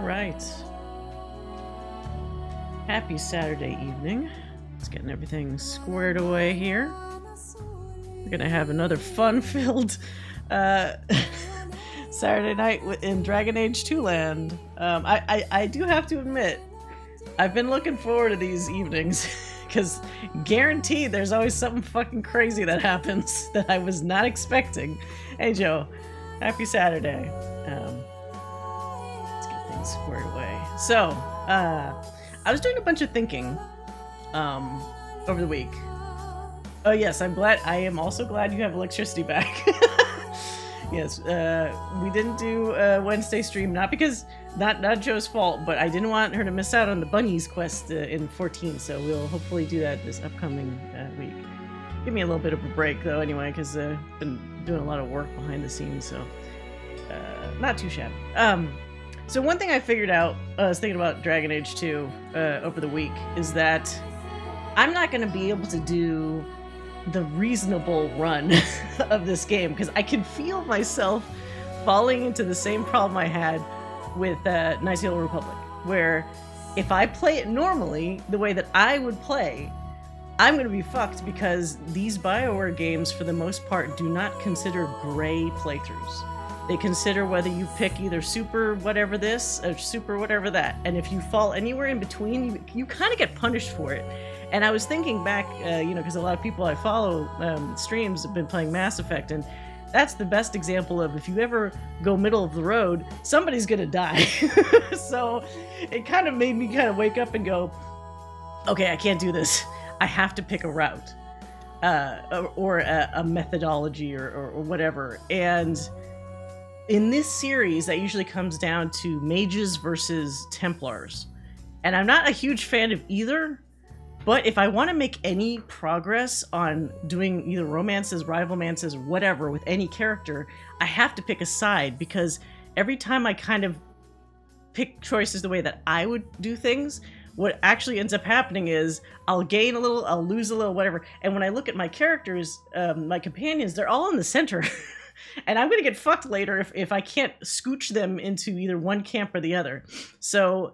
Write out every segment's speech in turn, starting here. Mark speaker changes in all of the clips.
Speaker 1: right. Happy Saturday evening. Just getting everything squared away here. We're gonna have another fun-filled Saturday night in Dragon Age 2 land. I do have to admit, I've been looking forward to these evenings because guaranteed there's always something fucking crazy that happens that I was not expecting. Hey Joe, happy Saturday. Let's get things squared away. So, I was doing a bunch of thinking over the week. Oh yes, I am also glad you have electricity back. Yes, we didn't do a Wednesday stream, not because, not Joe's fault, but I didn't want her to miss out on the bunnies quest in 14, so we'll hopefully do that this upcoming week. Give me a little bit of a break though anyway, because I've been doing a lot of work behind the scenes, so not too shabby. So one thing I figured out, I was thinking about Dragon Age 2 over the week, is that I'm not going to be able to do the reasonable run of this game, because I can feel myself falling into the same problem I had with Knights of the Old Republic, where if I play it normally, the way that I would play, I'm going to be fucked, because these BioWare games, for the most part, do not consider gray playthroughs. They consider whether you pick either super whatever this or super whatever that, and if you fall anywhere in between, you kind of get punished for it. And I was thinking back, because a lot of people I follow streams have been playing Mass Effect, and that's the best example of if you ever go middle of the road, somebody's gonna die. So it kind of made me kind of wake up and go, okay, I can't do this. I have to pick a route or a methodology or whatever. And in this series, that usually comes down to mages versus Templars. And I'm not a huge fan of either. But if I want to make any progress on doing either romances, rivalmances, or whatever with any character, I have to pick a side, because every time I kind of pick choices the way that I would do things, what actually ends up happening is I'll gain a little, I'll lose a little, whatever. And when I look at my characters, my companions, they're all in the center. And I'm going to get fucked later if I can't scooch them into either one camp or the other. So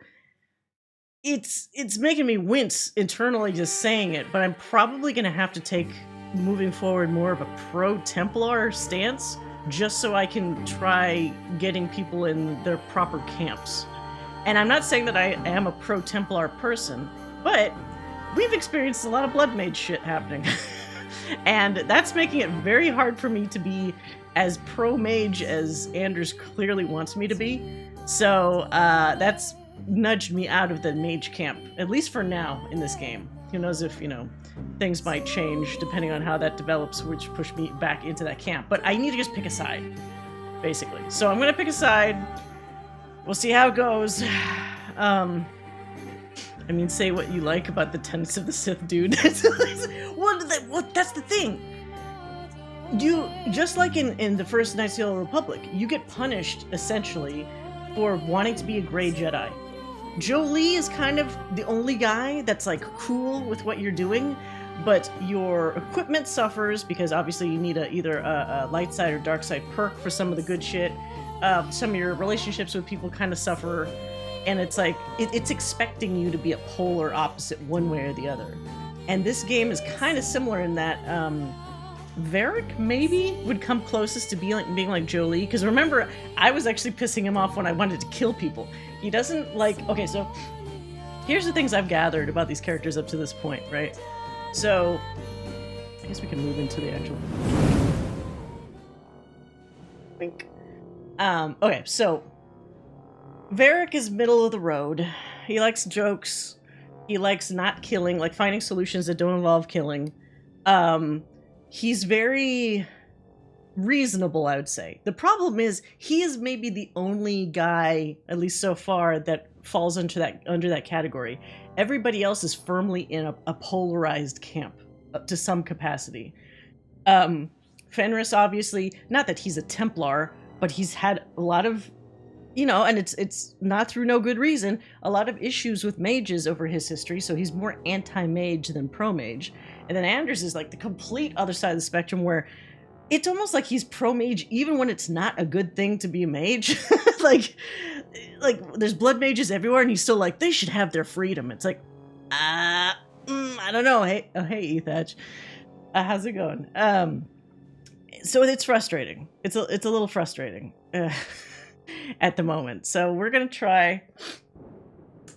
Speaker 1: it's making me wince internally just saying it, but I'm probably going to have to take, moving forward, more of a pro-Templar stance, just so I can try getting people in their proper camps. And I'm not saying that I am a pro-Templar person, but we've experienced a lot of Blood Mage shit happening. And that's making it very hard for me to be as pro-mage as Anders clearly wants me to be. So that's nudged me out of the mage camp, at least for now in this game. Who knows if, things might change depending on how that develops, which push me back into that camp. But I need to just pick a side, basically. So I'm gonna pick a side. We'll see how it goes. I mean, say what you like about the tenets of the Sith, dude. Well, that's the thing. You, just like in the first Knights of the Old Republic, you get punished, essentially, for wanting to be a gray Jedi. Jolee is kind of the only guy that's like cool with what you're doing, but your equipment suffers because obviously you need either a light side or dark side perk for some of the good shit. Some of your relationships with people kind of suffer, and it's like it's expecting you to be a polar opposite one way or the other. And this game is kind of similar in that Varric maybe would come closest to being like Jolee, because remember, I was actually pissing him off when I wanted to kill people. He doesn't like... Okay, so here's the things I've gathered about these characters up to this point, right? So I guess we can move into the actual... Wink. Okay, so Varric is middle of the road. He likes jokes. He likes not killing, like finding solutions that don't involve killing. He's very reasonable, I would say. The problem is he is maybe the only guy, at least so far, that falls under that category. Everybody else is firmly in a polarized camp to some capacity. Fenris, obviously, not that he's a Templar, but he's had a lot of, and it's not through no good reason, a lot of issues with mages over his history, so he's more anti-mage than pro-mage. And then Anders is like the complete other side of the spectrum, where it's almost like he's pro-mage even when it's not a good thing to be a mage. like there's blood mages everywhere and he's still like, they should have their freedom. It's like, I don't know. Hey, Ethach. How's it going? So it's frustrating. It's a little frustrating at the moment. So we're going to try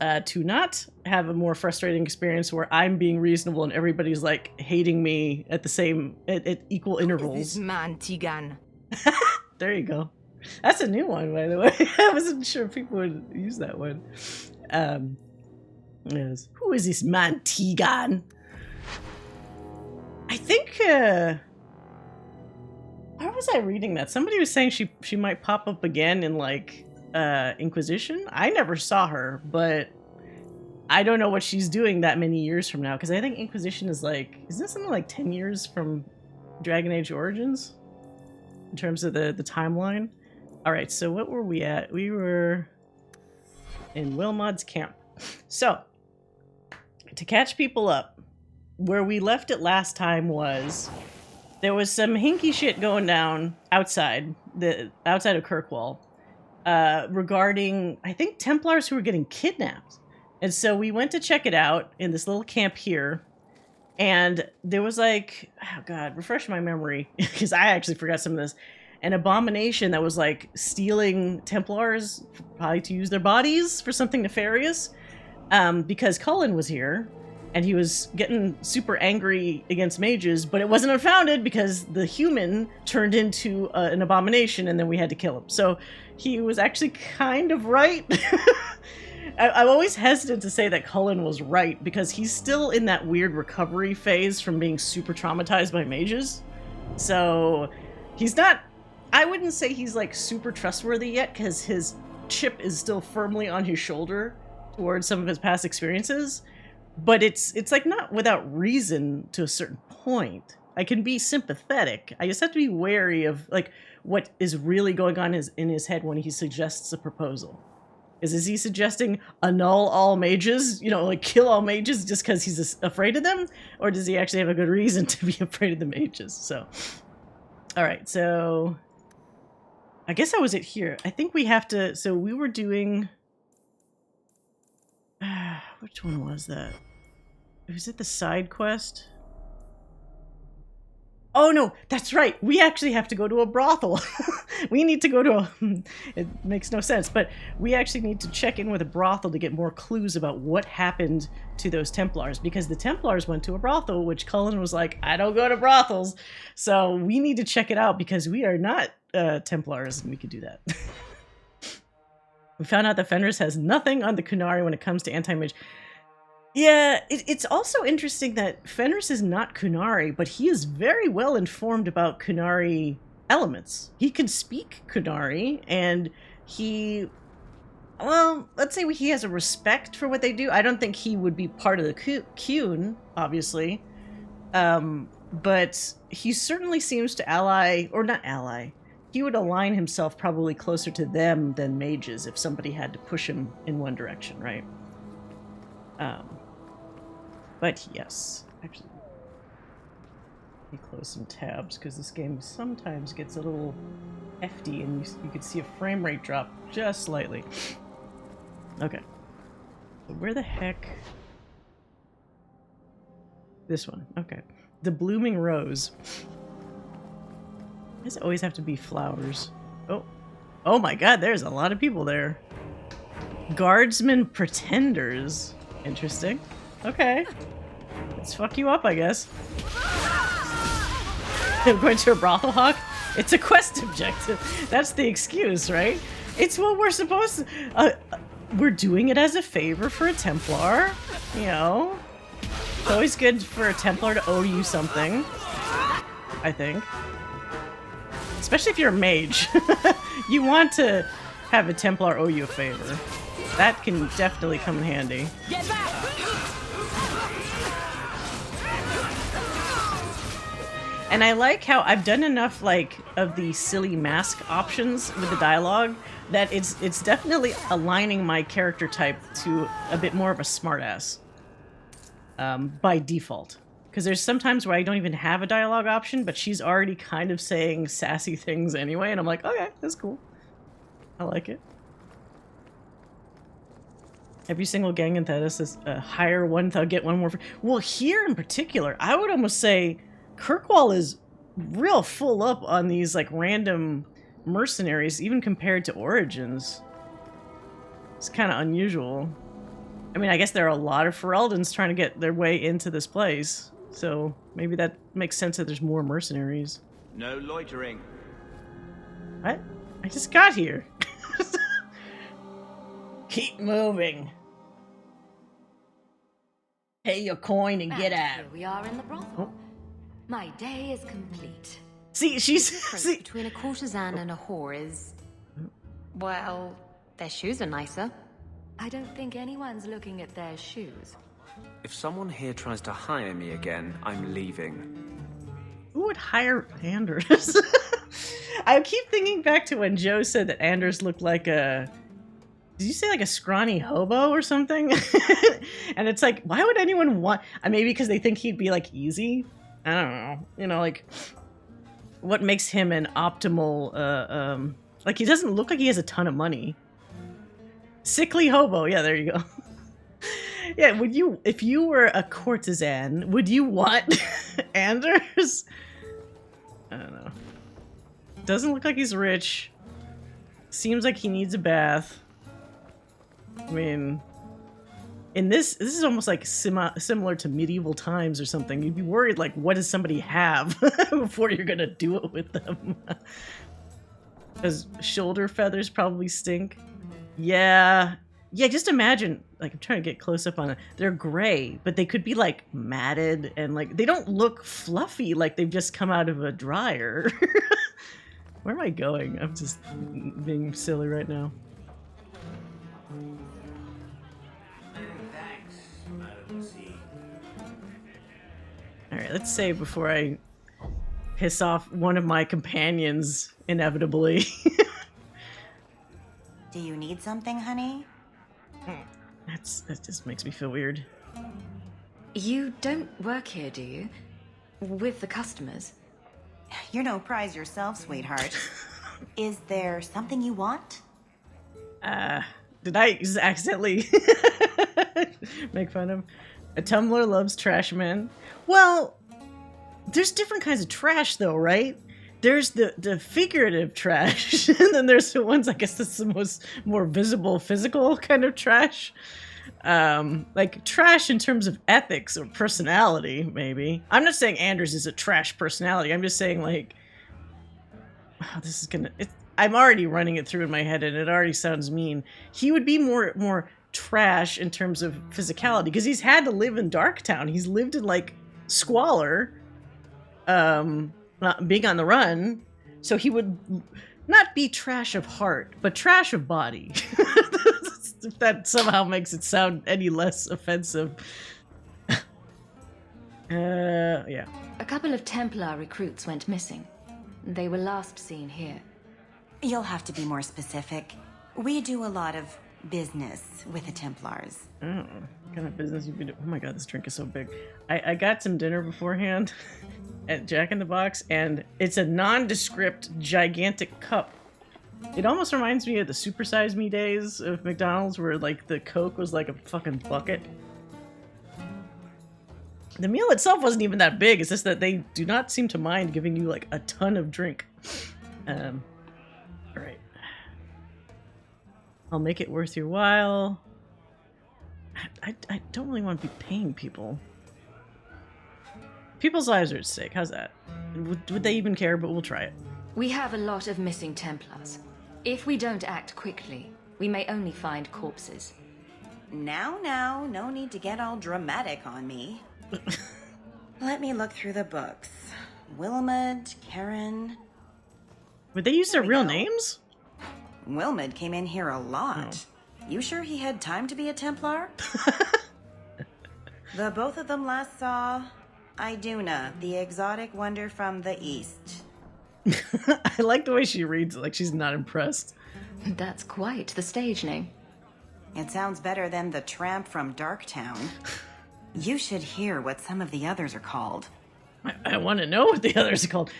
Speaker 1: to not have a more frustrating experience where I'm being reasonable and everybody's like hating me at equal intervals.
Speaker 2: This man, Tigan.
Speaker 1: There you go. That's a new one, by the way. I wasn't sure people would use that one. Yes. Who is this man, Tigan? I think, where was I reading that? Somebody was saying she might pop up again in, like, Inquisition? I never saw her, but I don't know what she's doing that many years from now, because I think Inquisition is, like, isn't it something like 10 years from Dragon Age Origins? In terms of the timeline? Alright, so what were we at? We were in Wilmod's camp. So, to catch people up, where we left it last time was there was some hinky shit going down outside of Kirkwall regarding, I think, Templars who were getting kidnapped. And so we went to check it out in this little camp here. And there was like, oh God, refresh my memory, because I actually forgot some of this. An abomination that was like stealing Templars, probably to use their bodies for something nefarious. Because Cullen was here, and he was getting super angry against mages, but it wasn't unfounded because the human turned into an abomination, and then we had to kill him. So he was actually kind of right. I'm always hesitant to say that Cullen was right, because he's still in that weird recovery phase from being super traumatized by mages. So he's not, I wouldn't say he's like super trustworthy yet, because his chip is still firmly on his shoulder towards some of his past experiences. But it's like not without reason to a certain point. I can be sympathetic. I just have to be wary of like what is really going on in his head when he suggests a proposal. Is he suggesting annul all mages? You know, like kill all mages just because he's afraid of them? Or does he actually have a good reason to be afraid of the mages? So, all right. So, I guess that was it here. I think we have to. So we were doing. Which one was that? Was it the side quest? Oh no, that's right. We actually have to go to a brothel. We need to go to a... It makes no sense, but we actually need to check in with a brothel to get more clues about what happened to those Templars, because the Templars went to a brothel, which Cullen was like, I don't go to brothels. So we need to check it out because we are not Templars, and we could do that. We found out that Fenris has nothing on the Kunari when it comes to anti-mage. Yeah, it's also interesting that Fenris is not Kunari, but he is very well informed about Kunari elements. He can speak Kunari, and he... Well, let's say he has a respect for what they do. I don't think he would be part of the Qun, obviously. But he certainly seems to ally... Or not ally. He would align himself probably closer to them than mages if somebody had to push him in one direction, right? But yes, actually, let me close some tabs because this game sometimes gets a little hefty and you can see a frame rate drop just slightly. Okay, so where the heck? This one, okay. The Blooming Rose. Why does it always have to be flowers? Oh my god, there's a lot of people there. Guardsmen Pretenders. Interesting. Okay. Let's fuck you up, I guess. I'm going to a brothel, Hawke? It's a quest objective. That's the excuse, right? It's what we're supposed to... we're doing it as a favor for a Templar. You know? It's always good for a Templar to owe you something. I think. Especially if you're a mage. You want to have a Templar owe you a favor. That can definitely come in handy.
Speaker 2: Get back!
Speaker 1: And I like how I've done enough like of the silly mask options with the dialogue that it's definitely aligning my character type to a bit more of a smartass by default. Because there's sometimes where I don't even have a dialogue option, but she's already kind of saying sassy things anyway, and I'm like, okay, that's cool. I like it. Every single gang in Thetis is hire one thug, get one more. Well, here in particular, I would almost say Kirkwall is real full up on these like random mercenaries, even compared to Origins. It's kind of unusual. I mean, I guess there are a lot of Ferelden's trying to get their way into this place, so maybe that makes sense that there's more mercenaries.
Speaker 2: No loitering.
Speaker 1: What? I just got here. Keep moving. Pay your coin and get out.
Speaker 3: Here we are in the brothel.
Speaker 1: Oh.
Speaker 3: My day is complete.
Speaker 1: See, she's...
Speaker 3: The difference
Speaker 1: See.
Speaker 3: between a courtesan and a whore is... well, their shoes are nicer. I don't think anyone's looking at their shoes.
Speaker 4: If someone here tries to hire me again, I'm leaving.
Speaker 1: Who would hire Anders? I keep thinking back to when Joe said that Anders looked like a... Did you say like a scrawny hobo or something? And it's like, why would anyone want... maybe because they think he'd be like easy? I don't know. You know, like... What makes him an optimal... like, he doesn't look like he has a ton of money. Sickly hobo. Yeah, there you go. Yeah, would you... If you were a courtesan, would you want Anders? I don't know. Doesn't look like he's rich. Seems like he needs a bath. I mean, in this is almost like similar to medieval times or something. You'd be worried, like, what does somebody have before you're gonna do it with them? Because shoulder feathers probably stink. Yeah, just imagine, like, I'm trying to get close up on it. They're gray, but they could be, like, matted, and, like, they don't look fluffy like they've just come out of a dryer. Where am I going? I'm just being silly right now. Alright, let's save before I piss off one of my companions, inevitably.
Speaker 5: Do you need something, honey?
Speaker 1: That just makes me feel weird.
Speaker 3: You don't work here, do you? With the customers?
Speaker 5: You're no prize yourself, sweetheart. Is there something you want?
Speaker 1: Did I just accidentally make fun of him? A Tumblr loves trash men. Well, there's different kinds of trash, though, right? There's the figurative trash, and then there's the ones, I guess that's the more visible physical kind of trash. Like trash in terms of ethics or personality, maybe. I'm not saying Anders is a trash personality. I'm just saying, like, oh, this is gonna... I'm already running it through in my head, and it already sounds mean. He would be more trash in terms of physicality, because he's had to live in Darktown. He's lived in, like, squalor, not being on the run, so he would not be trash of heart, but trash of body. If that somehow makes it sound any less offensive. Yeah.
Speaker 3: A couple of Templar recruits went missing. They were last seen here.
Speaker 5: You'll have to be more specific. We do a lot of business with the Templars.
Speaker 1: Oh, what kind of business you've been doing? Oh my god, this drink is so big. I got some dinner beforehand at Jack in the Box, and it's a nondescript, gigantic cup. It almost reminds me of the Super Size Me days of McDonald's, where, like, the Coke was like a fucking bucket. The meal itself wasn't even that big. It's just that they do not seem to mind giving you, like, a ton of drink. Alright. I'll make it worth your while. I don't really want to be paying people. People's lives are at stake. How's that? Would they even care? But we'll try it.
Speaker 3: We have a lot of missing Templars. If we don't act quickly, we may only find corpses.
Speaker 5: Now, no need to get all dramatic on me. Let me look through the books. Wilmot, Karen...
Speaker 1: Would they use their real names?
Speaker 5: Wilmot came in here a lot. Oh. You sure he had time to be a Templar? The both of them last saw Iduna, the exotic wonder from the east.
Speaker 1: I like the way she reads it, like she's not impressed.
Speaker 3: That's quite the stage name.
Speaker 5: It sounds better than the tramp from Darktown. You should hear what some of the others are called.
Speaker 1: I want to know what the others are called.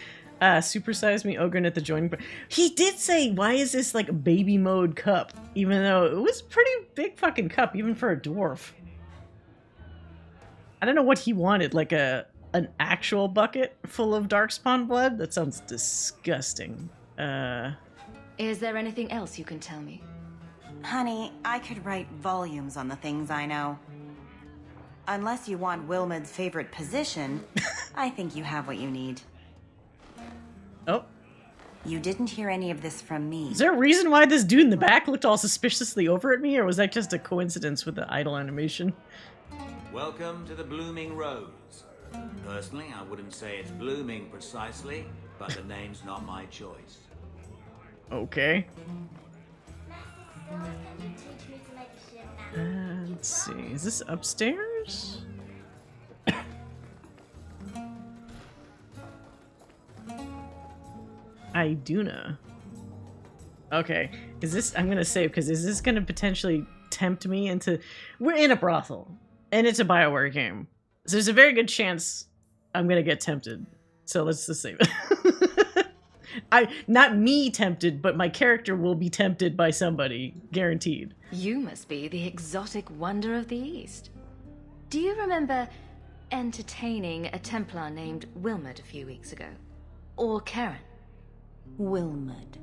Speaker 1: Supersize me, Ogren at the joining point. He did say, why is this like baby mode cup? Even though it was a pretty big fucking cup, even for a dwarf. I don't know what he wanted, like an actual bucket full of darkspawn blood? That sounds disgusting.
Speaker 3: Is there anything else you can tell me?
Speaker 5: Honey, I could write volumes on the things I know. Unless you want Wilmot's favorite position, I think you have what you need.
Speaker 1: Oh.
Speaker 5: You didn't hear any of this from me.
Speaker 1: Is there a reason why this dude in the back looked all suspiciously over at me, or was that just a coincidence with the idle animation?
Speaker 2: Welcome to the Blooming Rose. Personally, I wouldn't say it's blooming precisely, but the name's not my choice.
Speaker 1: Okay. Let's see. Is this upstairs? Iduna. Okay. Is this... I'm gonna save, because is this gonna potentially tempt me into... We're in a brothel, and it's a BioWare game. So there's a very good chance I'm gonna get tempted. So let's just save it. Not me tempted, but my character will be tempted by somebody, guaranteed.
Speaker 3: You must be the exotic wonder of the East. Do you remember entertaining a Templar named Wilmot a few weeks ago? Or Karen?
Speaker 6: Wilmot.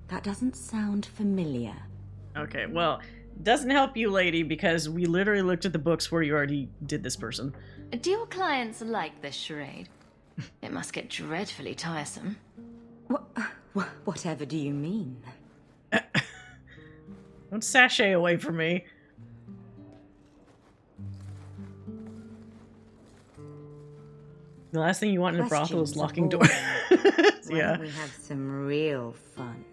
Speaker 6: That doesn't sound familiar.
Speaker 1: Okay, well, doesn't help you, lady, because we literally looked at the books where you already did this person.
Speaker 3: Do your clients like this charade? It must get dreadfully tiresome.
Speaker 6: Whatever do you mean?
Speaker 1: Don't sashay away from me. The last thing you want in a brothel is locking doors. Yeah.
Speaker 6: We have some real fun.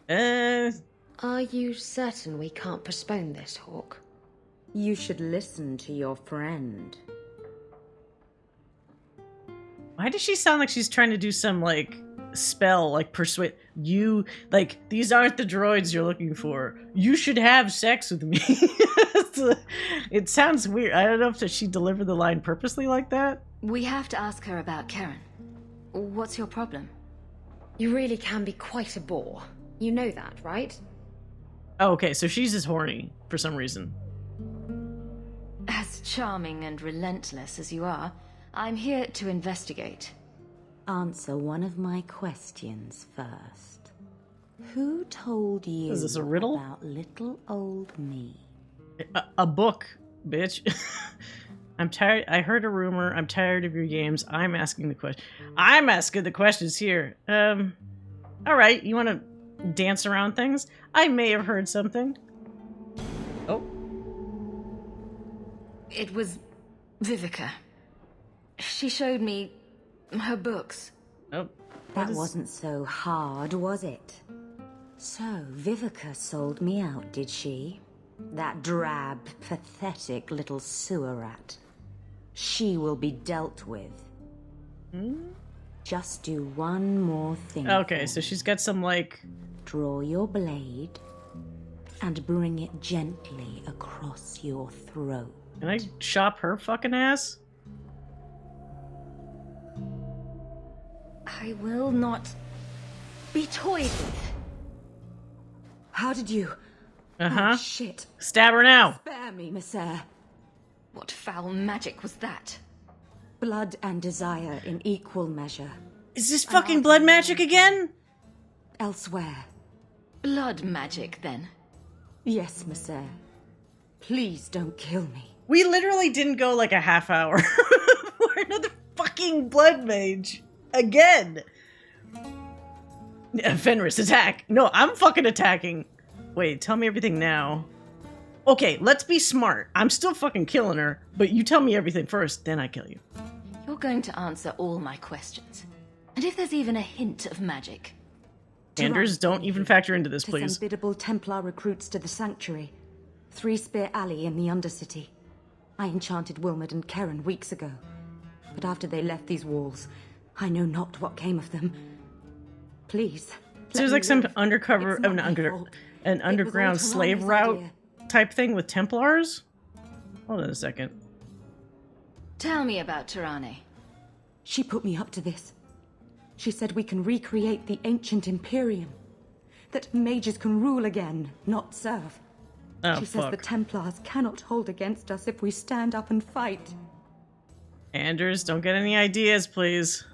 Speaker 3: Are you certain we can't postpone this, Hawke?
Speaker 6: You should listen to your friend.
Speaker 1: Why does she sound like she's trying to do some, like, spell, like, persuade you, like, these aren't the droids you're looking for. You should have sex with me. It sounds weird. I don't know if she delivered the line purposely like that.
Speaker 3: We have to ask her about Karen. What's your problem? You really can be quite a bore. You know that, right?
Speaker 1: Oh, okay, so she's just horny for some reason.
Speaker 3: As charming and relentless as you are, I'm here to investigate.
Speaker 6: Answer one of my questions first. Who told you
Speaker 1: Is this a riddle?
Speaker 6: about little old me?
Speaker 1: A book, bitch. I'm tired. I heard a rumor. I'm tired of your games. I'm asking the question. I'm asking the questions here. All right. You want to dance around things? I may have heard something. Oh.
Speaker 3: It was Vivica. She showed me her books.
Speaker 1: Oh.
Speaker 6: That wasn't so hard, was it? So, Vivica sold me out, did she? That drab, pathetic little sewer rat. She will be dealt with. Just do one more thing.
Speaker 1: Okay, so she's got some, like...
Speaker 6: Draw your blade and bring it gently across your throat.
Speaker 1: Can I chop her fucking ass?
Speaker 3: I will not be toyed with.
Speaker 6: How did you...
Speaker 1: Uh-huh.
Speaker 6: Oh, shit.
Speaker 1: Stab her now.
Speaker 6: Spare me, Messere.
Speaker 3: What foul magic was that?
Speaker 6: Blood and desire in equal measure.
Speaker 1: Is this fucking blood magic again?
Speaker 6: Elsewhere.
Speaker 3: Blood magic, then?
Speaker 6: Yes, Messere. Please don't kill me.
Speaker 1: We literally didn't go like a half hour for another fucking blood mage. Again. Fenris, attack. No, I'm fucking attacking. Wait, tell me everything now. Okay, let's be smart. I'm still fucking killing her, but you tell me everything first, then I kill you.
Speaker 3: You're going to answer all my questions. And if there's even a hint of magic...
Speaker 1: Anders, don't even factor into this,
Speaker 6: To
Speaker 1: please.
Speaker 6: send biddable Templar recruits to the Sanctuary. Three Spear Alley in the Undercity. I enchanted Wilmot and Karen weeks ago. But after they left these walls, I know not what came of them. Please.
Speaker 1: So there's like some undercover, an underground slave route type thing with Templars? Hold on a second.
Speaker 3: Tell me about Tirane.
Speaker 6: She put me up to this. She said we can recreate the ancient Imperium. That mages can rule again, not serve.
Speaker 1: Oh,
Speaker 6: She says
Speaker 1: fuck.
Speaker 6: the Templars cannot hold against us if we stand up and fight.
Speaker 1: Anders, don't get any ideas, please.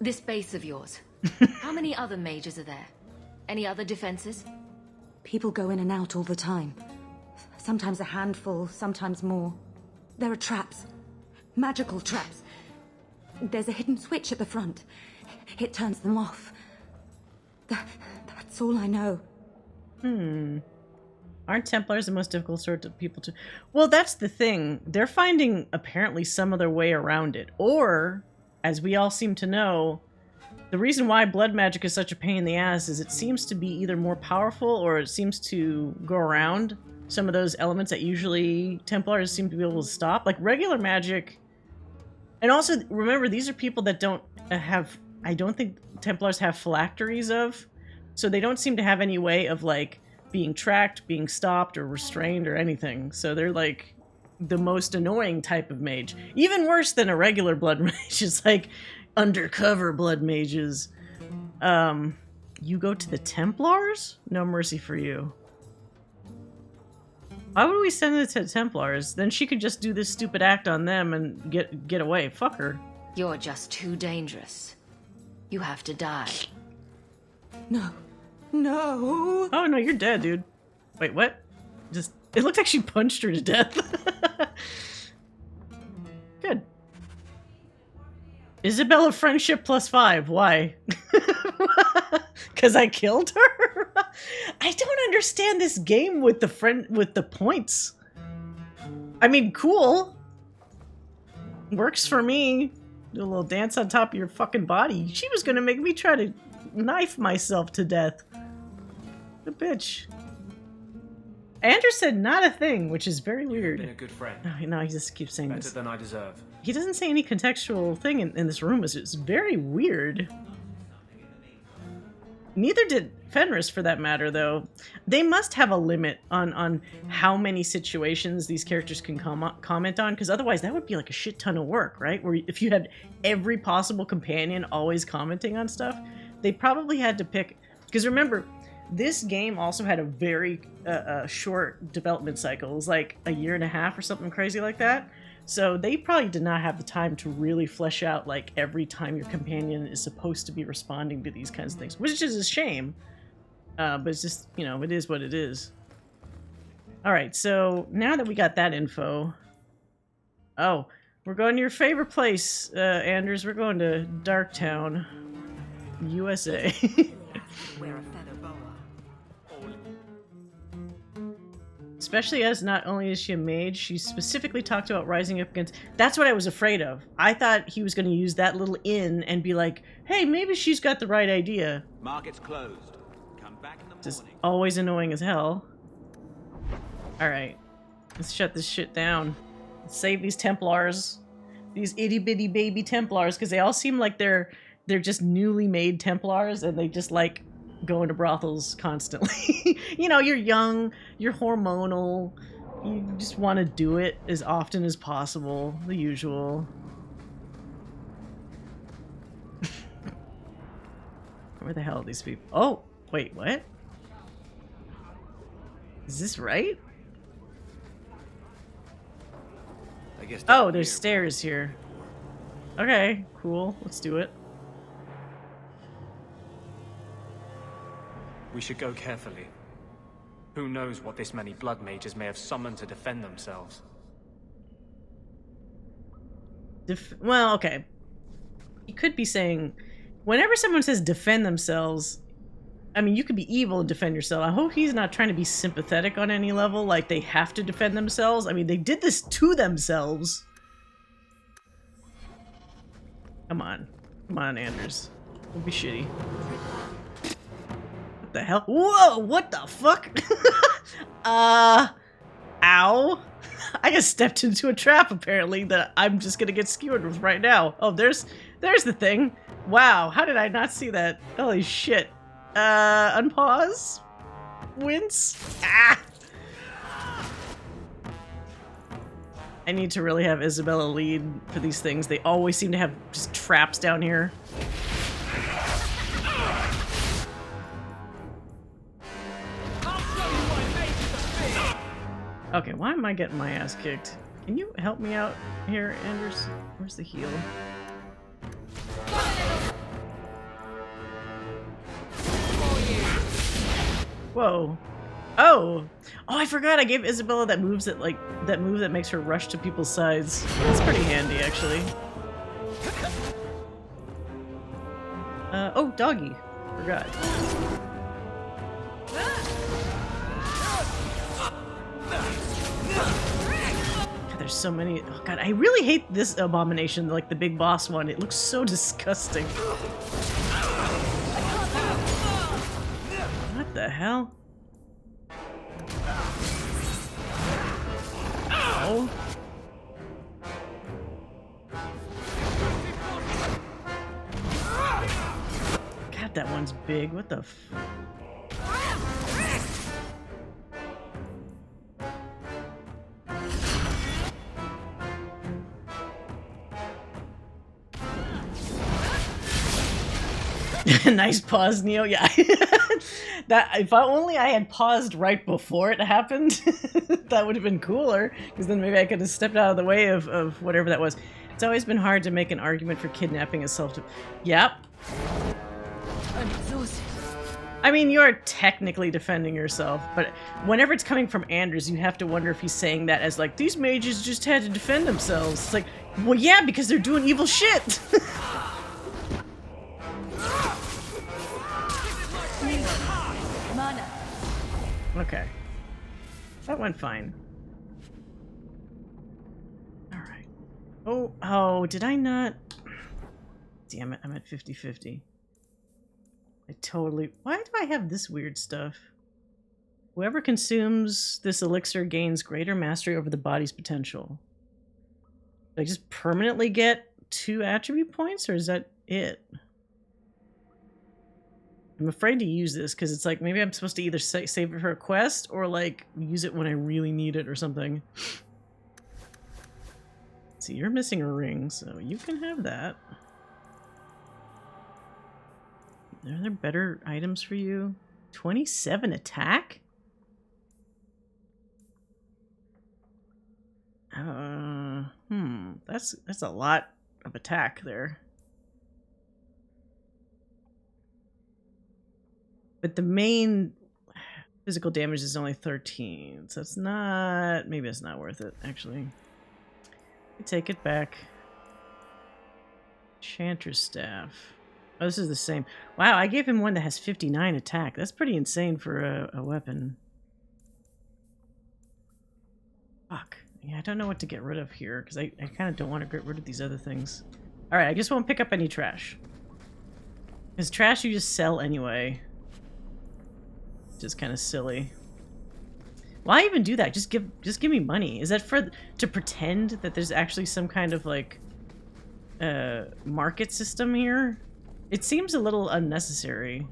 Speaker 3: This base of yours. How many other mages are there? Any other defenses?
Speaker 6: People go in and out all the time. Sometimes a handful, sometimes more. There are traps. Magical traps. There's a hidden switch at the front. It turns them off. That's all I know.
Speaker 1: Aren't Templars the most difficult sort of people to... Well, that's the thing. They're finding, apparently, some other way around it. Or, as we all seem to know, the reason why blood magic is such a pain in the ass is it seems to be either more powerful or it seems to go around some of those elements that usually Templars seem to be able to stop. Like, regular magic... And also, remember, these are people that don't have... I don't think Templars have phylacteries of. So they don't seem to have any way of, like, being tracked, being stopped, or restrained, or anything. So they're, like, the most annoying type of mage. Even worse than a regular blood mage. It's like undercover blood mages. You go to the Templars? No mercy for you. Why would we send it to Templars? Then she could just do this stupid act on them and get away. Fuck her.
Speaker 3: You're just too dangerous. You have to die.
Speaker 6: No. No!
Speaker 1: Oh no, you're dead, dude. Wait, what? Just... It looked like she punched her to death. Good. Isabella friendship +5. Why? Because I killed her? I don't understand this game with the points. I mean, cool. Works for me. Do a little dance on top of your fucking body. She was gonna make me try to knife myself to death. The bitch. Andrew said not a thing, which is very weird.
Speaker 4: Been a good friend.
Speaker 1: No, he just keeps saying
Speaker 4: Better
Speaker 1: this.
Speaker 4: than I deserve.
Speaker 1: He doesn't say any contextual thing in this room. It's very weird. Neither did Fenris, for that matter, though. They must have a limit on how many situations these characters can comment on, because otherwise that would be like a shit ton of work, right? Where if you had every possible companion always commenting on stuff, they probably had to pick... Because remember, this game also had a very short development cycle. It was like a year and a half or something crazy like that. So they probably did not have the time to really flesh out like every time your companion is supposed to be responding to these kinds of things, which is a shame. But it's just, you know, it is what it is. All right, so now that we got that info... Oh, we're going to your favorite place, Anders. We're going to Darktown, USA.
Speaker 5: Wear a feather boa.
Speaker 1: Especially as not only is she a mage, she specifically talked about rising up against... That's what I was afraid of. I thought he was going to use that little in and be like, hey, maybe she's got the right idea.
Speaker 2: Market's closed. Come back in the
Speaker 1: Just
Speaker 2: morning.
Speaker 1: always annoying as hell. Alright. Let's shut this shit down. Let's save these Templars. These itty-bitty baby Templars, because they all seem like they're just newly made Templars, and they just like going to brothels constantly. You know, you're young, you're hormonal, you just want to do it as often as possible, the usual. Where the hell are these people? Oh, wait, what? Is this right?
Speaker 4: I guess.
Speaker 1: Oh, there's stairs here. Okay, cool. Let's do it.
Speaker 4: We should go carefully. Who knows what this many blood mages may have summoned to defend themselves?
Speaker 1: Well, okay. You could be saying, whenever someone says defend themselves, I mean, you could be evil and defend yourself. I hope he's not trying to be sympathetic on any level, like they have to defend themselves. I mean, they did this to themselves. Come on. Come on, Anders. Don't be shitty. What the hell? Whoa! What the fuck? Ow. I just stepped into a trap, apparently, that I'm just gonna get skewered with right now. Oh, there's the thing. Wow, how did I not see that? Holy shit. Unpause? Wince? Ah! I need to really have Isabella lead for these things. They always seem to have just traps down here. Okay, why am I getting my ass kicked? Can you help me out here, Anders? Where's the heal? Whoa. Oh! Oh, I forgot I gave Isabella that move that makes her rush to people's sides. That's pretty handy, actually. Oh, doggy. Forgot. God, there's so many. Oh god, I really hate this abomination, like the big boss one. It looks so disgusting. What the hell? Oh. God, that one's big. What the f... Nice pause, Neo. Yeah. That if only I had paused right before it happened, that would have been cooler, because then maybe I could have stepped out of the way of whatever that was. It's always been hard to make an argument for kidnapping as self-defense. Yep.
Speaker 3: I'm exhausted.
Speaker 1: I mean, you're technically defending yourself, but whenever it's coming from Anders, you have to wonder if he's saying that as like, these mages just had to defend themselves. It's like, well, yeah, because they're doing evil shit. Okay. That went fine. Alright. Oh, did I not? Damn it, I'm at 50-50. I totally... Why do I have this weird stuff? Whoever consumes this elixir gains greater mastery over the body's potential. Do I just permanently get 2 attribute points, or is that it? I'm afraid to use this because it's like maybe I'm supposed to either save it for a quest or like use it when I really need it or something. See, you're missing a ring, so you can have that. Are there better items for you? 27 attack? That's a lot of attack there. But the main physical damage is only 13, so it's not... Maybe it's not worth it, actually. I take it back. Enchanter's Staff. Oh, this is the same. Wow, I gave him one that has 59 attack. That's pretty insane for a weapon. Fuck. Yeah, I don't know what to get rid of here, because I kind of don't want to get rid of these other things. Alright, I just won't pick up any trash. Because trash you just sell anyway. Just kind of silly. Why even do that? Just give me money. Is that to pretend that there's actually some kind of like market system here? It seems a little unnecessary.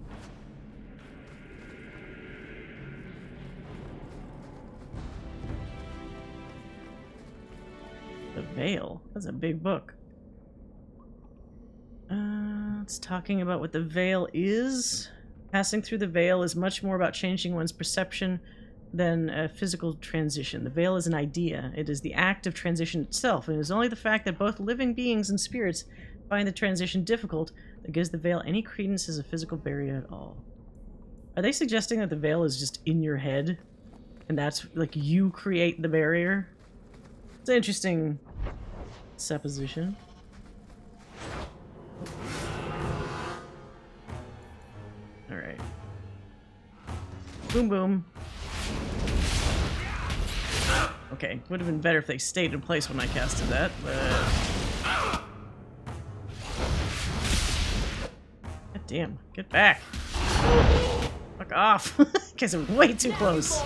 Speaker 1: The Veil. That's a big book. It's talking about what the Veil is. Passing through the veil is much more about changing one's perception than a physical transition. The veil is an idea. It is the act of transition itself, and it is only the fact that both living beings and spirits find the transition difficult that gives the veil any credence as a physical barrier at all. Are they suggesting that the veil is just in your head, and that's like you create the barrier? It's an interesting supposition. Alright. Boom boom. Okay, would have been better if they stayed in place when I casted that, but... God damn, get back. Fuck off. You guys are way too close.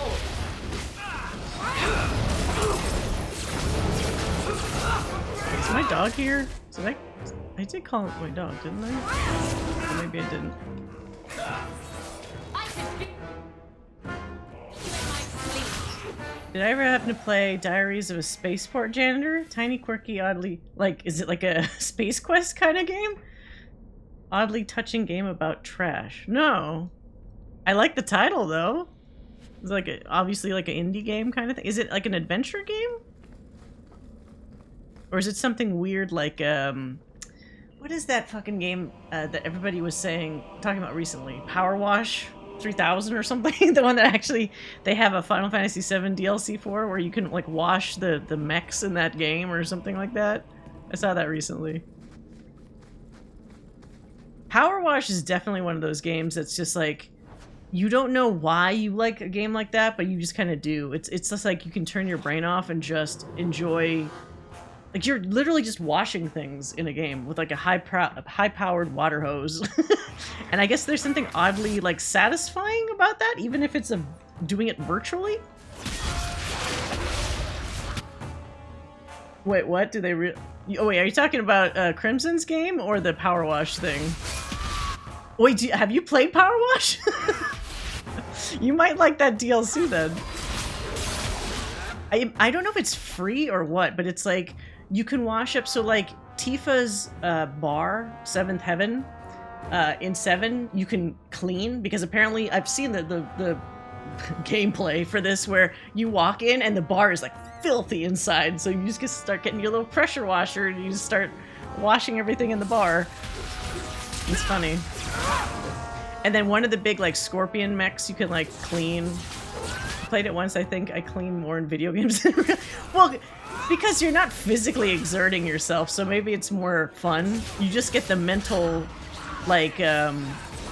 Speaker 1: Is my dog here? I did call it my dog, didn't I? Or maybe I didn't. Did I ever happen to play Diaries of a Spaceport Janitor? Tiny, quirky, oddly... Like, is it like a Space Quest kind of game? Oddly touching game about trash. No. I like the title, though. It's like obviously like an indie game kind of thing. Is it like an adventure game? Or is it something weird like, what is that fucking game that everybody was talking about recently? Power Wash 3000 or something? The one that actually they have a Final Fantasy VII DLC for, where you can like wash the mechs in that game or something like that. I saw that recently. Power Wash is definitely one of those games that's just like, you don't know why you like a game like that, but you just kind of do. It's just like you can turn your brain off and just enjoy. Like, you're literally just washing things in a game with like a high-powered water hose. And I guess there's something oddly like satisfying about that, even if it's doing it virtually. Wait, what? Do they oh wait, are you talking about Crimson's game or the Power Wash thing? Wait, have you played Power Wash? You might like that DLC then. I don't know if it's free or what, but it's like you can wash up. So like Tifa's bar, Seventh Heaven, in 7 you can clean, because apparently I've seen the gameplay for this where you walk in and the bar is like filthy inside, so you just start getting your little pressure washer and you just start washing everything in the bar. It's funny. And then one of the big like scorpion mechs you can like clean. I played it once. I think I clean more in video games than real. Well, because you're not physically exerting yourself, so maybe it's more fun. You just get the mental like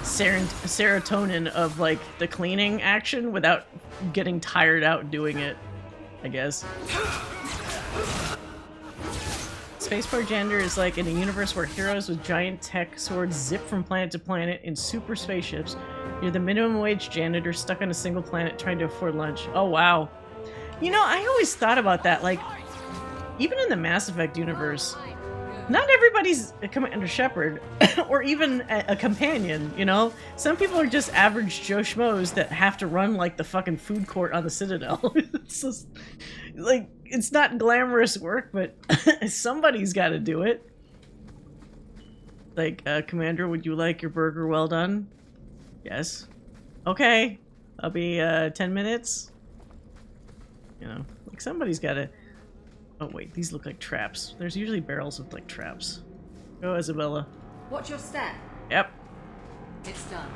Speaker 1: serotonin of like the cleaning action without getting tired out doing it, I guess. Spaceport Gender is like in a universe where heroes with giant tech swords zip from planet to planet in super spaceships. You're the minimum wage janitor stuck on a single planet trying to afford lunch. Oh wow. You know, I always thought about that, like, even in the Mass Effect universe, not everybody's a Commander Shepard, or even a companion, you know? Some people are just average Joe Schmoes that have to run, like, the fucking food court on the Citadel. It's just, like, it's not glamorous work, but somebody's gotta do it. Like, Commander, would you like your burger well done? Yes. Okay. I'll be, 10 minutes. You know, like, somebody's gotta... Oh wait, these look like traps. There's usually barrels with like traps. Go, Isabella.
Speaker 6: Watch your step.
Speaker 1: Yep.
Speaker 6: It's done.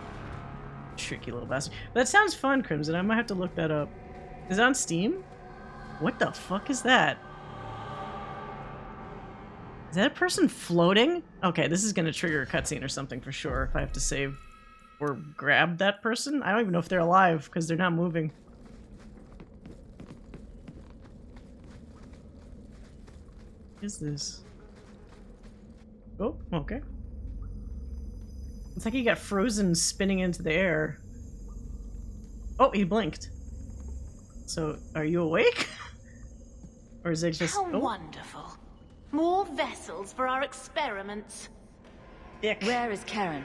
Speaker 1: Tricky little bastard. But that sounds fun, Crimson. I might have to look that up. Is it on Steam? What the fuck is that? Is that a person floating? Okay, this is gonna trigger a cutscene or something for sure if I have to save or grab that person. I don't even know if they're alive because they're not moving. Is this? Oh, okay. It's like he got frozen spinning into the air. Oh, he blinked. So, are you awake? Or is it just...
Speaker 7: How wonderful. More vessels for our experiments.
Speaker 1: Ick.
Speaker 3: Where is Karen?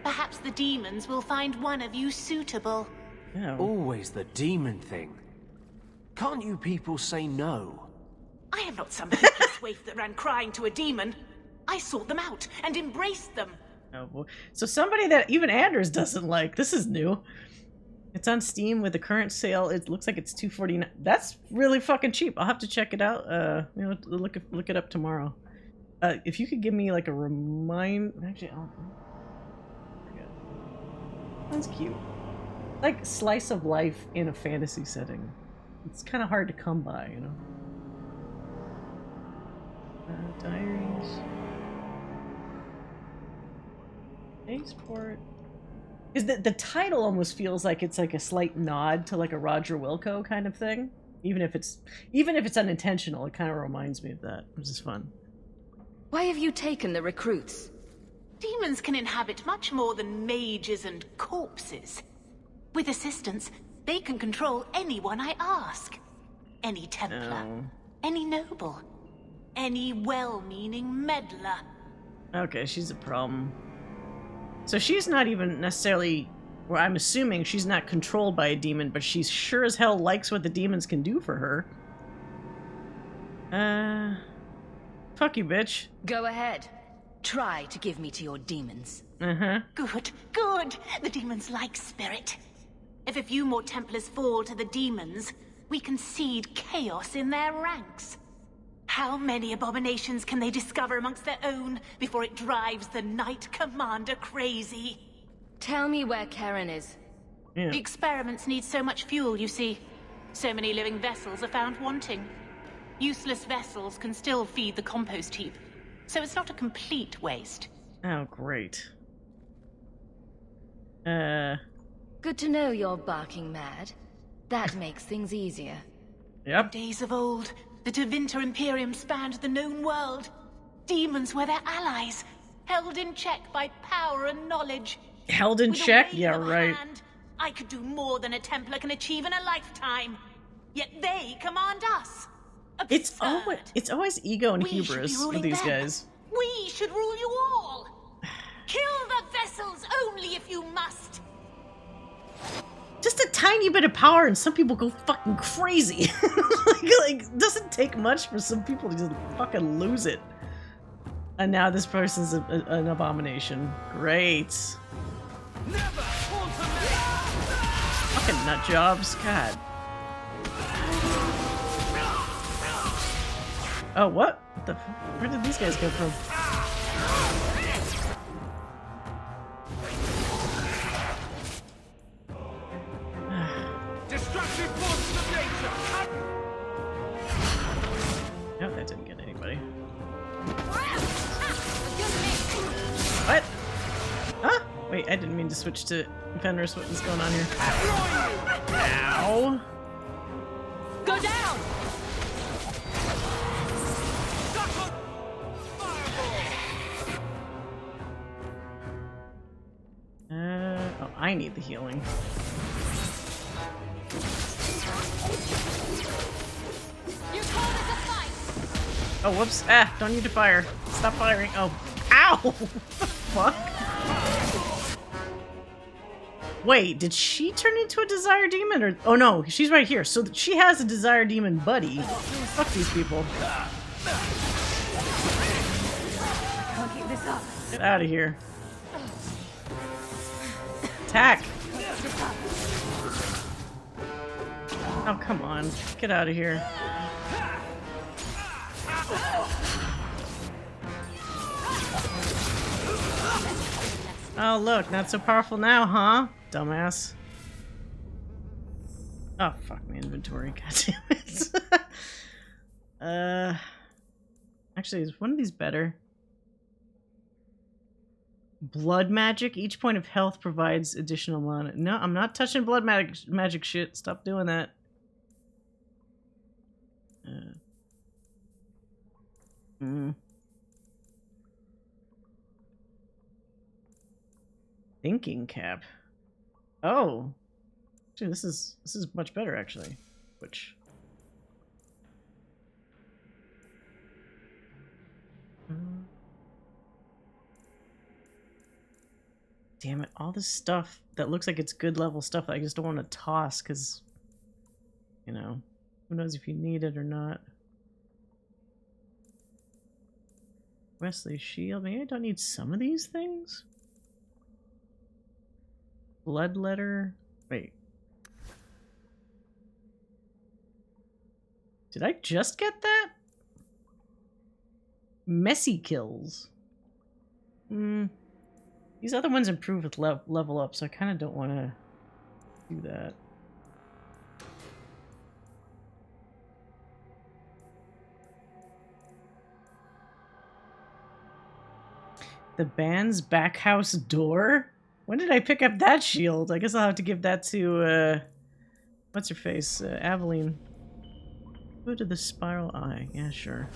Speaker 7: Perhaps the demons will find one of you suitable.
Speaker 1: Oh.
Speaker 8: Always the demon thing. Can't you people say no?
Speaker 7: I am not some helpless waif that ran crying to a demon. I sought them out and embraced them.
Speaker 1: Oh boy. So somebody that even Anders doesn't like. This is new. It's on Steam with the current sale. It looks like it's $2.49. That's really fucking cheap. I'll have to check it out. You know, look it up tomorrow. If you could give me like a actually, I'll forget. That's cute. Like slice of life in a fantasy setting. It's kind of hard to come by, you know. Diaries. Spaceport. Is the title almost feels like it's like a slight nod to like a Roger Wilco kind of thing. Even if it's unintentional, it kind of reminds me of that, which is fun.
Speaker 3: Why have you taken the recruits?
Speaker 7: Demons can inhabit much more than mages and corpses. With assistance, they can control anyone I ask. Any Templar, any noble, any well-meaning meddler.
Speaker 1: Okay, she's a problem. So she's not even necessarily Well, I'm assuming she's not controlled by a demon, but she sure as hell likes what the demons can do for her. Fuck you, bitch.
Speaker 3: Go ahead. Try to give me to your demons.
Speaker 1: Uh-huh.
Speaker 7: Good, good. The demons like spirit. If a few more Templars fall to the demons, we can seed chaos in their ranks. How many abominations can they discover amongst their own before it drives the Knight Commander crazy?
Speaker 3: Tell me where Karen is.
Speaker 1: Yeah.
Speaker 7: The experiments need so much fuel, you see. So many living vessels are found wanting. Useless vessels can still feed the compost heap, so it's not a complete waste.
Speaker 1: Oh, great.
Speaker 3: Good to know you're barking mad. That makes things easier.
Speaker 1: Yep.
Speaker 7: Days of old, the Tevinter Imperium spanned the known world. Demons were their allies, held in check by power and knowledge.
Speaker 1: Held in
Speaker 7: With a
Speaker 1: check?
Speaker 7: wave
Speaker 1: Yeah,
Speaker 7: of a
Speaker 1: right.
Speaker 7: hand, I could do more than a Templar can achieve in a lifetime. Yet they command us.
Speaker 1: It's
Speaker 7: Absurd.
Speaker 1: always ego and
Speaker 7: We should be
Speaker 1: hubris with
Speaker 7: ruling
Speaker 1: these
Speaker 7: them.
Speaker 1: guys.
Speaker 7: We should rule you all. Kill the vessels only if you must.
Speaker 1: Just a tiny bit of power and some people go fucking crazy. like, doesn't take much for some people to just fucking lose it. And now this person's an abomination. Great. Fucking nut jobs. God. Oh, what? What the where did these guys come from?
Speaker 8: Destructive forces of nature!
Speaker 1: Nope, that didn't get anybody. What? Huh? Wait, I didn't mean to switch to Fenris. What is going on here? Ow!
Speaker 7: Go down.
Speaker 1: Oh, I need the healing. Oh, whoops. Ah, don't need to fire. Stop firing. Oh. Ow! What the fuck? Wait, did she turn into a Desire Demon? Or oh no, she's right here. So she has a Desire Demon buddy. Fuck these people.
Speaker 6: Can't keep this up.
Speaker 1: Get out of here. Attack! Oh, come on. Get out of here. Oh, look, not so powerful now, huh? Dumbass. Oh, fuck my inventory. God damn it. Actually, is one of these better? Blood magic. Each point of health provides additional mana. No, I'm not touching blood magic shit. Stop doing that. Thinking cap. Oh, dude, this is much better actually. Which. Damn it, all this stuff that looks like it's good level stuff that I just don't want to toss because, you know, who knows if you need it or not. Wesley's shield. Maybe I don't need some of these things? Blood letter. Wait. Did I just get that? Messy kills. These other ones improve with level up, so I kind of don't want to do that. The band's back house door? When did I pick up that shield? I guess I'll have to give that to, what's her face? Aveline. Go to the spiral eye. Yeah, sure.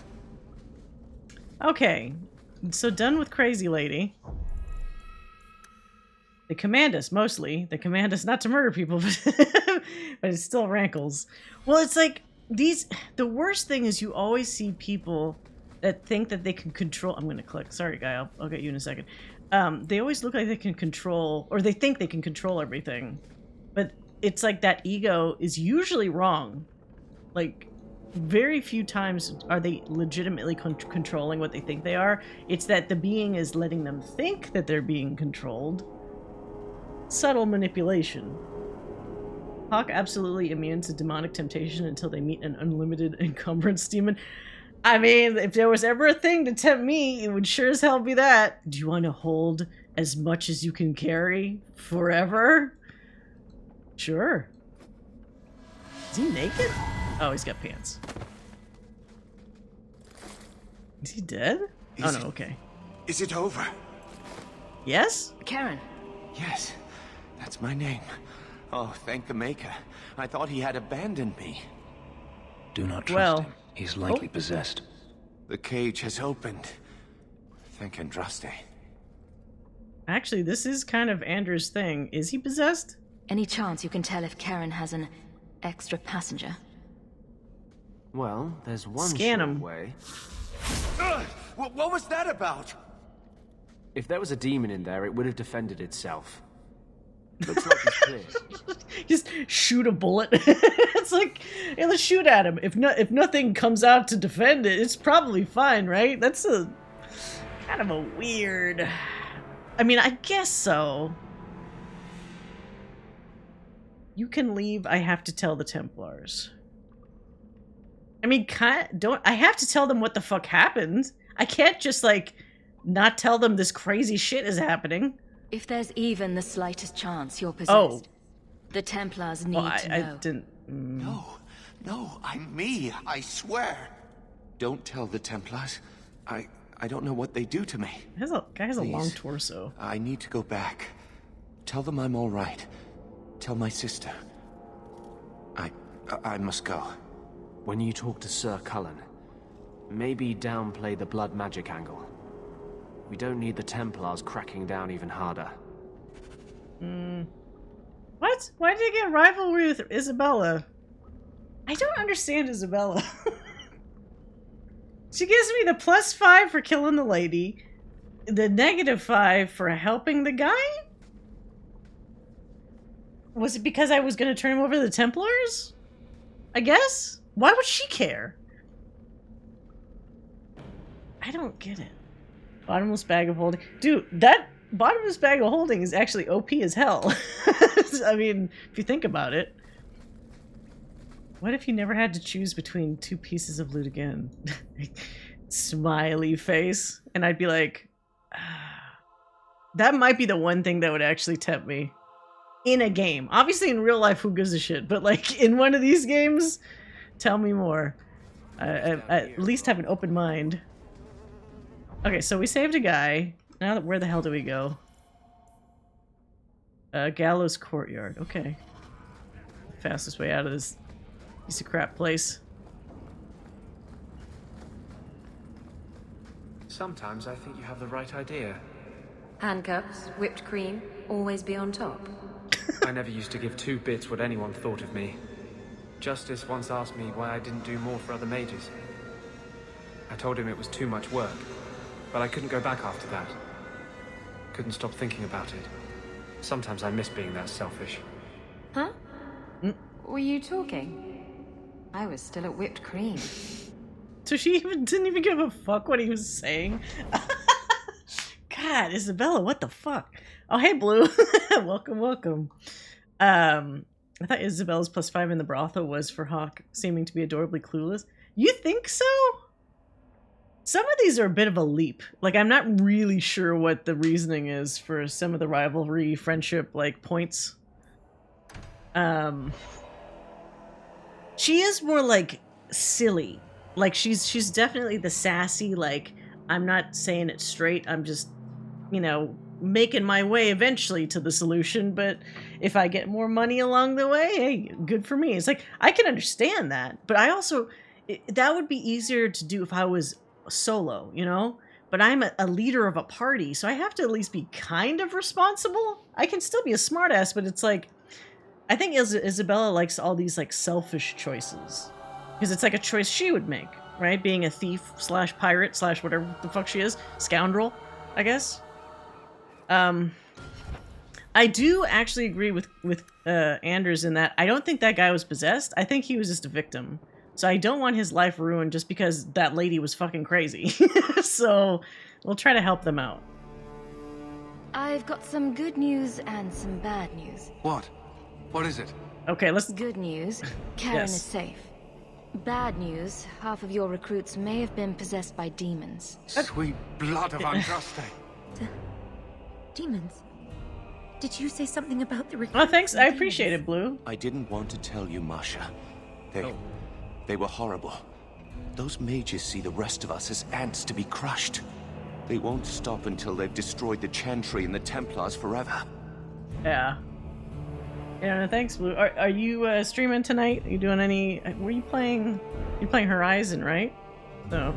Speaker 1: Okay. So done with Crazy Lady. They command us, mostly. They command us not to murder people, but it still rankles. Well, it's like, the worst thing is you always see people that think that they can control. I'm gonna click. Sorry, guy. I'll get you in a second. They always look like they can control, or they think they can control everything, but it's like that ego is usually wrong. Like, very few times are they legitimately controlling what they think they are. It's that the being is letting them think that they're being controlled. Subtle manipulation. Hawke absolutely immune to demonic temptation until they meet an unlimited encumbrance demon. I mean, if there was ever a thing to tempt me, it would sure as hell be that. Do you want to hold as much as you can carry forever? Sure. Is he naked? Oh, he's got pants. Is he dead? Oh no, okay.
Speaker 9: Is it over?
Speaker 1: Yes?
Speaker 3: Karen.
Speaker 9: Yes, that's my name. Oh, thank the Maker. I thought he had abandoned me.
Speaker 10: Do not trust him. He's likely possessed.
Speaker 9: The cage has opened. Thank Andraste.
Speaker 1: Actually, this is kind of Andrew's thing. Is he possessed?
Speaker 3: Any chance you can tell if Karen has an extra passenger?
Speaker 8: Well, there's one
Speaker 1: Scan
Speaker 8: sure
Speaker 1: him.
Speaker 8: way.
Speaker 9: What was that about?
Speaker 8: If there was a demon in there, it would have defended itself. Looks like it's clear.
Speaker 1: Just shoot a bullet. It's like, yeah, let's shoot at him. If nothing comes out to defend it, it's probably fine, right? That's a kind of a weird. I mean, I guess so. You can leave. I have to tell the Templars. I mean, I have to tell them what the fuck happened. I can't just like not tell them this crazy shit is happening.
Speaker 3: If there's even the slightest chance you're possessed, the Templars need to know.
Speaker 1: I didn't.
Speaker 9: No, I'm me, I swear. Don't tell the Templars. I don't know what they do to me.
Speaker 1: Guy has a
Speaker 9: Please.
Speaker 1: long torso.
Speaker 9: I need to go back. Tell them I'm all right. Tell my sister. I must go.
Speaker 8: When you talk to Sir Cullen, maybe downplay the blood magic angle. We don't need the Templars cracking down even harder.
Speaker 1: What? Why did he get rivalry with Isabella? I don't understand Isabella. She gives me the +5 for killing the lady, the -5 for helping the guy? Was it because I was going to turn him over to the Templars? I guess? Why would she care? I don't get it. Bottomless bag of holding. Dude, that bottomless bag of holding is actually OP as hell. I mean, if you think about it. What if you never had to choose between 2 pieces of loot again? Smiley face. And I'd be like, that might be the one thing that would actually tempt me. In a game. Obviously in real life, who gives a shit? But like in one of these games, tell me more. I at least have an open mind. Okay, so we saved a guy. Now, where the hell do we go? Gallows Courtyard. Okay. Fastest way out of this piece of crap place.
Speaker 4: Sometimes I think you have the right idea.
Speaker 6: Handcuffs, whipped cream, always be on top.
Speaker 4: I never used to give 2 bits what anyone thought of me. Justice once asked me why I didn't do more for other mages. I told him it was too much work, but I couldn't go back after that. Couldn't stop thinking about it. Sometimes I miss being that selfish.
Speaker 6: Huh? Were you talking? I was still at whipped cream.
Speaker 1: So she didn't even give a fuck what he was saying. God, Isabella, what the fuck? Oh, hey, Blue. Welcome, welcome. I thought Isabella's +5 in the brothel was for Hawke, seeming to be adorably clueless. You think so? Some of these are a bit of a leap. Like, I'm not really sure what the reasoning is for some of the rivalry, friendship, like, points. She is more, like, silly. Like, she's definitely the sassy, like, I'm not saying it straight, I'm just, you know, making my way eventually to the solution, but if I get more money along the way, hey, good for me. It's like, I can understand that, but I also, that would be easier to do if I was solo, you know? But I'm a leader of a party, so I have to at least be kind of responsible. I can still be a smartass, but it's like, I think Isabella likes all these, like, selfish choices. Because it's like a choice she would make. right? Being a thief slash pirate slash whatever the fuck she is, scoundrel, I guess. I do actually agree with Anders in that I don't think that guy was possessed. I think he was just a victim. So I don't want his life ruined just because that lady was fucking crazy. So we'll try to help them out.
Speaker 3: I've got some good news and some bad news.
Speaker 11: What? What is it?
Speaker 1: Okay, let's...
Speaker 3: Good news, Karen
Speaker 1: Yes.
Speaker 3: is safe. Bad news, half of your recruits may have been possessed by demons.
Speaker 11: Sweet blood of Andraste.
Speaker 6: Demons? Did you say something about the
Speaker 1: Oh,
Speaker 6: recruits?
Speaker 1: thanks.
Speaker 6: and
Speaker 1: I
Speaker 6: demons?
Speaker 1: appreciate it, Blue.
Speaker 9: I didn't want to tell you, Masha. They were horrible. Those mages see the rest of us as ants to be crushed. They won't stop until they've destroyed the Chantry and the Templars forever.
Speaker 1: Yeah. Yeah, thanks, Blue. Are you streaming tonight? Are you doing any... Were you playing... You're playing Horizon, right? So...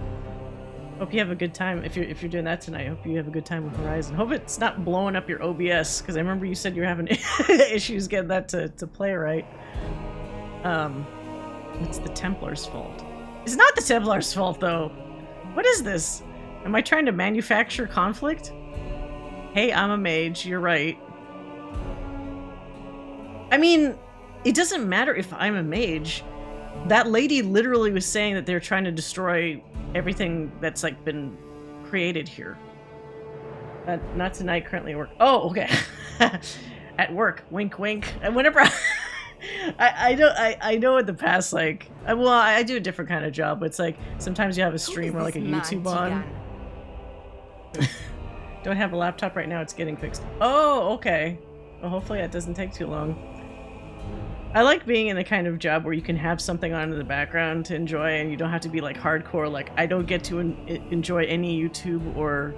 Speaker 1: Hope you have a good time. If you're doing that tonight, hope you have a good time with Horizon. Hope it's not blowing up your OBS, because I remember you said you're having issues getting that to play right. It's the Templars' fault. It's not the Templars' fault, though. What is this? Am I trying to manufacture conflict? Hey, I'm a mage. You're right. I mean, it doesn't matter if I'm a mage. That lady literally was saying that they're trying to destroy everything that's like been created here. Not tonight, currently at work. Oh, okay. At work, wink, wink. And whenever I know in the past, like, well, I do a different kind of job. But it's like sometimes you have a stream or like a YouTube on. Don't have a laptop right now. It's getting fixed. Oh, okay. Well, hopefully that doesn't take too long. I like being in the kind of job where you can have something on in the background to enjoy, and you don't have to be like hardcore. Like, I don't get to enjoy any YouTube or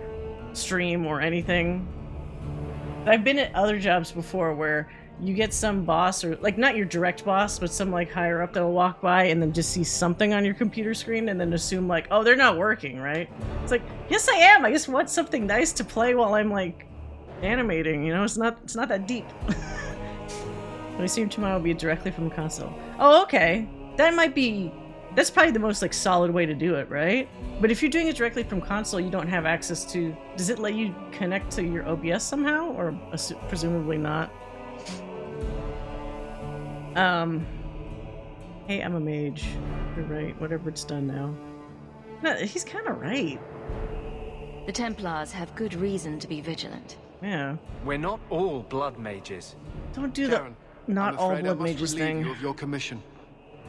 Speaker 1: stream or anything. I've been at other jobs before where you get some boss, or like not your direct boss, but some like higher up that'll walk by and then just see something on your computer screen and then assume like, oh, they're not working, right? It's like, yes, I am. I just want something nice to play while I'm like animating. You know, it's not that deep. I assume tomorrow will be directly from the console. Oh, okay. That's probably the most like solid way to do it, right? But if you're doing it directly from console, you don't have access to... Does it let you connect to your OBS somehow? Or presumably not? Hey, I'm a mage. You're right. Whatever, it's done now. No, he's kind of right.
Speaker 3: The Templars have good reason to be vigilant.
Speaker 1: Yeah.
Speaker 4: We're not all blood mages.
Speaker 1: Don't do
Speaker 11: Karen,
Speaker 1: the not
Speaker 11: I'm
Speaker 1: all
Speaker 11: afraid I
Speaker 1: blood
Speaker 11: must
Speaker 1: mages
Speaker 11: relieve
Speaker 1: thing.
Speaker 11: you of your commission.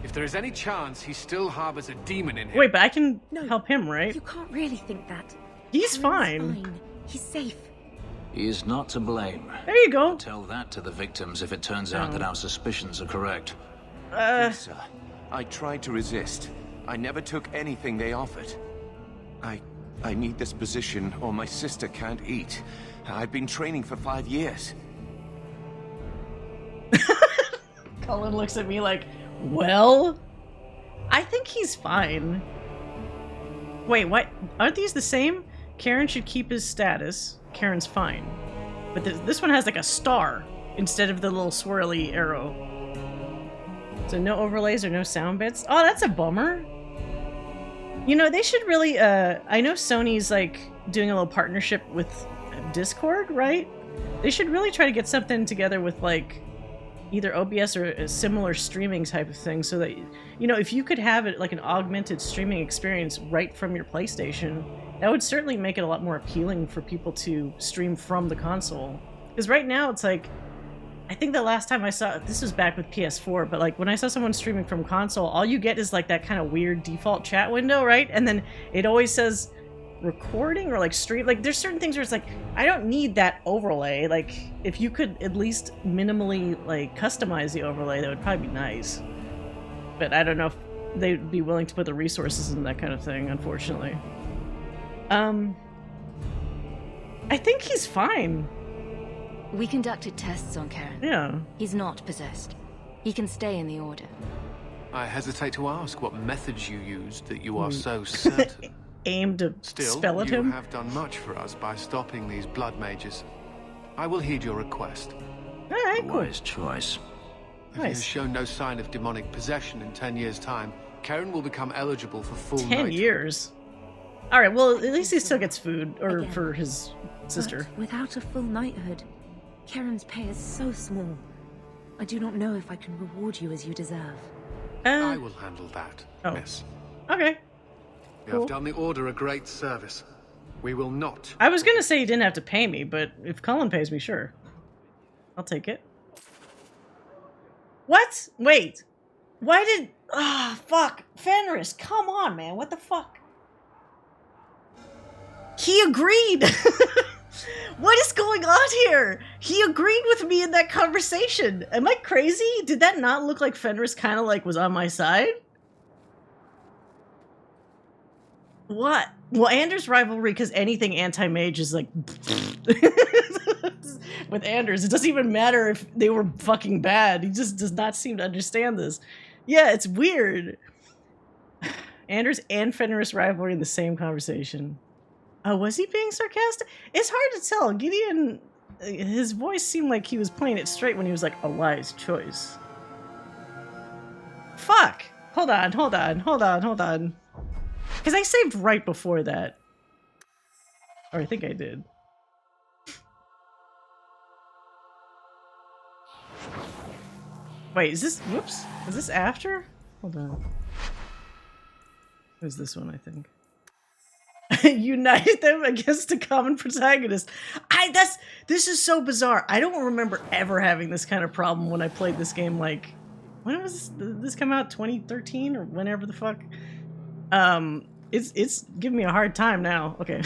Speaker 11: If there is any chance he still harbors a demon in him...
Speaker 1: Wait, but I can
Speaker 6: No,
Speaker 1: help him, right?
Speaker 6: You can't really think that.
Speaker 1: He's
Speaker 6: Karen's
Speaker 1: fine.
Speaker 6: He's safe.
Speaker 10: He is not to blame.
Speaker 1: There you go.
Speaker 10: Tell that to the victims if it turns out that our suspicions are correct.
Speaker 9: Yes, sir. I tried to resist. I never took anything they offered. I need this position or my sister can't eat. I've been training for 5 years.
Speaker 1: Colin looks at me like, well, I think he's fine. Wait, what? Aren't these the same? Karen should keep his status. Karen's fine. But this one has like a star instead of the little swirly arrow. So no overlays or no sound bits. Oh, that's a bummer. You know, they should really, I know Sony's like doing a little partnership with Discord, right? They should really try to get something together with like either OBS or a similar streaming type of thing so that, you know, if you could have it like an augmented streaming experience right from your PlayStation, that would certainly make it a lot more appealing for people to stream from the console. Because right now it's like, I think the last time I saw, this was back with PS4, but like when I saw someone streaming from console, all you get is like that kind of weird default chat window, right? And then it always says recording or like stream. Like there's certain things where it's like, I don't need that overlay. Like if you could at least minimally like customize the overlay, that would probably be nice. But I don't know if they'd be willing to put the resources in that kind of thing, unfortunately. I think he's fine.
Speaker 3: We conducted tests on Karen.
Speaker 1: Yeah.
Speaker 3: He's not possessed. He can stay in the Order.
Speaker 11: I hesitate to ask what methods you used that you are so certain.
Speaker 1: Aim to spell at him?
Speaker 11: You have done much for us by stopping these blood mages. I will heed your request.
Speaker 1: Alright, cool.
Speaker 10: Wise choice.
Speaker 11: If he has shown no sign of demonic possession in 10 years' time, Karen will become eligible for full
Speaker 1: 10
Speaker 11: knighthood.
Speaker 1: years? Alright, well, at least he still gets food, or
Speaker 6: Again.
Speaker 1: for his sister.
Speaker 6: But without a full knighthood, Karen's pay is so small. I do not know if I can reward you as you deserve.
Speaker 11: I will handle that, miss.
Speaker 1: Okay.
Speaker 11: You
Speaker 1: Cool.
Speaker 11: have done the Order a great service. We will not.
Speaker 1: I was gonna say you didn't have to pay me, but if Cullen pays me, sure. I'll take it. What? Wait. Why did... Ah, fuck. Fenris, come on, man. What the fuck? He agreed! What is going on here? He agreed with me in that conversation. Am I crazy? Did that not look like Fenris kind of like was on my side? What? Well, Anders' rivalry, because anything anti-mage is like... With Anders, it doesn't even matter if they were fucking bad. He just does not seem to understand this. Yeah, it's weird. Anders and Fenris rivalry in the same conversation. Oh, was he being sarcastic? It's hard to tell. Gideon, his voice seemed like he was playing it straight when he was like, a wise choice. Fuck! Hold on. Because I saved right before that. Or I think I did. Wait, is this... Whoops. Is this after? Hold on. Who's this one, I think? United them against a common protagonist. This is so bizarre. I don't remember ever having this kind of problem when I played this game, like... When was this come out? 2013 or whenever the fuck? It's giving me a hard time now. Okay.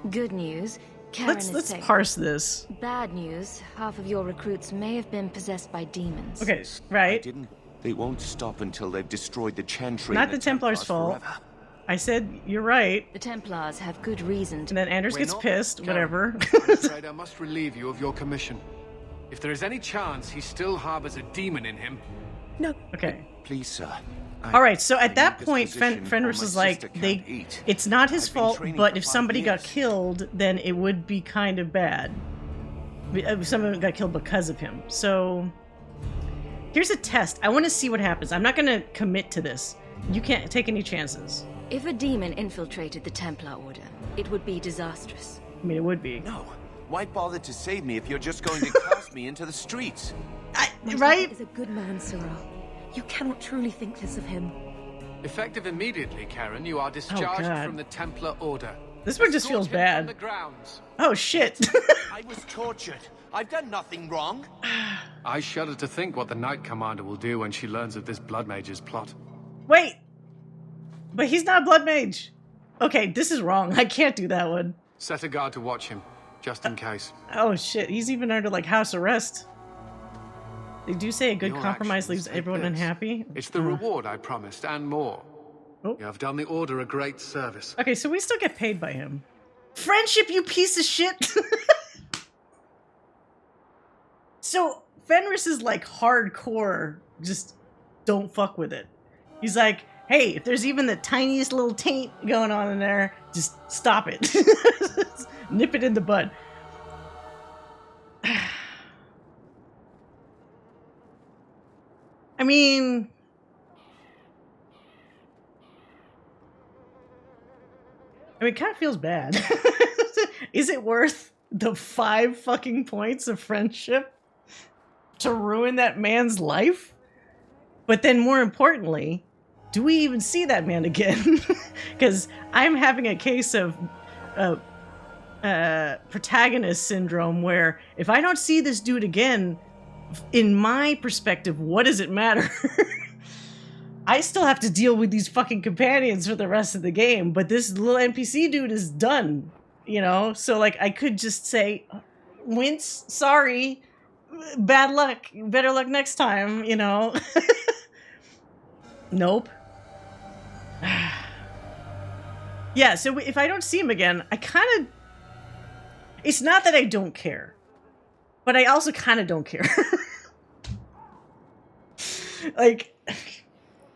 Speaker 3: Good news. Karen is
Speaker 1: Let's
Speaker 3: safe.
Speaker 1: parse this.
Speaker 3: Bad news. Half of your recruits may have been possessed by demons.
Speaker 1: Okay, right.
Speaker 9: They won't stop until they've destroyed the Chantry.
Speaker 1: Not the Templars' fault.
Speaker 9: Forever.
Speaker 1: I said you're right.
Speaker 3: The Templars have good reason to...
Speaker 1: And then Anders gets pissed, whatever.
Speaker 11: I'm afraid I must relieve you of your commission. If there is any chance he still harbors a demon in him...
Speaker 6: No.
Speaker 1: Okay.
Speaker 9: Please, sir.
Speaker 1: Alright, so at that point, Fenris was like, it's not his fault, but if somebody got killed, then it would be kind of bad. If someone got killed because of him. So, here's a test. I want to see what happens. I'm not going to commit to this. You can't take any chances.
Speaker 3: If a demon infiltrated the Templar Order, it would be disastrous.
Speaker 1: I mean, it would be.
Speaker 9: No. Why bother to save me if you're just going to cast me into the streets?
Speaker 1: Right?
Speaker 6: Is a good man, Sirrah. You cannot truly think this of him.
Speaker 11: Effective immediately, Karen, you are discharged
Speaker 1: God.
Speaker 11: from the Templar Order.
Speaker 1: This one just feels bad.
Speaker 11: From the grounds.
Speaker 1: Oh, shit.
Speaker 9: I was tortured. I've done nothing wrong.
Speaker 11: I shudder to think what the Knight Commander will do when she learns of this Blood Mage's plot.
Speaker 1: Wait. But he's not a blood mage. Okay, this is wrong. I can't do that one.
Speaker 11: Set a guard to watch him, just in case.
Speaker 1: Oh, shit. He's even under, like, house arrest. They do say a good
Speaker 11: Your
Speaker 1: compromise leaves
Speaker 11: actions
Speaker 1: everyone
Speaker 11: take this.
Speaker 1: unhappy.
Speaker 11: It's the reward I promised, and more.
Speaker 1: Oh.
Speaker 11: You have done the Order a great service.
Speaker 1: Okay, so we still get paid by him. Friendship, you piece of shit! So, Fenris is like hardcore, just don't fuck with it. He's like, hey, if there's even the tiniest little taint going on in there, just stop it. Nip it in the bud. I mean... it kind of feels bad. Is it worth the 5 fucking points of friendship to ruin that man's life? But then more importantly, do we even see that man again? Because I'm having a case of protagonist syndrome where if I don't see this dude again, in my perspective, what does it matter? I still have to deal with these fucking companions for the rest of the game, but this little NPC dude is done, you know? So, like, I could just say, Wince, sorry, bad luck, better luck next time, you know? Nope. Yeah, so if I don't see him again, I kind of... It's not that I don't care, but I also kind of don't care. Like...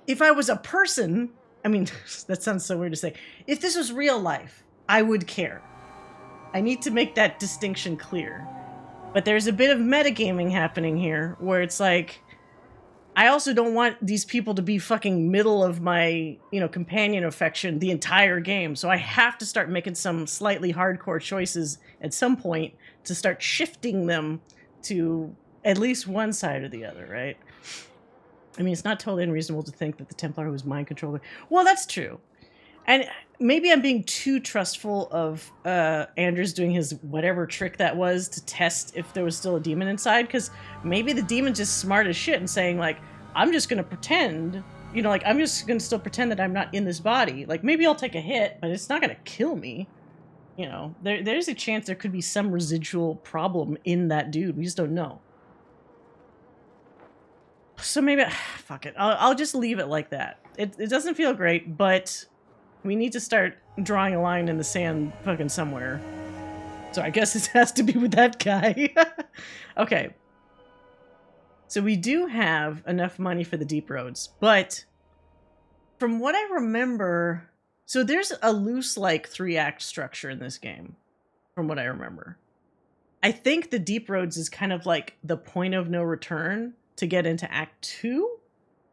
Speaker 1: If I was a person, I mean, that sounds so weird to say. If this was real life, I would care. I need to make that distinction clear. But there's a bit of metagaming happening here, where it's like, I also don't want these people to be fucking middle of my, you know, companion affection the entire game. So I have to start making some slightly hardcore choices at some point to start shifting them to at least one side or the other, right? I mean, it's not totally unreasonable to think that the Templar was mind controller. Well, that's true. And maybe I'm being too trustful of Anders doing his whatever trick that was to test if there was still a demon inside, because maybe the demon's just smart as shit and saying, like, I'm just going to pretend, you know, like, I'm just going to still pretend that I'm not in this body. Like, maybe I'll take a hit, but it's not going to kill me. You know, there's a chance there could be some residual problem in that dude. We just don't know. So maybe, fuck it. I'll just leave it like that. It doesn't feel great, but we need to start drawing a line in the sand fucking somewhere. So I guess it has to be with that guy. Okay. So we do have enough money for the deep roads, but from what I remember, so there's a loose, like, 3-act structure in this game, from what I remember. I think the deep roads is kind of like the point of no return to get into Act 2,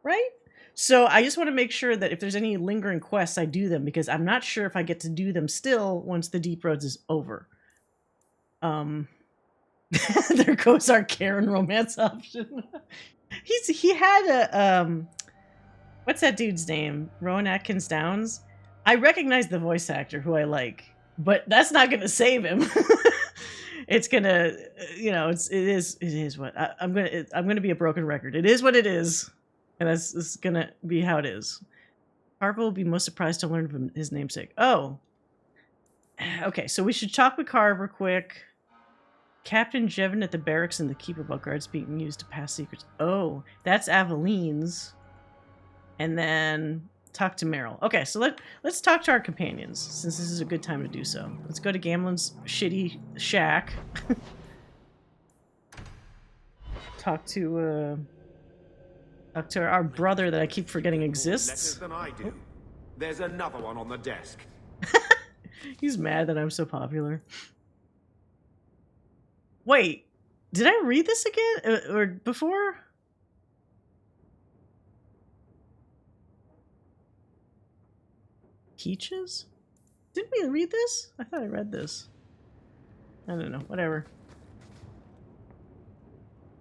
Speaker 1: right? So I just want to make sure that if there's any lingering quests, I do them, because I'm not sure if I get to do them still once the deep roads is over. There goes our Karen romance option. He had a what's that dude's name? Rowan Atkins Downs. I recognize the voice actor who I like, but that's not going to save him. It's gonna, you know, it is what I'm gonna be a broken record. It is what it is. And that's gonna be how it is. Carver will be most surprised to learn from his namesake. Oh. Okay, so we should talk with Carver quick. Captain Jevon at the barracks and the keeper belt guards being used to pass secrets. Oh, that's Aveline's. And then talk to Meryl. Okay, so let's talk to our companions, since this is a good time to do so. Let's go to Gamlen's shitty shack. Talk to our brother that I keep forgetting exists.
Speaker 9: Than I do. There's another one on the desk.
Speaker 1: He's mad that I'm so popular. Wait, did I read this again? Or before? Peaches? Didn't we read this? I thought I read this. I don't know. Whatever.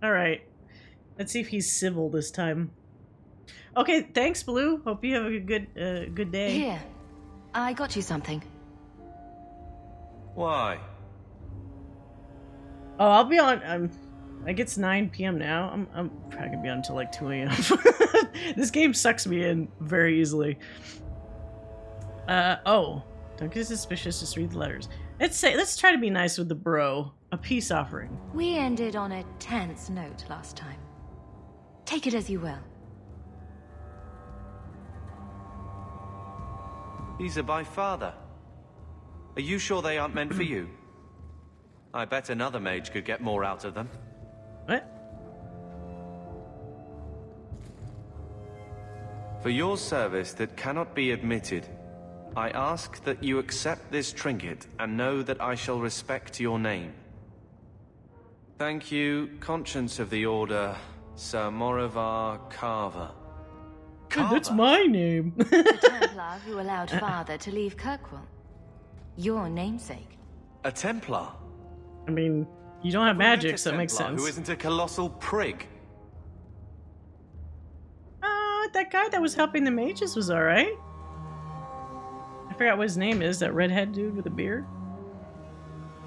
Speaker 1: Alright. Let's see if he's civil this time. Okay, thanks, Blue. Hope you have a good day.
Speaker 3: Here, I got you something.
Speaker 9: Why?
Speaker 1: Oh, I'll be on. I guess 9 p.m. now. I'm probably gonna be on until like 2 a.m. This game sucks me in very easily. Oh, don't get suspicious. Just read the letters. Let's try to be nice with the bro. A peace offering.
Speaker 3: We ended on a tense note last time. Take it as you will.
Speaker 9: These are by father. Are you sure they aren't meant for you? I bet another mage could get more out of them.
Speaker 1: What?
Speaker 9: For your service that cannot be admitted, I ask that you accept this trinket and know that I shall respect your name. Thank you, Conscience of the Order, Sir Morivar Carver.
Speaker 1: That's my name.
Speaker 3: The Templar who allowed father to leave Kirkwall. Your namesake.
Speaker 9: A Templar?
Speaker 1: I mean, you don't have magic, so that makes sense.
Speaker 9: Who isn't a colossal prig?
Speaker 1: That guy that was helping the mages was alright. I forgot what his name is, that redhead dude with a beard.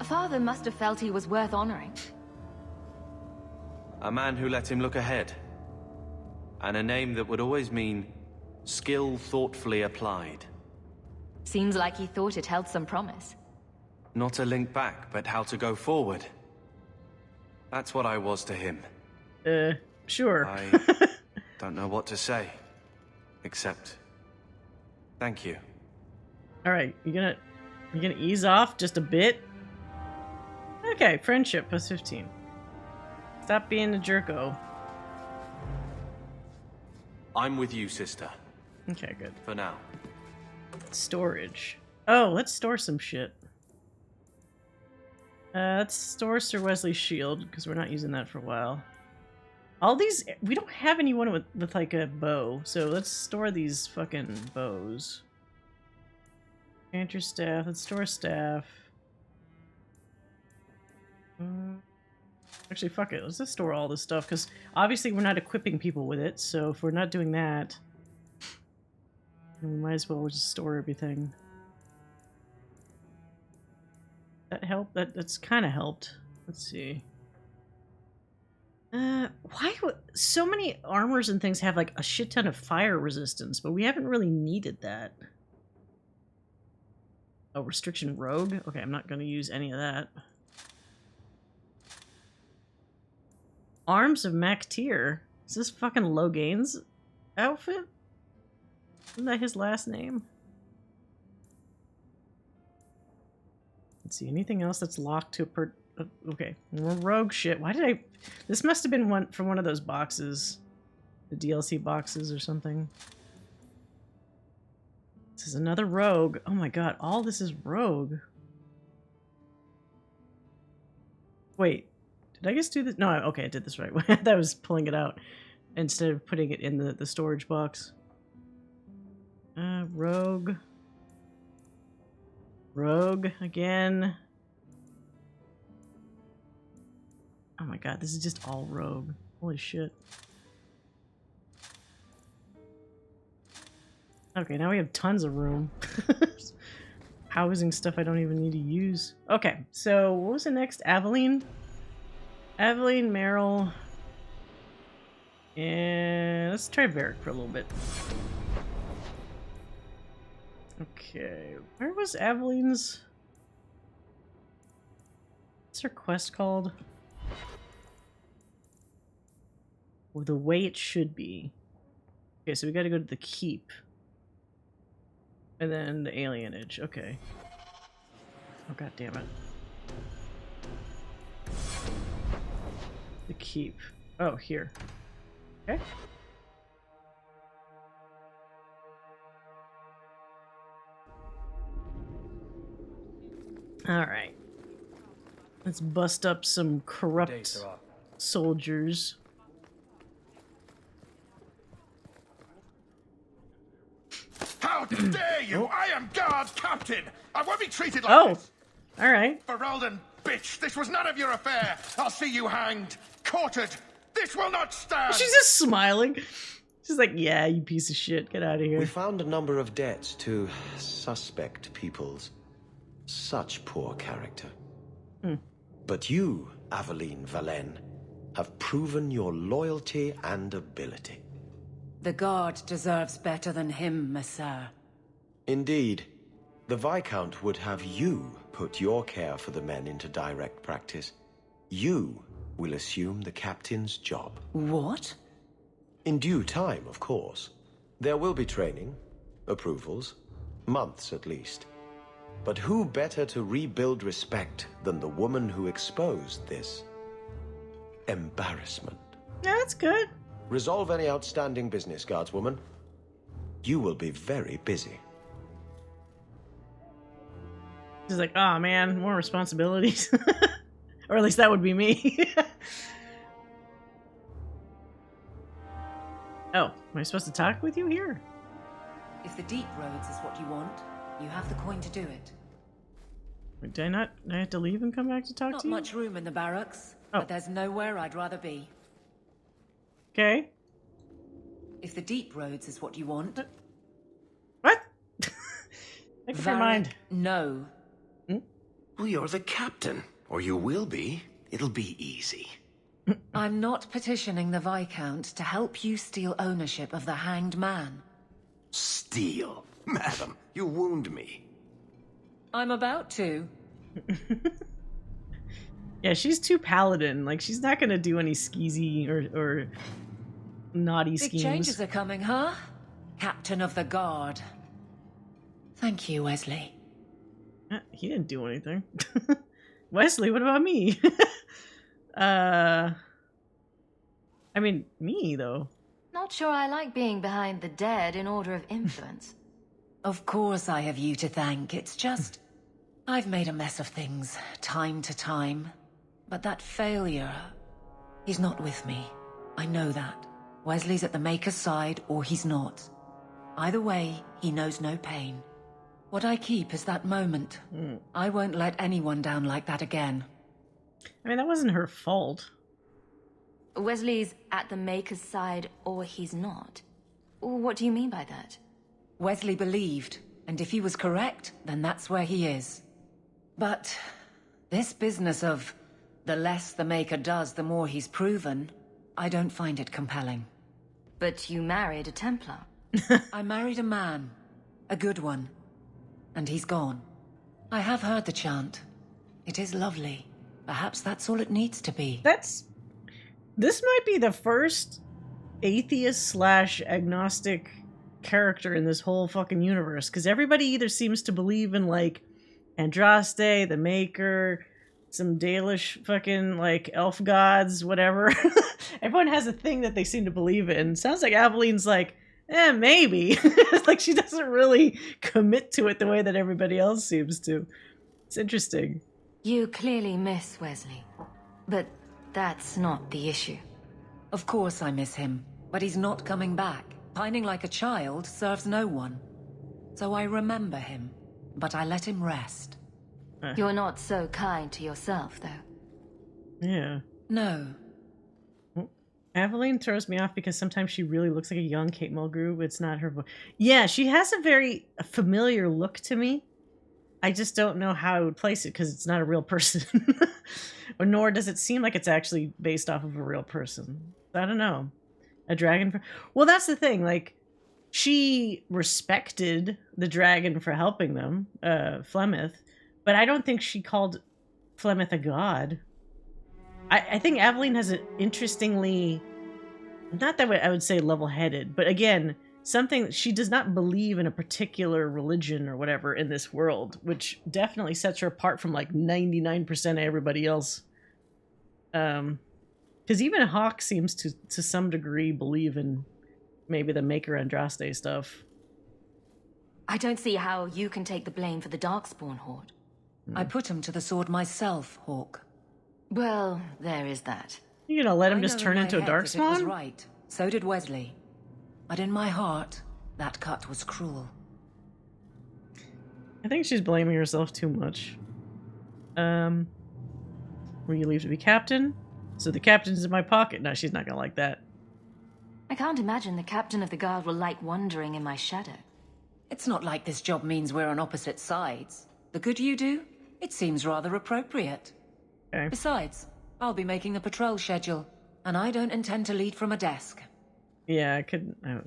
Speaker 3: Father must have felt he was worth honoring.
Speaker 9: A man who let him look ahead. And a name that would always mean skill thoughtfully applied.
Speaker 3: Seems like he thought it held some promise.
Speaker 9: Not a link back, but how to go forward. That's what I was to him.
Speaker 1: Sure.
Speaker 9: I don't know what to say. Except, thank you.
Speaker 1: Alright, you gonna ease off just a bit? Okay, friendship plus 15. Stop being a jerko.
Speaker 9: I'm with you, sister.
Speaker 1: Okay, good.
Speaker 9: For now.
Speaker 1: Storage. Oh, let's store some shit. Let's store Sir Wesley's shield, because we're not using that for a while. All these, we don't have anyone with like a bow, so let's store these fucking bows. Enter staff, let's store staff. Actually, fuck it, let's just store all this stuff, because obviously we're not equipping people with it, so if we're not doing that, then we might as well just store everything. That helped? That's kind of helped. Let's see. Why would so many armors and things have like a shit ton of fire resistance, but we haven't really needed that. Oh, restriction rogue? Okay, I'm not going to use any of that. Arms of Mactier. Is this fucking Loghain's outfit? Isn't that his last name? Let's see, anything else that's locked to a okay, more rogue shit. Why did I... This must have been one from one of those boxes. The DLC boxes or something. This is another rogue. Oh my god, all this is rogue. Wait, did I just do this? No, okay, I did this right. I thought I was pulling it out instead of putting it in the storage box. Rogue. Rogue again. Oh my god, this is just all rogue. Holy shit. Okay, now we have tons of room. Housing stuff I don't even need to use. Okay, so what was the next? Aveline? Aveline, Meryl. And let's try Varric for a little bit. Okay, where was Aveline's? What's her quest called? Or the way it should be. Okay, so we gotta go to the keep. And then the alienage, okay. Oh god damn it. The keep. Oh, here. Okay. Alright. Let's bust up some corrupt soldiers.
Speaker 12: How dare you! I am guard captain! I won't be treated like this!
Speaker 1: Alright.
Speaker 12: Ferelden, bitch! This was none of your affair! I'll see you hanged! Quartered! This will not stand!
Speaker 1: She's just smiling. She's like, yeah, you piece of shit. Get out of here.
Speaker 9: We found a number of debts to suspect peoples. Such poor character. But you, Aveline Valen, have proven your loyalty and ability.
Speaker 13: The guard deserves better than him, Messire.
Speaker 9: Indeed. The Viscount would have you put your care for the men into direct practice. You will assume the captain's job.
Speaker 13: What?
Speaker 9: In due time, of course. There will be training, approvals, months at least. But who better to rebuild respect than the woman who exposed this embarrassment?
Speaker 1: Yeah, that's good.
Speaker 9: Resolve any outstanding business, guardswoman. You will be very busy.
Speaker 1: She's like, oh man, more responsibilities. Or at least that would be me. Oh, am I supposed to talk with you here?
Speaker 13: If the deep roads is what you want, you have the coin to do it.
Speaker 1: Wait, did I have to leave and come back to talk
Speaker 13: Not
Speaker 1: to you?
Speaker 13: much room in the barracks, but there's nowhere I'd rather be.
Speaker 1: Okay.
Speaker 13: If the deep roads is what you want...
Speaker 1: What? Make up your mind.
Speaker 13: No.
Speaker 9: Well, you're the captain. Or you will be. It'll be easy.
Speaker 13: I'm not petitioning the Viscount to help you steal ownership of the Hanged Man.
Speaker 9: Steal? Madam, you wound me.
Speaker 13: I'm about to.
Speaker 1: Yeah, she's too paladin. Like, she's not gonna do any skeezy or naughty
Speaker 13: Big
Speaker 1: schemes.
Speaker 13: changes are coming, huh? Captain of the Guard. Thank you, Wesley.
Speaker 1: He didn't do anything. Wesley, what about me? I mean, me, though.
Speaker 3: Not sure I like being behind the dead in order of influence.
Speaker 13: Of course I have you to thank. It's just... I've made a mess of things, time to time. But that failure... He's not with me. I know that. Wesley's at the Maker's side, or he's not. Either way, he knows no pain. What I keep is that moment. I won't let anyone down like that again.
Speaker 1: I mean, that wasn't her fault.
Speaker 3: Wesley's at the Maker's side, or he's not. What do you mean by that?
Speaker 13: Wesley believed, and if he was correct, then that's where he is. But this business of the less the Maker does, the more he's proven, I don't find it compelling.
Speaker 3: But you married a Templar.
Speaker 13: I married a man. A good one. And he's gone. I have heard the chant. It is lovely. Perhaps that's all it needs to be.
Speaker 1: This might be the first atheist/agnostic character in this whole fucking universe, because everybody either seems to believe in, like, Andraste, the Maker, some Dalish fucking, like, elf gods, whatever. Everyone has a thing that they seem to believe in. Sounds like Aveline's like, maybe. It's like she doesn't really commit to it the way that everybody else seems to. It's interesting.
Speaker 3: You clearly miss Wesley, but that's not the issue.
Speaker 13: Of course I miss him, but he's not coming back. Pining like a child serves no one. So I remember him, but I let him rest.
Speaker 3: You're not so kind to yourself, though.
Speaker 1: Yeah.
Speaker 13: No.
Speaker 1: Aveline throws me off because sometimes she really looks like a young Kate Mulgrew, but it's not her voice. Yeah, she has a very familiar look to me. I just don't know how I would place it because it's not a real person. Or nor does it seem like it's actually based off of a real person. I don't know. A dragon. Well, that's the thing. Like, she respected the dragon for helping them, Flemeth, but I don't think she called Flemeth a god. I think Aveline has an interestingly, not that I would say level-headed, but again, something, she does not believe in a particular religion or whatever in this world, which definitely sets her apart from like 99% of everybody else. Because even Hawke seems to some degree believe in maybe the Maker Andraste stuff.
Speaker 3: I don't see how you can take the blame for the Darkspawn Horde.
Speaker 13: I put him to the sword myself, Hawke.
Speaker 3: Well, there is that.
Speaker 1: You're gonna let him just turn into a Darkspawn?
Speaker 13: It was right. So did Wesley. But in my heart, that cut was cruel.
Speaker 1: I think she's blaming herself too much. Will you leave to be captain? So the captain's in my pocket. No, she's not gonna like that.
Speaker 3: I can't imagine the captain of the guard will like wandering in my shadow.
Speaker 13: It's not like this job means we're on opposite sides. The good you do, it seems rather appropriate.
Speaker 1: Okay.
Speaker 13: Besides, I'll be making the patrol schedule, and I don't intend to lead from a desk.
Speaker 1: Yeah, I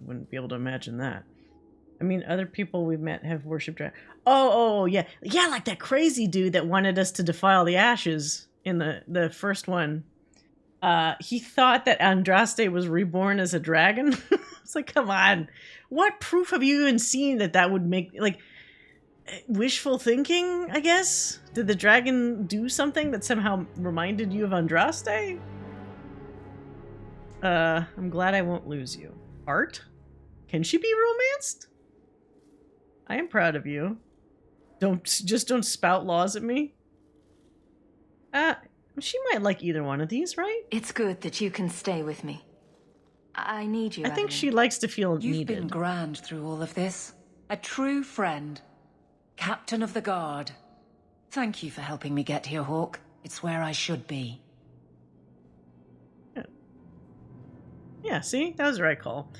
Speaker 1: wouldn't be able to imagine that. I mean, other people we've met have worshipped dragons. Oh, yeah. Yeah, like that crazy dude that wanted us to defile the ashes in the first one. He thought that Andraste was reborn as a dragon. It's like, come on. What proof have you even seen that would make, like, wishful thinking, I guess? Did the dragon do something that somehow reminded you of Andraste? I'm glad I won't lose you. Art? Can she be romanced? I am proud of you. Don't spout laws at me. She might like either one of these, right?
Speaker 3: It's good that you can stay with me. I need you,
Speaker 1: I think
Speaker 3: Aveline.
Speaker 1: she likes to feel
Speaker 13: You've
Speaker 1: needed.
Speaker 13: been grand through all of this. A true friend. Captain of the Guard. Thank you for helping me get here, Hawke. It's where I should be.
Speaker 1: Yeah, see? That was the right call.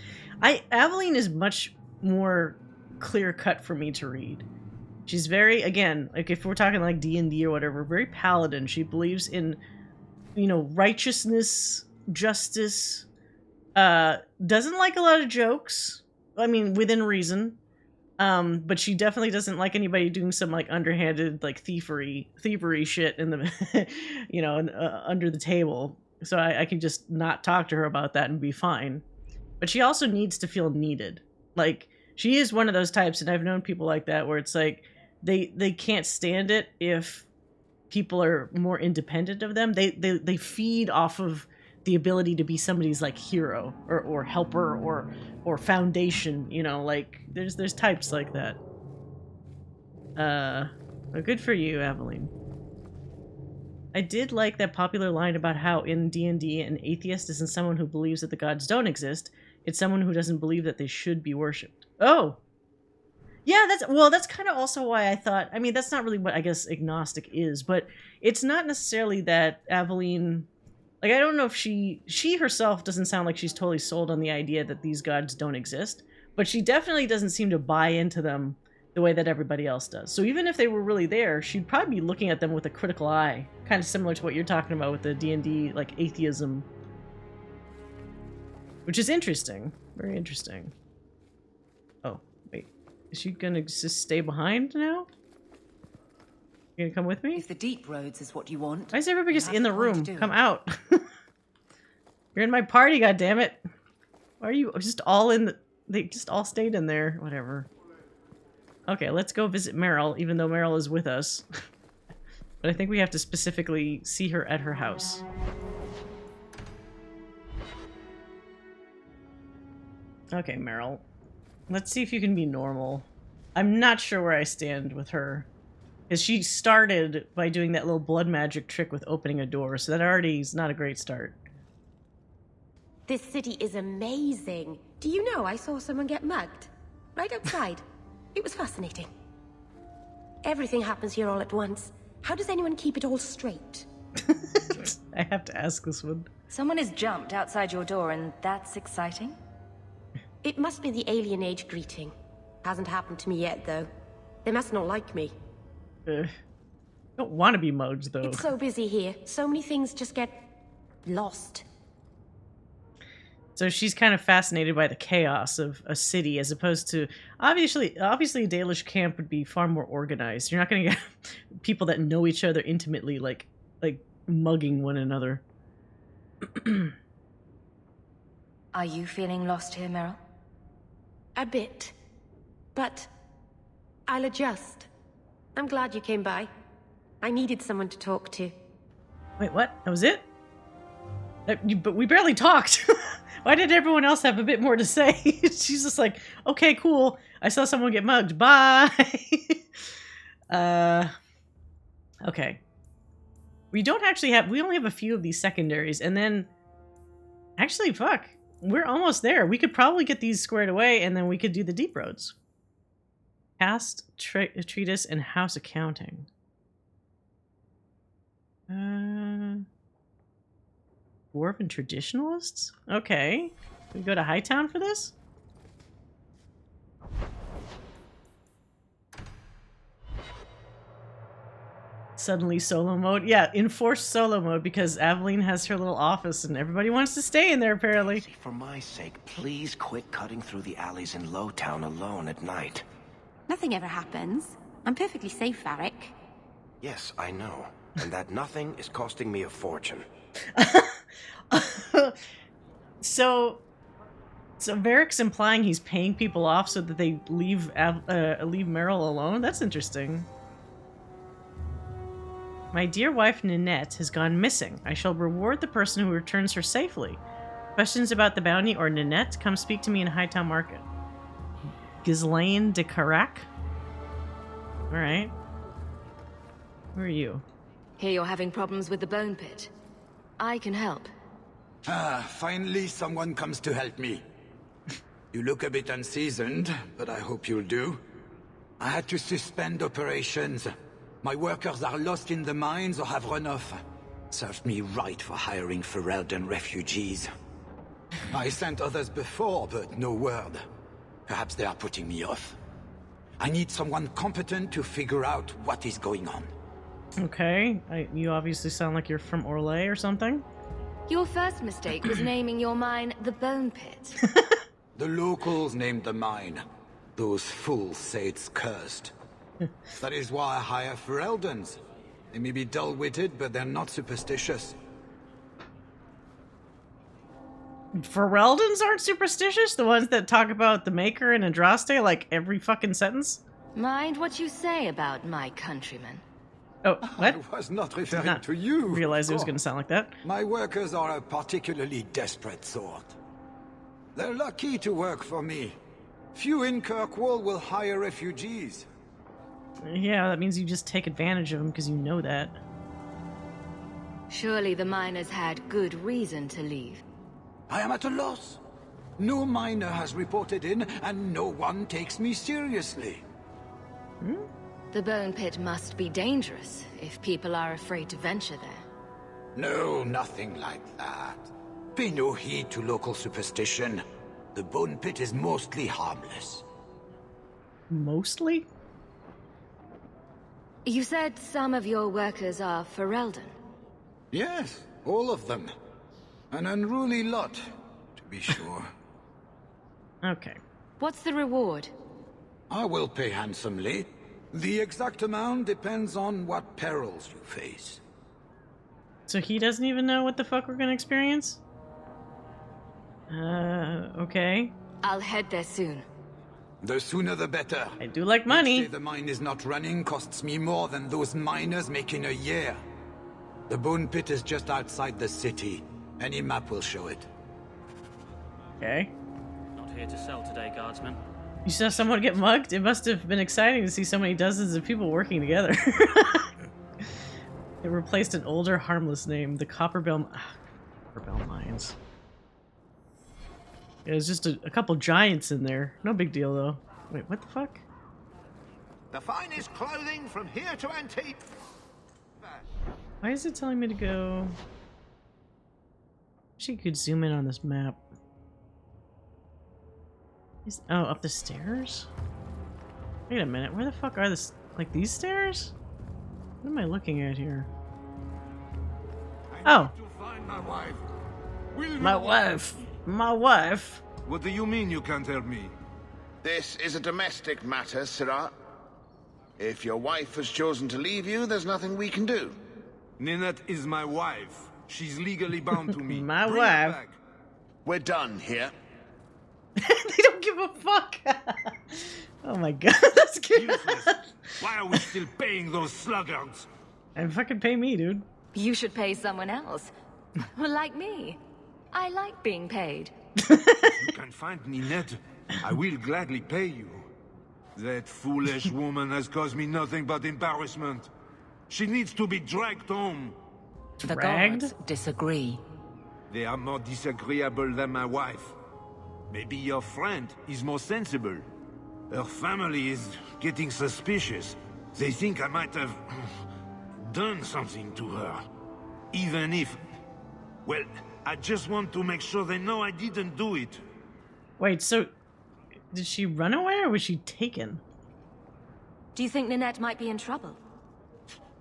Speaker 1: Aveline is much more clear-cut for me to read. She's very, again, like if we're talking like D&D or whatever, very paladin. She believes in, righteousness, justice. Doesn't like a lot of jokes. I mean, within reason. But she definitely doesn't like anybody doing some like underhanded like thievery shit in the, under the table. So I can just not talk to her about that and be fine. But she also needs to feel needed. Like, she is one of those types, and I've known people like that, where it's like, they can't stand it if people are more independent of them. They feed off of the ability to be somebody's, like, hero, or helper, or foundation, like, there's types like that. But good for you, Aveline. I did like that popular line about how in D&D an atheist isn't someone who believes that the gods don't exist. It's someone who doesn't believe that they should be worshipped. Oh! Yeah, that's kind of also why I thought, I mean, that's not really what I guess agnostic is, but it's not necessarily that Aveline, like, I don't know if she herself doesn't sound like she's totally sold on the idea that these gods don't exist, but she definitely doesn't seem to buy into them the way that everybody else does. So even if they were really there, she'd probably be looking at them with a critical eye, kind of similar to what you're talking about with the D&D, like, atheism. Which is interesting. Very interesting. Oh, wait. Is she gonna just stay behind now? You gonna come with me?
Speaker 13: If the deep roads is what you want.
Speaker 1: Why is everybody just in the room? Come out. You're in my party, goddammit. Why are you just all in the... They just all stayed in there. Whatever. Okay, let's go visit Meryl, even though Meryl is with us. But I think we have to specifically see her at her house. Okay, Meryl. Let's see if you can be normal. I'm not sure where I stand with her. Because she started by doing that little blood magic trick with opening a door, so that already is not a great start.
Speaker 14: This city is amazing. Do you know I saw someone get mugged? Right outside. It was fascinating. Everything happens here all at once. How does anyone keep it all straight?
Speaker 1: I have to ask this one.
Speaker 3: Someone has jumped outside your door, and that's exciting?
Speaker 14: It must be the alien age greeting. Hasn't happened to me yet, though. They must not like me.
Speaker 1: Don't want to be mugged, though.
Speaker 14: It's so busy here. So many things just get lost.
Speaker 1: So she's kind of fascinated by the chaos of a city, as opposed to obviously a Dalish camp would be far more organized. You're not going to get people that know each other intimately, like mugging one another.
Speaker 3: Are you feeling lost here, Meryl?
Speaker 14: A bit. But I'll adjust. I'm glad you came by. I needed someone to talk to.
Speaker 1: Wait, what? That was it? But we barely talked. Why did everyone else have a bit more to say? She's just like, okay, cool. I saw someone get mugged. Bye. Okay. We only have a few of these secondaries, and then actually, fuck. We're almost there. We could probably get these squared away, and then we could do the deep roads. Past treatise and house accounting. Dwarven traditionalists? Okay. We go to Hightown for this? Suddenly solo mode? Yeah, enforced solo mode because Aveline has her little office and everybody wants to stay in there apparently.
Speaker 9: See, for my sake, please quit cutting through the alleys in Lowtown alone at night.
Speaker 14: Nothing ever happens. I'm perfectly safe, Varric.
Speaker 9: Yes, I know. And that nothing is costing me a fortune.
Speaker 1: So Varric's implying he's paying people off so that they leave Meryl alone? That's interesting. My dear wife Ninette has gone missing. I shall reward the person who returns her safely. Questions about the bounty or Ninette, come speak to me in Hightown Market. Ghislaine de Carac? Alright. Who are you?
Speaker 3: Hear you're having problems with the bone pit. I can help.
Speaker 15: Ah, finally someone comes to help me. You look a bit unseasoned, but I hope you'll do. I had to suspend operations. My workers are lost in the mines or have run off. Served me right for hiring Ferelden refugees. I sent others before, but no word. Perhaps they are putting me off. I need someone competent to figure out what is going on.
Speaker 1: Okay, you obviously sound like you're from Orlais or something.
Speaker 3: Your first mistake was naming your mine the Bone Pit.
Speaker 15: The locals named the mine. Those fools say it's cursed. That is why I hire Fereldens. They may be dull-witted, but they're not superstitious.
Speaker 1: Fereldens aren't superstitious? The ones that talk about the Maker and Andraste like every fucking sentence?
Speaker 3: Mind what you say about my countrymen.
Speaker 1: Oh, what?
Speaker 15: I was not referring to you.
Speaker 1: Realize it was going to sound like that.
Speaker 15: My workers are a particularly desperate sort. They're lucky to work for me. Few in Kirkwall will hire refugees.
Speaker 1: Yeah, that means you just take advantage of them because you know that.
Speaker 3: Surely the miners had good reason to leave.
Speaker 15: I am at a loss. No miner has reported in, and no one takes me seriously.
Speaker 3: The bone pit must be dangerous if people are afraid to venture there.
Speaker 15: No, nothing like that. Pay no heed to local superstition. The bone pit is mostly harmless.
Speaker 1: Mostly?
Speaker 3: You said some of your workers are Ferelden.
Speaker 15: Yes, all of them. An unruly lot, to be sure.
Speaker 1: Okay.
Speaker 3: What's the reward?
Speaker 15: I will pay handsomely. The exact amount depends on what perils you face.
Speaker 1: So he doesn't even know what the fuck we're gonna experience? Okay.
Speaker 3: I'll head there soon.
Speaker 15: The sooner the better.
Speaker 1: I do like money.
Speaker 15: Each day the mine is not running costs me more than those miners make in a year. The bone pit is just outside the city. Any map will show it.
Speaker 1: Okay.
Speaker 16: Not here to sell today, guardsman.
Speaker 1: You saw someone get mugged? It must have been exciting to see so many dozens of people working together. It replaced an older, harmless name, the Copperbell Mines. It was just a couple giants in there. No big deal, though. Wait, what the fuck?
Speaker 12: The finest clothing from here to Antique.
Speaker 1: Why is it telling me to go? Wish you could zoom in on this map. Oh, up the stairs? Wait a minute, where the fuck are this? Like these stairs? What am I looking at here? Oh!
Speaker 12: My wife.
Speaker 1: My wife! My wife?
Speaker 17: What do you mean you can't help me?
Speaker 12: This is a domestic matter, Sirrah. If your wife has chosen to leave you, there's nothing we can do.
Speaker 17: Ninette is my wife. She's legally bound to me.
Speaker 1: My
Speaker 17: Bring her
Speaker 1: wife?
Speaker 17: back.
Speaker 12: We're done here.
Speaker 1: They don't give a fuck! Oh my god, that's good.
Speaker 17: Why are we still paying those sluggards?
Speaker 1: And fucking pay me, dude.
Speaker 3: You should pay someone else. Like me. I like being paid.
Speaker 17: If you can find Ninette, I will gladly pay you. That foolish woman has caused me nothing but embarrassment. She needs to be dragged home.
Speaker 13: The gods disagree.
Speaker 17: They are more disagreeable than my wife. Maybe your friend is more sensible. Her family is getting suspicious. They think I might have done something to her. Even if... Well, I just want to make sure they know I didn't do it.
Speaker 1: Wait, so... Did she run away or was she taken?
Speaker 3: Do you think Ninette might be in trouble?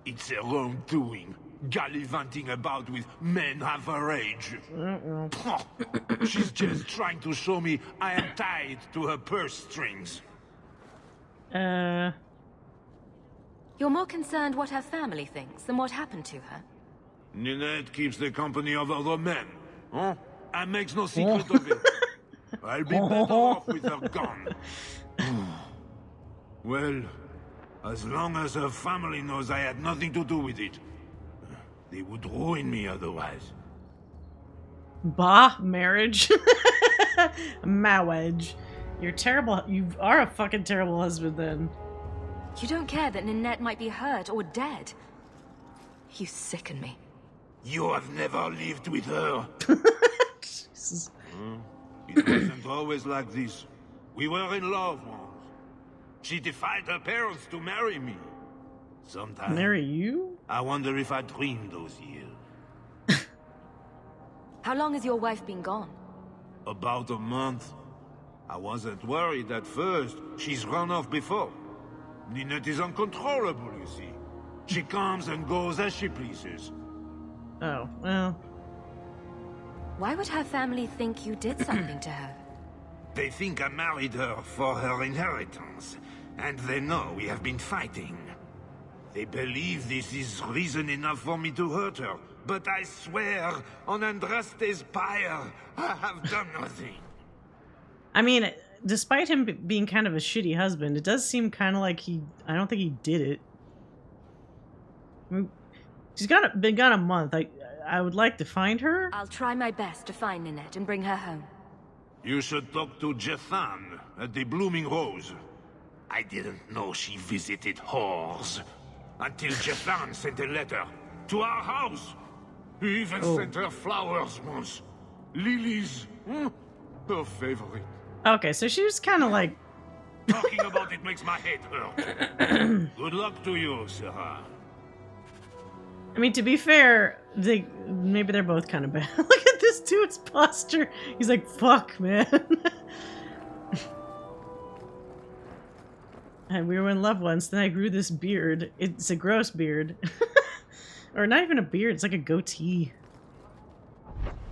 Speaker 17: It's her own doing. Gallivanting about with men half her age. She's just trying to show me I am tied to her purse strings.
Speaker 3: You're more concerned what her family thinks than what happened to her?
Speaker 17: Ninette keeps the company of other men. Huh? And makes no secret of it. I'll be better off with her gone. Well, as long as her family knows I had nothing to do with it, they would ruin me otherwise.
Speaker 1: Bah, marriage. Marriage. You're terrible. You are a fucking terrible husband then.
Speaker 3: You don't care that Ninette might be hurt or dead. You sicken me.
Speaker 17: You have never lived with her.
Speaker 1: Jesus.
Speaker 17: It wasn't always like this. We were in love once. She defied her parents to marry me. Sometimes...
Speaker 1: Marry you?
Speaker 17: I wonder if I dreamed those years.
Speaker 3: How long has your wife been gone?
Speaker 17: About a month. I wasn't worried at first. She's run off before. Ninette is uncontrollable, you see. She comes and goes as she pleases.
Speaker 1: Oh, well...
Speaker 3: Why would her family think you did something to her?
Speaker 17: They think I married her for her inheritance, and they know we have been fighting. They believe this is reason enough for me to hurt her, but I swear, on Andraste's pyre, I have done nothing.
Speaker 1: I mean, despite him being kind of a shitty husband, it does seem kind of like I don't think he did it. I mean, she's been gone a month. I would like to find her.
Speaker 3: I'll try my best to find Ninette and bring her home.
Speaker 17: You should talk to Jethan at the Blooming Rose. I didn't know she visited whores until Jethan sent a letter to our house. He even sent her flowers once. Lilies. Her favorite.
Speaker 1: Okay, so she was kind of like...
Speaker 17: Talking about it makes my head hurt. Good luck to you, Sarah.
Speaker 1: I mean, to be fair, maybe they're both kind of bad. Look at this dude's posture. He's like, fuck, man. And we were in love once, then I grew this beard. It's a gross beard. Or not even a beard, it's like a goatee.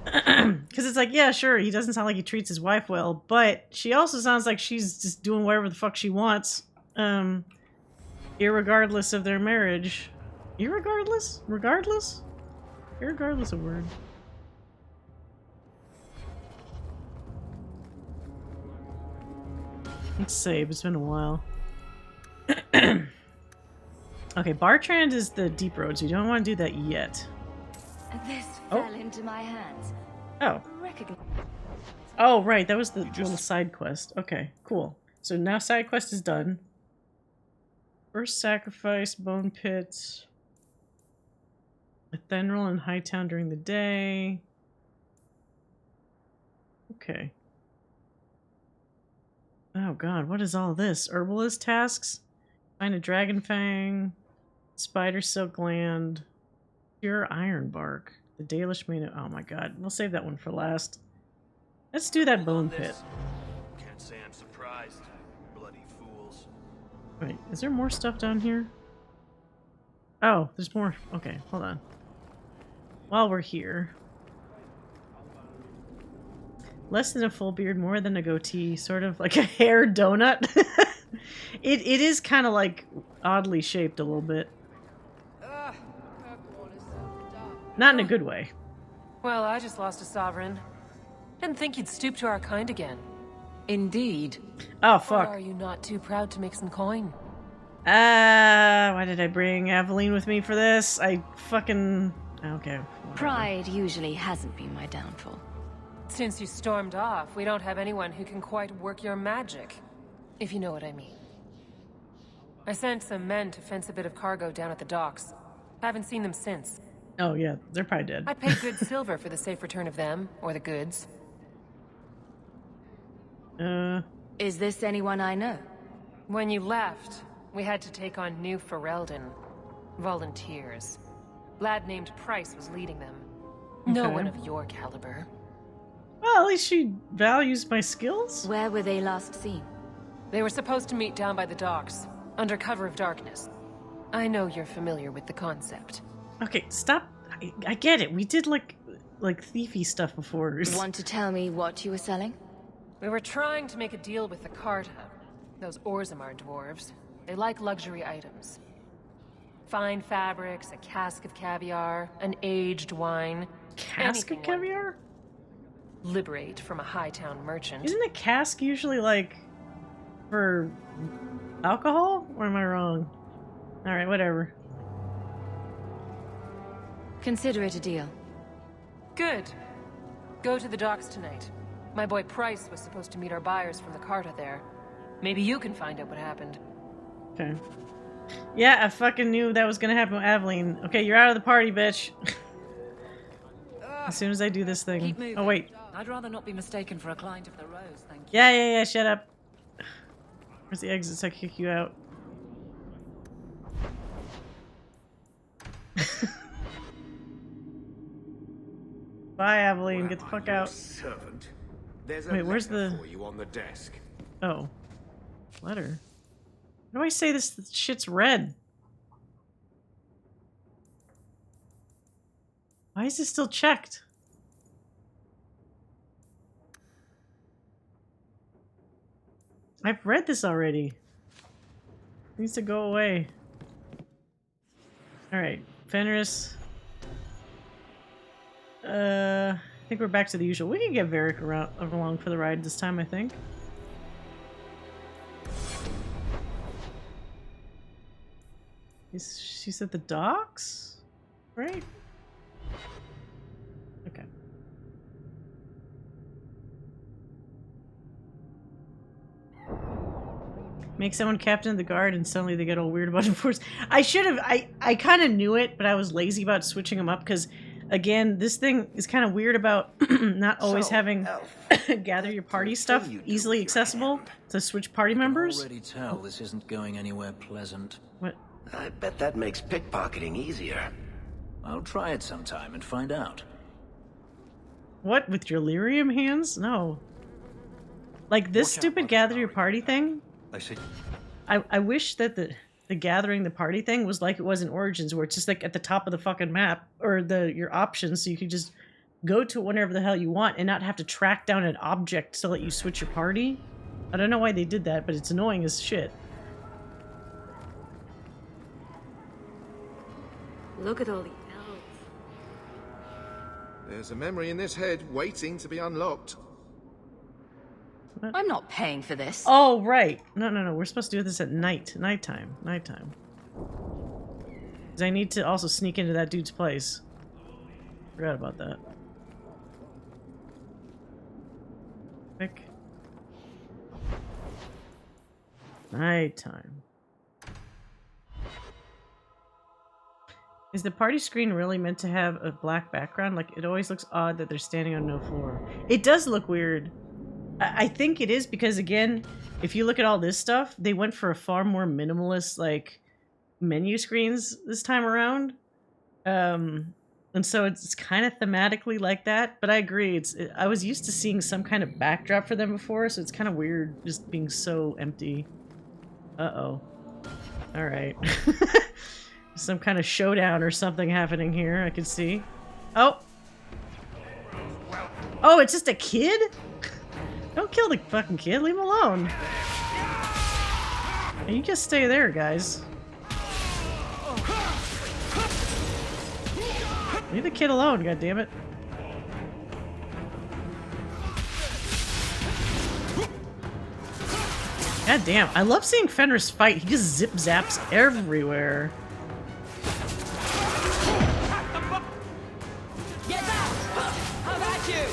Speaker 1: Because it's like, yeah, sure, he doesn't sound like he treats his wife well, but she also sounds like she's just doing whatever the fuck she wants. Irregardless of their marriage. Irregardless? Regardless? Irregardless of word. Let's save, it's been a while. Okay, Bartrand is the deep roads. We don't want to do that yet.
Speaker 3: This fell into my hands.
Speaker 1: Oh. Oh, right. That was the little side quest. Okay, cool. So now side quest is done. First sacrifice, bone pit. Athenril in Hightown during the day. Okay. Oh god, what is all this? Herbalist tasks? Find a dragon fang. Spider silk gland. Pure iron bark. The Dalish made oh my god. We'll save that one for last. Let's do that bone pit.
Speaker 18: Can't say I'm surprised. Bloody fools.
Speaker 1: Wait, is there more stuff down here? Oh, there's more. Okay, hold on. While we're here. Less than a full beard, more than a goatee, sort of like a hair donut. It is kind of like oddly shaped a little bit. Not in a good way.
Speaker 19: Well, I just lost a sovereign. Didn't think you'd stoop to our kind again.
Speaker 13: Indeed.
Speaker 1: Oh, fuck.
Speaker 19: Or are you not too proud to make some coin?
Speaker 1: Why did I bring Aveline with me for this? I fucking... Okay. Whatever.
Speaker 3: Pride usually hasn't been my downfall.
Speaker 19: Since you stormed off, we don't have anyone who can quite work your magic. If you know what I mean. I sent some men to fence a bit of cargo down at the docks. Haven't seen them since.
Speaker 1: Oh yeah, they're probably dead.
Speaker 19: I'd pay good silver for the safe return of them, or the goods.
Speaker 3: Is this anyone I know?
Speaker 19: When you left, we had to take on new Ferelden. Volunteers. Lad named Price was leading them. No
Speaker 1: Okay.
Speaker 19: one of your caliber.
Speaker 1: Well, at least she values my skills.
Speaker 3: Where were they last seen?
Speaker 19: They were supposed to meet down by the docks, under cover of darkness. I know you're familiar with the concept.
Speaker 1: Okay, stop. I get it. We did like thiefy stuff before.
Speaker 3: Want to tell me what you were selling?
Speaker 19: We were trying to make a deal with the Carta. Those Orzammar dwarves. They like luxury items. Fine fabrics, a cask of caviar, an aged wine.
Speaker 1: Cask of caviar?
Speaker 19: Liberate from a Hightown merchant.
Speaker 1: Isn't a cask usually like for alcohol? Or am I wrong? Alright, whatever.
Speaker 3: Consider it a deal.
Speaker 19: Good. Go to the docks tonight. My boy Price was supposed to meet our buyers from the Carta there. Maybe you can find out what happened.
Speaker 1: Okay. Yeah, I fucking knew that was gonna happen with Aveline. Okay, you're out of the party, bitch. As soon as I do this thing.
Speaker 13: Keep moving.
Speaker 1: Oh, wait.
Speaker 13: I'd rather not be mistaken for a client of the Rose, thank you.
Speaker 1: Yeah, shut up. Where's the exit so I can kick you out? Bye, Aveline. Get the fuck out.
Speaker 17: Servant. There's a
Speaker 1: Wait, where's
Speaker 17: letter
Speaker 1: the...
Speaker 17: for you on the desk.
Speaker 1: Oh. Letter? Why do I say this shit's red? Why is this still checked? I've read this already. It needs to go away. Alright, Fenris. I think we're back to the usual. We can get Varric along for the ride this time, I think. She's at the docks? Right? Okay. Make someone captain of the guard and suddenly they get all weird about enforce. I should have, I kind of knew it, but I was lazy about switching them up because Again, this thing is kind of weird about not always having gather your party stuff easily accessible to switch party members.
Speaker 10: I can already tell this isn't going anywhere pleasant.
Speaker 1: What?
Speaker 10: I bet that makes pickpocketing easier. I'll try it sometime and find out.
Speaker 1: What? With your lyrium hands? No. Like this stupid gather your party thing?
Speaker 10: I see.
Speaker 1: I wish that the gathering the party thing was like it was in Origins, where it's just like at the top of the fucking map, or your options, so you could just go to whenever the hell you want and not have to track down an object to let you switch your party. I don't know why they did that, but it's annoying as shit.
Speaker 14: Look at all the elves.
Speaker 20: There's a memory in this head waiting to be unlocked.
Speaker 3: I'm not paying for this.
Speaker 1: Oh, right. No. We're supposed to do this at nighttime. Because I need to also sneak into that dude's place. Forgot about that. Quick. Nighttime. Is the party screen really meant to have a black background? Like, it always looks odd that they're standing on no floor. It does look weird. I think it is because, again, if you look at all this stuff, they went for a far more minimalist, like, menu screens this time around. And so it's kind of thematically like that, but I agree. I was used to seeing some kind of backdrop for them before, so it's kind of weird just being so empty. Uh-oh. Alright. Some kind of showdown or something happening here, I can see. Oh! Oh, it's just a kid? Don't kill the fucking kid, leave him alone. You just stay there, guys. Leave the kid alone, goddammit. God damn, I love seeing Fenris fight. He just zip zaps everywhere.
Speaker 21: Get out! How about you?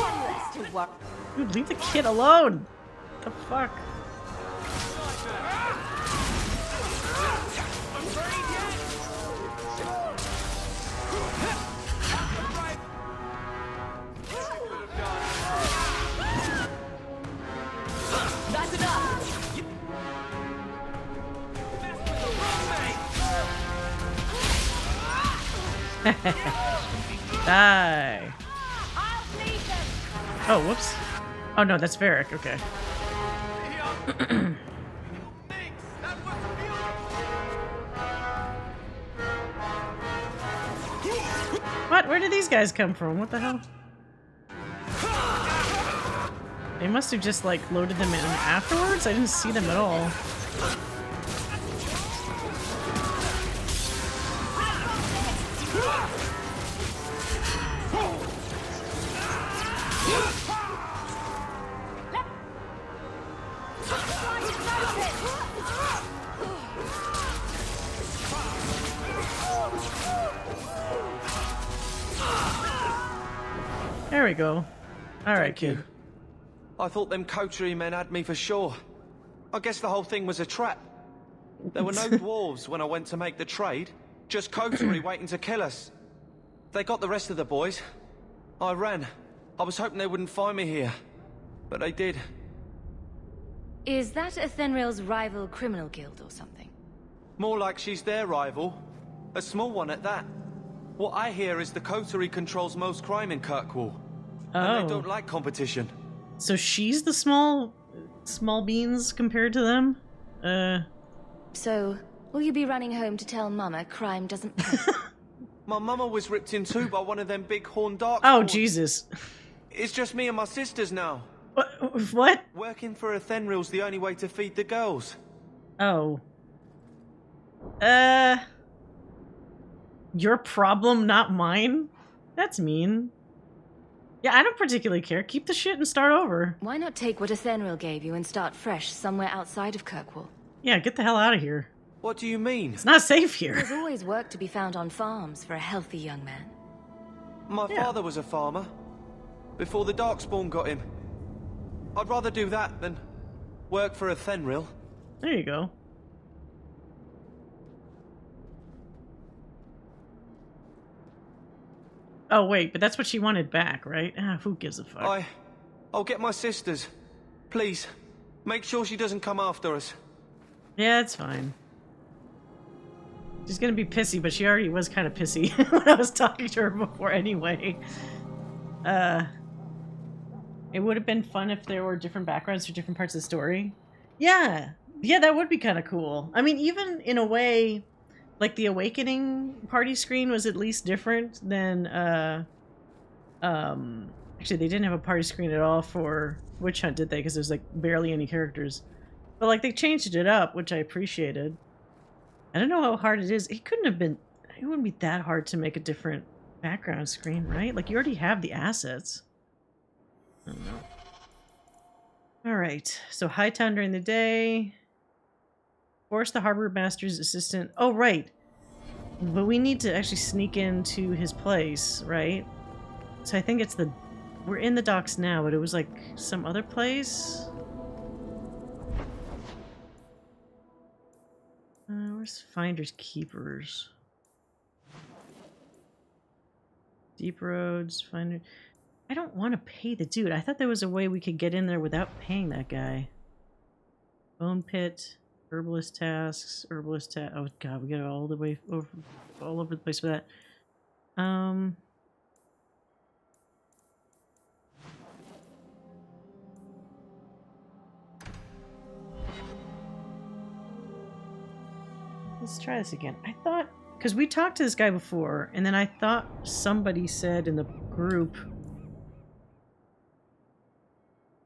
Speaker 21: One less to work.
Speaker 1: Dude, leave the kid alone. What the fuck?
Speaker 21: That's enough.
Speaker 1: Die. Oh, whoops. Oh no, that's Varric. Okay. What? Where did these guys come from? What the hell? They must have just, like, loaded them in afterwards? I didn't see them at all. There we go. Alright, kid.
Speaker 22: I thought them coterie men had me for sure. I guess the whole thing was a trap. There were no dwarves when I went to make the trade, just coterie waiting to kill us. They got the rest of the boys. I ran. I was hoping they wouldn't find me here, but they did.
Speaker 3: Is that Athenril's rival criminal guild or something?
Speaker 22: More like she's their rival. A small one at that. What I hear is the coterie controls most crime in Kirkwall. And they don't like competition.
Speaker 1: So she's the small beans compared to them?
Speaker 3: So, will you be running home to tell Mama crime doesn't pay?
Speaker 22: My mama was ripped in two by one of them big horned dark.
Speaker 1: Oh, Jesus.
Speaker 22: It's just me and my sisters now.
Speaker 1: What?
Speaker 22: Working for Athenril's the only way to feed the girls.
Speaker 1: Oh. Your problem, not mine? That's mean. Yeah, I don't particularly care. Keep the shit and start over.
Speaker 3: Why not take what Athenril gave you and start fresh somewhere outside of Kirkwall?
Speaker 1: Yeah, get the hell out of here.
Speaker 22: What do you mean?
Speaker 1: It's not safe here.
Speaker 3: There's always work to be found on farms for a healthy young man.
Speaker 22: My father was a farmer. Before the Darkspawn got him. I'd rather do that than work for Athenril.
Speaker 1: There you go. Oh, wait, but that's what she wanted back, right? Who gives a fuck?
Speaker 22: I'll get my sisters. Please, make sure she doesn't come after us.
Speaker 1: Yeah, it's fine. She's gonna be pissy, but she already was kind of pissy when I was talking to her before anyway. It would have been fun if there were different backgrounds for different parts of the story. Yeah, that would be kind of cool. I mean, even in a way, like the Awakening party screen was at least different than, actually they didn't have a party screen at all for Witch Hunt, did they? Because there's like barely any characters. But like they changed it up, which I appreciated. I don't know how hard it is. It wouldn't be that hard to make a different background screen, right? Like you already have the assets. I don't know. Alright, so high town during the day. Force the harbor master's assistant. Oh, right. But we need to actually sneak into his place, right? So I think it's the... We're in the docks now, but it was like some other place? Where's Finders Keepers? Deep Roads, Finder... I don't want to pay the dude. I thought there was a way we could get in there without paying that guy. Bone Pit, Herbalist Tasks, Herbalist Task. Oh god, we got all the way over, all over the place for that. Let's try this again. I thought, because we talked to this guy before, and then I thought somebody said in the group,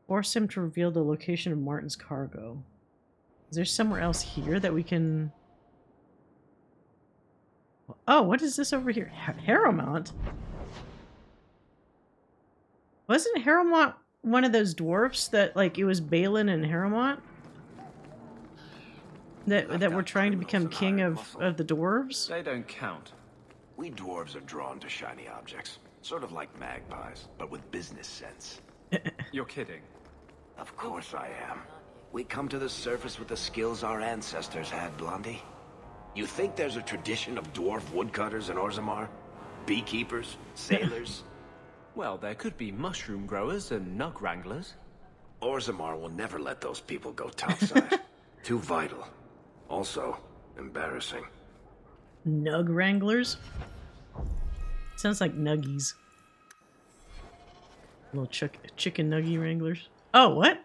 Speaker 1: force him to reveal the location of Martin's cargo. Is there somewhere else here that we can... Oh, what is this over here? Harrowmont? Wasn't Harrowmont one of those dwarfs that, like, it was Balin and Harrowmont? That were trying to become king of the dwarves?
Speaker 10: They don't count. We dwarves are drawn to shiny objects. Sort of like magpies, but with business sense.
Speaker 4: You're kidding.
Speaker 10: Of course I am. We come to the surface with the skills our ancestors had, Blondie. You think there's a tradition of dwarf woodcutters in Orzammar? Beekeepers? Sailors?
Speaker 8: Well, there could be mushroom growers and nug wranglers.
Speaker 10: Orzammar will never let those people go topside. Too vital. Also, embarrassing.
Speaker 1: Nug wranglers? Sounds like nuggies. Little chicken nuggie wranglers. Oh, what?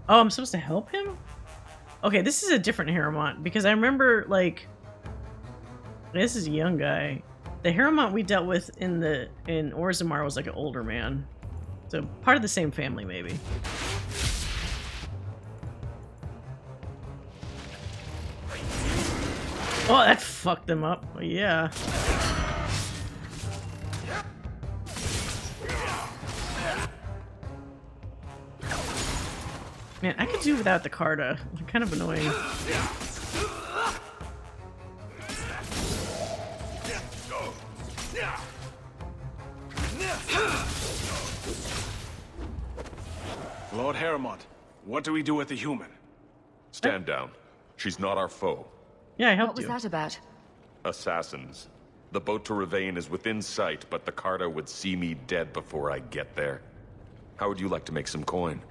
Speaker 1: Oh, I'm supposed to help him? Okay, this is a different Harrowmont, because I remember, like... This is a young guy. The Harrowmont we dealt with in Orzammar was like an older man. So, part of the same family, maybe. Oh, that fucked them up. Oh, yeah. Man, I could do without the Carta. They're kind of annoying.
Speaker 2: Lord Harrowmont, what do we do with the human?
Speaker 5: Stand down. She's not our foe.
Speaker 1: Yeah, I helped
Speaker 3: you. What was that about?
Speaker 5: Assassins. The boat to Ravane is within sight, but the Carta would see me dead before I get there. How would you like to make some coin?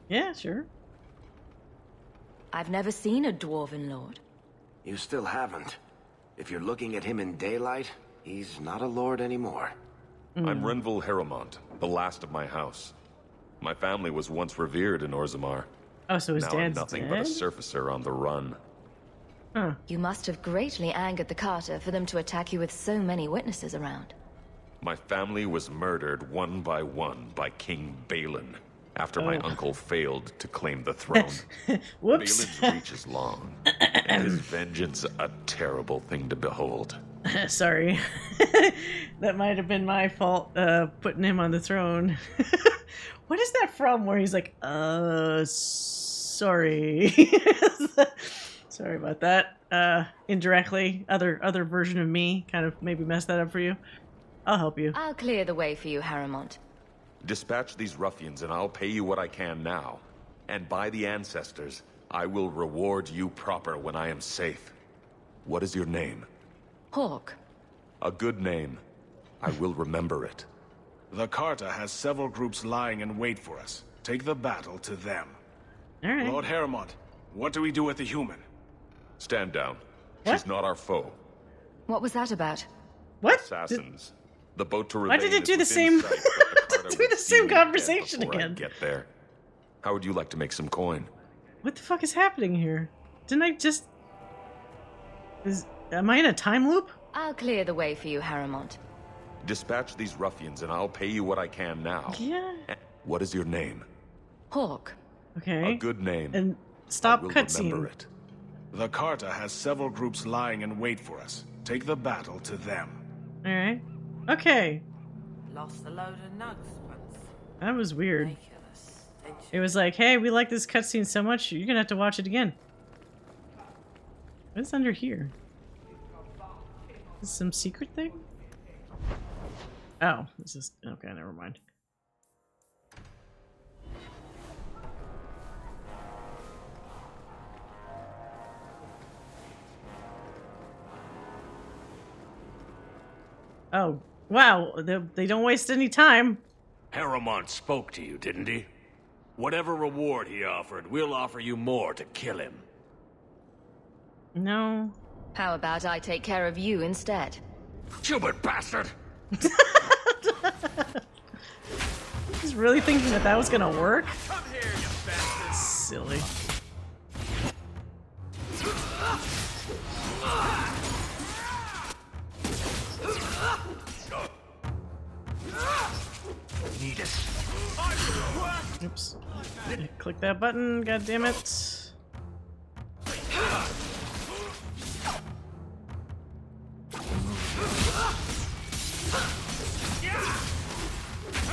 Speaker 1: Yeah, sure.
Speaker 3: I've never seen a dwarven lord.
Speaker 10: You still haven't. If you're looking at him in daylight, he's not a lord anymore.
Speaker 5: I'm Renville Harrowmont, the last of my house. My family was once revered in Orzammar.
Speaker 1: Oh, so his
Speaker 5: now
Speaker 1: dad's
Speaker 5: I'm nothing but a
Speaker 1: dead?
Speaker 5: surfacer on the run.
Speaker 1: Huh.
Speaker 3: You must have greatly angered the Carter for them to attack you with so many witnesses around.
Speaker 5: My family was murdered one by King Balin after my uncle failed to claim the throne.
Speaker 1: Whoops.
Speaker 5: Balin's reach is long, and his vengeance a terrible thing to behold.
Speaker 1: Sorry. That might have been my fault, putting him on the throne. What is that from where he's like, sorry. Sorry about that. Indirectly, other version of me kind of maybe messed that up for you. I'll help you.
Speaker 3: I'll clear the way for you, Harrowmont.
Speaker 5: Dispatch these ruffians and I'll pay you what I can now. And by the ancestors, I will reward you proper when I am safe. What is your name?
Speaker 3: Hawke.
Speaker 5: A good name. I will remember it.
Speaker 2: The Carta has several groups lying in wait for us. Take the battle to them.
Speaker 1: All right.
Speaker 2: Lord Heremont, what do we do with the human?
Speaker 5: Stand down.
Speaker 1: What?
Speaker 5: She's not our foe.
Speaker 3: What was that about?
Speaker 1: What?
Speaker 5: Assassins. The boat to Ravane
Speaker 1: Why did it do the
Speaker 5: is within
Speaker 1: same?
Speaker 5: sight, but the Carta
Speaker 1: do
Speaker 5: would
Speaker 1: the
Speaker 5: see
Speaker 1: same
Speaker 5: me dead
Speaker 1: conversation
Speaker 5: before I
Speaker 1: again?
Speaker 5: get there. How would you like to make some coin?
Speaker 1: What the fuck is happening here? Didn't I just? Am I in a time loop?
Speaker 3: I'll clear the way for you, Haremont.
Speaker 5: Dispatch these ruffians and I'll pay you what I can now.
Speaker 1: Yeah.
Speaker 5: What is your name?
Speaker 3: Hawke.
Speaker 1: Okay.
Speaker 5: A good name.
Speaker 1: And stop
Speaker 5: I will
Speaker 1: cutscene.
Speaker 5: remember it.
Speaker 2: The Carta has several groups lying in wait for us. Take the battle to them.
Speaker 1: All right. Okay.
Speaker 21: Lost a load of nugs once.
Speaker 1: That was weird. It was like, hey, we like this cutscene so much, you're gonna have to watch it again. What's under here? Is this some secret thing? Oh, it's just okay. Never mind. Oh, wow. They don't waste any time.
Speaker 6: Haremont spoke to you, didn't he? Whatever reward he offered, we'll offer you more to kill him.
Speaker 1: No.
Speaker 3: How about I take care of you instead?
Speaker 6: Stupid bastard!
Speaker 1: He's really thinking that was gonna work?
Speaker 6: Come here, you bastard!
Speaker 1: Silly.
Speaker 6: Need it.
Speaker 1: Oops. Click that button, god damn it.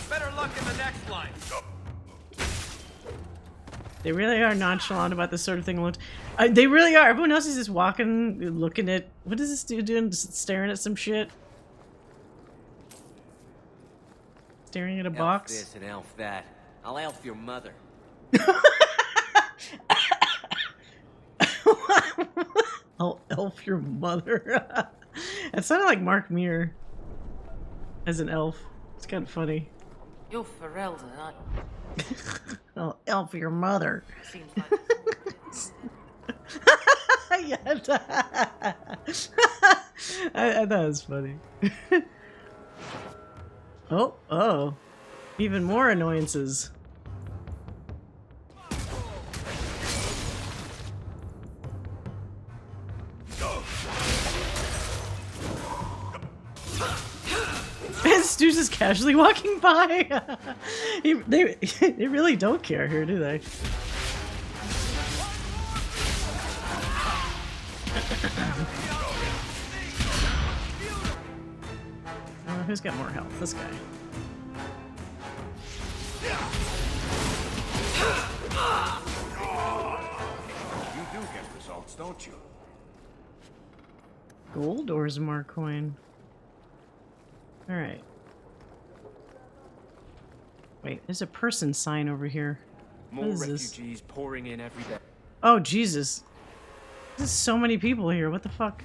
Speaker 6: Better luck in the next line.
Speaker 1: They really are nonchalant about this sort of thing. They really are. Everyone else is just walking, looking at... What is this dude doing? Just staring at some shit? Staring at a box?
Speaker 7: Elf this and elf that. I'll elf your mother.
Speaker 1: I'll elf your mother. It sounded like Mark Muir as an elf. It's kind of funny.
Speaker 21: You're Ferelden, aren't you?
Speaker 1: I'll elf your mother.
Speaker 21: Seems like
Speaker 1: Yeah, I thought it was funny. Oh. Even more annoyances. And Stu's just casually walking by. They really don't care here, do they? Who's got more health? This guy.
Speaker 6: You do get results, don't you?
Speaker 1: Gold or Zamar coin? Alright. Wait, there's a person sign over here.
Speaker 4: More
Speaker 1: What is this?
Speaker 4: refugees pouring in every day.
Speaker 1: Oh, Jesus. There's so many people here. What the fuck?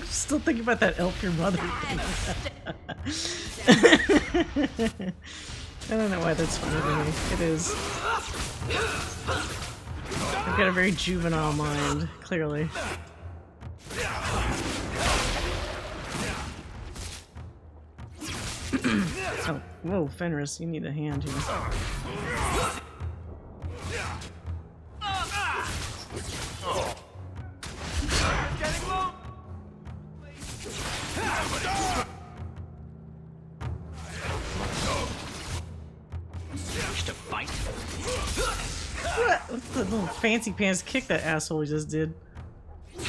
Speaker 1: Still thinking about that elf your mother thing. I don't know why that's funny to me. It is. I've got a very juvenile mind, clearly. Oh, whoa, Fenris, you need a hand here.
Speaker 6: To fight.
Speaker 1: What's the little fancy pants kick that asshole just did?
Speaker 18: And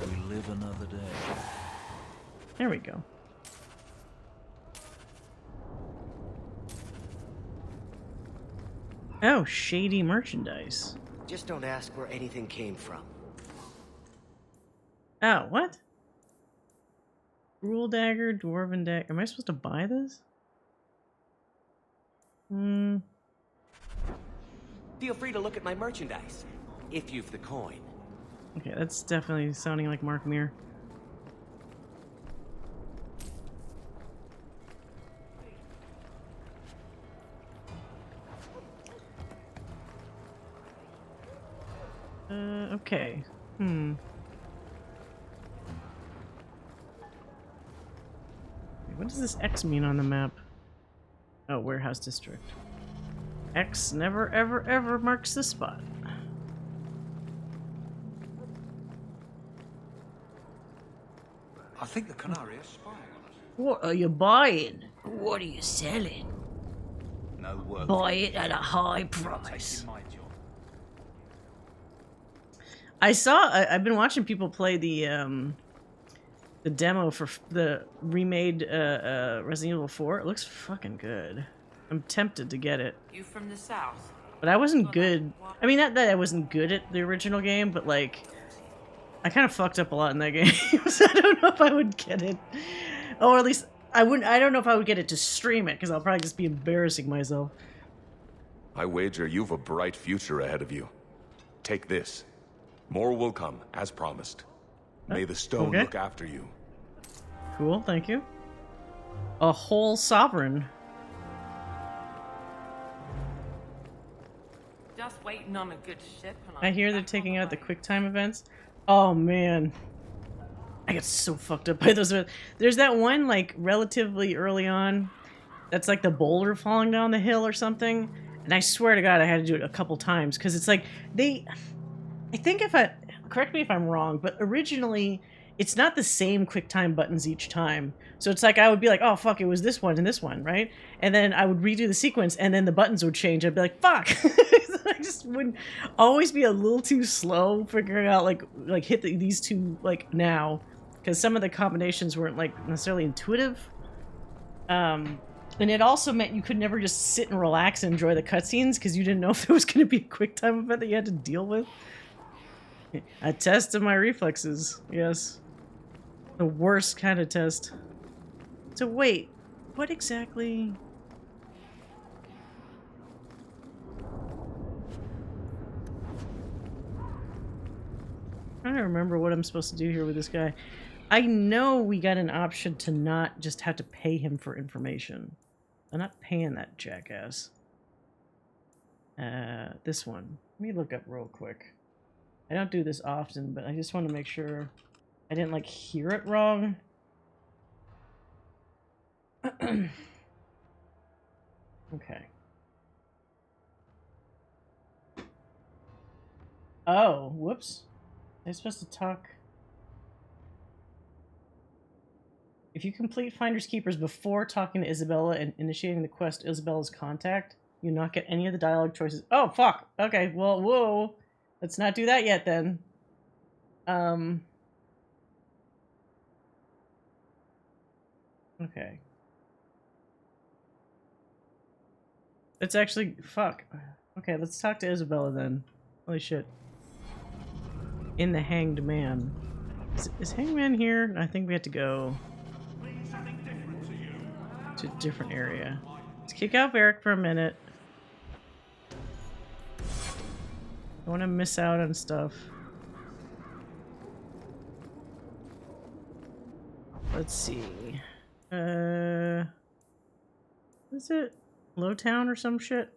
Speaker 18: we live another day.
Speaker 1: There we go. Oh, shady merchandise.
Speaker 7: Just don't ask where anything came from.
Speaker 1: Oh, what? Rule dagger, dwarven dagger. Am I supposed to buy this?
Speaker 7: Feel free to look at my merchandise, if you've the coin.
Speaker 1: Okay, that's definitely sounding like Mark Muir. Okay. What does this X mean on the map? Oh, warehouse district. X never ever ever marks the spot.
Speaker 15: I think the Canary is spying on us.
Speaker 1: What are you buying? What are you selling?
Speaker 15: No work.
Speaker 1: Buy it at a high price. I've been watching people play the demo for the remade Resident Evil 4. It looks fucking good. I'm tempted to get it.
Speaker 21: You from the south?
Speaker 1: But I wasn't good. I mean, not that I wasn't good at the original game, but like, I kind of fucked up a lot in that game. So I don't know if I would get it. Or at least, I don't know if I would get it to stream it, because I'll probably just be embarrassing myself.
Speaker 5: I wager you've a bright future ahead of you. Take this. More will come, as promised. May the stone look after you.
Speaker 1: Cool, thank you. A whole sovereign.
Speaker 21: Just waiting on a good ship. And
Speaker 1: I hear they're taking out the QuickTime events. Oh man, I get so fucked up by those. There's that one like relatively early on, that's like the boulder falling down the hill or something. And I swear to God, I had to do it a couple times because it's like I think correct me if I'm wrong, but originally it's not the same QuickTime buttons each time. So it's like I would be like, oh fuck, it was this one and this one, right? And then I would redo the sequence and then the buttons would change. I'd be like, fuck. I just would always be a little too slow figuring out like hit these two like now, because some of the combinations weren't like necessarily intuitive. And it also meant you could never just sit and relax and enjoy the cutscenes because you didn't know if there was going to be a QuickTime event that you had to deal with. A test of my reflexes, yes. The worst kind of test. So wait, what exactly? I'm trying to remember what I'm supposed to do here with this guy. I know we got an option to not just have to pay him for information. I'm not paying that jackass. This one. Let me look up real quick. I don't do this often, but I just want to make sure I didn't like hear it wrong. Okay. Oh, whoops. I'm supposed to talk. If you complete Finders Keepers before talking to Isabella and initiating the quest Isabella's contact, you not get any of the dialogue choices. Oh, fuck. Okay, well, whoa. Let's not do that yet, then. Okay. Let's actually... Fuck. Okay, let's talk to Isabella, then. Holy shit. In the Hanged Man. Is Hanged Man here? I think we have to go to a different area. Let's kick out Varric for a minute. I want to miss out on stuff. Let's see. What is it? Lowtown or some shit?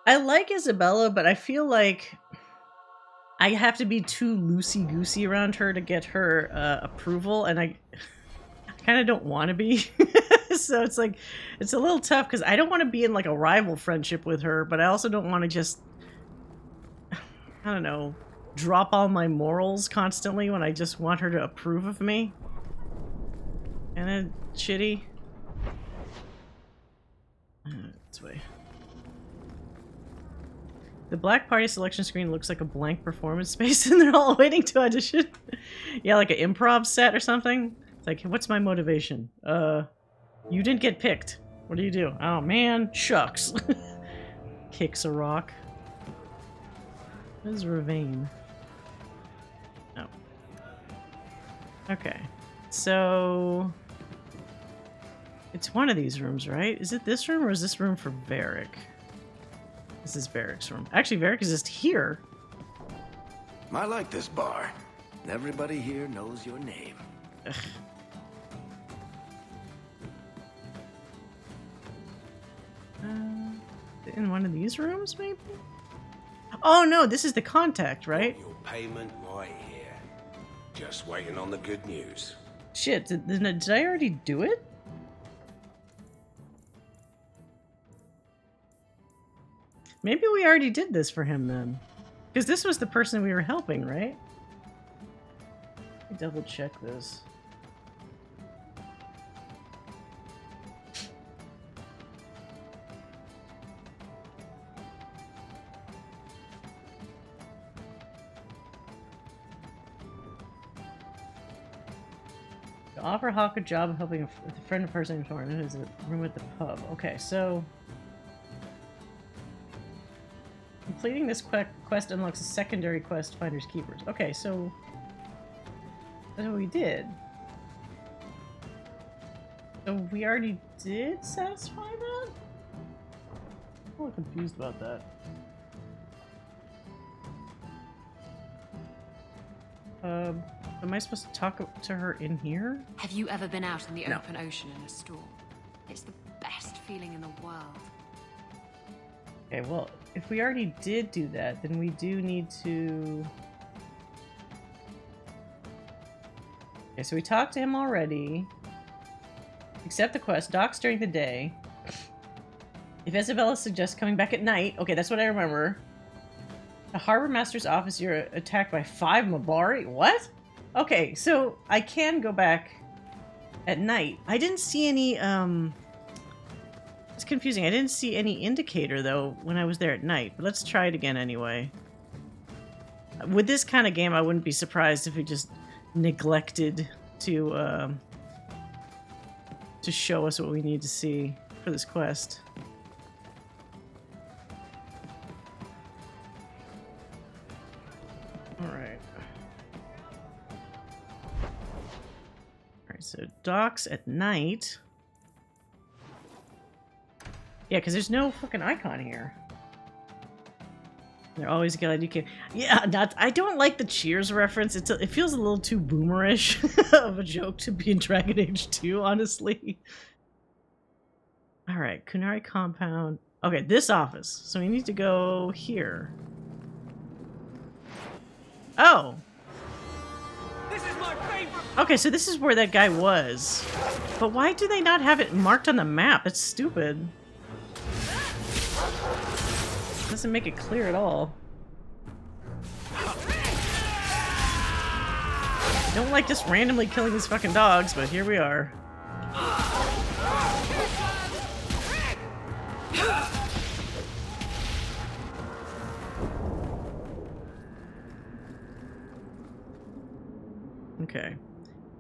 Speaker 1: I like Isabella, but I feel like I have to be too loosey-goosey around her to get her approval, and I kind of don't want to be. So it's like, it's a little tough because I don't want to be in like a rival friendship with her, but I also don't want to just, I don't know, drop all my morals constantly when I just want her to approve of me. And then shitty. This way. The Black Party selection screen looks like a blank performance space and they're all waiting to audition. Yeah, like an improv set or something. It's like, what's my motivation? You didn't get picked. What do you do? Oh man, shucks. Kicks a rock. What is Ravane? Oh. Okay. So... it's one of these rooms, right? Is it this room or is this room for Varric? This is Varric's room. Actually, Varric is just here.
Speaker 10: I like this bar. Everybody here knows your name.
Speaker 1: Ugh. In one of these rooms, maybe? Oh no, this is the contact, right?
Speaker 9: Your payment right here. Just waiting on the good news.
Speaker 1: Shit, did I already do it? Maybe we already did this for him then. Because this was the person we were helping, right? Let me double check this. To offer Hawke a job of helping with a friend of person who's in a room at the pub. Okay, so... completing this quest unlocks a secondary quest, Finders Keepers. Okay, so... that's what we did. So we already did satisfy that? I'm a little confused about that. Am I supposed to talk to her in here?
Speaker 11: Have you ever been out in the
Speaker 1: No.
Speaker 11: open ocean in a storm? It's the best feeling in the world.
Speaker 1: Okay, well, if we already did do that, then we do need to... okay, so we talked to him already. Accept the quest. Docks during the day. If Isabella suggests coming back at night... okay, that's what I remember. The Harbor Master's office, you're attacked by 5 Mabari? What? Okay, so I can go back at night. I didn't see any, it's confusing. I didn't see any indicator, though, when I was there at night. But let's try it again anyway. With this kind of game, I wouldn't be surprised if it just neglected to show us what we need to see for this quest. Alright. Alright, so docks at night. Yeah, because there's no fucking icon here. They're always glad you can. Yeah, I don't like the Cheers reference. It feels a little too boomerish of a joke to be in Dragon Age 2, honestly. Alright, Kunari Compound. Okay, this office. So we need to go here. Oh!
Speaker 22: This is my favorite.
Speaker 1: Okay, so this is where that guy was. But why do they not have it marked on the map? That's stupid. Doesn't make it clear at all. I don't like just randomly killing these fucking dogs, but here we are. Okay.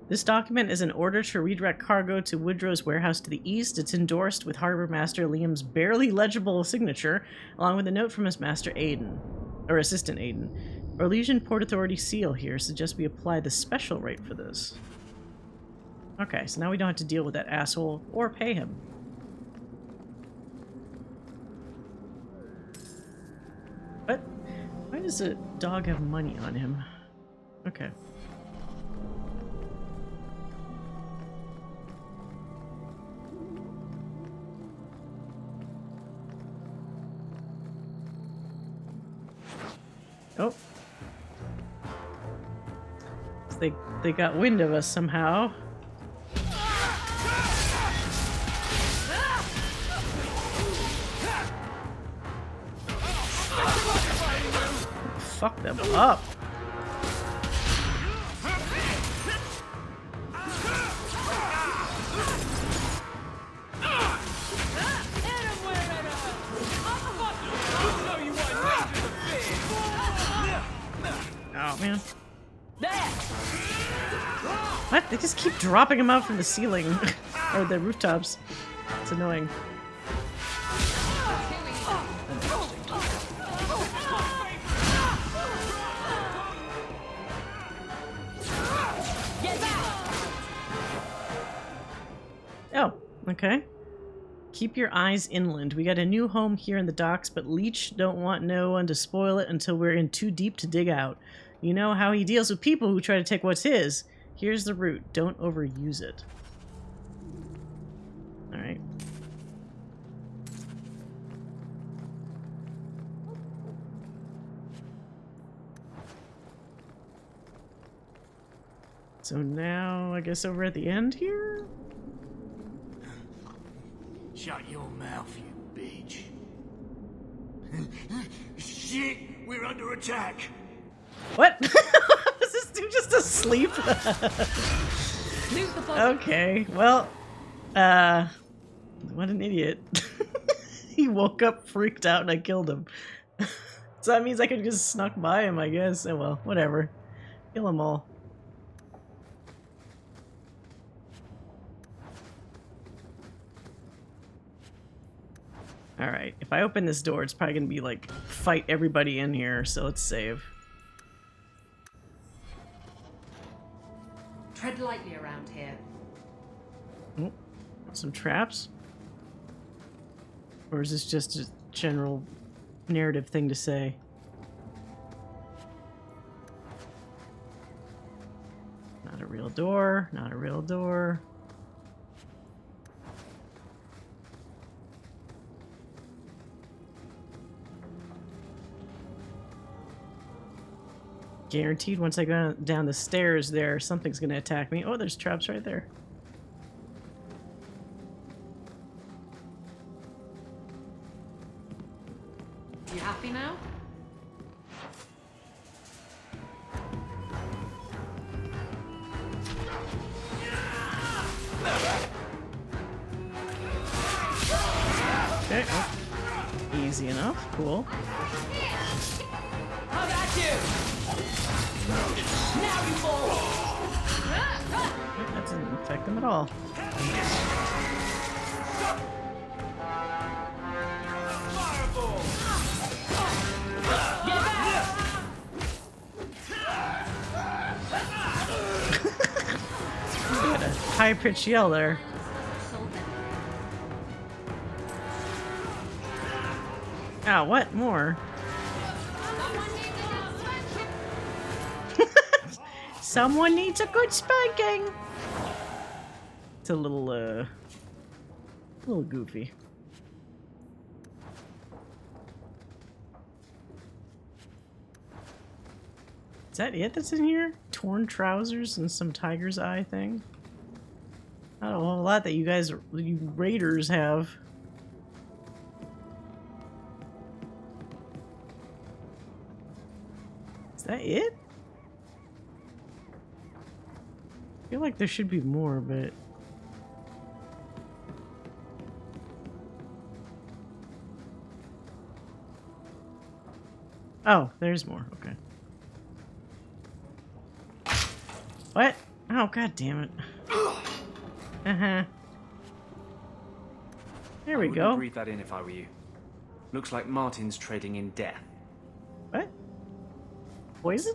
Speaker 1: This document is an order to redirect cargo to Woodrow's warehouse to the east. It's endorsed with Harbor Master Liam's barely legible signature, along with a note from his master Aiden, or assistant Aiden. Orlesian Port Authority seal here suggests we apply the special rate for this. Okay, so now we don't have to deal with that asshole or pay him. What? Why does a dog have money on him? Okay. Oh. They got wind of us somehow. Fuck them up. Oh man. What? They just keep dropping them out from the ceiling or the rooftops. It's annoying. Oh, okay. Keep your eyes inland. We got a new home here in the docks, but Leech don't want no one to spoil it until we're in too deep to dig out. You know how he deals with people who try to take what's his. Here's the route. Don't overuse it. Alright. So now, I guess over at the end here?
Speaker 12: Shut your mouth, you bitch. Shit, we're under attack.
Speaker 1: What? Is this dude just asleep? Okay, well, what an idiot. He woke up freaked out and I killed him. So that means I could just snuck by him, I guess. Oh well, whatever. Kill them all. Alright, if I open this door, it's probably gonna be like, fight everybody in here, so let's save.
Speaker 11: Tread lightly around here.
Speaker 1: Oh, some traps? Or is this just a general narrative thing to say? Not a real door, not a real door. Guaranteed once I go down the stairs there, something's gonna attack me. Oh, there's traps right there.
Speaker 11: You happy now?
Speaker 1: Okay, oh. Easy enough, cool.
Speaker 12: How about you? Now you fall.
Speaker 1: That didn't affect them at all. Got a high-pitched yell there. Ah, what? More? Someone needs a good spanking! It's a little goofy. Is that it that's in here? Torn trousers and some tiger's eye thing? Not a whole lot that you guys, you raiders have. Is that it? I feel like there should be more, but... Oh, there's more. Okay. What? Oh, god damn it. Uh-huh. There we
Speaker 8: I
Speaker 1: go.
Speaker 8: wouldn't breathe that in if I were you. Looks like Martin's trading in death.
Speaker 1: What? Poison?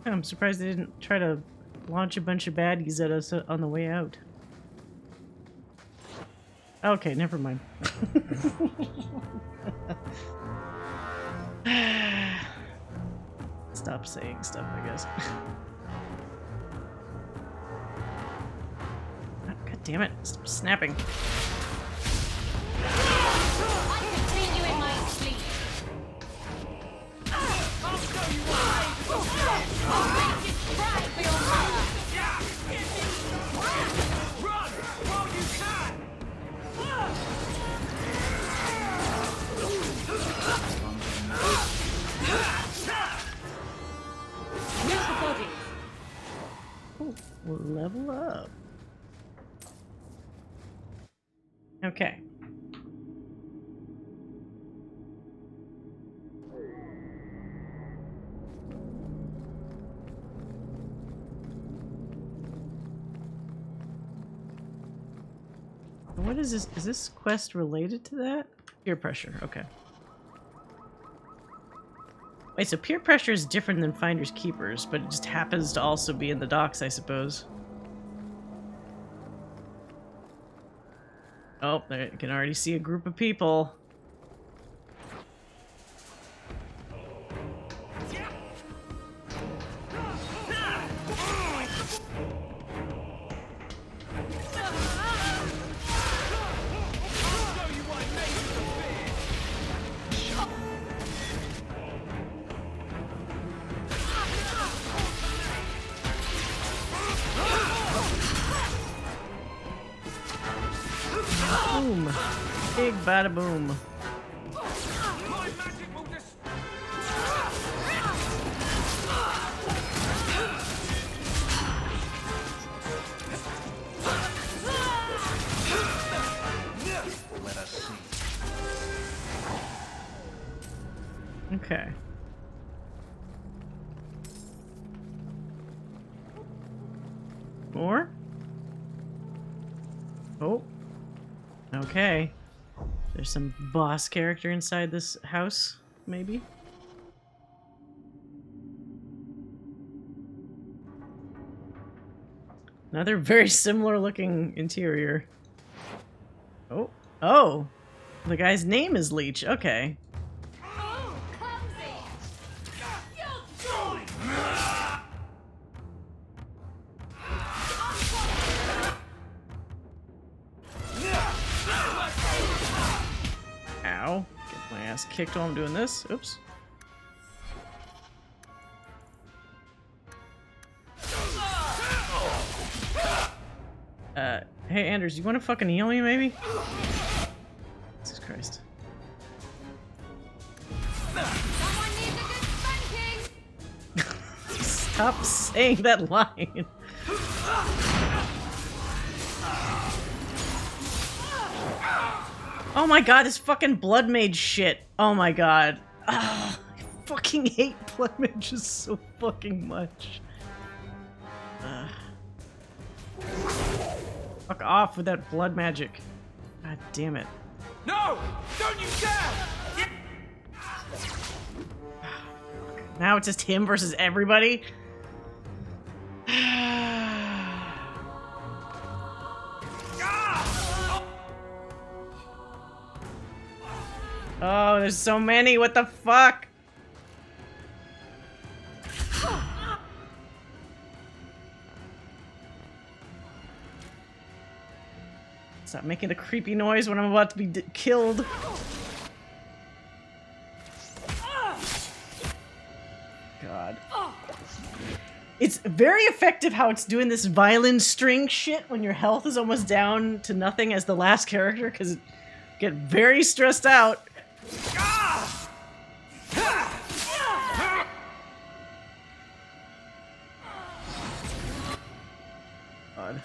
Speaker 1: I'm surprised they didn't try to launch a bunch of baddies at us on the way out. Okay, never mind. Stop saying stuff, I guess. Oh, god damn it. Stop snapping. Oh, we'll level up. Okay. What is this? Is this quest related to that? Peer pressure, okay. Wait, so peer pressure is different than Finders Keepers, but it just happens to also be in the docks, I suppose. Oh, there, you can already see a group of people. Boom. Big bada boom.
Speaker 9: Let us see.
Speaker 1: Okay. More? Oh. Okay. There's some boss character inside this house, maybe? Another very similar looking interior. Oh. Oh! The guy's name is Leech. Okay. Ow. Get my ass kicked while I'm doing this. Oops. Hey Anders, you wanna fucking heal me maybe? Jesus Christ. Stop saying that line. Oh my god, this fucking blood mage shit. Oh my god. I fucking hate blood mages so fucking much. Fuck off with that blood magic. God damn it.
Speaker 22: No! Don't you dare!
Speaker 1: Now it's just him versus everybody? Oh, there's so many. What the fuck? Stop making the creepy noise when I'm about to be killed. God. It's very effective how it's doing this violin string shit when your health is almost down to nothing as the last character, because it get very stressed out. God.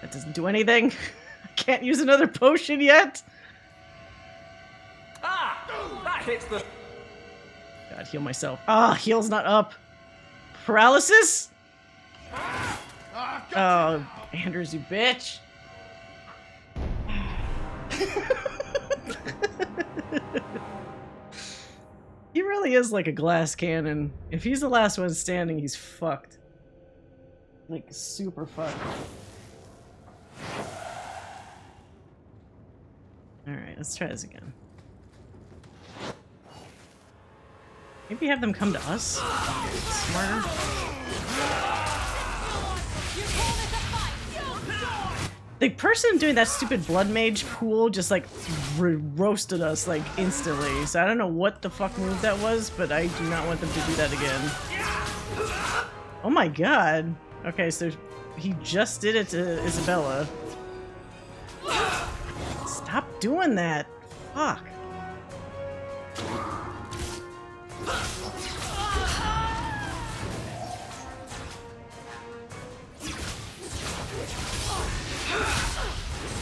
Speaker 1: That doesn't do anything. I can't use another potion yet.
Speaker 22: That hits the...
Speaker 1: God, heal myself. Ah, heal's not up. Paralysis? Oh, Anders, you bitch. He really is like a glass cannon. If he's the last one standing, he's fucked. Like, super fucked. Alright, let's try this again. Maybe have them come to us? Smarter. The person doing that stupid blood mage pool just like roasted us like instantly. So I don't know what the fuck move that was, but I do not want them to do that again. Oh my god. Okay, so he just did it to Isabella. Stop doing that. Fuck.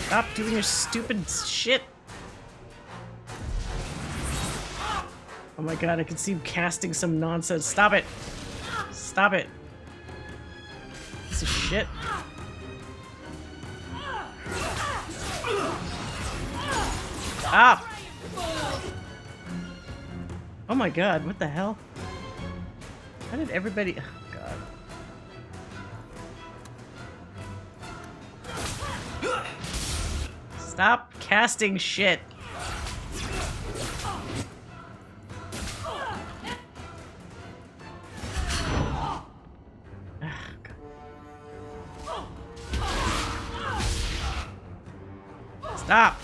Speaker 1: Stop doing your stupid shit. Oh my god, I can see him casting some nonsense. Stop it. Stop it. Piece of shit. Stop! Oh my god, what the hell? How did everybody... Oh god. Stop casting shit. Stop!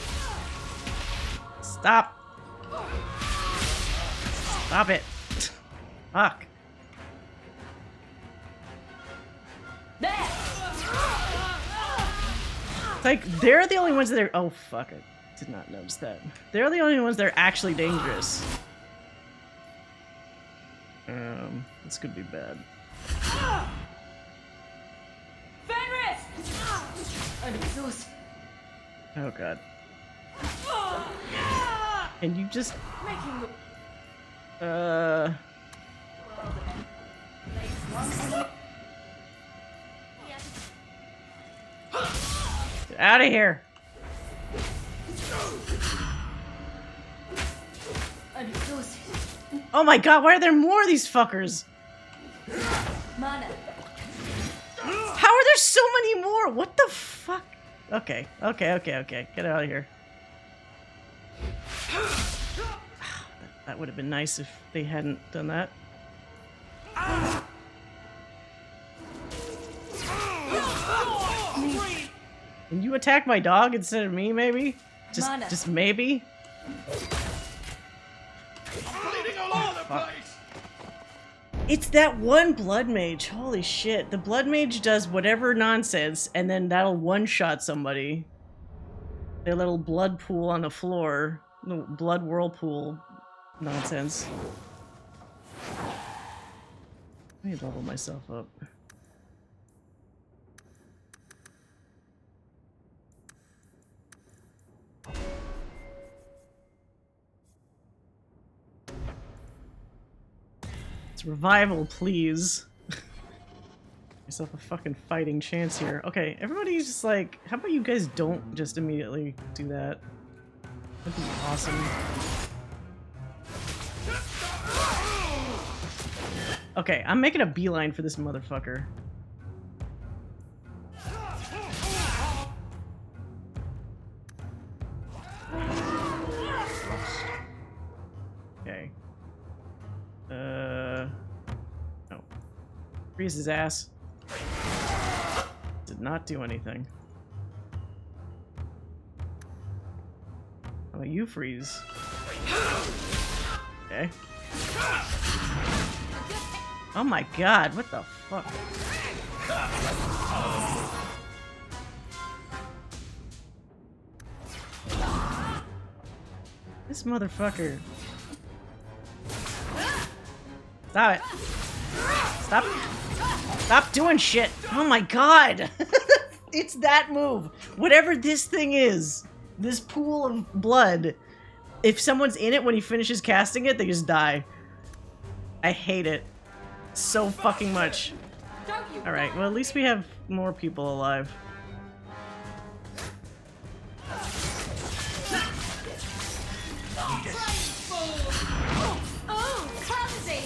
Speaker 1: Stop! Stop it! Fuck. It's like, they're the only ones that are- oh fuck, I did not notice that. They're the only ones that are actually dangerous. This could be bad.
Speaker 3: Fenris! I'm exhausted.
Speaker 1: Oh god. And you just... Get out of here!
Speaker 3: I'm exhausted.
Speaker 1: Oh my god, why are there more of these fuckers?
Speaker 3: Mana.
Speaker 1: How are there so many more? What the fuck? Okay, okay. Get out of here. That would have been nice if they hadn't done that. Can you attack my dog instead of me, maybe? Just maybe? It's that one blood mage. Holy shit. The blood mage does whatever nonsense, and then that'll one-shot somebody. Their little blood pool on the floor. No, blood whirlpool nonsense. Let me level myself up. It's revival, please. Myself a fucking fighting chance here. Okay, everybody's just like, how about you guys don't just immediately do that? That'd be awesome. Okay, I'm making a beeline for this motherfucker. Okay. No. Freeze his ass. Did not do anything. How about you freeze? Okay. Oh my god, what the fuck? This motherfucker. Stop it. Stop. Stop doing shit. Oh my god. It's that move. Whatever this thing is, this pool of blood, if someone's in it when he finishes casting it, they just die. I hate it so fucking much. Alright, well at least we have more people alive.
Speaker 3: Oh, clumsy!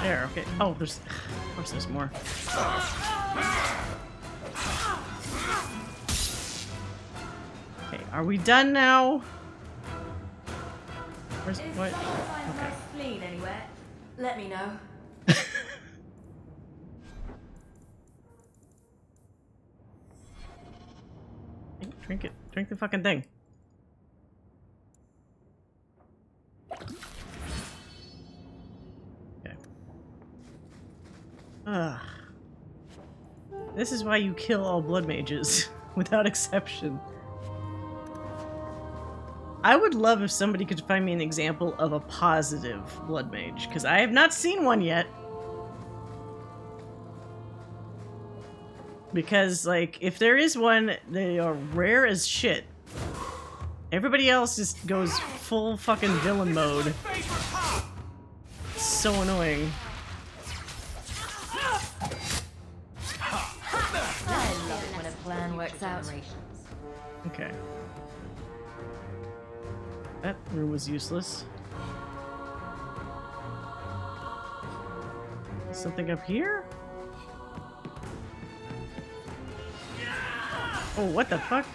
Speaker 1: There, okay. Oh, there's... Of course there's more. Okay, are we done now? Where's... what? Okay.
Speaker 3: Spleen anywhere? Let me know.
Speaker 1: Drink it. Drink the fucking thing. Okay. Ugh. This is why you kill all blood mages, without exception. I would love if somebody could find me an example of a positive blood mage, because I have not seen one yet. Because, like, if there is one, they are rare as shit. Everybody else just goes full fucking villain mode. It's so annoying.
Speaker 3: I love it when a plan works out.
Speaker 1: Okay. That room was useless. Something up here? Oh, what the fuck?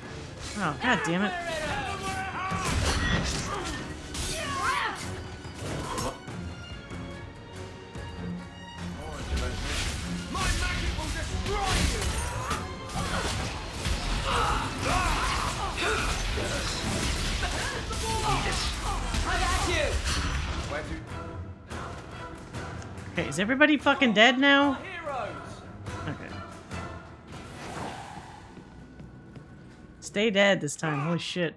Speaker 1: Oh, god damn it. Okay, is everybody fucking dead now? Okay. Stay dead this time, holy shit.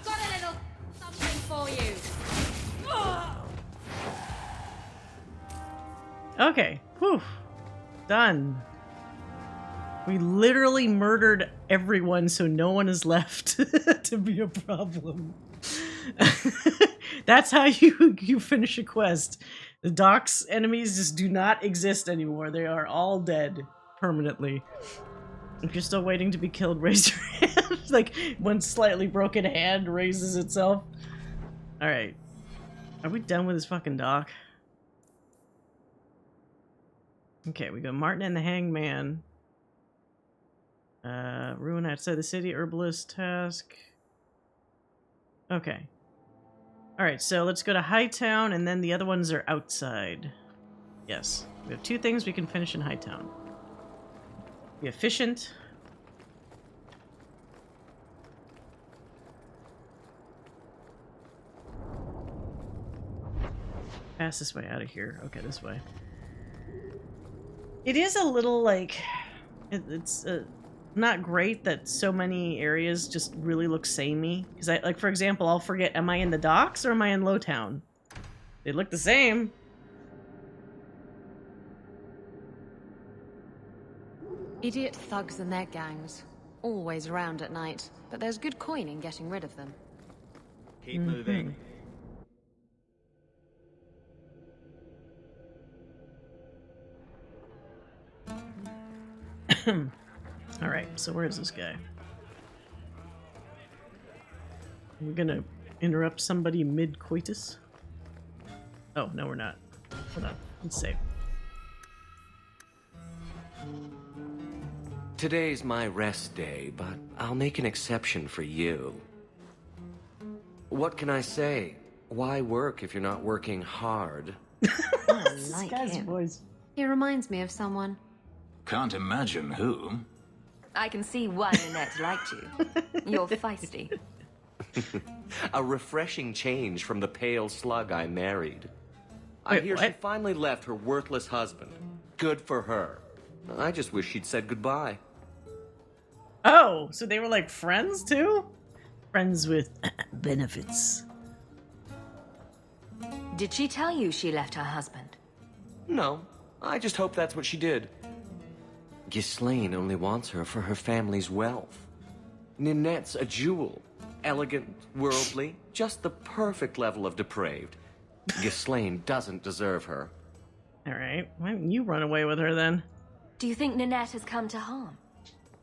Speaker 11: Got a little something for you.
Speaker 1: Okay, whew. Done. We literally murdered everyone, so no one is left to be a problem. That's how you finish a quest. The docks enemies just do not exist anymore. They are all dead permanently. If you're still waiting to be killed, raise your hand. Like one slightly broken hand raises itself. Alright. Are we done with this fucking dock? Okay, we got Martin and the Hangman. Ruin outside the city, herbalist task. Okay. Alright, so let's go to Hightown, and then the other ones are outside. Yes. We have 2 things we can finish in Hightown. Be efficient. Pass this way out of here. Okay, this way. It is a little, like... It's not great that so many areas just really look samey. Because, like, for example, I'll forget, am I in the docks or am I in Lowtown? They look the same.
Speaker 11: Idiot thugs and their gangs. Always around at night. But there's good coin in getting rid of them.
Speaker 7: Keep moving.
Speaker 1: Alright, so where is this guy? We're gonna interrupt somebody mid-coitus? Oh, no we're not. Hold on, let's save.
Speaker 7: Today's my rest day, but I'll make an exception for you. What can I say? Why work if you're not working hard?
Speaker 11: I like him.
Speaker 1: Voice.
Speaker 11: He reminds me of someone.
Speaker 9: Can't imagine who.
Speaker 3: I can see why Nanette liked you. You're feisty.
Speaker 7: A refreshing change from the pale slug I married. I
Speaker 1: Wait,
Speaker 7: hear
Speaker 1: what?
Speaker 7: she finally left her worthless husband. Good for her. I just wish she'd said goodbye.
Speaker 1: Oh, so they were like friends too? Friends with benefits.
Speaker 3: Did she tell you she left her husband?
Speaker 7: No, I just hope that's what she did. Ghislaine only wants her for her family's wealth. Ninette's a jewel. Elegant, worldly, just the perfect level of depraved. Ghislaine doesn't deserve her.
Speaker 1: Alright, why don't you run away with her then?
Speaker 3: Do you think Nanette has come to harm?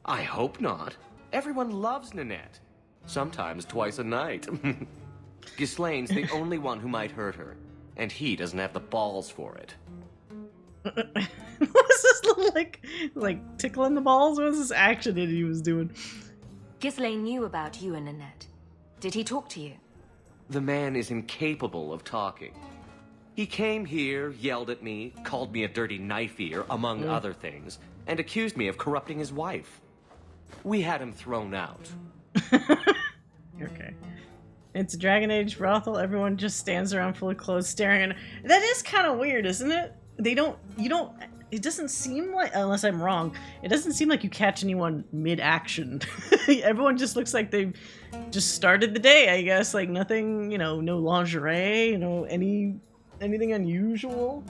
Speaker 7: I hope not. Everyone loves Ninette. Sometimes twice a night. Ghislaine's the only one who might hurt her, and he doesn't have the balls for it.
Speaker 1: What was this little, like tickling the balls? What was this action that he was doing?
Speaker 3: Ghislaine knew about you and Nanette. Did he talk to you?
Speaker 7: The man is incapable of talking. He came here, yelled at me, called me a dirty knife ear, among other things, and accused me of corrupting his wife. We had him thrown out.
Speaker 1: Okay. It's a Dragon Age brothel. Everyone just stands around full of clothes staring. That is kind of weird, isn't it? It doesn't seem like, unless I'm wrong, it doesn't seem like you catch anyone mid-action. Everyone just looks like they've just started the day, I guess. Like nothing, no lingerie, anything unusual.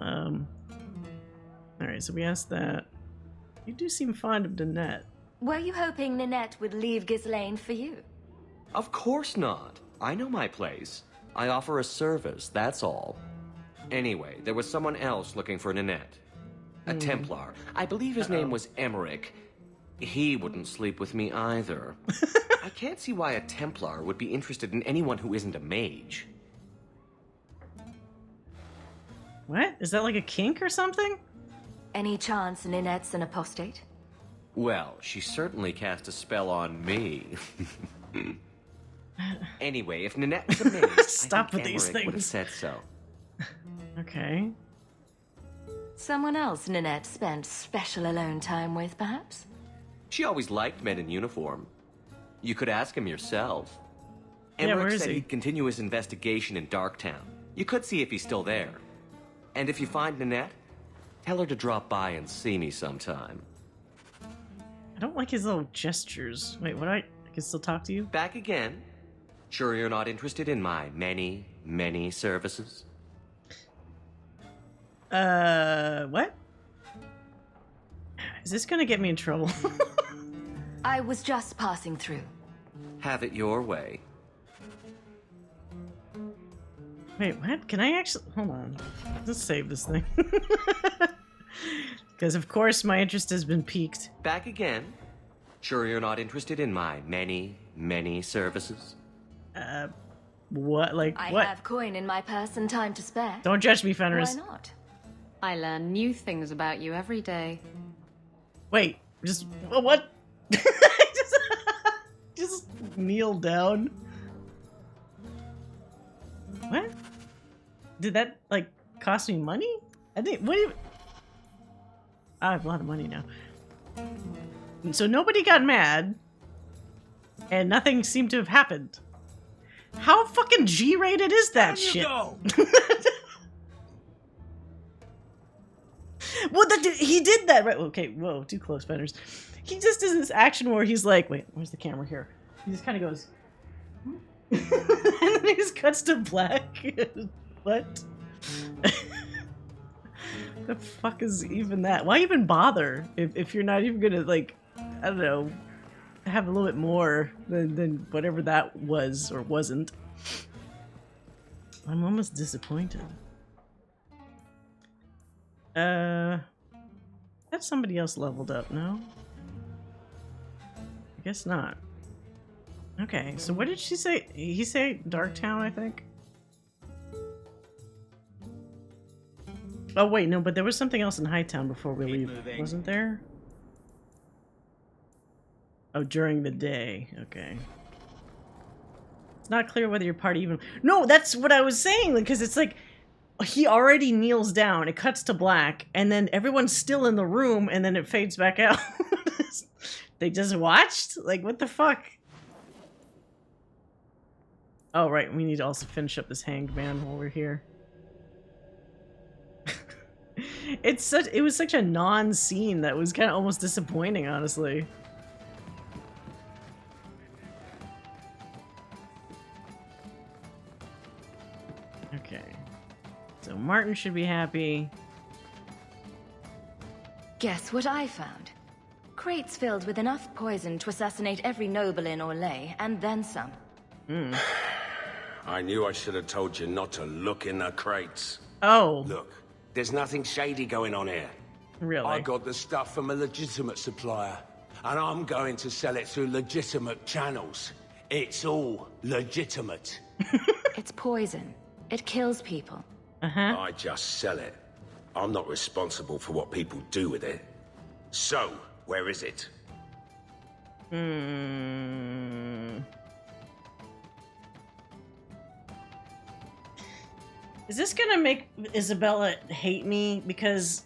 Speaker 1: Alright, so we asked that. You do seem fond of Nanette.
Speaker 3: Were you hoping Ninette would leave Ghislaine for you?
Speaker 7: Of course not. I know my place. I offer a service, that's all. Anyway, there was someone else looking for Ninette. A Templar. I believe his name was Emmerich. He wouldn't sleep with me either. I can't see why a Templar would be interested in anyone who isn't a mage.
Speaker 1: What? Is that like a kink or something?
Speaker 3: Any chance Ninette's an apostate?
Speaker 7: Well, she certainly cast a spell on me. Anyway, if Ninette was a mage,
Speaker 1: Stop
Speaker 7: I
Speaker 1: with
Speaker 7: think
Speaker 1: these
Speaker 7: Emmerich would have
Speaker 1: things.
Speaker 7: said so.
Speaker 1: Okay.
Speaker 3: Someone else Ninette spent special alone time with, perhaps?
Speaker 7: She always liked men in uniform. You could ask him yourself.
Speaker 1: Yeah, where
Speaker 7: Emmerich
Speaker 1: is
Speaker 7: said
Speaker 1: he?
Speaker 7: he'd continue his investigation in Darktown. You could see if he's still there. And if you find Ninette, tell her to drop by and see me sometime.
Speaker 1: I don't like his little gestures. Wait, what? I can still talk to you?
Speaker 7: Back again? Sure you're not interested in my many, many services?
Speaker 1: What? Is this gonna get me in trouble?
Speaker 3: I was just passing through.
Speaker 7: Have it your way.
Speaker 1: Wait, what? Can I actually... Hold on. Let's save this thing. Because, of course, my interest has been piqued.
Speaker 7: Back again? Sure you're not interested in my many, many services?
Speaker 1: What? Like,
Speaker 3: I
Speaker 1: what?
Speaker 3: have coin in my purse and time to spare.
Speaker 1: Don't judge me, Fenris.
Speaker 3: Why not?
Speaker 11: I learn new things about you every day.
Speaker 1: Wait, just... What? just kneel down. What? Did that, like, cost me money? I think... What do you... I have a lot of money now. So nobody got mad. And nothing seemed to have happened. How fucking G-rated is that shit? Well, he did that, right? Okay, whoa, too close, Fenris. He just does this action where he's like, wait, where's the camera here? He just kind of goes... and then he just cuts to black. What? The fuck is even that? Why even bother if you're not even gonna, like, I don't know, have a little bit more than whatever that was or wasn't. I'm almost disappointed. That's somebody else leveled up, no? I guess not. Okay, so what did she say? He say Darktown, I think? Oh wait, no, but there was something else in Hightown before we leave, wasn't there? Oh, during the day, okay. It's not clear whether your party even... No, that's what I was saying, because it's like, he already kneels down, it cuts to black, and then everyone's still in the room, and then it fades back out. They just watched? Like, what the fuck? Oh, right, we need to also finish up this hanged man while we're here. It was such a non-scene that was kind of almost disappointing, honestly. Okay. So Martin should be happy.
Speaker 3: Guess what I found? Crates filled with enough poison to assassinate every noble in Orlais, and then some.
Speaker 9: I knew I should have told you not to look in the crates.
Speaker 1: Oh.
Speaker 9: Look, there's nothing shady going on here.
Speaker 1: Really?
Speaker 9: I got the stuff from a legitimate supplier, and I'm going to sell it through legitimate channels. It's all legitimate.
Speaker 3: It's poison. It kills people.
Speaker 9: I just sell it. I'm not responsible for what people do with it. So, where is it?
Speaker 1: Is this gonna make Isabella hate me because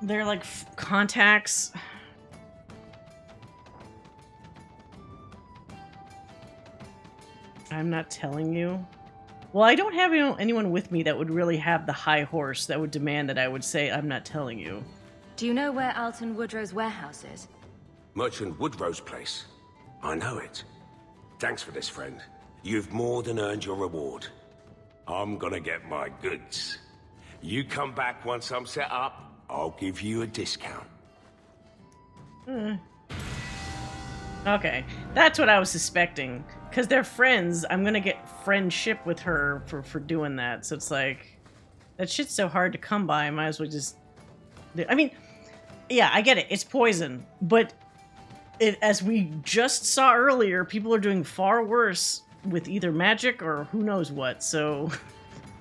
Speaker 1: they're like contacts? I'm not telling you. Well, I don't have anyone with me that would really have the high horse that would demand that I would say I'm not telling you.
Speaker 3: Do you know where Alton Woodrow's warehouse is?
Speaker 9: Merchant Woodrow's place. I know it. Thanks for this, friend. You've more than earned your reward. I'm gonna get my goods. You come back once I'm set up, I'll give you a discount.
Speaker 1: Okay, that's what I was suspecting. Because they're friends, I'm gonna get friendship with her for doing that. So it's like, that shit's so hard to come by, I might as well just... I mean, yeah, I get it, it's poison. But as we just saw earlier, people are doing far worse with either magic or who knows what. So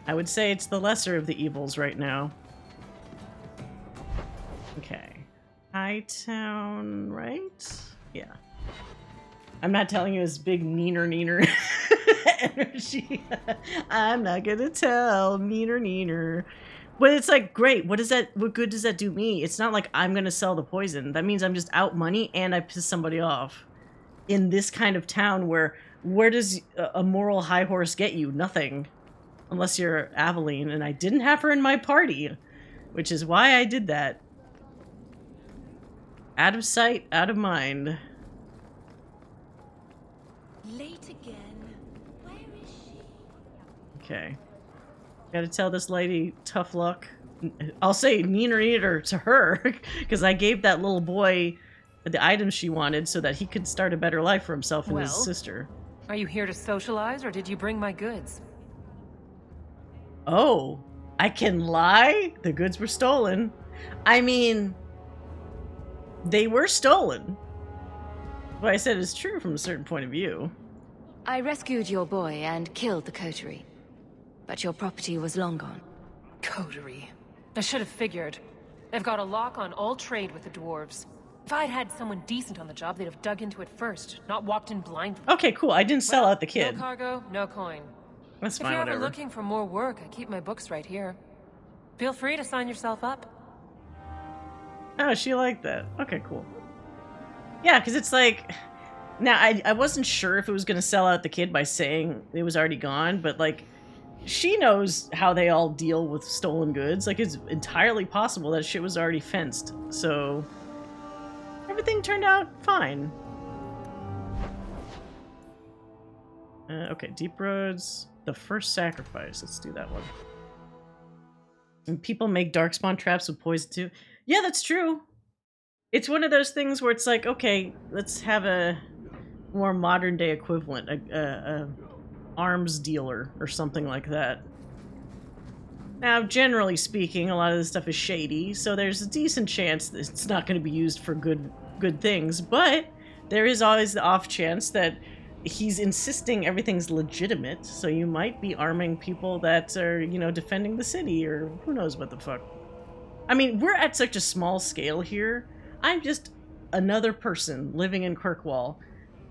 Speaker 1: I would say it's the lesser of the evils right now. Okay. Hightown, right? Yeah. I'm not telling you his big neener energy. I'm not gonna tell neener. But it's like, great, what good does that do me? It's not like I'm gonna sell the poison. That means I'm just out money and I piss somebody off. In this kind of town where does a moral high horse get you? Nothing. Unless you're Aveline, and I didn't have her in my party. Which is why I did that. Out of sight, out of mind.
Speaker 14: Late again. Where is she?
Speaker 1: Okay. Gotta tell this lady tough luck. I'll say neener to her, because I gave that little boy the items she wanted so that he could start a better life for himself and his sister.
Speaker 16: Are you here to socialize, or did you bring my goods?
Speaker 1: Oh, I can lie? The goods were stolen. I mean, they were stolen. What I said is true from a certain point of view.
Speaker 3: I rescued your boy and killed the coterie. But your property was long gone.
Speaker 16: Coterie. I should have figured. They've got a lock on all trade with the dwarves. If I'd had someone decent on the job, they'd have dug into it first, not walked in blindly.
Speaker 1: Okay, cool. I didn't sell out the kid.
Speaker 16: No cargo, no coin.
Speaker 1: That's fine,
Speaker 16: if you're
Speaker 1: whatever.
Speaker 16: ever looking for more work, I keep my books right here. Feel free to sign yourself up.
Speaker 1: Oh, she liked that. Okay, cool. Yeah, because it's like... Now, I wasn't sure if it was going to sell out the kid by saying it was already gone, but, like, she knows how they all deal with stolen goods. Like, it's entirely possible that shit was already fenced. So, everything turned out fine. Okay, Deep Roads. The First Sacrifice. Let's do that one. And people make darkspawn traps with poison too. Yeah, that's true. It's one of those things where it's like, okay, let's have a more modern day equivalent, a arms dealer or something like that. Now, generally speaking, a lot of this stuff is shady, so there's a decent chance that it's not going to be used for good things, but there is always the off chance that he's insisting everything's legitimate, so you might be arming people that are, you know, defending the city, or who knows what the fuck. I mean, we're at such a small scale here. I'm just another person living in Kirkwall.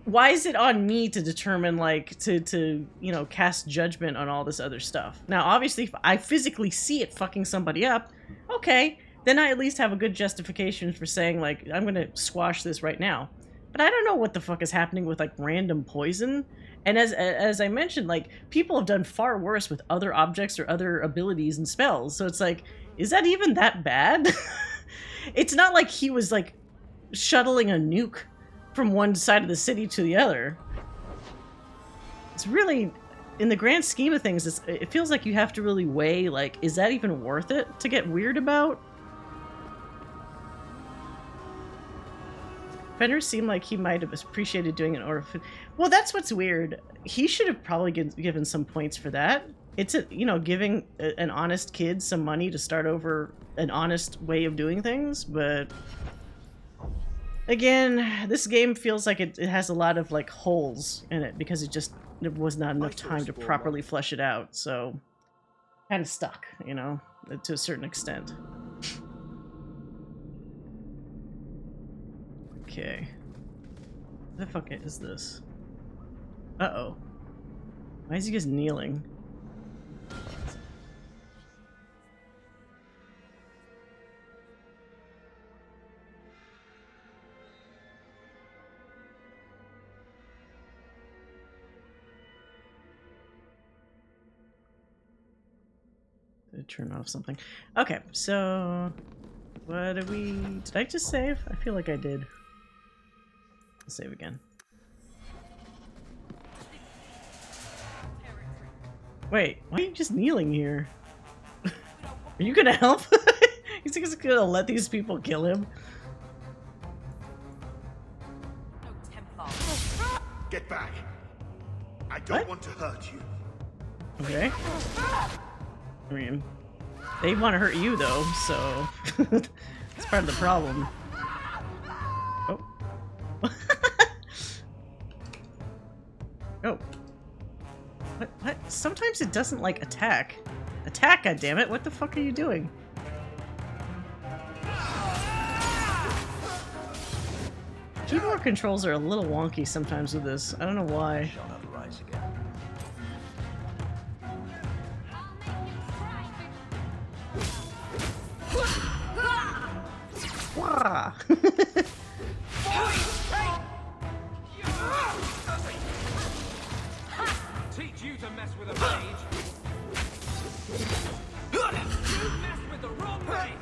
Speaker 1: Why is it on me to determine, like, to you know, cast judgment on all this other stuff? Now, obviously, if I physically see it fucking somebody up, okay, then I at least have a good justification for saying, like, I'm gonna squash this right now. But I don't know what the fuck is happening with, like, random poison. And as I mentioned, like, people have done far worse with other objects or other abilities and spells. So it's like, is that even that bad? It's not like he was, like, shuttling a nuke from one side of the city to the other. It's really, in the grand scheme of things, it feels like you have to really weigh, like, is that even worth it to get weird about? Fenris seemed like he might have appreciated doing an orphan. Well, that's what's weird. He should have probably given some points for that. It's, you know, giving an honest kid some money to start over an honest way of doing things, but... Again, this game feels like it has a lot of, like, holes in it, because there was not enough time to properly flesh it out, so... Kind of stuck, you know, to a certain extent. Okay. What the fuck is this? Uh-oh. Why is he just kneeling? Did it turn off something? Okay, so... What did we... Did I just save? I feel like I did. I'll save again. Wait, why are you just kneeling here? Are you gonna help? He's just gonna let these people kill him?
Speaker 12: Get back. I don't want to hurt you.
Speaker 1: Okay. I mean, they want to hurt you though, so it's part of the problem. Oh. Oh. What? Sometimes it doesn't like attack. Attack, goddammit! What the fuck are you doing? Keyboard controls are a little wonky sometimes with this. I don't know why. Wah!
Speaker 4: Teach you to mess with a mage. You messed with the wrong mage.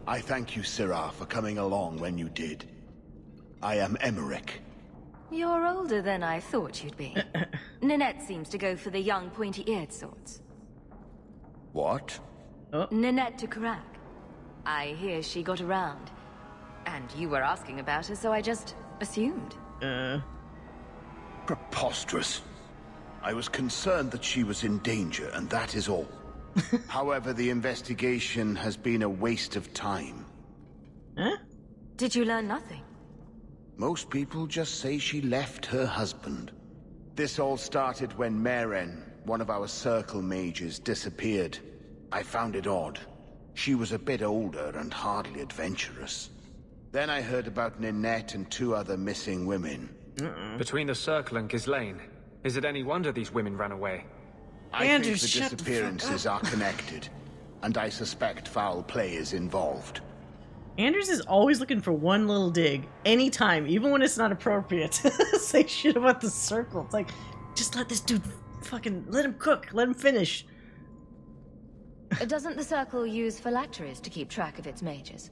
Speaker 12: I thank you, Syrah, for coming along when you did. I am Emmerich.
Speaker 3: You're older than I thought you'd be. Ninette seems to go for the young, pointy-eared sorts.
Speaker 12: What?
Speaker 3: Ninette de Carac. I hear she got around. And you were asking about her, so I just assumed.
Speaker 12: Preposterous. I was concerned that she was in danger, and that is all. However, the investigation has been a waste of time.
Speaker 1: Huh?
Speaker 3: Did you learn nothing?
Speaker 12: Most people just say she left her husband. This all started when Maren, one of our circle mages, disappeared. I found it odd. She was a bit older and hardly adventurous. Then I heard about Ninette and 2 other missing women.
Speaker 4: Between the Circle and Ghislaine, is it any wonder these women ran away?
Speaker 12: I think the disappearances are connected, and I suspect foul play is involved.
Speaker 1: Anders is always looking for one little dig, anytime, even when it's not appropriate. Say shit about the Circle. It's like, just let this dude fucking, let him cook, let him finish.
Speaker 3: Doesn't the Circle use phylacteries to keep track of its mages?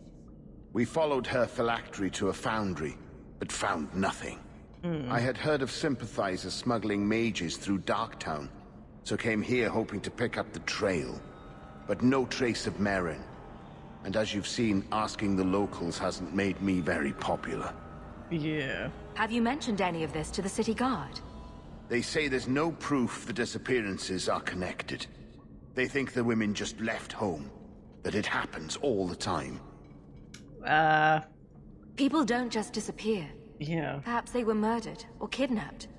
Speaker 12: We followed her phylactery to a foundry, but found nothing. I had heard of sympathizers smuggling mages through Darktown, so came here hoping to pick up the trail. But no trace of Maren. And as you've seen, asking the locals hasn't made me very popular.
Speaker 1: Yeah.
Speaker 3: Have you mentioned any of this to the city guard?
Speaker 12: They say there's no proof the disappearances are connected. They think the women just left home, that it happens all the time.
Speaker 3: People don't just disappear.
Speaker 1: Yeah.
Speaker 3: Perhaps they were murdered or kidnapped.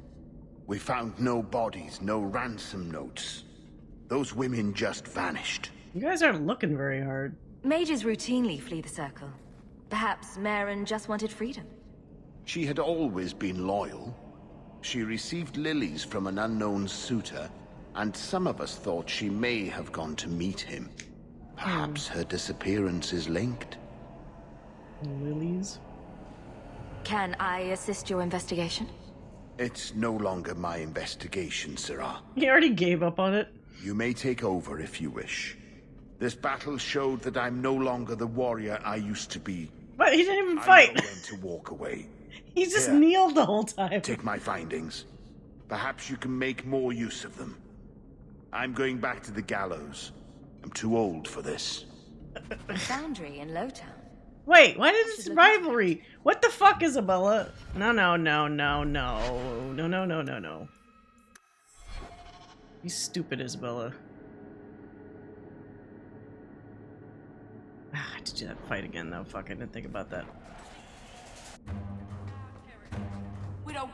Speaker 12: We found no bodies, no ransom notes. Those women just vanished.
Speaker 1: You guys aren't looking very hard.
Speaker 3: Mages routinely flee the Circle. Perhaps Maren just wanted freedom.
Speaker 12: She had always been loyal. She received lilies from an unknown suitor, and some of us thought she may have gone to meet him. Perhaps her disappearance is linked.
Speaker 1: Lilies?
Speaker 3: Can I assist your investigation?
Speaker 12: It's no longer my investigation, Syrah.
Speaker 1: He already gave up on it.
Speaker 12: You may take over if you wish. This battle showed that I'm no longer the warrior I used to be.
Speaker 1: But he didn't even fight.
Speaker 12: I know when to walk away.
Speaker 1: He just kneeled the whole time.
Speaker 12: Take my findings. Perhaps you can make more use of them. I'm going back to the gallows. I'm too old for this.
Speaker 3: The foundry in Lowtown.
Speaker 1: Wait, why did this rivalry? What the fuck, Isabella? No, no, no, no, no. No, no, no, no, no. You stupid, Isabella. I had to do that fight again, though. Fuck, I didn't think about that.
Speaker 21: We don't.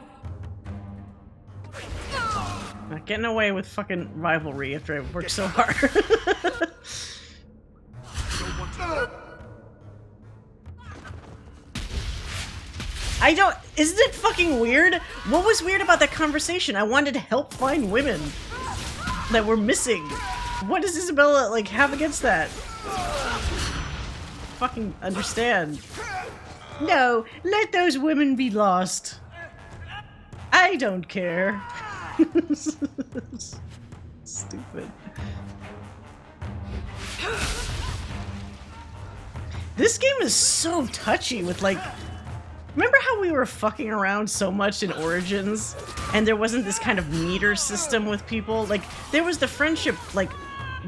Speaker 1: Not getting away with fucking rivalry after I worked so hard. I don't. Isn't it fucking weird? What was weird about that conversation? I wanted to help find women that were missing. What does Isabella like have against that? Fucking understand. No, let those women be lost. I don't care. Stupid. This game is so touchy with like... Remember how we were fucking around so much in Origins? And there wasn't this kind of meter system with people? Like, there was the friendship, like,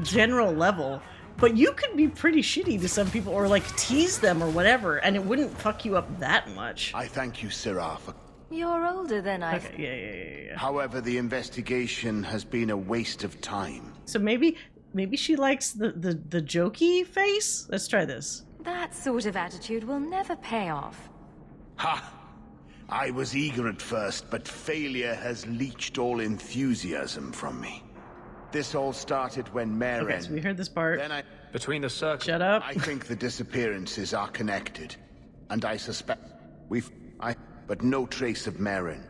Speaker 1: general level, but you could be pretty shitty to some people or like tease them or whatever, and it wouldn't fuck you up that much.
Speaker 12: I thank you, Sirrah, for...
Speaker 3: You're older than I...
Speaker 1: Okay, yeah.
Speaker 12: However, the investigation has been a waste of time.
Speaker 1: So maybe she likes the jokey face? Let's try this.
Speaker 3: That sort of attitude will never pay off.
Speaker 12: Ha! I was eager at first, but failure has leached all enthusiasm from me. This all started when Maren...
Speaker 1: Okay, so we heard this part.
Speaker 12: Then
Speaker 4: Between the circles...
Speaker 1: Shut up.
Speaker 12: I think the disappearances are connected. And I suspect... But no trace of Maren.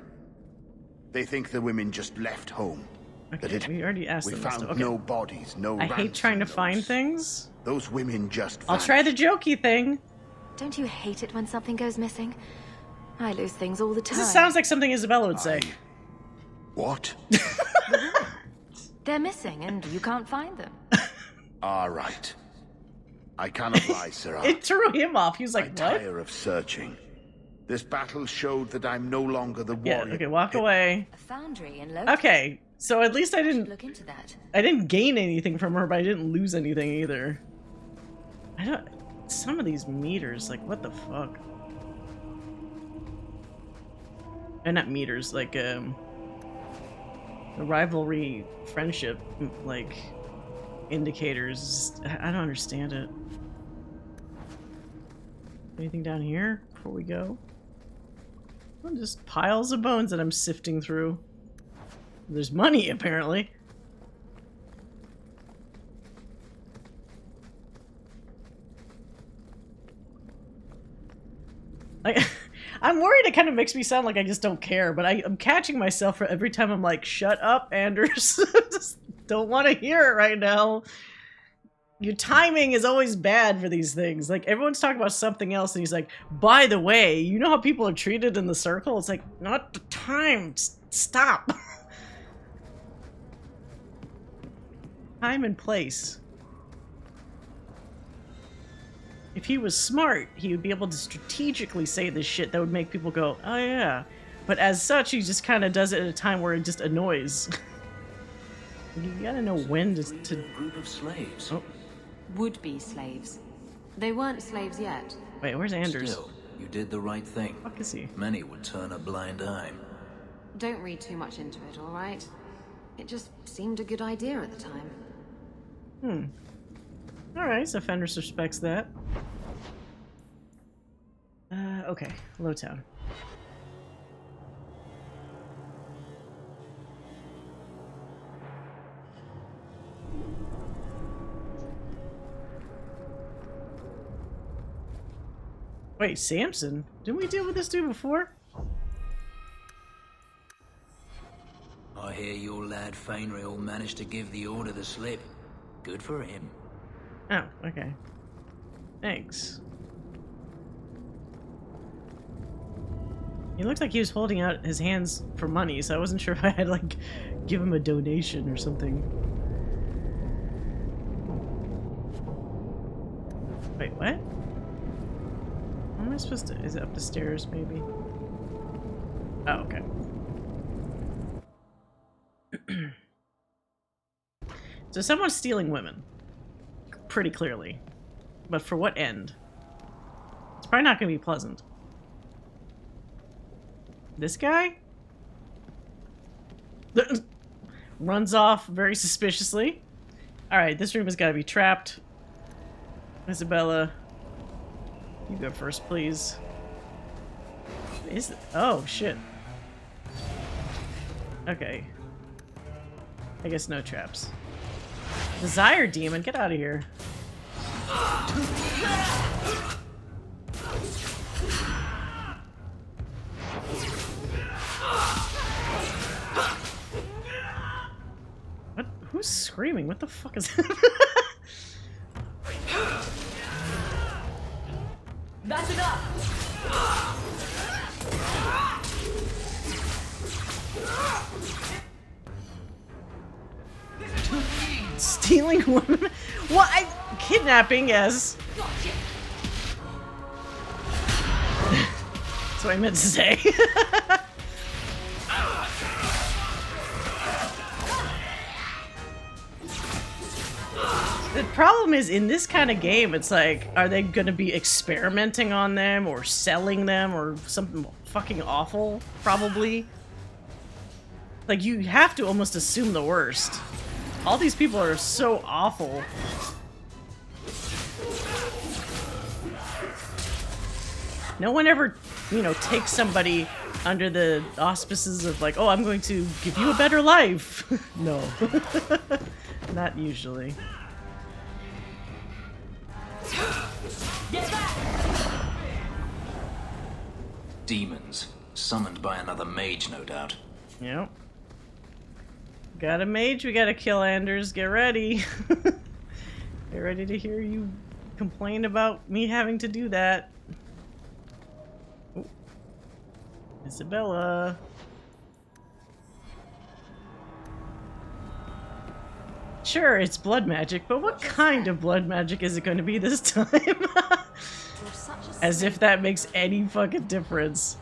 Speaker 12: They think the women just left home.
Speaker 1: Okay, we already asked
Speaker 12: we
Speaker 1: them.
Speaker 12: found no bodies, no
Speaker 1: I hate trying to find things.
Speaker 12: Those women just
Speaker 1: I'll try the jokey thing.
Speaker 3: Don't you hate it when something goes missing? I lose things all the time.
Speaker 1: This sounds like something Isabella would say.
Speaker 12: What?
Speaker 3: They're missing and you can't find them.
Speaker 12: All right. I cannot lie, Sirrah.
Speaker 1: It threw him off. He was like,
Speaker 12: I
Speaker 1: what?
Speaker 12: tire of searching. This battle showed that I'm no longer the warrior.
Speaker 1: Yeah, okay, walk away.
Speaker 3: A foundry in Loki.
Speaker 1: Okay, so at least I didn't
Speaker 3: look into that.
Speaker 1: I didn't gain anything from her, but I didn't lose anything either. Some of these meters, like, what the fuck? And not meters, like, the rivalry, friendship, like, indicators. I don't understand it. Anything down here before we go? Oh, just piles of bones that I'm sifting through. There's money, apparently. I'm worried it kind of makes me sound like I just don't care, but I'm catching myself for every time I'm like, shut up, Anders. Just don't want to hear it right now. Your timing is always bad for these things. Like, everyone's talking about something else, and he's like, by the way, you know how people are treated in the circle? It's like, not the time. Stop. Time and place. If he was smart, he would be able to strategically say this shit that would make people go, oh yeah. But as such, he just kind of does it at a time where it just annoys. You gotta know when to...
Speaker 13: Group of slaves.
Speaker 1: Oh.
Speaker 11: Would-be slaves. They weren't slaves yet.
Speaker 1: Wait, where's Anders?
Speaker 13: Still, you did the right thing.
Speaker 1: Fuck is he?
Speaker 13: Many would turn a blind eye.
Speaker 11: Don't read too much into it, alright? It just seemed a good idea at the time.
Speaker 1: Alright, so Fenris respects that. Okay, Lowtown. Wait, Samson? Didn't we deal with this dude before?
Speaker 13: I hear your lad Fenris managed to give the order the slip. Good for him.
Speaker 1: Oh, okay. Thanks. He looked like he was holding out his hands for money, so I wasn't sure if I had to, like, give him a donation or something. Wait, what? How am I supposed to... Is it up the stairs, maybe? Oh, okay. So someone's stealing women. Pretty clearly. But for what end? It's probably not going to be pleasant. This guy? Runs off very suspiciously. Alright, this room has got to be trapped. Isabella, you go first, please. Oh, shit. Okay. I guess no traps. Desire Demon, get out of here. What? Who's screaming? What the fuck is that?
Speaker 21: That's enough!
Speaker 1: Stealing women? What? Kidnapping, yes. That's what I meant to say. problem is, in this kind of game, it's like, are they going to be experimenting on them or selling them or something fucking awful? Probably. Like, you have to almost assume the worst. All these people are so awful. No one ever, you know, takes somebody under the auspices of like, oh, I'm going to give you a better life. No. Not usually.
Speaker 13: Demons. Summoned by another mage, no doubt.
Speaker 1: Yep. Got a mage, we gotta kill Anders. Get ready. Get ready to hear you complain about me having to do that. Ooh. Isabella. Sure, it's blood magic, but what kind of blood magic is it going to be this time? As if that makes any fucking difference.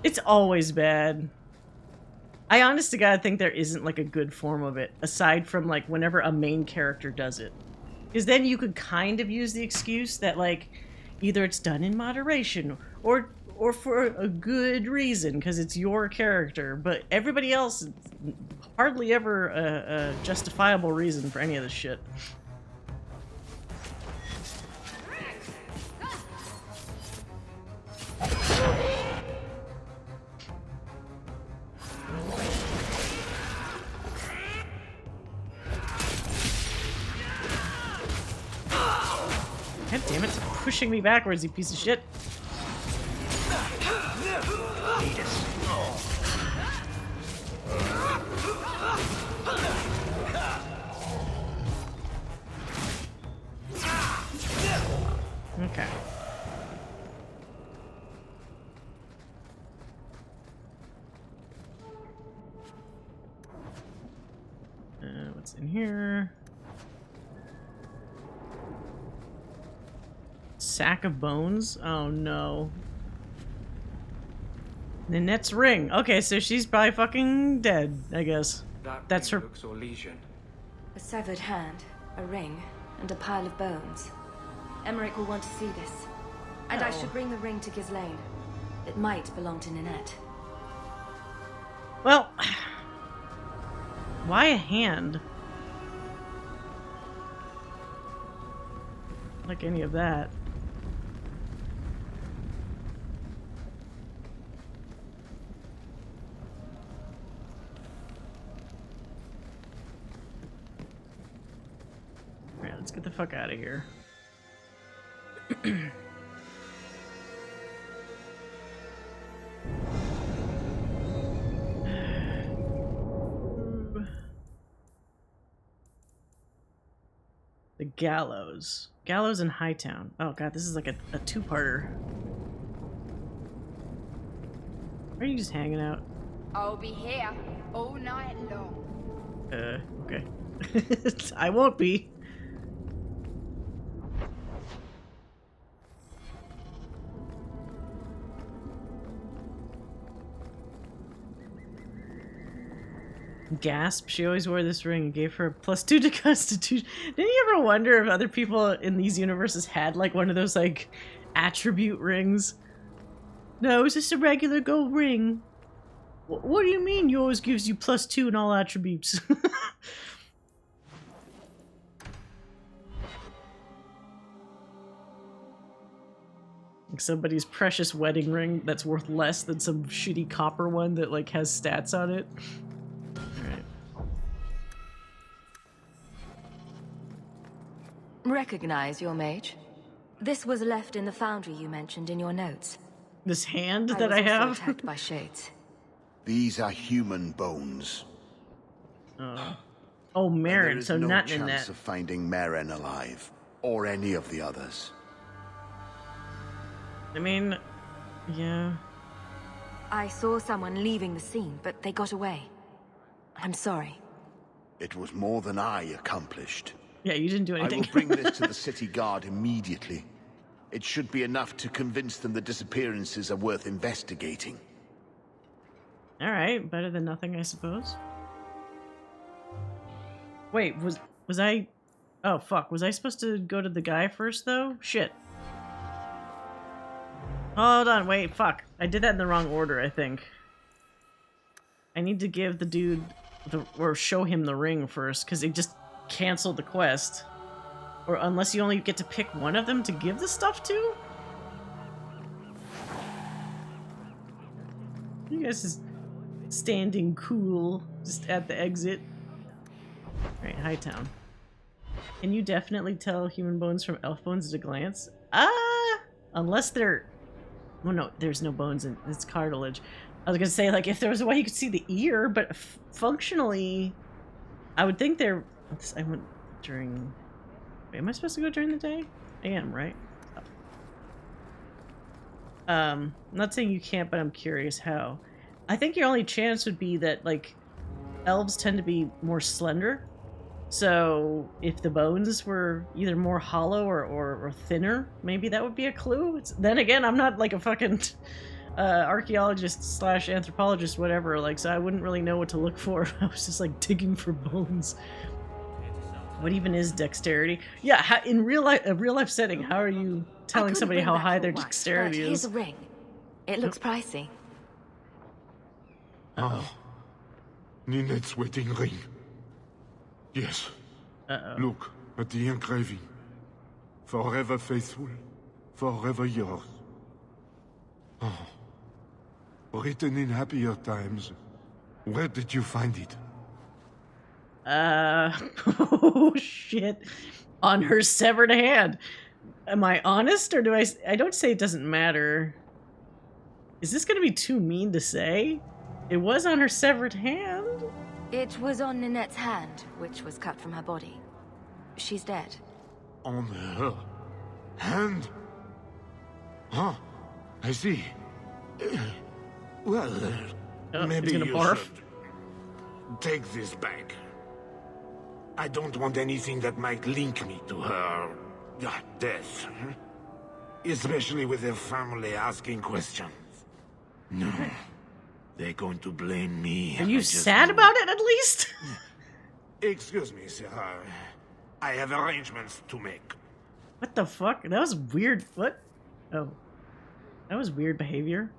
Speaker 1: It's always bad. I honest to God think there isn't like a good form of it, aside from like whenever a main character does it. Because then you could kind of use the excuse that like either it's done in moderation or for a good reason because it's your character, but everybody else, hardly ever a justifiable reason for any of this shit. God damn it, stop pushing me backwards, you piece of shit. Okay. What's in here? Sack of bones? Oh no. Nanette's ring. Okay, so she's probably fucking dead, I guess. That's her.
Speaker 4: Looks or lesion.
Speaker 3: A severed hand, a ring, and a pile of bones. Emmerich will want to see this. And I should bring the ring to Ghislaine. It might belong to Ninette.
Speaker 1: Well, why a hand? Like any of that. Alright, let's get the fuck out of here. The gallows. Gallows in Hightown. Oh god, this is like a two-parter. Are you just hanging out?
Speaker 21: I'll be here all night long.
Speaker 1: Okay. I won't be. Gasp, she always wore this ring and gave her a +2 to Constitution. Didn't you ever wonder if other people in these universes had like one of those like attribute rings? No, it's just a regular gold ring. What do you mean yours gives you +2 in all attributes? Like somebody's precious wedding ring that's worth less than some shitty copper one that like has stats on it. Alright.
Speaker 3: Recognize your mage? This was left in the foundry you mentioned in your notes.
Speaker 1: This hand that I have?
Speaker 3: Was attacked by shades.
Speaker 12: These are human bones.
Speaker 1: Oh, Marin, so
Speaker 12: no
Speaker 1: not in
Speaker 12: chance
Speaker 1: that.
Speaker 12: of finding Marin alive, or any of the others.
Speaker 1: I mean, yeah.
Speaker 3: I saw someone leaving the scene, but they got away. I'm sorry.
Speaker 12: It was more than I accomplished.
Speaker 1: Yeah, you didn't do anything.
Speaker 12: I will bring this to the city guard immediately. It should be enough to convince them the disappearances are worth investigating.
Speaker 1: Alright, better than nothing, I suppose. Wait, was I Oh, fuck. Was I supposed to go to the guy first, though? Shit. Hold on, wait, fuck. I did that in the wrong order, I think. I need to give the dude, or show him the ring first, because he just canceled the quest. Or unless you only get to pick one of them to give the stuff to? You guys is standing cool, just at the exit. Alright, Hightown. Can you definitely tell human bones from elf bones at a glance? Unless they're... Well, no, there's no bones in it's cartilage. I was gonna say, like, if there was a way you could see the ear, but functionally, I would think they're... I went during... Wait, am I supposed to go during the day? I am, right? I'm not saying you can't, but I'm curious how. I think your only chance would be that, like, elves tend to be more slender. So if the bones were either more hollow or thinner, maybe that would be a clue. Then again, I'm not like a fucking archaeologist / anthropologist, whatever. Like, so I wouldn't really know what to look for. I was just like digging for bones. What even is dexterity? Yeah, in a real life setting, how are you telling somebody how high their dexterity is?
Speaker 3: Here's a ring. It looks pricey.
Speaker 17: Oh, Ninette's wedding ring. Yes. Look at the engraving. Forever faithful, forever yours. Oh. Written in happier times. Where did you find it?
Speaker 1: Oh shit. On her severed hand. Am I honest, or do I don't say it doesn't matter. Is this gonna be too mean to say? It was on her severed hand?
Speaker 3: It was on Ninette's hand, which was cut from her body. She's dead.
Speaker 17: On her hand? Huh? I see. Well, maybe you should take this back. I don't want anything that might link me to her death. Especially with her family asking questions. No. They're going to blame me.
Speaker 1: Are you sad about it, at least?
Speaker 17: Excuse me, sir. I have arrangements to make.
Speaker 1: What the fuck? That was weird. What? Oh. That was weird behavior.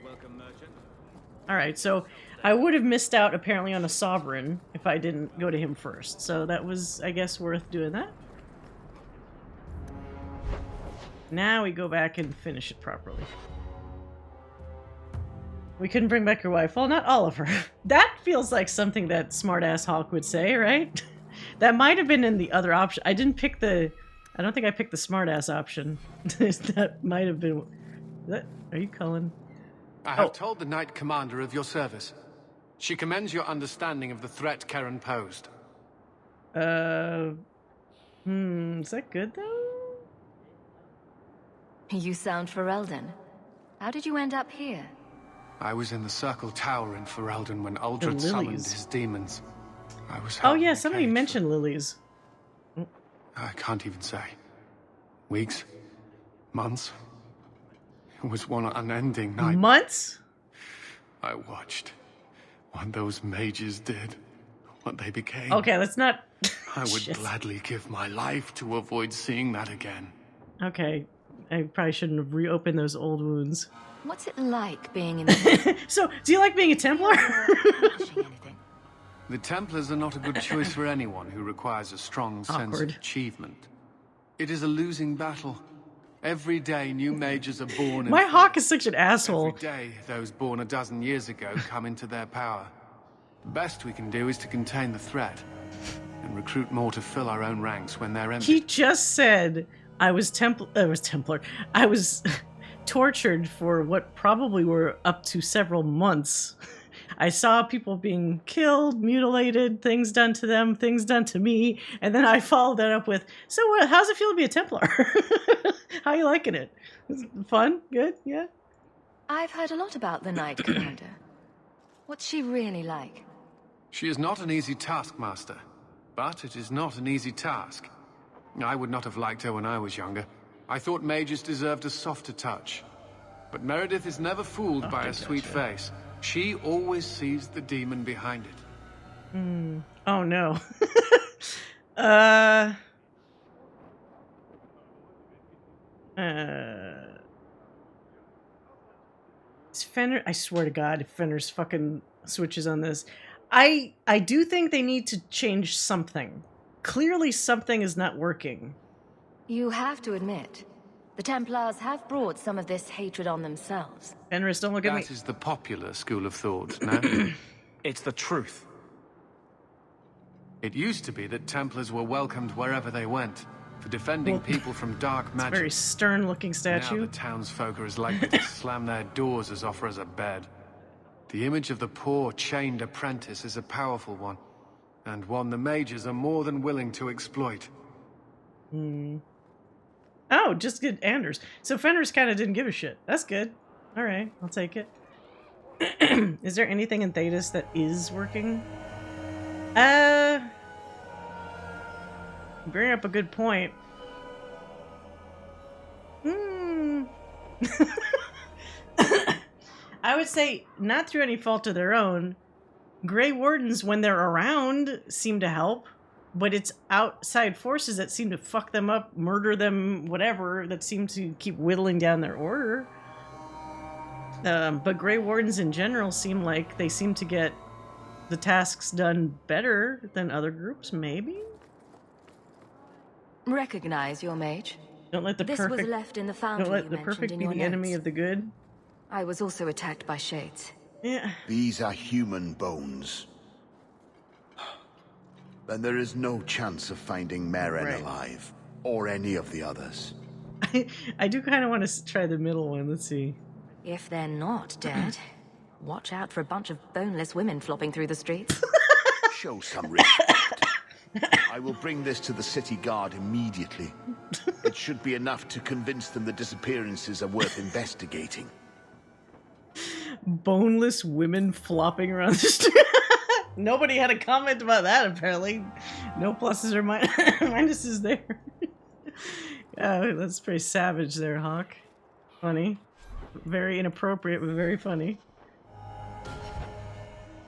Speaker 4: Welcome, merchant.
Speaker 1: Alright, so I would have missed out, apparently, on a sovereign if I didn't go to him first. So that was, I guess, worth doing that. Now we go back and finish it properly. We couldn't bring back your wife. Well, not all of her. That feels like something that smartass Hawke would say, right? That might have been in the other option. I didn't pick the... I don't think I picked the smartass option. That might have been... Are you Cullen?
Speaker 19: I have told the Knight Commander of your service. She commends your understanding of the threat Karen posed.
Speaker 1: Is that good, though?
Speaker 3: You sound Ferelden. How did you end up here?
Speaker 19: I was in the Circle Tower in Ferelden when Uldred summoned his demons. I was
Speaker 1: Oh yeah, somebody mentioned lilies.
Speaker 19: I can't even say. Weeks? Months? It was one unending night.
Speaker 1: Months?
Speaker 19: I watched what those mages did, what they became.
Speaker 1: Okay, let's not...
Speaker 19: I would gladly give my life to avoid seeing that again.
Speaker 1: Okay, I probably shouldn't have reopened those old wounds.
Speaker 3: What's it like being in the...
Speaker 1: So, do you like being a Templar?
Speaker 19: The Templars are not a good choice for anyone who requires a strong sense of achievement. It is a losing battle. Every day, new mages are born.
Speaker 1: My Hawke is such an asshole.
Speaker 19: Every day, those born a dozen years ago come into their power. The best we can do is to contain the threat and recruit more to fill our own ranks when they're empty.
Speaker 1: He just said I was Templar. I was tortured for what probably were up to several months. I saw people being killed, mutilated, things done to them, things done to me, and then I followed that up with, so how's it feel to be a Templar? How you liking it? Is it fun? Good? Yeah?
Speaker 3: I've heard a lot about the Knight Commander. What's she really like?
Speaker 19: She is not an easy taskmaster, but it is not an easy task. I would not have liked her when I was younger. I thought mages deserved a softer touch. But Meredith is never fooled by a sweet face. She always sees the demon behind it.
Speaker 1: Oh no. Is Fenris? I swear to God, if Fenris fucking switches on this, I do think they need to change something. Clearly, something is not working.
Speaker 3: You have to admit, the Templars have brought some of this hatred on themselves.
Speaker 1: Fenris, don't look at me.
Speaker 19: That is the popular school of thought, no?
Speaker 4: It's the truth.
Speaker 19: It used to be that Templars were welcomed wherever they went, for defending people from dark
Speaker 1: It's
Speaker 19: magic.
Speaker 1: a very stern-looking statue.
Speaker 19: Now the townsfolk are as likely to slam their doors as offer us a bed. The image of the poor, chained apprentice is a powerful one, and one the mages are more than willing to exploit.
Speaker 1: Oh, just good Anders. So Fenris kind of didn't give a shit. That's good. All right, I'll take it. Is there anything in Thetis that is working? Bring up a good point. I would say, not through any fault of their own, Grey Wardens, when they're around, seem to help. But it's outside forces that seem to fuck them up, murder them, whatever, that seem to keep whittling down their order. But Grey Wardens in general seem like they seem to get the tasks done better than other groups, maybe?
Speaker 3: Recognize your mage.
Speaker 1: Don't let the
Speaker 3: this
Speaker 1: perfect,
Speaker 3: was left in the foundry
Speaker 1: don't let
Speaker 3: you
Speaker 1: the
Speaker 3: mentioned
Speaker 1: perfect
Speaker 3: in
Speaker 1: be
Speaker 3: your
Speaker 1: the enemy
Speaker 3: notes.
Speaker 1: of the good.
Speaker 3: I was also attacked by shades.
Speaker 1: Yeah.
Speaker 12: These are human bones. Then there is no chance of finding Meren alive, or any of the others.
Speaker 1: I do kind of want to try the middle one. Let's see.
Speaker 3: If they're not dead, watch out for a bunch of boneless women flopping through the streets.
Speaker 12: Show some respect. I will bring this to the city guard immediately. It should be enough to convince them the disappearances are worth investigating.
Speaker 1: Boneless women flopping around the street. Nobody had a comment about that, apparently. No pluses or minuses there. That's pretty savage there, Hawke. Funny. Very inappropriate, but very funny.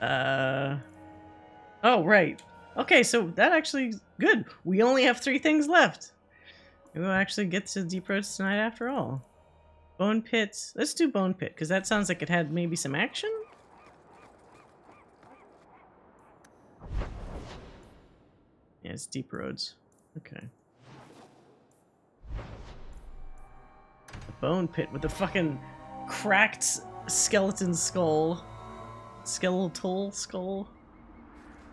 Speaker 1: Oh, right. Okay, so that actually good. We only have 3 things left. We'll actually get to Deep Roads tonight after all. Bone Pit. Let's do Bone Pit, because that sounds like it had maybe some action? Yeah, it's Deep Roads. Okay. The Bone Pit with the fucking cracked skeleton skull. Skeletal skull?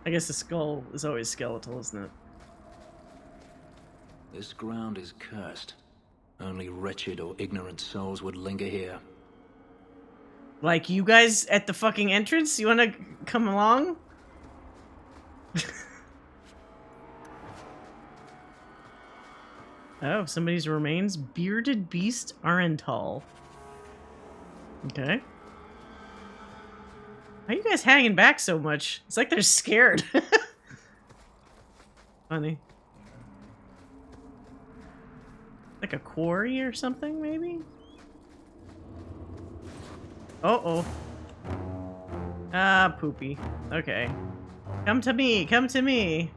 Speaker 1: I guess the skull is always skeletal, isn't it?
Speaker 13: This ground is cursed. Only wretched or ignorant souls would linger here.
Speaker 1: Like you guys at the fucking entrance? You wanna come along? Oh, somebody's remains. Bearded Beast Arental. Okay. Why are you guys hanging back so much? It's like they're scared. Funny. Like a quarry or something, maybe? Uh-oh. Ah, poopy. Okay. Come to me, come to me.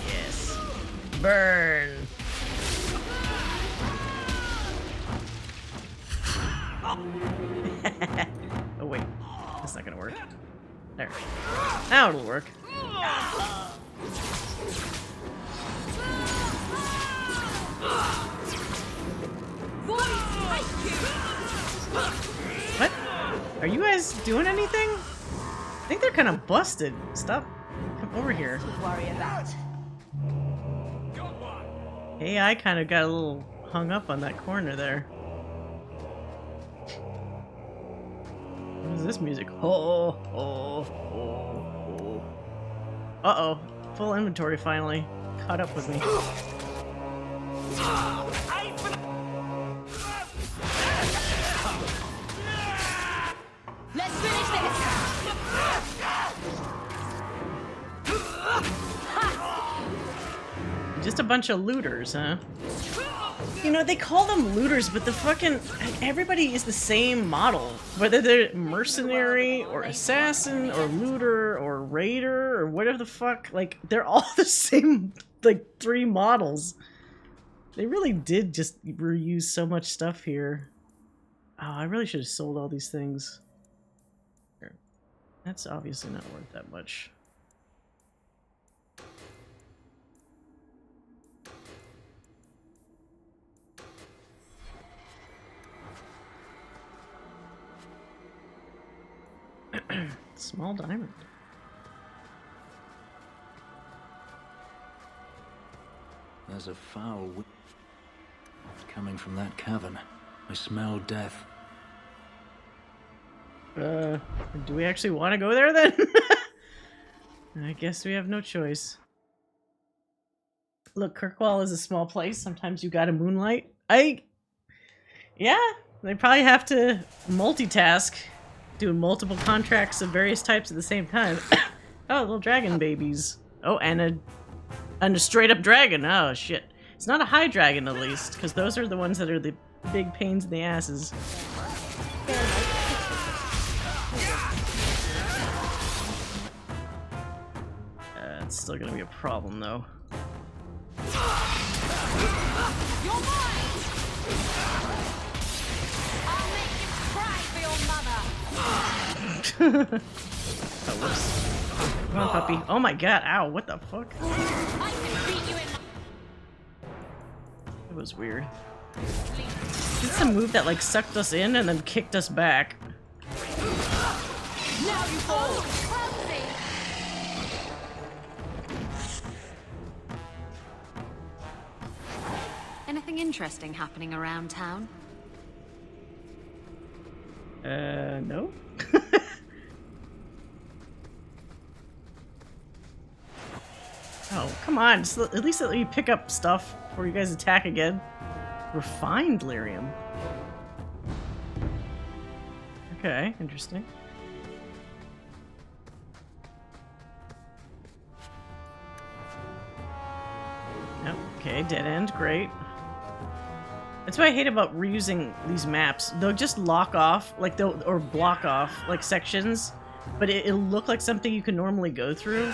Speaker 1: Yes. Burn. Oh wait, that's not gonna work. There. Now it'll work. What? Are you guys doing anything? I think they're kind of busted. Stop. Come over here.
Speaker 21: Worry about.
Speaker 1: AI kind of got a little hung up on that corner there. What is this music? Oh, oh, oh, oh. Uh-oh. Full inventory finally. Caught up with me.
Speaker 21: Let's finish this.
Speaker 1: Just a bunch of looters, huh? You know, they call them looters, but the fucking... everybody is the same model. Whether they're mercenary, or assassin, or looter, or raider, or whatever the fuck. Like, they're all the same, like, 3 models. They really did just reuse so much stuff here. Oh, I really should have sold all these things. That's obviously not worth that much. Small diamond.
Speaker 13: There's a foul coming from that cavern. I smell death.
Speaker 1: Do we actually want to go there then? I guess we have no choice. Look, Kirkwall is a small place. Sometimes you gotta moonlight. Yeah, they probably have to multitask, doing multiple contracts of various types at the same time. Oh, little dragon babies. Oh, and a straight up dragon. Oh, shit. It's not a high dragon, at least, because those are the ones that are the big pains in the asses. It's still gonna be a problem, though. Oh, whoops. Come on, puppy. Oh my god, ow, what the fuck? It was weird. It's a move that, like, sucked us in and then kicked us back.
Speaker 21: Now you fall!
Speaker 11: Anything interesting happening around town?
Speaker 1: No? Oh, come on. Just at least let me pick up stuff before you guys attack again. Refined lyrium. Okay, interesting. Yep, okay, dead end, great. That's what I hate about reusing these maps. They'll just lock off, like or block off, like, sections, but it'll look like something you can normally go through.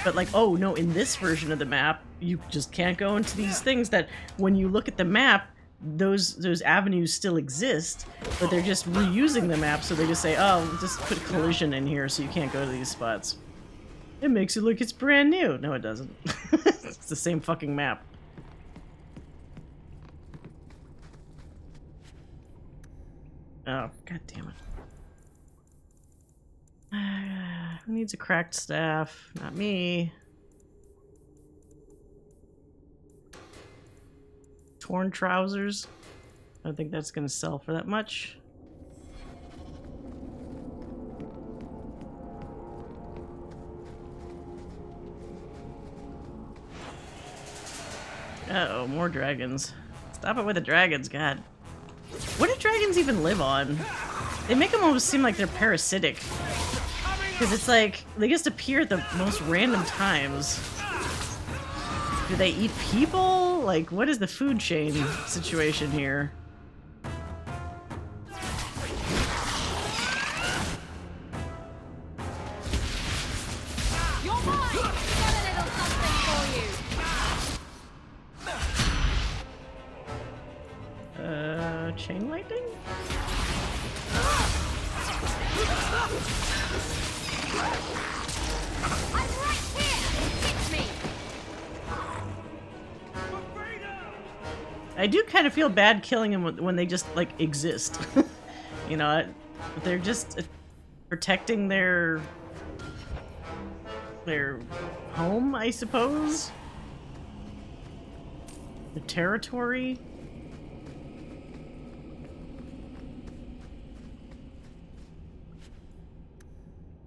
Speaker 1: But, like, oh no, in this version of the map, you just can't go into these things that, when you look at the map, those avenues still exist, but they're just reusing the map, so they just say, oh, just put collision in here so you can't go to these spots. It makes it look it's brand new. No, it doesn't. It's the same fucking map. Oh, god damn it. Who needs a cracked staff? Not me. Torn trousers. I don't think that's gonna sell for that much. Uh-oh, more dragons. Stop it with the dragons, god. What do dragons even live on? They make them almost seem like they're parasitic. Because it's like, they just appear at the most random times. Do they eat people? Like, what is the food chain situation here?
Speaker 21: You're mine! Got a little something for you!
Speaker 1: Chain lightning?
Speaker 21: I'm right here! Hit me!
Speaker 1: I do kind of feel bad killing them when they just, like, exist. You know, they're just protecting their home, I suppose? The territory?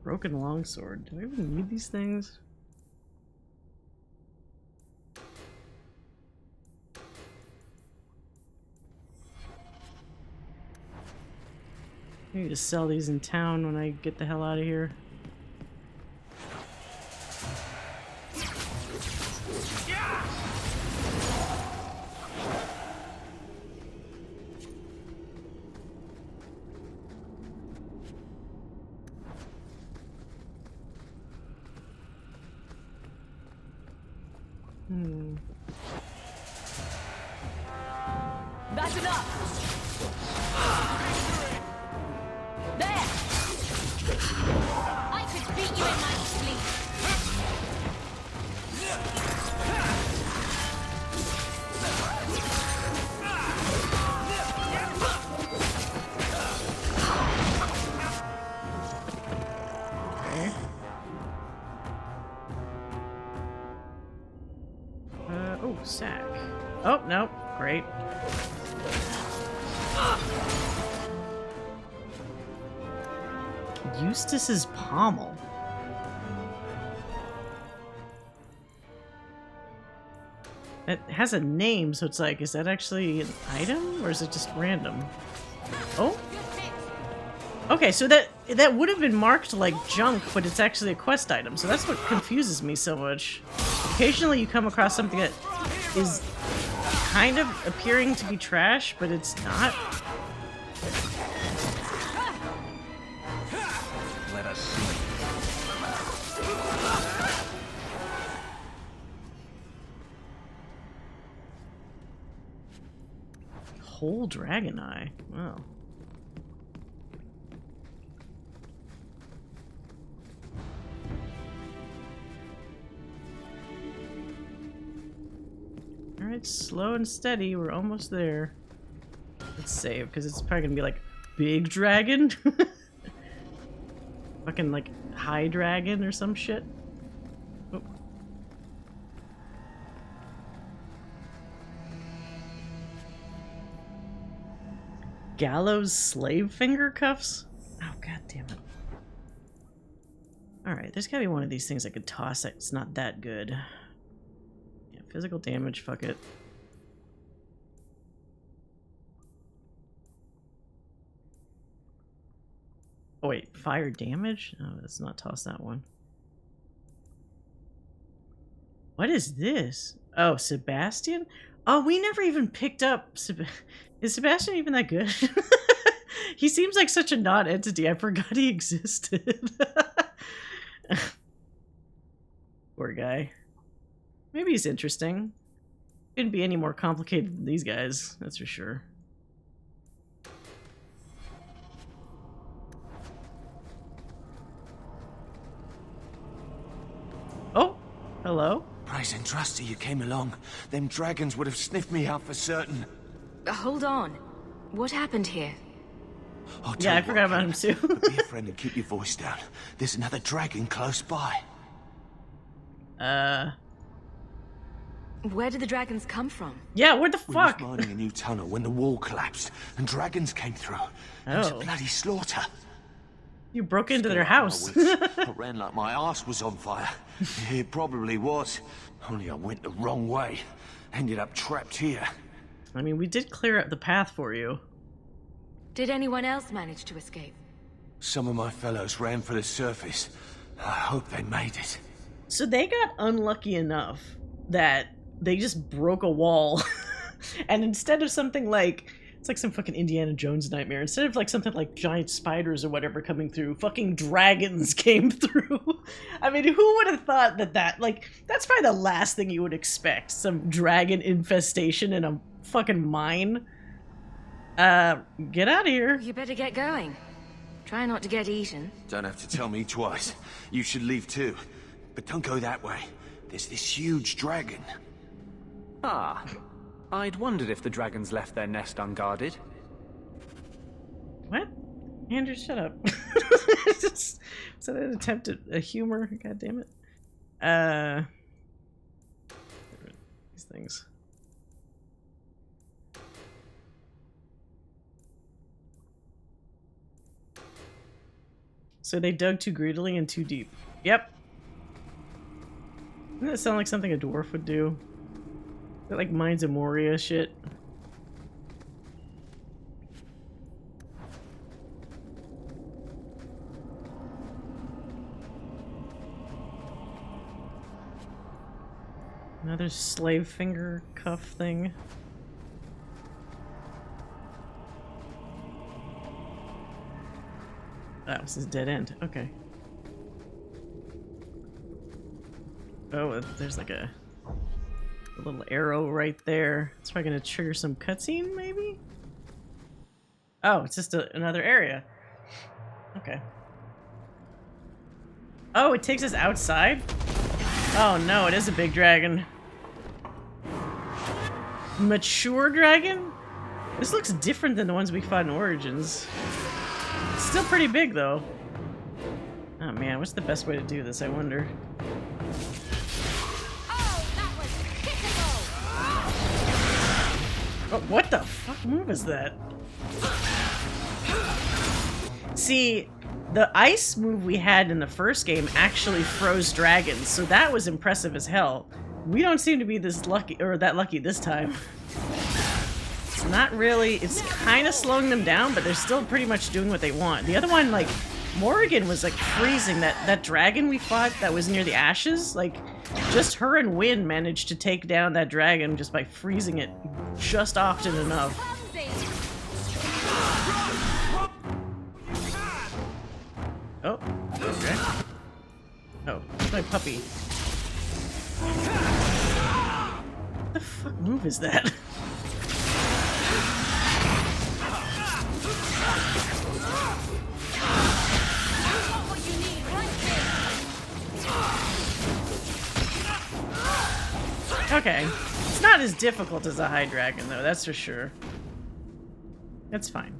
Speaker 1: Broken longsword. Do I even need these things? I need to sell these in town when I get the hell out of here.
Speaker 21: Listen up! There! I could beat you in my sleep.
Speaker 1: Okay. Oh, sack. Oh, no. Great. Eustace's pommel. It has a name, so it's like, is that actually an item, or is it just random? Oh? Okay, so that would have been marked like junk, but it's actually a quest item, so that's what confuses me so much. Occasionally you come across something that is kind of appearing to be trash, but it's not.
Speaker 10: Let us see.
Speaker 1: Whole dragon eye. Wow. Alright, slow and steady. We're almost there. Let's save, because it's probably gonna be like big dragon. Fucking like high dragon or some shit. Oh. Gallows slave finger cuffs? Oh, god damn it. Alright, there's gotta be one of these things I could toss that's not that good. Yeah, physical damage, fuck it. Oh wait, fire damage? Oh, let's not toss that one. What is this? Oh, Sebastian? Oh, we never even picked up... Is Sebastian even that good? He seems like such a non-entity. I forgot he existed. Poor guy. Maybe he's interesting. Couldn't be any more complicated than these guys, that's for sure. Oh, hello.
Speaker 7: Praise and trust you came along. Them dragons would have sniffed me out for certain.
Speaker 3: Hold on. What happened here?
Speaker 1: Yeah, I forgot about him too.
Speaker 7: Be a friend and keep your voice down. There's another dragon close by.
Speaker 3: Where did the dragons come from?
Speaker 1: Yeah, where the fuck?
Speaker 7: We was mining a new tunnel when the wall collapsed and dragons came through. It was a
Speaker 1: Oh.
Speaker 7: bloody slaughter.
Speaker 1: You broke into their house.
Speaker 7: I ran like my ass was on fire. It probably was. Only I went the wrong way. Ended up trapped here.
Speaker 1: I mean, we did clear up the path for you.
Speaker 3: Did anyone else manage to escape?
Speaker 7: Some of my fellows ran for the surface. I hope they made it.
Speaker 1: So they got unlucky enough that they just broke a wall. And instead of something like... It's like some fucking Indiana Jones nightmare. Instead of like something like giant spiders or whatever coming through, fucking dragons came through. I mean, who would have thought that, like, that's probably the last thing you would expect. Some dragon infestation in a fucking mine. Get out of here.
Speaker 3: You better get going. Try not to get eaten.
Speaker 7: Don't have to tell me twice. You should leave too. But don't go that way. There's this huge dragon.
Speaker 4: Ah. I'd wondered if the dragons left their nest unguarded.
Speaker 1: What? Andrew, shut up. Was that an attempt at a humor? God damn it. These things. So they dug too greedily and too deep. Yep. Doesn't that sound like something a dwarf would do? Is that like Mines of Moria shit? Another slave finger cuff thing. That was his dead end. Okay. Oh, there's like a little arrow right there. It's probably gonna trigger some cutscene, maybe? Oh, it's just another area. Okay. Oh, it takes us outside? Oh no, it is a big dragon. Mature dragon? This looks different than the ones we fought in Origins. It's still pretty big though. Oh man, what's the best way to do this, I wonder? Oh, what the fuck move is that? See, the ice move we had in the first game actually froze dragons, so that was impressive as hell. We don't seem to be this lucky, or that lucky this time. It's not really, it's kind of slowing them down, but they're still pretty much doing what they want. The other one, like, Morrigan was like freezing. That dragon we fought that was near the ashes, like, just her and Wynn managed to take down that dragon just by freezing it just often enough. Oh, okay. Oh, it's my puppy. What the fuck move is that? Okay. It's not as difficult as a high dragon, though, that's for sure. That's fine.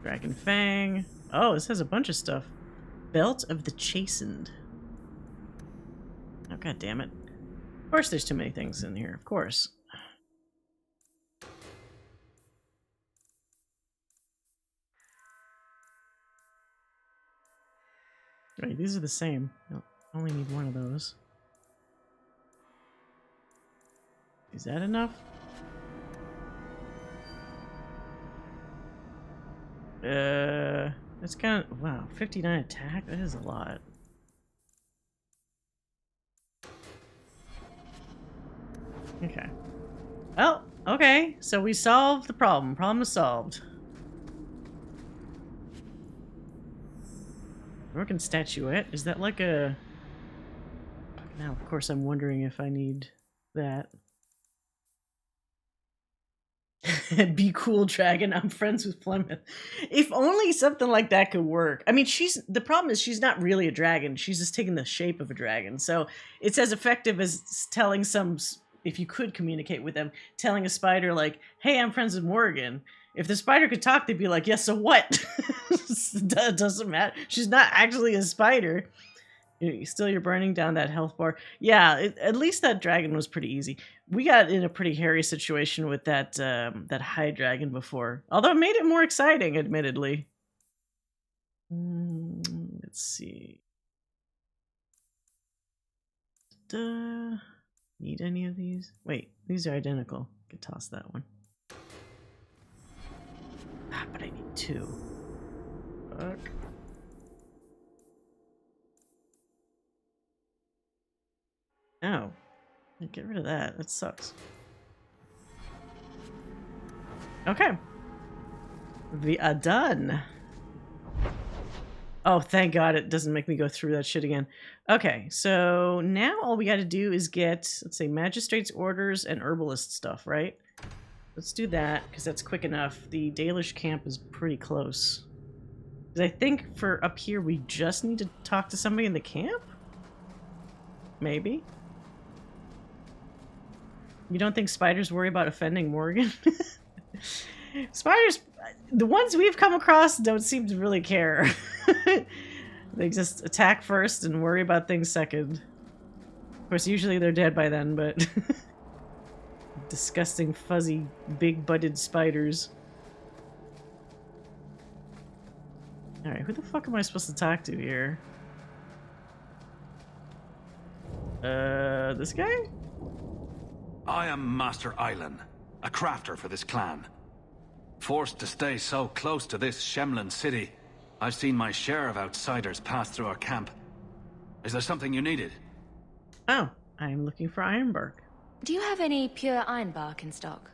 Speaker 1: Dragon Fang. Oh, this has a bunch of stuff. Belt of the Chastened. Oh, god damn it. Of course there's too many things in here, of course. Right, these are the same. I only need one of those. Is that enough? That's kind of, wow, 59 attack? That is a lot. Okay. Well, okay, so we solved the problem. Problem is solved. Broken statuette? Is that like a... Now, of course, I'm wondering if I need that. Be cool, dragon. I'm friends with Plymouth. If only something like that could work. I mean, the problem is she's not really a dragon. She's just taking the shape of a dragon. So it's as effective as telling if you could communicate with them, telling a spider like, hey, I'm friends with Morrigan. If the spider could talk, they'd be like, yes, so what? It doesn't matter. She's not actually a spider. You're burning down that health bar. Yeah, at least that dragon was pretty easy. We got in a pretty hairy situation with that high dragon before. Although it made it more exciting, admittedly. Let's see. Need any of these? Wait, these are identical. Could toss that one. Ah, but I need two. Fuck. Oh. Get rid of that. That sucks. Okay. We are done. Oh, thank God it doesn't make me go through that shit again. Okay, so now all we gotta do is get, let's say, Magistrate's Orders and Herbalist stuff, right? Let's do that, because that's quick enough. The Dalish camp is pretty close. Because I think for up here, we just need to talk to somebody in the camp? Maybe? You don't think spiders worry about offending Morrigan? Spiders, the ones we've come across don't seem to really care. They just attack first and worry about things second. Of course, usually they're dead by then, but... Disgusting, fuzzy, big-butted spiders. Alright, who the fuck am I supposed to talk to here? This guy?
Speaker 2: I am Master Island, a crafter for this clan. Forced to stay so close to this Shemlin city, I've seen my share of outsiders pass through our camp. Is there something you needed?
Speaker 1: Oh, I'm looking for ironbark.
Speaker 3: Do you have any pure ironbark in stock?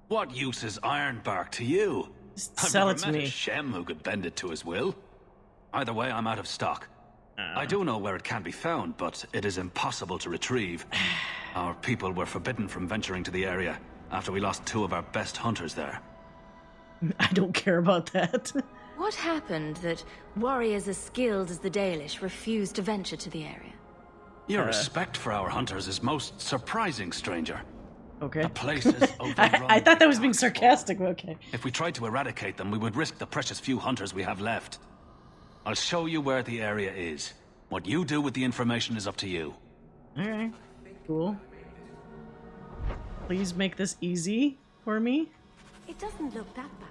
Speaker 2: What use is ironbark to you?
Speaker 1: Sell it
Speaker 2: I've
Speaker 1: to
Speaker 2: never met
Speaker 1: me.
Speaker 2: a Shem who could bend it to his will. Either way, I'm out of stock. I do know where it can be found, but it is impossible to retrieve. Our people were forbidden from venturing to the area, after we lost 2 of our best hunters there.
Speaker 1: I don't care about that.
Speaker 3: What happened that warriors as skilled as the Dalish refused to venture to the area?
Speaker 2: Your respect for our hunters is most surprising, stranger.
Speaker 1: Okay.
Speaker 2: The place is overrun.
Speaker 1: I thought that was being sarcastic, but okay.
Speaker 2: If we tried to eradicate them, we would risk the precious few hunters we have left. I'll show you where the area is. What you do with the information is up to you.
Speaker 1: Alright. Cool. Please make this easy for me.
Speaker 14: It doesn't look that bad.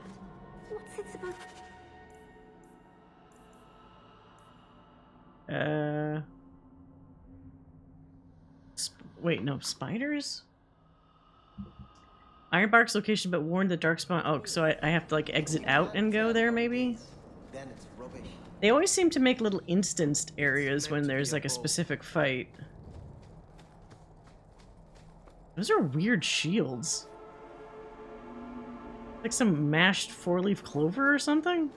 Speaker 14: What's it supposed to...
Speaker 1: Wait, no, spiders? Ironbark's location, but warned the Darkspawn. Oh, so I have to, like, exit out and go there, maybe?
Speaker 6: Then it's rubbish.
Speaker 1: They always seem to make little instanced areas when there's, like, a specific fight. Those are weird shields. Like some mashed 4-leaf clover or something?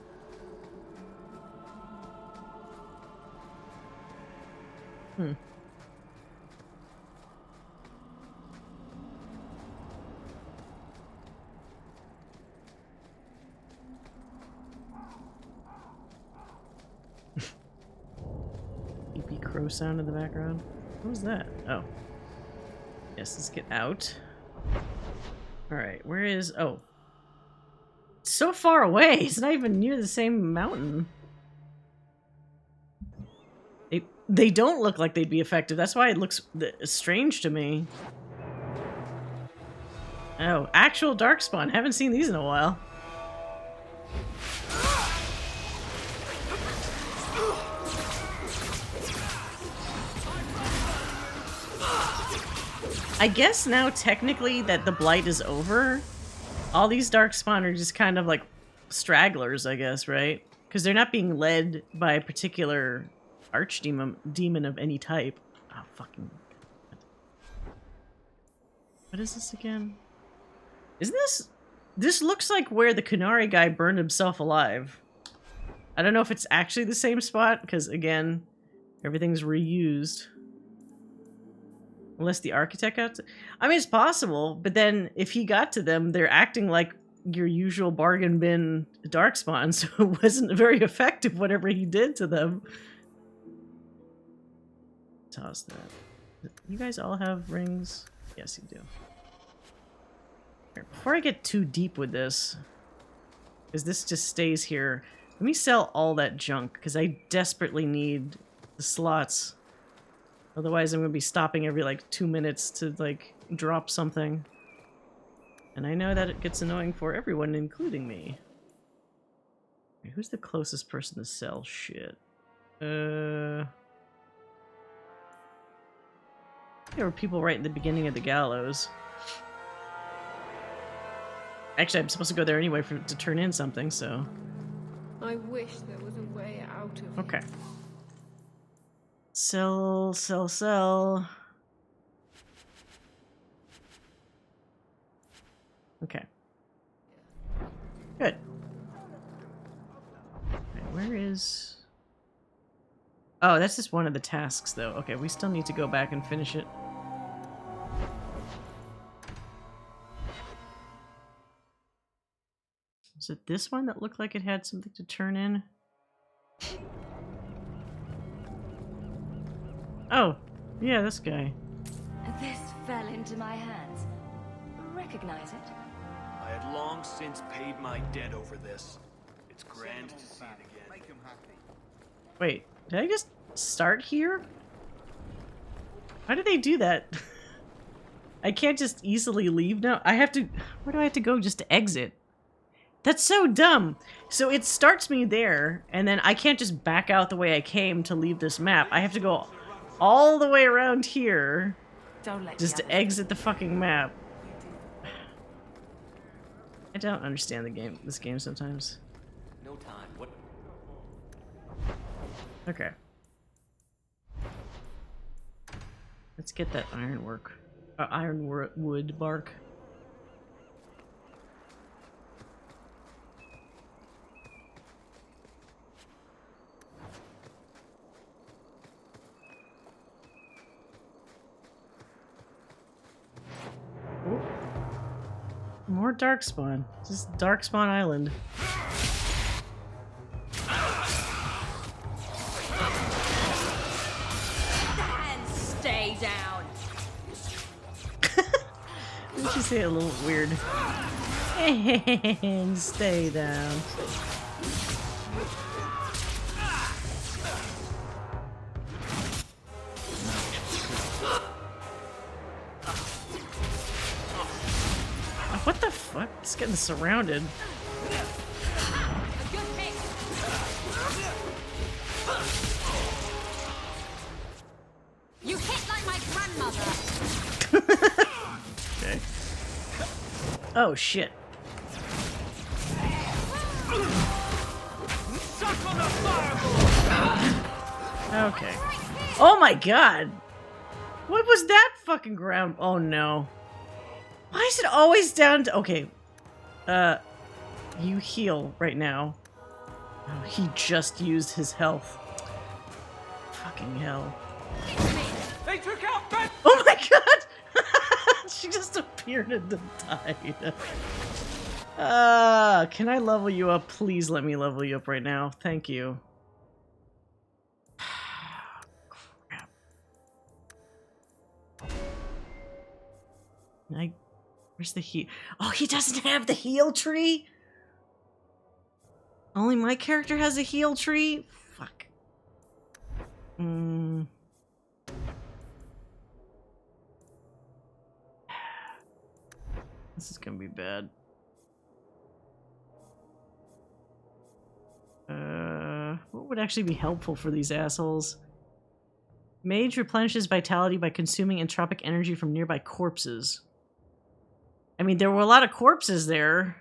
Speaker 1: Hmm. Creepy crow sound in the background. What was that? Oh. Yes, let's get out. Alright, where is... Oh. It's so far away! It's not even near the same mountain. They don't look like they'd be effective. That's why it looks strange to me. Oh, actual Darkspawn. Haven't seen these in a while. I guess now technically that the blight is over, all these Darkspawn are just kind of like stragglers, I guess, right? Because they're not being led by a particular archdemon of any type. Oh, fucking... What is this again? Isn't this... This looks like where the Kunari guy burned himself alive. I don't know if it's actually the same spot, because, again, everything's reused. Unless the architect got to... I mean, it's possible, but then if he got to them, they're acting like your usual bargain bin Darkspawn, so it wasn't very effective, whatever he did to them. Toss that. You guys all have rings? Yes, you do. Here, before I get too deep with this, because this just stays here, let me sell all that junk, because I desperately need the slots. Otherwise, I'm going to be stopping every, like, 2 minutes to, like, drop something. And I know that it gets annoying for everyone, including me. Okay, who's the closest person to sell shit? There were people right in the beginning of the gallows. Actually, I'm supposed to go there anyway to turn in something, so...
Speaker 11: I wish there was a way out of
Speaker 1: Okay. Sell, sell, sell. Okay. Good. Okay, where is... Oh, that's just one of the tasks, though. Okay, we still need to go back and finish it. Was it this one that looked like it had something to turn in? Oh, yeah, this guy.
Speaker 3: This fell into my hands. Recognize it?
Speaker 18: I had long since paid my debt over this. It's grand to see it again. Make him happy.
Speaker 1: Wait, did I just start here? How did they do that? I can't just easily leave now. I have to... Where do I have to go just to exit? That's so dumb. So it starts me there, and then I can't just back out the way I came to leave this map. I have to go all the way around here just to exit the fucking map. I don't understand this game sometimes.
Speaker 7: No time. What?
Speaker 1: Okay. Let's get that ironwood bark. more Darkspawn. Just Darkspawn Island.
Speaker 11: And stay down.
Speaker 1: Didn't you say it a little weird? And stay down. What the fuck? It's getting surrounded.
Speaker 11: You hit like my grandmother.
Speaker 1: Okay. Oh shit. Okay. Oh my god. What was that fucking ground? Oh no. Why is it always down to... Okay. You heal right now. Oh, he just used his health. Fucking hell.
Speaker 22: They took out Ben!
Speaker 1: Oh my god! She just appeared and then died. Can I level you up? Please let me level you up right now. Thank you. Crap. Where's the heal? Oh, he doesn't have the heal tree? Only my character has a heal tree? Fuck. This is gonna be bad. What would actually be helpful for these assholes? Mage replenishes vitality by consuming entropic energy from nearby corpses. I mean, there were a lot of corpses there.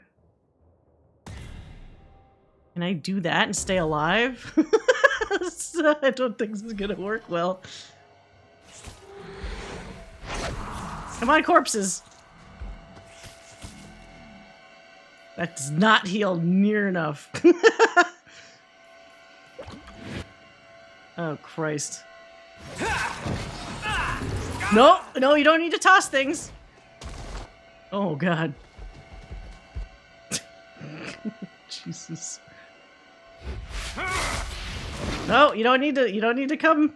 Speaker 1: Can I do that and stay alive? I don't think this is gonna work well. Come on, corpses! That does not heal near enough. Oh, Christ. No, no, you don't need to toss things. Oh, God. Jesus. No, you don't need to come.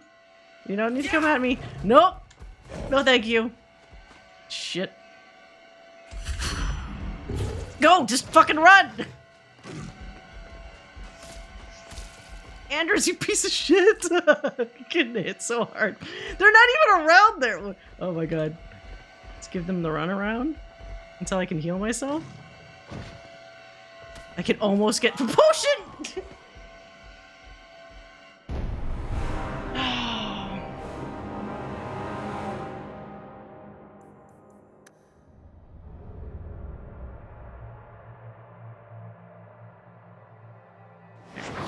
Speaker 1: You don't need to come at me. Nope. No, thank you. Shit. Go, just fucking run. Anders, you piece of shit. You're getting hit so hard. They're not even around there. Oh my god. Let's give them the runaround until I can heal myself. I can almost get the potion.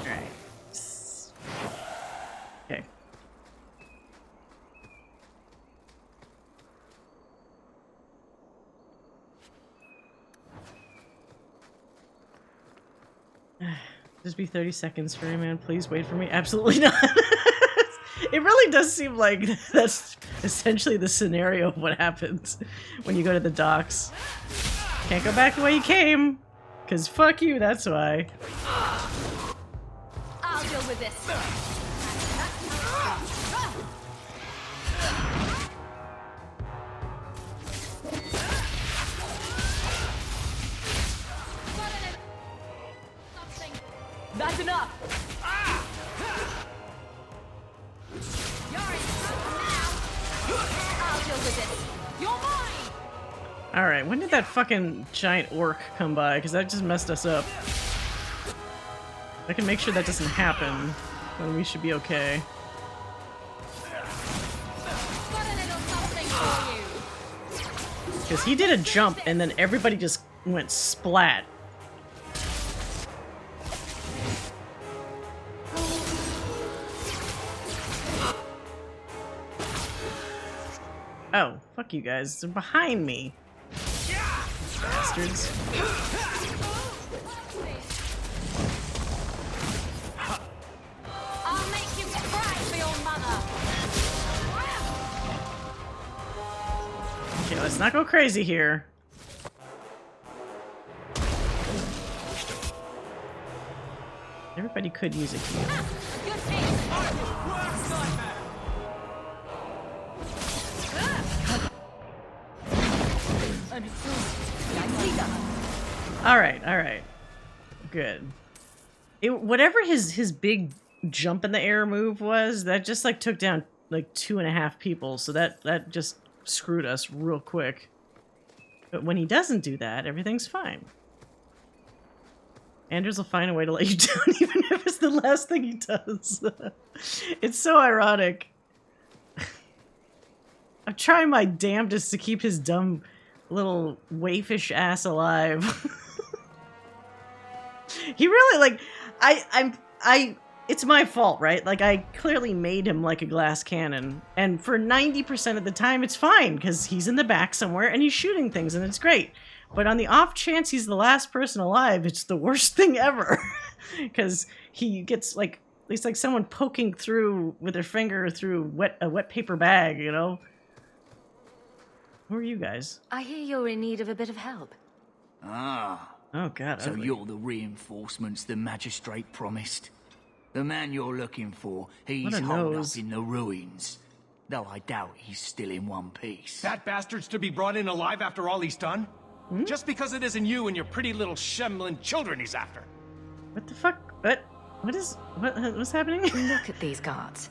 Speaker 1: Okay. Just be 30 seconds for me, man. Please wait for me. Absolutely not. It really does seem like that's essentially the scenario of what happens when you go to the docks. Can't go back the way you came. Cause fuck you, that's why.
Speaker 11: I'll deal with this. That's enough. You're in trouble now. I'll deal with it. You're mine.
Speaker 1: All right, when did that fucking giant orc come by? Because that just messed us up. I can make sure that doesn't happen, then we should be okay. Because he did a jump and then everybody just went splat. Oh, fuck you guys. They're behind me. Bastards.
Speaker 11: I'll make you cry for your mother.
Speaker 1: Okay, let's not go crazy here. Everybody could use a heal. All right. Good. Whatever his big jump in the air move was, that just like took down like 2.5 people, so that just screwed us real quick. But when he doesn't do that, everything's fine. Anders will find a way to let you down even if it's the last thing he does. It's so ironic. I'm trying my damnedest to keep his dumb little waifish ass alive. He really, like, it's my fault, right? Like, I clearly made him like a glass cannon, and for 90% of the time it's fine, because he's in the back somewhere and he's shooting things and it's great. But on the off chance he's the last person alive, it's the worst thing ever. Because he gets, like, at least like someone poking through with their finger through a wet paper bag, you know? Who are you guys?
Speaker 3: I hear you're in need of a bit of help.
Speaker 13: Ah.
Speaker 1: Oh, God.
Speaker 13: So you're the reinforcements the magistrate promised. The man you're looking for, he's holed up in the ruins. Though I doubt he's still in one piece.
Speaker 6: That bastard's to be brought in alive after all he's done? Hmm? Just because it isn't you and your pretty little Shemlin children he's after.
Speaker 1: What the fuck? What's happening?
Speaker 3: Look at these guards.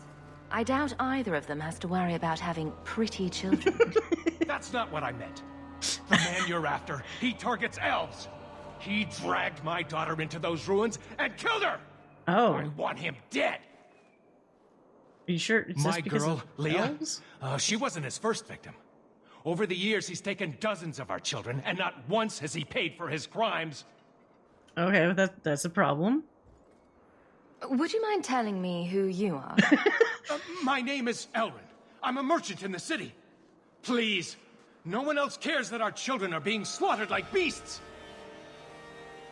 Speaker 3: I doubt either of them has to worry about having pretty children.
Speaker 6: That's not what I meant. The man you're after, he targets elves. He dragged my daughter into those ruins and killed her!
Speaker 1: Oh.
Speaker 6: I want him dead!
Speaker 1: Are you sure it's
Speaker 6: my
Speaker 1: just because
Speaker 6: girl,
Speaker 1: of
Speaker 6: Leah,
Speaker 1: elves?
Speaker 6: She wasn't his first victim. Over the years, he's taken dozens of our children, and not once has he paid for his crimes.
Speaker 1: Okay, well that's a problem.
Speaker 3: Would you mind telling me who you are?
Speaker 6: My name is Elrin. I'm a merchant in the city. Please, no one else cares that our children are being slaughtered like beasts.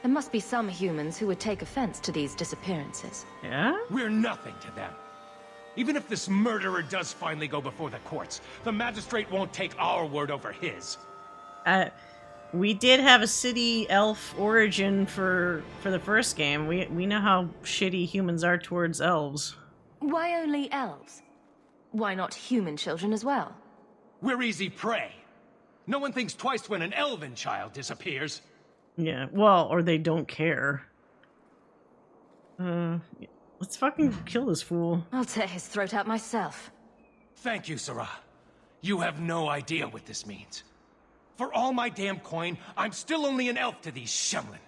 Speaker 3: There must be some humans who would take offense to these disappearances.
Speaker 1: Yeah?
Speaker 6: We're nothing to them. Even if this murderer does finally go before the courts, the magistrate won't take our word over his.
Speaker 1: We did have a city elf origin for the first game. We know how shitty humans are towards elves.
Speaker 3: Why only elves? Why not human children as well?
Speaker 6: We're easy prey. No one thinks twice when an elven child disappears.
Speaker 1: Yeah, well, or they don't care. Let's fucking kill this fool.
Speaker 3: I'll tear his throat out myself.
Speaker 6: Thank you, Sarah. You have no idea what this means. For all my damn coin, I'm still only an elf to these Shemlin.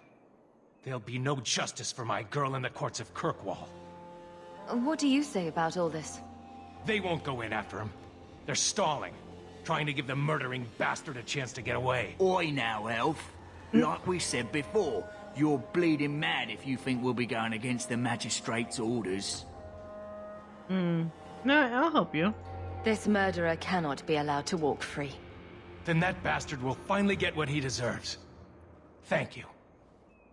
Speaker 6: There'll be no justice for my girl in the courts of Kirkwall.
Speaker 3: What do you say about all this?
Speaker 6: They won't go in after him. They're stalling, trying to give the murdering bastard a chance to get away.
Speaker 13: Oi now, elf. Like we said before, you're bleeding mad if you think we'll be going against the magistrate's orders.
Speaker 1: No, I'll help you.
Speaker 3: This murderer cannot be allowed to walk free.
Speaker 6: Then that bastard will finally get what he deserves. Thank you.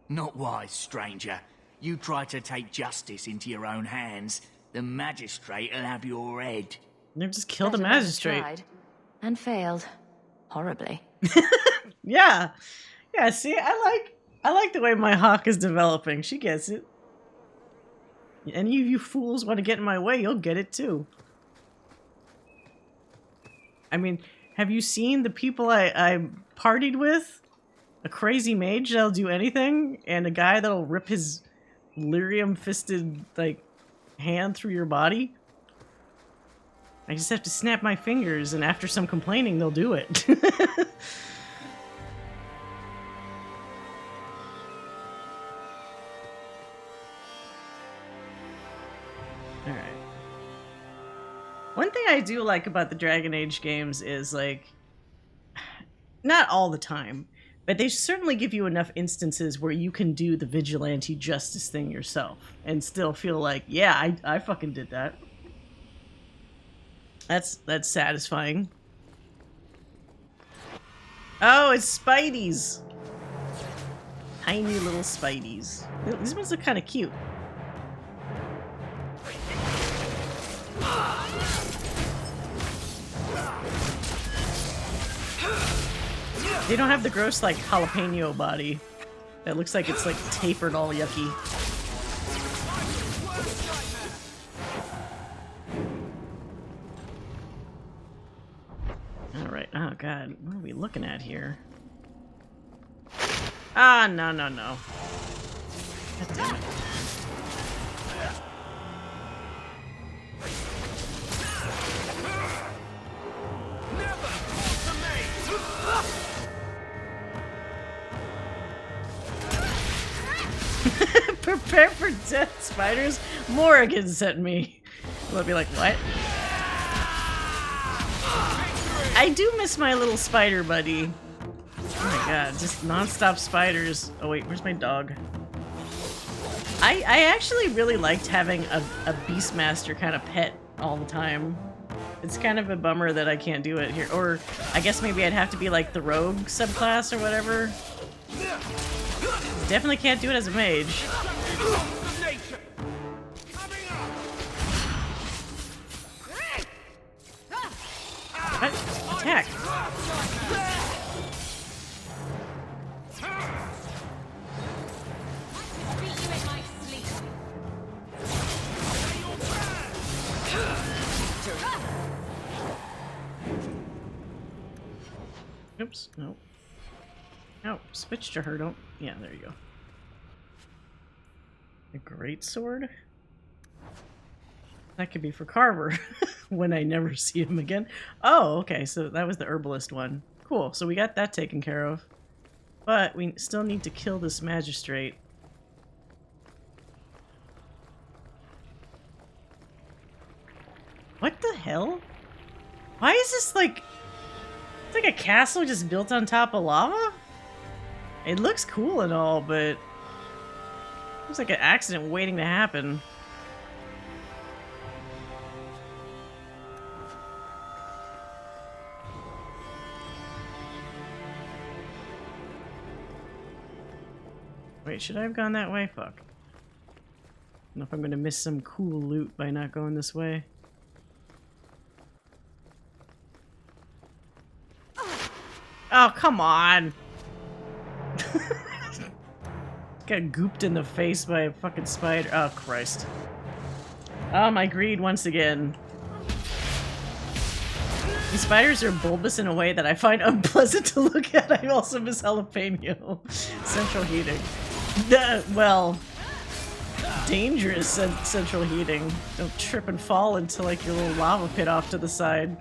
Speaker 13: Not wise, stranger. You try to take justice into your own hands, the magistrate will have your head.
Speaker 1: They've just killed the magistrate.
Speaker 3: Tried and failed. Horribly.
Speaker 1: Yeah. Yeah, see, I like the way my Hawke is developing. She gets it. Any of you fools want to get in my way, you'll get it too. I mean, have you seen the people I partied with? A crazy mage that'll do anything, and a guy that'll rip his lyrium-fisted, like, hand through your body? I just have to snap my fingers, and after some complaining, they'll do it. Alright. One thing I do like about the Dragon Age games is, like, not all the time, but they certainly give you enough instances where you can do the vigilante justice thing yourself and still feel like, yeah, I fucking did that. That's satisfying. Oh, it's Spideys. Tiny little Spideys. These ones look kind of cute. They don't have the gross, like, jalapeno body. That looks like it's, like, tapered all yucky. what are we looking at here? Ah, no, no, no. God damn it. Prepare for death, spiders. Morrigan sent me. I'll be like, what? I do miss my little spider buddy. Oh my god, just non-stop spiders. Oh wait, where's my dog? I actually really liked having a Beastmaster kind of pet all the time. It's kind of a bummer that I can't do it here. Or I guess maybe I'd have to be like the rogue subclass or whatever. Definitely can't do it as a mage. What? Attack! Oops, no. No, switch to her, don't... Yeah, there you go. A great sword? That could be for Carver, when I never see him again. Oh, okay, so that was the herbalist one. Cool, so we got that taken care of. But we still need to kill this magistrate. What the hell? Why is this like... It's like a castle just built on top of lava? It looks cool and all, but... Looks like an accident waiting to happen. Wait, should I have gone that way? Fuck. I don't know if I'm gonna miss some cool loot by not going this way. Oh, come on! Got gooped in the face by a fucking spider. Oh, Christ. Oh, my greed once again. These spiders are bulbous in a way that I find unpleasant to look at. I also miss jalapeno. Central heating. Well, dangerous central heating. Don't trip and fall into like your little lava pit off to the side.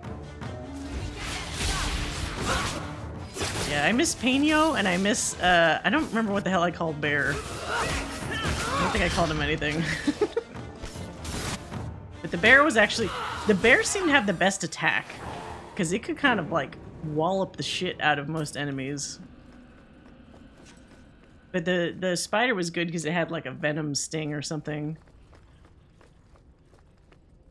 Speaker 1: Yeah, I miss Peño, and I miss, I don't remember what the hell I called Bear. I don't think I called him anything. But the bear was actually, the bear seemed to have the best attack. Because it could kind of, like, wallop the shit out of most enemies. But the spider was good because it had, like, a venom sting or something.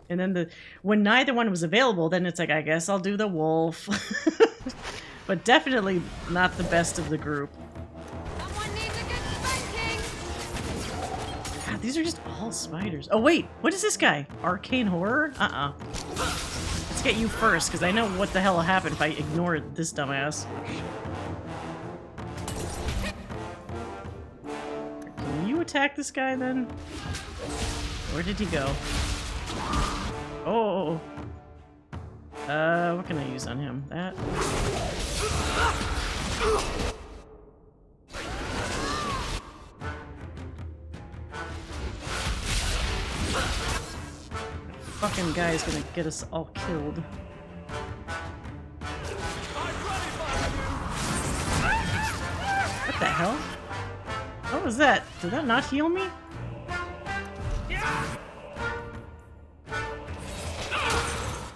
Speaker 1: And then when neither one was available, then it's like, I guess I'll do the wolf. But definitely not the best of the group. God, these are just all spiders. Oh wait, what is this guy? Arcane Horror? Let's get you first, because I know what the hell will happen if I ignore this dumbass. Can you attack this guy then? Where did he go? Oh. What can I use on him? That? Fucking guy is gonna get us all killed. What the hell? What was that? Did that not heal me?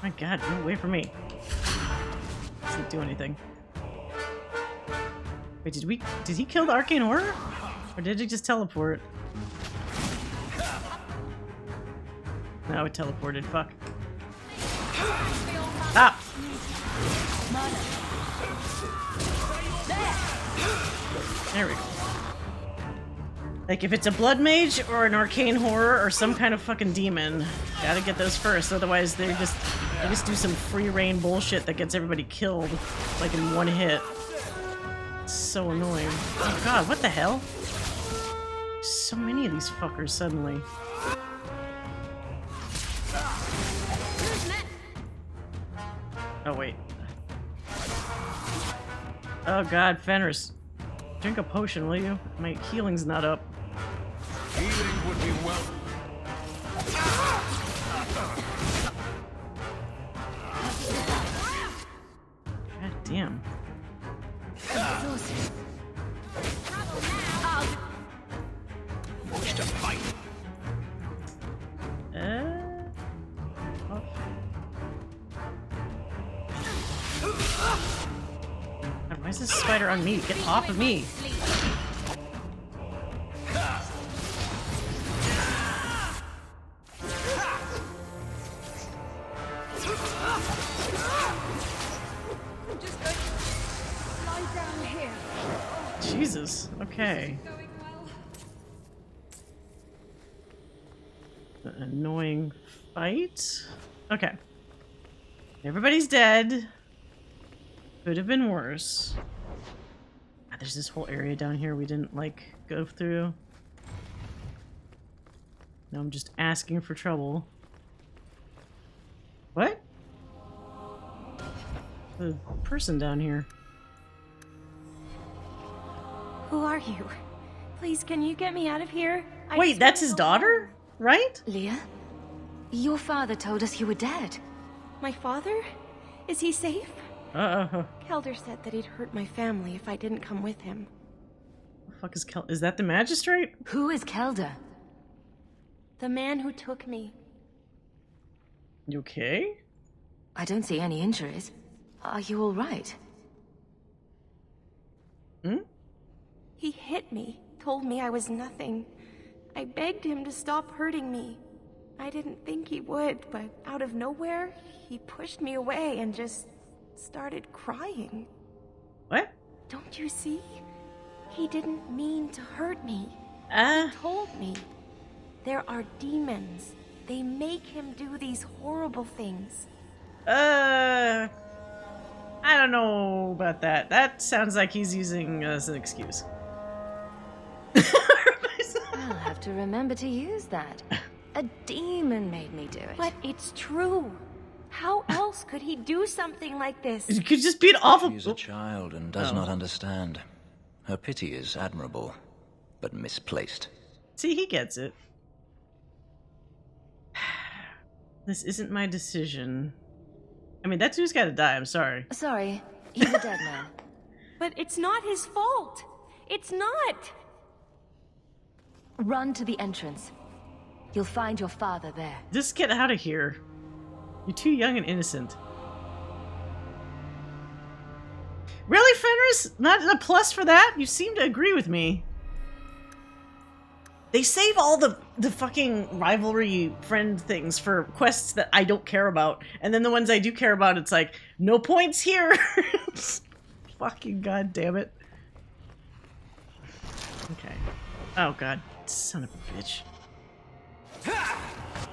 Speaker 1: My god, get away from me. Doesn't do anything. Wait, did he kill the Arcane Horror? Or did he just teleport? No, it teleported, fuck. Stop! There we go. Like, if it's a blood mage or an arcane horror or some kind of fucking demon, gotta get those first, otherwise they just do some free reign bullshit that gets everybody killed, like in one hit. It's so annoying. Oh god, what the hell? So many of these fuckers suddenly. Oh wait. Oh god, Fenris. Drink a potion, will you? My healing's not up.
Speaker 17: Healing would be well.
Speaker 1: God damn.
Speaker 10: Watch the fight.
Speaker 1: Oh. God, why is this spider on me? Get off of me! Jesus, okay. An annoying fight. Okay. Everybody's dead. Could have been worse. Ah, there's this whole area down here we didn't, like, go through. Now I'm just asking for trouble. What? The person down here.
Speaker 14: Who are you? Please, can you get me out of here?
Speaker 1: Wait, that's his daughter? Right?
Speaker 3: Leah? Your father told us you were dead.
Speaker 14: My father? Is he safe?
Speaker 1: Uh-oh.
Speaker 14: Kelder said that he'd hurt my family if I didn't come with him.
Speaker 1: The fuck is Is that the magistrate?
Speaker 3: Who is Kelder?
Speaker 14: The man who took me.
Speaker 1: You okay?
Speaker 3: I don't see any injuries. Are you all right?
Speaker 1: Hmm?
Speaker 14: He hit me, told me I was nothing. I begged him to stop hurting me. I didn't think he would, but out of nowhere, he pushed me away and just started crying.
Speaker 1: What?
Speaker 14: Don't you see? He didn't mean to hurt me. He told me. There are demons. They make him do these horrible things.
Speaker 1: I don't know about that. That sounds like he's using as an excuse.
Speaker 3: I'll have to remember to use that. A demon made me do it.
Speaker 14: But it's true. How else could he do something like this?
Speaker 1: It could just be an awful...
Speaker 15: She's a child and does not understand. Her pity is admirable, but misplaced.
Speaker 1: See, he gets it. This isn't my decision. I mean, that dude's gotta die, I'm sorry.
Speaker 3: Sorry, he's a dead man.
Speaker 14: But it's not his fault. It's not.
Speaker 3: Run to the entrance. You'll find your father there.
Speaker 1: Just get out of here. You're too young and innocent. Really, Fenris? Not a plus for that? You seem to agree with me. They save all the fucking rivalry friend things for quests that I don't care about. And then the ones I do care about, it's like, no points here. Fucking goddamn it. Okay. Oh god. Son of a bitch.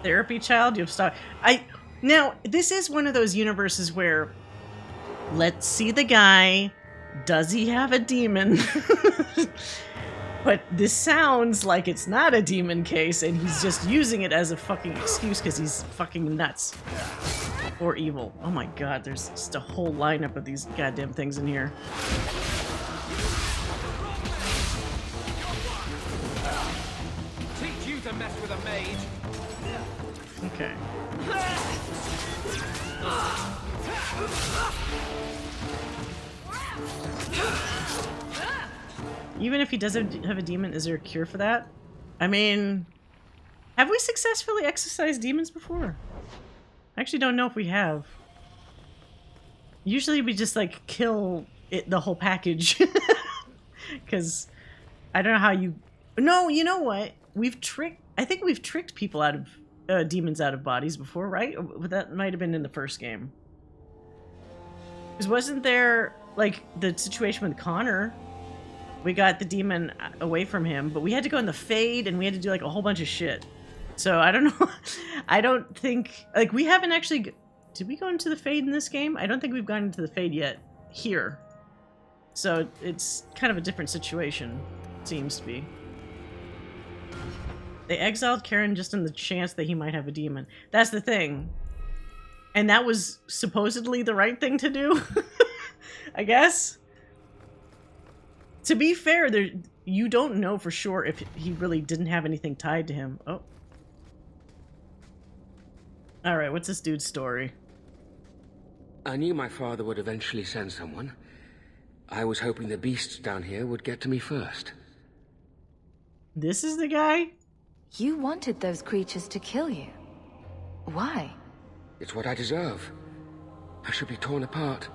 Speaker 1: Therapy child? You've stopped. Now, this is one of those universes where, let's see the guy. Does he have a demon? But this sounds like it's not a demon case, and he's just using it as a fucking excuse because he's fucking nuts. Or evil. Oh my god, there's just a whole lineup of these goddamn things in here.
Speaker 22: Teach you to mess with a mage.
Speaker 1: Okay. Even if he doesn't have a demon, is there a cure for that? I mean, have we successfully exorcised demons before? I actually don't know if we have. Usually we just like kill it, the whole package. Because I don't know how you... No, you know what? I think we've tricked people out of demons out of bodies before, right? That might have been in the first game. Because wasn't there like the situation with Connor? We got the demon away from him, but we had to go in the Fade and we had to do like a whole bunch of shit. So I don't know. I don't think like we haven't actually. Did we go into the Fade in this game? I don't think we've gone into the Fade yet here. So it's kind of a different situation, it seems to be. They exiled Karen just on the chance that he might have a demon. That's the thing. And that was supposedly the right thing to do, I guess. To be fair, you don't know for sure if he really didn't have anything tied to him. Oh. Alright, what's this dude's story?
Speaker 5: I knew my father would eventually send someone. I was hoping the beasts down here would get to me first.
Speaker 1: This is the guy?
Speaker 3: You wanted those creatures to kill you. Why?
Speaker 5: It's what I deserve. I should be torn apart,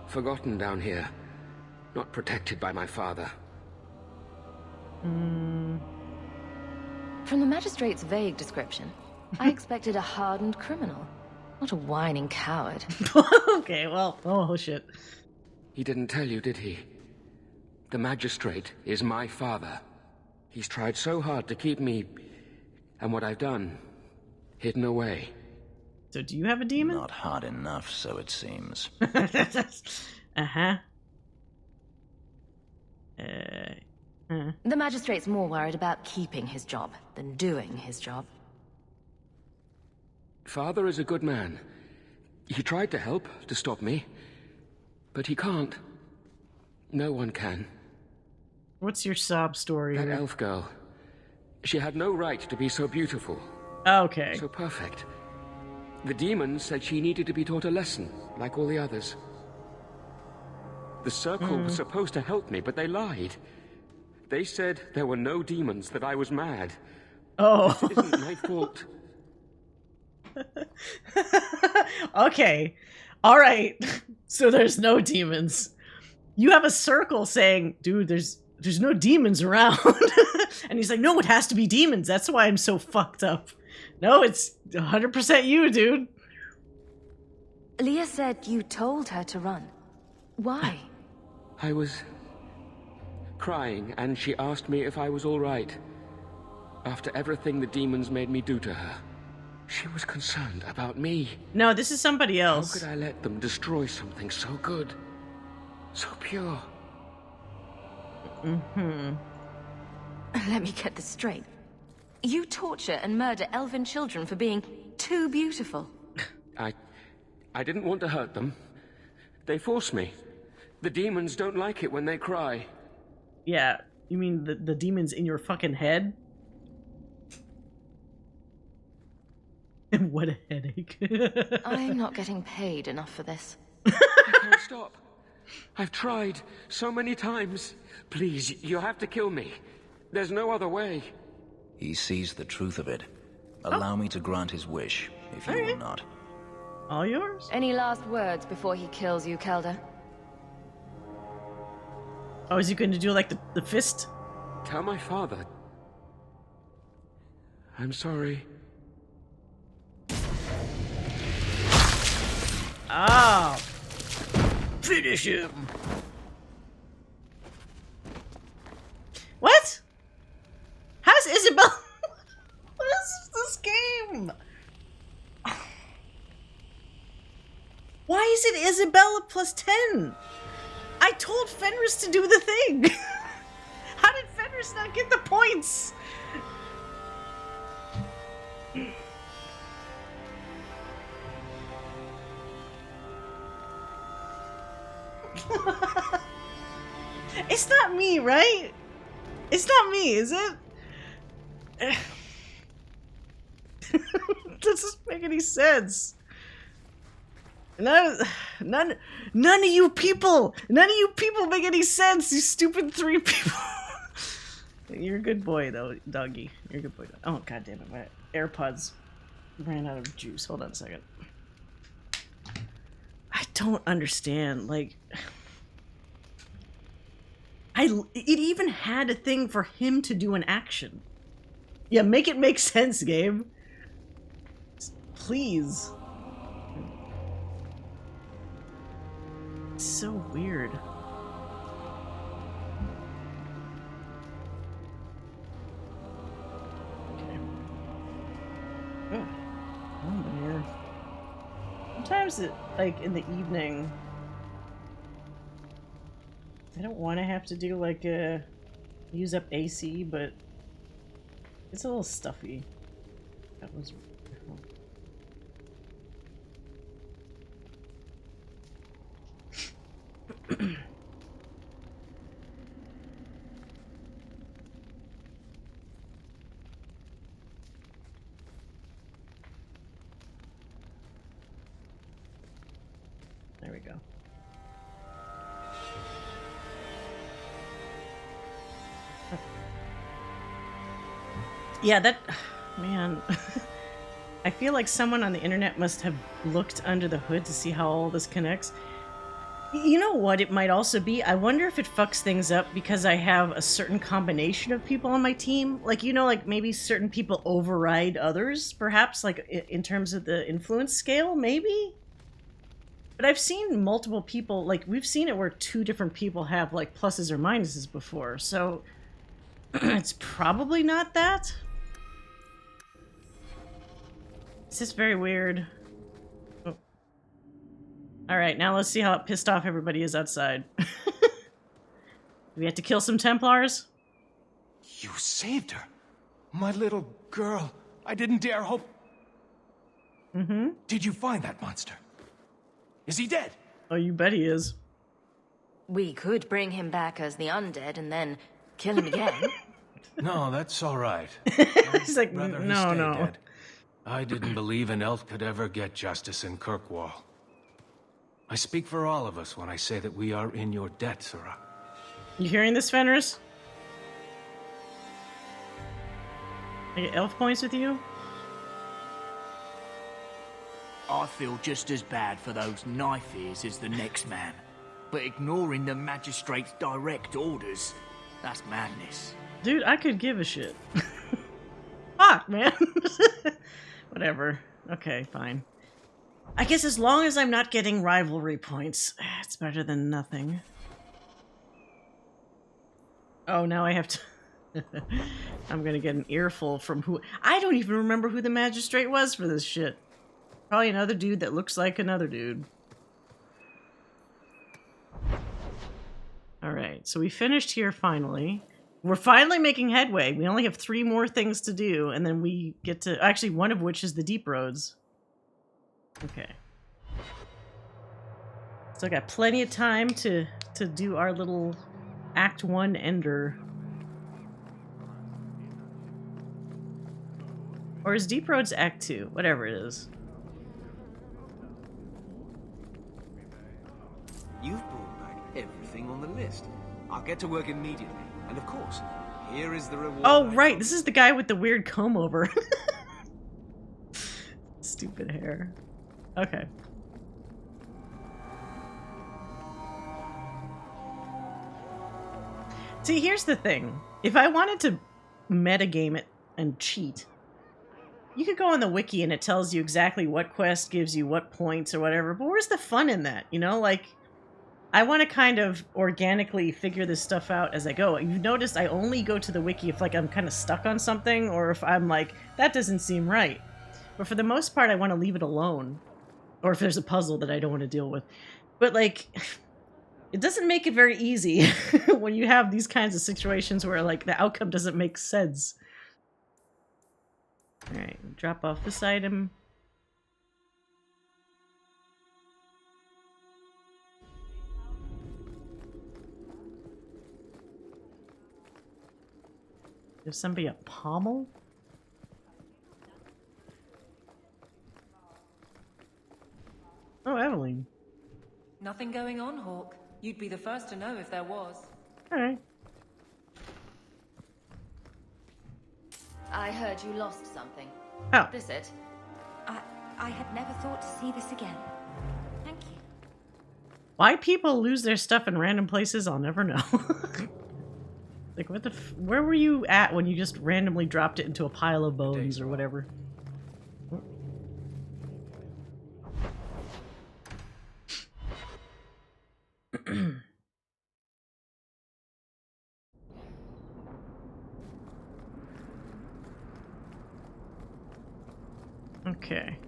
Speaker 5: forgotten down here, not protected by my father.
Speaker 3: From the magistrate's vague description, I expected a hardened criminal, not a whining coward.
Speaker 1: Okay, well, oh shit.
Speaker 5: He didn't tell you, did he? The magistrate is my father. He's tried so hard to keep me, and what I've done, hidden away.
Speaker 1: So do you have a demon?
Speaker 15: Not hard enough, so it seems.
Speaker 3: The magistrate's more worried about keeping his job than doing his job.
Speaker 5: Father is a good man. He tried to help, to stop me. But he can't. No one can.
Speaker 1: What's your sob story?
Speaker 5: That elf girl. She had no right to be so beautiful.
Speaker 1: Okay.
Speaker 5: So perfect. The demons said she needed to be taught a lesson, like all the others. The circle was supposed to help me, but they lied. They said there were no demons, that I was mad.
Speaker 1: Oh.
Speaker 5: This isn't my fault.
Speaker 1: Okay. Alright. So there's no demons. You have a circle saying, dude, there's no demons around. And he's like, no, it has to be demons. That's why I'm so fucked up. No, it's 100% you, dude.
Speaker 3: Leah said you told her to run. Why?
Speaker 5: I was crying, and she asked me if I was all right. After everything the demons made me do to her, she was concerned about me.
Speaker 1: No, this is somebody else.
Speaker 5: How could I let them destroy something so good, so pure?
Speaker 3: Let me get this straight. You torture and murder elven children for being too beautiful.
Speaker 5: I didn't want to hurt them. They forced me. The demons don't like it when they cry.
Speaker 1: Yeah, you mean the demons in your fucking head? What a headache.
Speaker 3: I'm not getting paid enough for this.
Speaker 5: I can't stop. I've tried so many times. Please, you have to kill me. There's no other way.
Speaker 15: He sees the truth of it. Allow me to grant his wish, if you will not.
Speaker 1: All yours?
Speaker 3: Any last words before he kills you, Kelda?
Speaker 1: Oh, is he going to do like the fist?
Speaker 5: Tell my father. I'm sorry.
Speaker 1: Oh. Finish him. What? How's Isabel? What is this game? Why is it Isabella plus 10? I told Fenris to do the thing. How did Fenris not get the points? It's not me, right? It's not me, is it? Doesn't make any sense. None of you people make any sense. You stupid 3 people. You're a good boy, though, doggy. You're a good boy. Oh, god damn it! My AirPods ran out of juice. Hold on a second. I don't understand. Like, it even had a thing for him to do an action. Yeah, make it make sense, game. Please. It's so weird. Okay. Oh, man. Sometimes it, like, in the evening, I don't want to have to do, like, use up AC, but it's a little stuffy. That was... Yeah, that... Man. I feel like someone on the internet must have looked under the hood to see how all this connects. You know what it might also be? I wonder if it fucks things up because I have a certain combination of people on my team. Like, you know, like maybe certain people override others, perhaps, like in terms of the influence scale, maybe? But I've seen multiple people, like, we've seen it where 2 different people have, like, pluses or minuses before, so it's probably not that. It's just very weird. Oh. Alright, now let's see how pissed off everybody is outside. We have to kill some Templars?
Speaker 6: You saved her. My little girl. I didn't dare hope...
Speaker 1: Mm-hmm.
Speaker 6: Did you find that monster? Is he dead?
Speaker 1: Oh, you bet he is.
Speaker 3: We could bring him back as the undead and then kill him again.
Speaker 6: No, that's all right.
Speaker 1: He's like, no.
Speaker 6: Dead. I didn't believe an elf could ever get justice in Kirkwall. I speak for all of us when I say that we are in your debt, Sirrah.
Speaker 1: You hearing this, Fenris? I get elf points with you?
Speaker 13: I feel just as bad for those knife ears as the next man. But ignoring the magistrate's direct orders, that's madness.
Speaker 1: Dude, I could give a shit. Fuck, man. Whatever. Okay, fine. I guess as long as I'm not getting rivalry points, it's better than nothing. Oh, now I have to... I'm gonna get an earful from who... I don't even remember who the magistrate was for this shit. Probably another dude that looks like another dude. Alright, so we finished here finally. We're finally making headway. We only have 3 more things to do, and then we get to... Actually, one of which is the deep roads. Okay. So I got plenty of time to do our little Act 1 ender. Or is Deep Roads Act 2? Whatever it is.
Speaker 8: You've brought back everything on the list. I'll get to work immediately. And of course, here is the reward.
Speaker 1: Oh, right. This is the guy with the weird comb over. Stupid hair. Okay. See, here's the thing. If I wanted to metagame it and cheat, you could go on the wiki and it tells you exactly what quest gives you what points or whatever, but where's the fun in that? You know, like, I want to kind of organically figure this stuff out as I go. You've noticed I only go to the wiki if, like, I'm kind of stuck on something or if I'm like, that doesn't seem right. But for the most part, I want to leave it alone. Or if there's a puzzle that I don't want to deal with. But, like, it doesn't make it very easy when you have these kinds of situations where, like, the outcome doesn't make sense. Alright, drop off this item. Give somebody a pommel? Oh, Evelyn.
Speaker 20: Nothing going on, Hawke. You'd be the first to know if there was.
Speaker 1: Alright.
Speaker 3: I heard you lost something.
Speaker 1: Oh.
Speaker 3: This it?
Speaker 14: I had never thought to see this again. Thank you.
Speaker 1: Why people lose their stuff in random places, I'll never know. Like, what the where were you at when you just randomly dropped it into a pile of bones or whatever? Okay.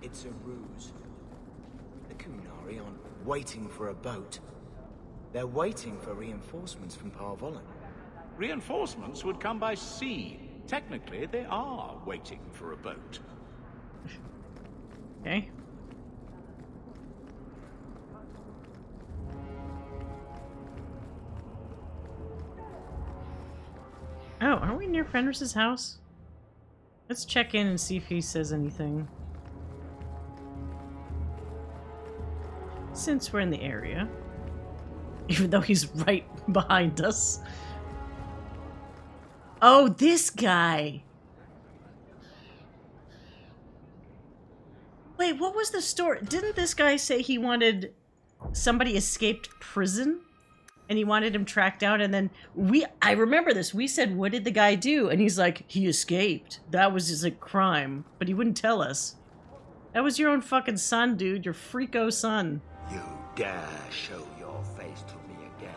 Speaker 8: It's a ruse. The Kunari aren't waiting for a boat. They're waiting for reinforcements from Parvolan.
Speaker 23: Reinforcements would come by sea. Technically, they are waiting for a boat.
Speaker 1: Okay. Oh, aren't we near Fenris's house? Let's check in and see if he says anything. Since we're in the area. Even though he's right behind us. Oh, this guy! Wait, what was the story? Didn't this guy say he wanted somebody escaped prison? And he wanted him tracked down, and then I remember this, we said, what did the guy do? And he's like, he escaped. That was just a crime. But he wouldn't tell us. That was your own fucking son, dude. Your freako son.
Speaker 10: You dare show your face to me again.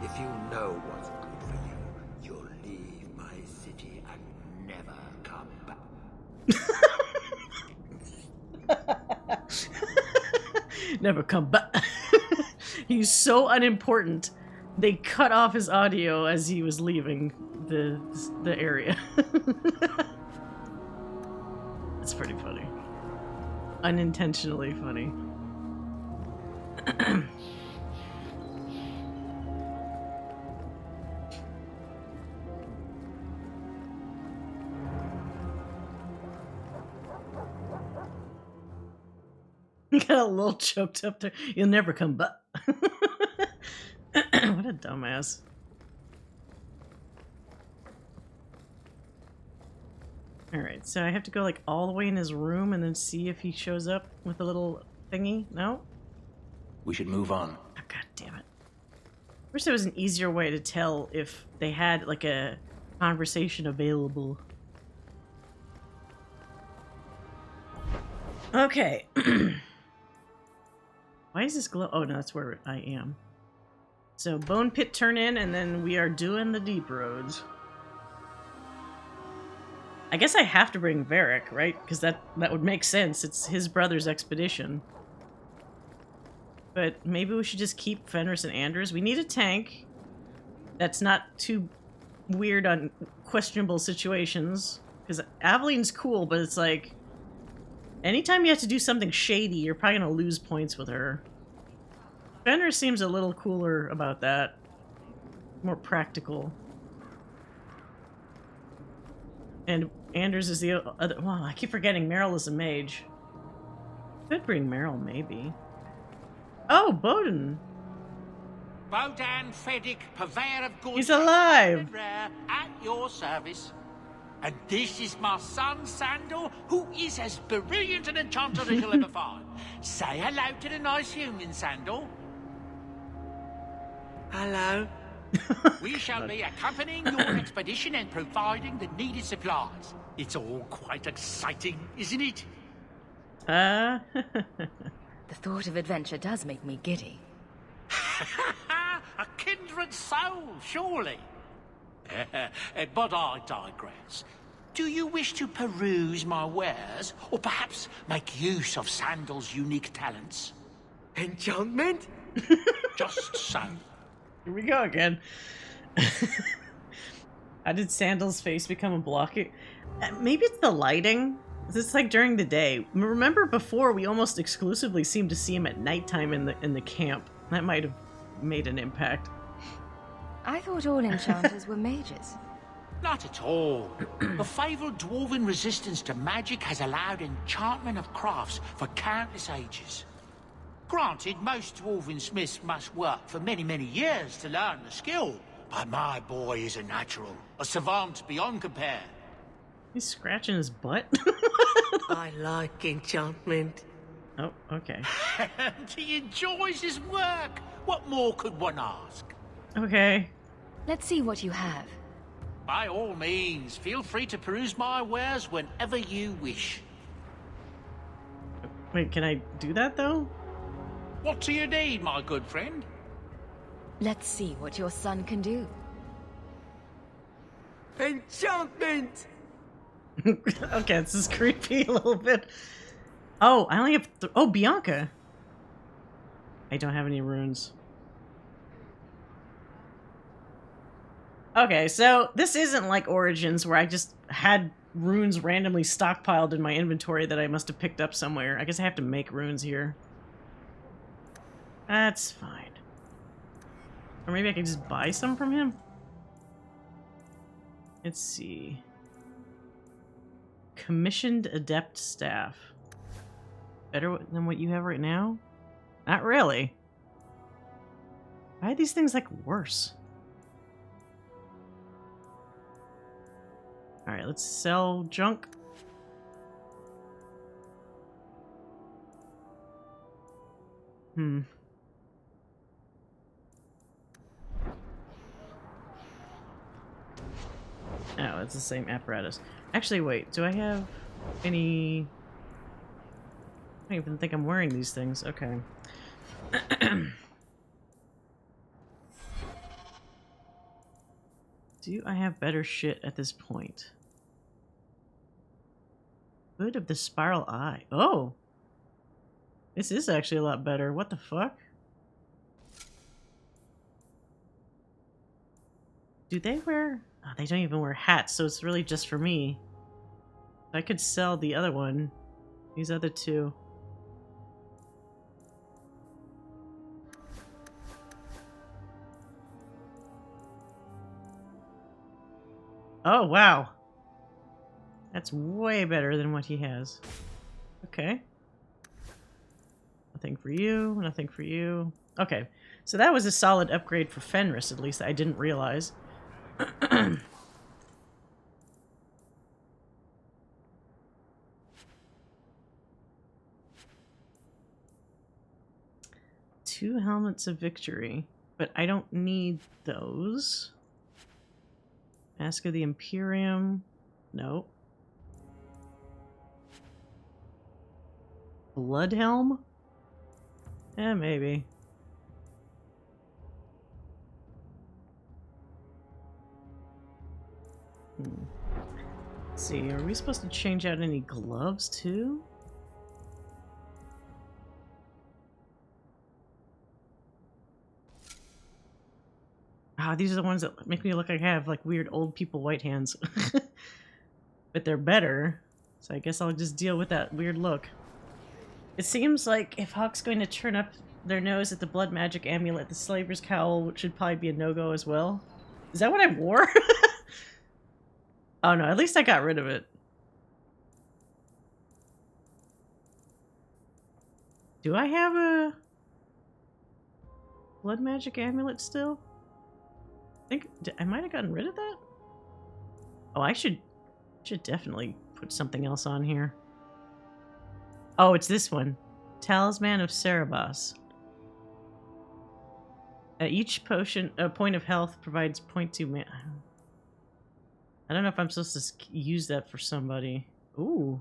Speaker 10: If you know what's good for you, you'll leave my city and never come back.
Speaker 1: Never come back. He's so unimportant. They cut off his audio as he was leaving the area. It's pretty funny. Unintentionally funny. You got a little choked up there. You'll never come back. What a dumbass. Alright, so I have to go like all the way in his room and then see if he shows up with a little thingy? No?
Speaker 15: We should move on.
Speaker 1: Oh, God damn it. I wish there was an easier way to tell if they had like a conversation available. Okay. Why is this glow? Oh, no, that's where I am. So, Bone Pit turn in, and then we are doing the deep roads. I guess I have to bring Varric, right? Because that would make sense. It's his brother's expedition. But maybe we should just keep Fenris and Anders. We need a tank that's not too weird on questionable situations. Because Aveline's cool, but it's like... anytime you have to do something shady, you're probably going to lose points with her. Fenris seems a little cooler about that. More practical. And Anders is the other... well, I keep forgetting Meryl is a mage. Could bring Meryl, maybe. Oh, Bowden!
Speaker 9: Bodan Fedic, purveyor of goods.
Speaker 1: He's alive!
Speaker 9: Rare, at your service. And this is my son, Sandal, who is as brilliant an enchanter as you'll ever find. Say hello to the nice human, Sandal.
Speaker 10: Hello.
Speaker 9: We shall be accompanying your expedition and providing the needed supplies. It's all quite exciting, isn't it?
Speaker 3: The thought of adventure does make me giddy.
Speaker 9: A kindred soul, surely. But I digress. Do you wish to peruse my wares, or perhaps make use of Sandal's unique talents?
Speaker 10: Enchantment?
Speaker 9: Just so.
Speaker 1: Here we go again. How did Sandal's face become a blocky? Maybe it's the lighting. It's like during the day. Remember before we almost exclusively seemed to see him at nighttime in the camp. That might have made an impact.
Speaker 3: I thought all enchanters were mages.
Speaker 9: Not at all. The fabled dwarven resistance to magic has allowed enchantment of crafts for countless ages. Granted, most dwarven smiths must work for many, many years to learn the skill, but my boy is a natural, a savant beyond compare.
Speaker 1: He's scratching his butt?
Speaker 10: I like enchantment.
Speaker 1: Oh, okay.
Speaker 9: And he enjoys his work. What more could one ask?
Speaker 1: Okay.
Speaker 3: Let's see what you have.
Speaker 9: By all means, feel free to peruse my wares whenever you wish.
Speaker 1: Wait, can I do that, though?
Speaker 9: What do you need, my good friend?
Speaker 3: Let's see what your son can do.
Speaker 10: Enchantment!
Speaker 1: Okay, this is creepy a little bit. Oh, I only have... oh, Bianca! I don't have any runes. Okay, so this isn't like Origins where I just had runes randomly stockpiled in my inventory that I must have picked up somewhere. I guess I have to make runes here. That's fine. Or maybe I can just buy some from him? Let's see. Commissioned Adept Staff. Better than what you have right now? Not really. Why are these things, like, worse? Alright, let's sell junk. Oh, it's the same apparatus. Actually, wait, do I have any... I don't even think I'm wearing these things. Okay. Do I have better shit at this point? Hood of the Spiral Eye. Oh! This is actually a lot better. What the fuck? Do they wear... Oh, they don't even wear hats, so it's really just for me. I could sell the other one. These other two. Oh, wow. That's way better than what he has. Okay. Nothing for you, nothing for you. Okay, so that was a solid upgrade for Fenris, at least I didn't realize. 2 helmets of victory, but I don't need those. Mask of the Imperium. Nope. Blood helm? Yeah, maybe. Let's see, are we supposed to change out any gloves too? Ah, these are the ones that make me look like I have like weird old people white hands. But they're better, so I guess I'll just deal with that weird look. It seems like if Hawke's going to turn up their nose at the blood magic amulet, the slaver's cowl should probably be a no-go as well. Is that what I wore? Oh no, at least I got rid of it. Do I have a blood magic amulet still? I think I might have gotten rid of that. Oh, I should definitely put something else on here. Oh, it's this one. Talisman of Cerebos. Each potion, point of health provides 0.2 mana. I don't know if I'm supposed to use that for somebody. Ooh.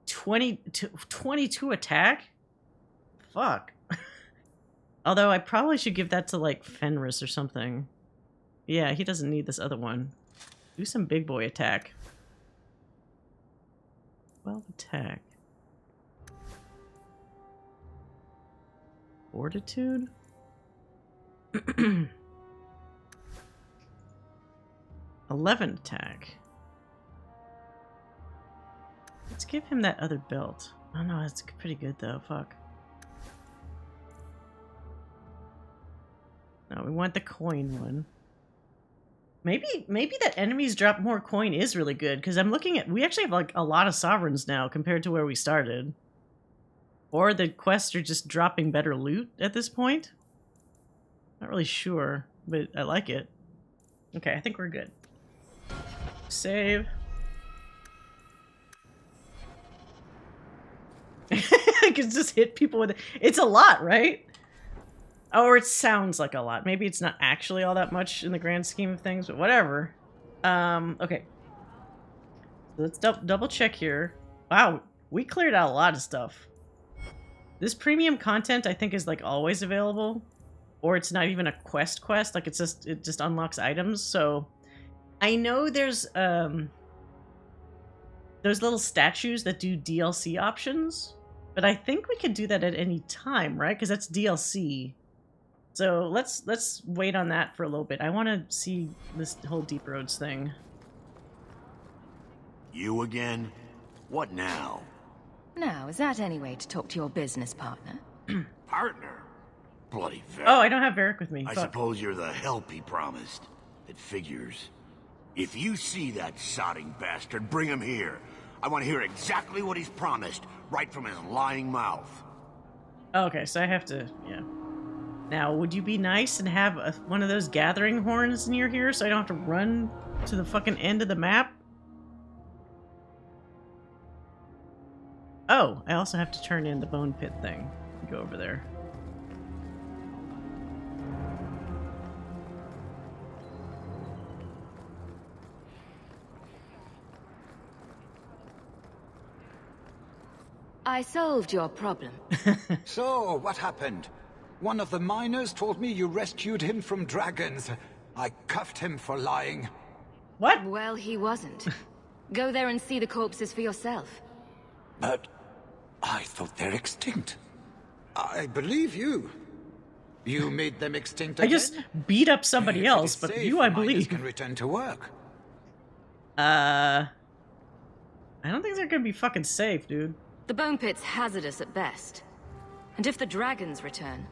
Speaker 1: 22 attack? Fuck. Although I probably should give that to like Fenris or something. Yeah, he doesn't need this other one. Do some big boy attack. 12 attack. Fortitude? 11 attack. Let's give him that other belt. Oh no, that's pretty good though, fuck. No, we want the coin one. Maybe that enemies drop more coin is really good, because I'm looking at, we actually have like a lot of sovereigns now compared to where we started. Or the quests are just dropping better loot at this point. Not really sure, but I like it. Okay, I think we're good. Save. I can just hit people with it. It's a lot, right? Or it sounds like a lot. Maybe it's not actually all that much in the grand scheme of things, but whatever. Okay. So let's double check here. Wow, we cleared out a lot of stuff. This premium content, I think, is like always available. Or it's not even a quest, like it just unlocks items. So I know there's those little statues that do DLC options, but I think we could do that at any time, right? Because that's DLC. So let's wait on that for a little bit. I want to see this whole Deep Roads thing.
Speaker 12: You again? What now?
Speaker 3: Now, is that any way to talk to your business partner?
Speaker 12: Partner? Bloody Varric.
Speaker 1: Oh, I don't have Varric with me.
Speaker 12: I suppose you're the help he promised. It figures. If you see that sodding bastard, bring him here. I want to hear exactly what he's promised, right from his lying mouth.
Speaker 1: Okay, so I have to, yeah. Now, would you be nice and have one of those gathering horns near here so I don't have to run to the fucking end of the map? Oh, I also have to turn in the bone pit thing. go over there.
Speaker 3: I solved your problem.
Speaker 16: So, what happened? One of the miners told me you rescued him from dragons. I cuffed him for lying.
Speaker 1: What?
Speaker 3: Well, he wasn't. Go there and see the corpses for yourself.
Speaker 16: But I thought they're extinct. I believe you. You made them extinct again?
Speaker 1: I just beat up somebody else, but you, I believe.
Speaker 16: Can return to work.
Speaker 1: I don't think they're gonna be fucking safe, dude.
Speaker 3: The bone pit's hazardous at best. And if the dragons return...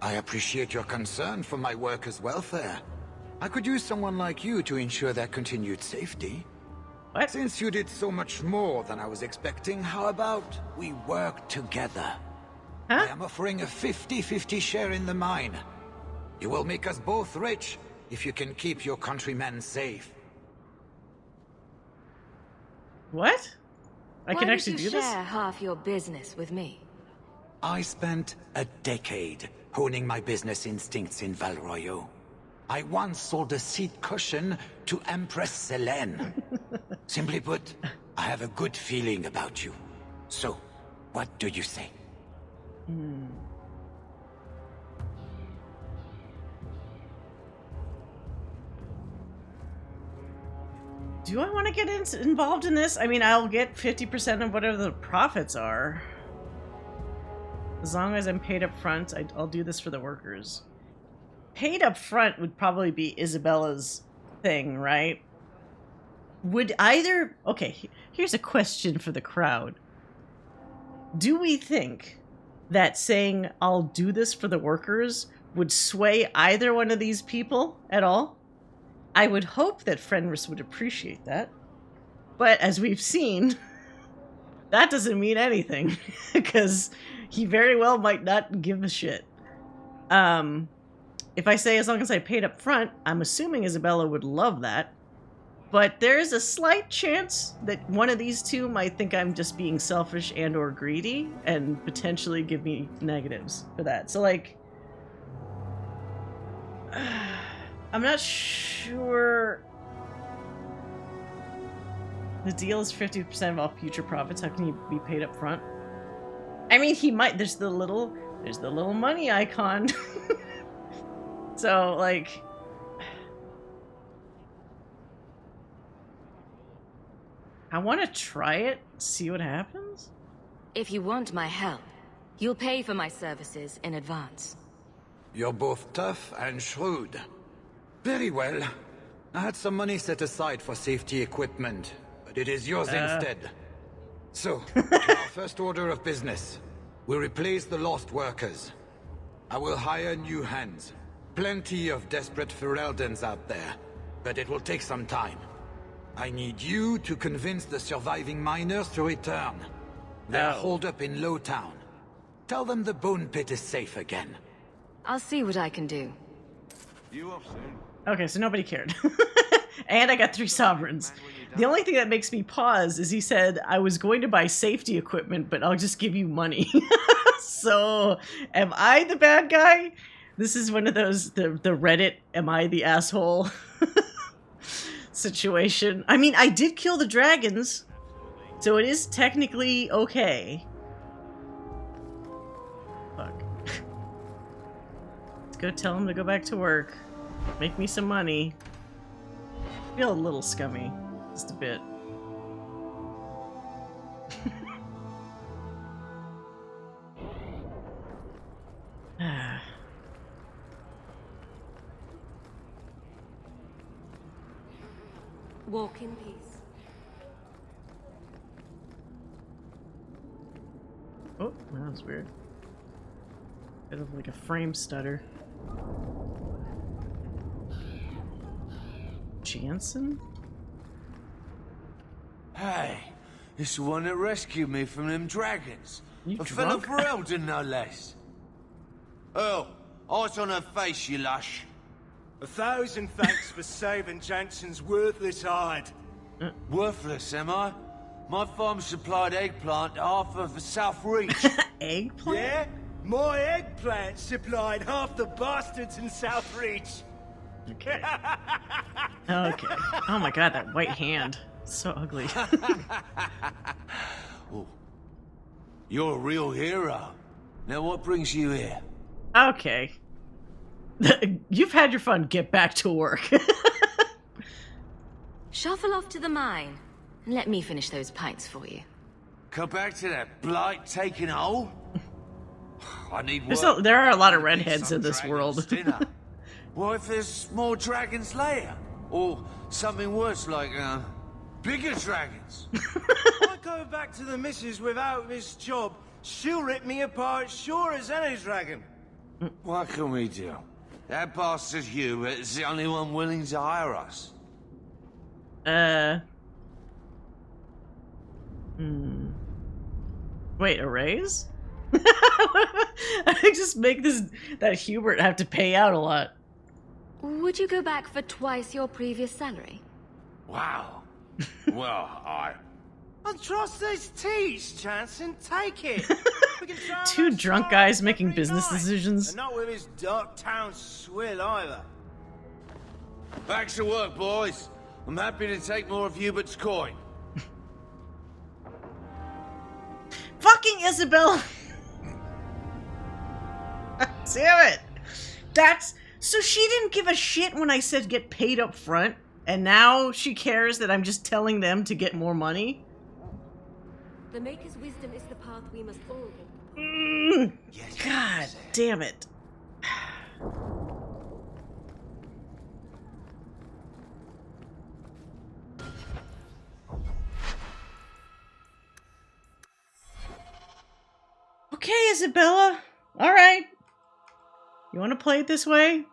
Speaker 16: I appreciate your concern for my workers' welfare. I could use someone like you to ensure their continued safety.
Speaker 1: What?
Speaker 16: Since you did so much more than I was expecting, how about we work together? Huh? I am offering a 50-50 share in the mine. You will make us both rich if you can keep your countrymen safe.
Speaker 1: What? I can actually do this?
Speaker 3: Why don't you share half your business with me?
Speaker 16: I spent a decade honing my business instincts in Val Royeaux. I once sold a seat cushion to Empress Selene. Simply put, I have a good feeling about you. So, what do you say?
Speaker 1: Do I want to get involved in this? I mean, I'll get 50% of whatever the profits are. As long as I'm paid up front, I'll do this for the workers. Paid up front would probably be Isabella's thing, right? Would either... Okay, here's a question for the crowd. Do we think that saying, I'll do this for the workers, would sway either one of these people at all? I would hope that Fenris would appreciate that. But as we've seen, that doesn't mean anything. Because he very well might not give a shit. If I say as long as I paid up front, I'm assuming Isabella would love that. But there's a slight chance that one of these two might think I'm just being selfish and or greedy and potentially give me negatives for that. So, like... I'm not sure... The deal is 50% of all future profits. How can you be paid up front? I mean, he might... There's the little money icon. So, like... I want to try it, see what happens.
Speaker 3: If you want my help, you'll pay for my services in advance.
Speaker 16: You're both tough and shrewd. Very well. I had some money set aside for safety equipment, but it is yours instead. So, our first order of business. We'll replace the lost workers. I will hire new hands. Plenty of desperate Ferelden's out there, but it will take some time. I need you to convince the surviving miners to return. They're holed up in Lowtown. Tell them the bone pit is safe again.
Speaker 3: I'll see what I can do.
Speaker 18: You off soon?
Speaker 1: Okay, so nobody cared. And I got 3 sovereigns. The only thing that makes me pause is he said, I was going to buy safety equipment, but I'll just give you money. So, am I the bad guy? This is one of those, the Reddit, am I the asshole situation. I mean, I did kill the dragons, so it is technically okay. Fuck. Let's go tell him to go back to work. Make me some money. I feel a little scummy. Just a bit.
Speaker 14: Walk in peace.
Speaker 1: Oh, that was weird. Bit of like a frame stutter. Jansen?
Speaker 19: Hey, it's the one that rescued me from them dragons.
Speaker 1: You
Speaker 19: a fellow
Speaker 1: drunk?
Speaker 19: Ferelden, no less. Oh, eyes on her face, you lush.
Speaker 6: 1,000 thanks for saving Jansen's worthless hide.
Speaker 19: Worthless, am I? My farm supplied eggplant to half of the South Reach.
Speaker 1: Eggplant?
Speaker 6: Yeah?
Speaker 2: My eggplant supplied half the bastards in South Reach.
Speaker 1: Okay. Okay. Oh my god, that white hand. So ugly.
Speaker 19: Oh. You're a real hero. Now what brings you here?
Speaker 1: Okay. You've had your fun. Get back to work.
Speaker 3: Shuffle off to the mine, and let me finish those pints for you.
Speaker 19: Come back to that blight taking hold? I need work.
Speaker 1: There are a lot of redheads in this world.
Speaker 19: Dinner. What if there's more dragons later? Or something worse like, bigger dragons?
Speaker 2: I'm going back to the missus without this job. She'll rip me apart sure as any dragon.
Speaker 19: What can we do? That bastard Hugh is the only one willing to hire us.
Speaker 1: Wait, a raise? I just make that Hubert have to pay out a lot.
Speaker 3: Would you go back for twice your previous salary?
Speaker 19: Wow. Well, I
Speaker 2: trust these teas, Jansen. Take it. We can try
Speaker 1: Two drunk guys making business decisions.
Speaker 2: And not with his dark town swill either.
Speaker 19: Back to work, boys. I'm happy to take more of Hubert's coin.
Speaker 1: Fucking Isabella! Damn it! So she didn't give a shit when I said get paid up front, and now she cares that I'm just telling them to get more money?
Speaker 14: The Maker's wisdom is the path we must all go.
Speaker 1: God damn it. Okay, Isabella. All right. You want to play it this way?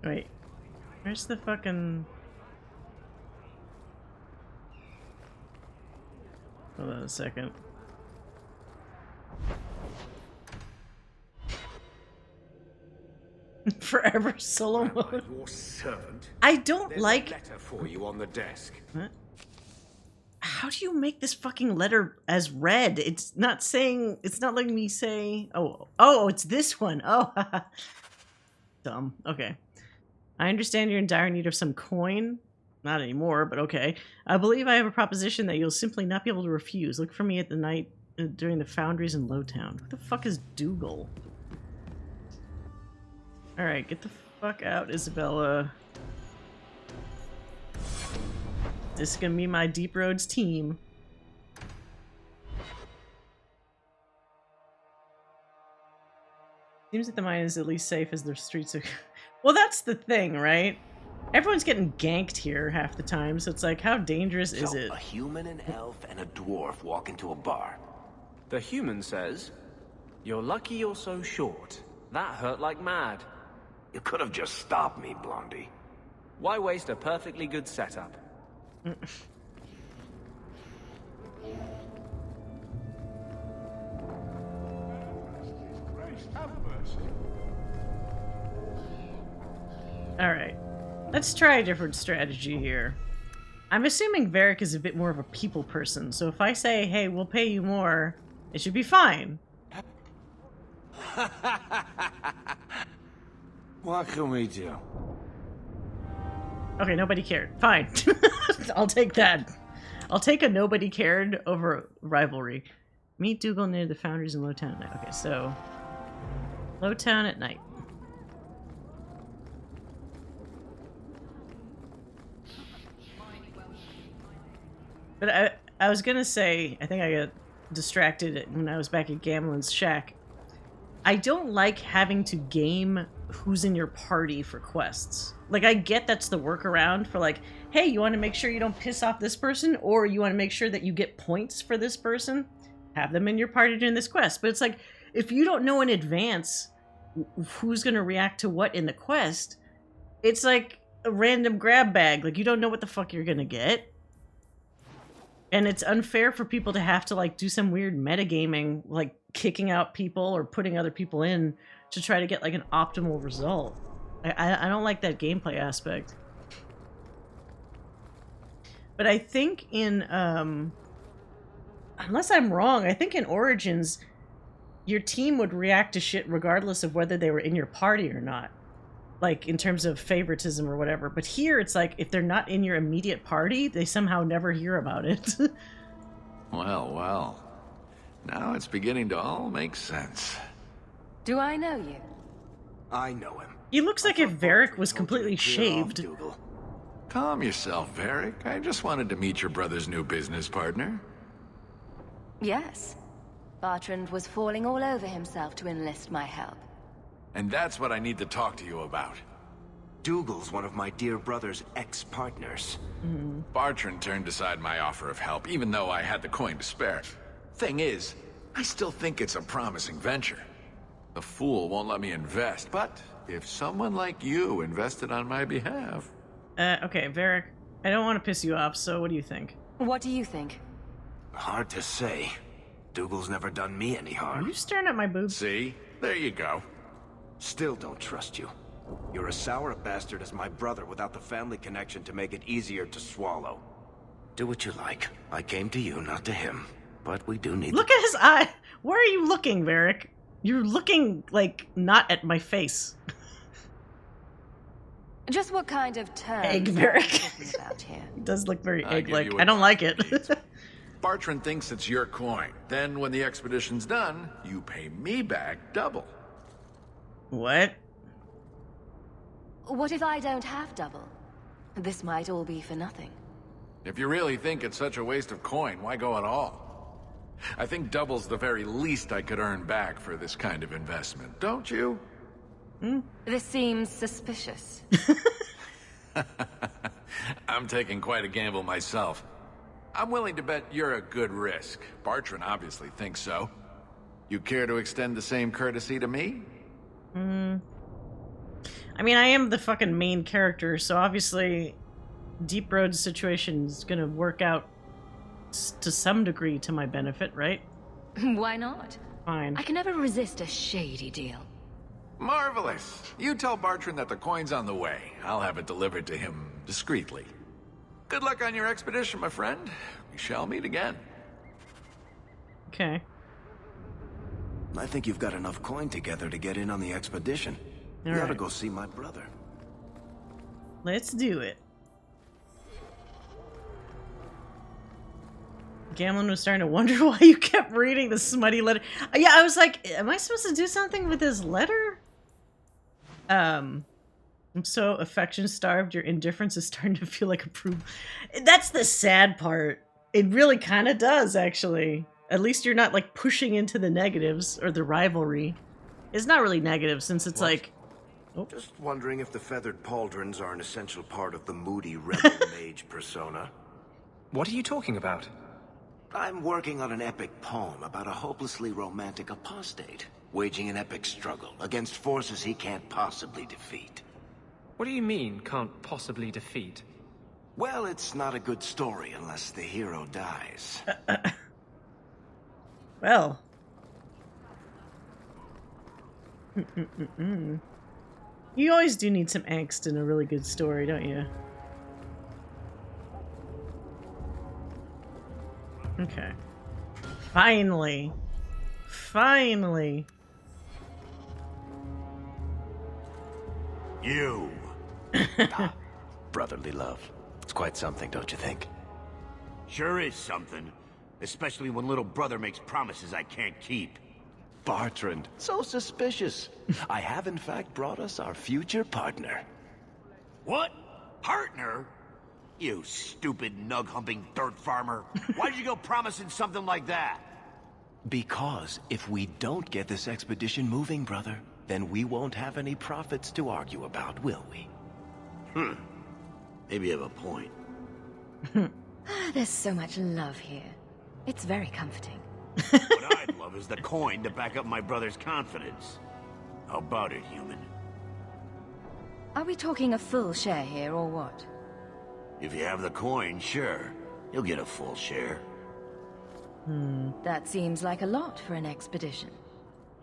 Speaker 1: Wait. Where's the fucking... Hold on a second. Forever solo mode.
Speaker 10: Your servant.
Speaker 1: I don't
Speaker 10: There's
Speaker 1: like.
Speaker 10: a letter for you on the desk.
Speaker 1: What? How do you make this fucking letter as red? It's not saying. It's not letting me say. Oh, it's this one. Oh, dumb. Okay. I understand you're in dire need of some coin. Not anymore, but okay. I believe I have a proposition that you'll simply not be able to refuse. Look for me at the night during the foundries in Lowtown. Who the fuck is Dougal? Alright, get the fuck out, Isabella. This is gonna be my Deep Roads team. Seems that the mine is at least safe as the streets are... Well, that's the thing, right? Everyone's getting ganked here half the time, so it's like, how dangerous is it?
Speaker 10: A human, an elf, and a dwarf walk into a bar.
Speaker 22: The human says, "You're lucky you're so short. That hurt like mad."
Speaker 10: You could have just stopped me, Blondie.
Speaker 22: Why waste a perfectly good setup?
Speaker 1: Alright. Let's try a different strategy here. I'm assuming Varric is a bit more of a people person, so if I say, hey, we'll pay you more, it should be fine.
Speaker 19: What can we do?
Speaker 1: Okay, nobody cared. Fine. I'll take that. I'll take a nobody cared over rivalry. Meet Dougal near the foundries in Lowtown at night. Okay, so... Lowtown at night. But I was gonna say, I think I got distracted when I was back at Gamlen's shack. I don't like having to game who's in your party for quests. Like, I get that's the workaround for like, hey, you want to make sure you don't piss off this person, or you want to make sure that you get points for this person, have them in your party doing this quest. But it's like, if you don't know in advance who's going to react to what in the quest, it's like a random grab bag. Like, you don't know what the fuck you're going to get. And it's unfair for people to have to, like, do some weird metagaming, like kicking out people or putting other people in to try to get like an optimal result. I don't like that gameplay aspect. But I think in unless I'm wrong, I think in Origins your team would react to shit regardless of whether they were in your party or not. Like, in terms of favoritism or whatever. But here, it's like, if they're not in your immediate party, they somehow never hear about it.
Speaker 4: Well, well. Now it's beginning to all make sense.
Speaker 3: Do I know you?
Speaker 10: I know him.
Speaker 1: He looks like if Varric was completely shaved.
Speaker 4: Calm yourself, Varric. I just wanted to meet your brother's new business partner.
Speaker 3: Yes. Bertrand was falling all over himself to enlist my help.
Speaker 4: And that's what I need to talk to you about.
Speaker 10: Dougal's one of my dear brother's ex-partners.
Speaker 4: Bertrand turned aside my offer of help, even though I had the coin to spare. Thing is, I still think it's a promising venture. The fool won't let me invest, but if someone like you invested on my behalf...
Speaker 1: Okay, Varric, I don't want to piss you off, so what do you think?
Speaker 3: What do you think?
Speaker 10: Hard to say. Dougal's never done me any harm.
Speaker 1: Are you staring at my boobs?
Speaker 4: See? There you go.
Speaker 10: Still don't trust you. You're as sour a bastard as my brother without the family connection to make it easier to swallow. Do what you like. I came to you, not to him. But we do need...
Speaker 1: Look at his eye! Where are you looking, Varric? You're looking, like, not at my face.
Speaker 3: Just what kind of terms
Speaker 1: Egg,
Speaker 3: are we
Speaker 1: Varric.
Speaker 3: talking about here?
Speaker 1: It does look very
Speaker 4: I'll give
Speaker 1: egg-like.
Speaker 4: you
Speaker 1: I don't like it.
Speaker 4: Bertrand thinks it's your coin. Then, when the expedition's done, you pay me back double.
Speaker 1: What?
Speaker 3: What if I don't have double? This might all be for nothing.
Speaker 4: If you really think it's such a waste of coin, why go at all? I think double's the very least I could earn back for this kind of investment, don't you?
Speaker 3: This seems suspicious.
Speaker 4: I'm taking quite a gamble myself. I'm willing to bet you're a good risk. Bertrand obviously thinks so. You care to extend the same courtesy to me?
Speaker 1: I mean, I am the fucking main character, so obviously Deep Road's situation is gonna work out to some degree to my benefit, right?
Speaker 3: Why not?
Speaker 1: Fine.
Speaker 3: I can never resist a shady deal.
Speaker 4: Marvelous. You tell Bertrand that the coin's on the way. I'll have it delivered to him discreetly. Good luck on your expedition, my friend. We shall meet again.
Speaker 1: Okay.
Speaker 10: I think you've got enough coin together to get in on the expedition. You ought to go see my brother.
Speaker 1: Let's do it. Gamlin was starting to wonder why you kept reading the smutty letter. Yeah, I was like, am I supposed to do something with this letter? I'm so affection-starved, your indifference is starting to feel like approval. That's the sad part. It really kind of does, actually. At least you're not, like, pushing into the negatives, or the rivalry. It's not really negative, since it's like...
Speaker 10: Oh. Just wondering if the feathered pauldrons are an essential part of the moody rebel mage persona.
Speaker 22: What are you talking about?
Speaker 10: I'm working on an epic poem about a hopelessly romantic apostate, waging an epic struggle against forces he can't possibly defeat.
Speaker 22: What do you mean, can't possibly defeat?
Speaker 10: Well, it's not a good story unless the hero dies.
Speaker 1: Well. You always do need some angst in a really good story, don't you? Okay. Finally. Finally.
Speaker 10: You. Brotherly love. It's quite something, don't you think?
Speaker 12: Sure is something. Especially when little brother makes promises I can't keep.
Speaker 10: Bertrand, so suspicious. I have in fact brought us our future partner.
Speaker 12: What? Partner? You stupid nug-humping dirt farmer. Why'd you go promising something like that?
Speaker 10: Because if we don't get this expedition moving, brother, then we won't have any profits to argue about, will we?
Speaker 12: Maybe you have a point.
Speaker 3: There's so much love here. It's very comforting.
Speaker 12: What I'd love is the coin to back up my brother's confidence. How about it, human?
Speaker 3: Are we talking a full share here, or what?
Speaker 12: If you have the coin, sure. You'll get a full share.
Speaker 3: That seems like a lot for an expedition.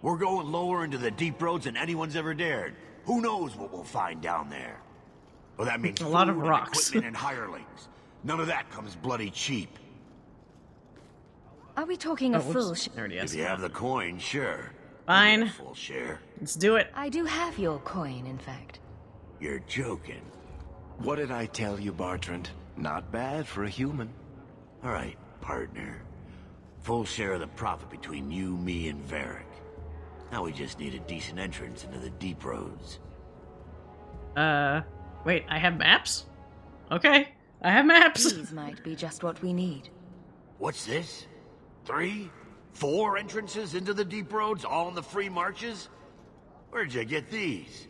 Speaker 12: We're going lower into the deep roads than anyone's ever dared. Who knows what we'll find down there? Well, that means
Speaker 1: a lot of
Speaker 12: food and
Speaker 1: rocks.
Speaker 12: equipment and hirelings. None of that comes bloody cheap.
Speaker 3: Are we talking a full
Speaker 12: If you have the coin, sure.
Speaker 1: Fine.
Speaker 12: Full share.
Speaker 1: Let's do it.
Speaker 3: I do have your coin, in fact.
Speaker 12: You're joking.
Speaker 10: What did I tell you, Bartrand? Not bad for a human.
Speaker 12: All right, partner. Full share of the profit between you, me, and Varric. Now we just need a decent entrance into the deep roads.
Speaker 1: Wait, I have maps? Okay, I have maps.
Speaker 3: These might be just what we need.
Speaker 12: What's this? 3? 4 entrances into the deep roads, all in the free marches? Where'd you get these?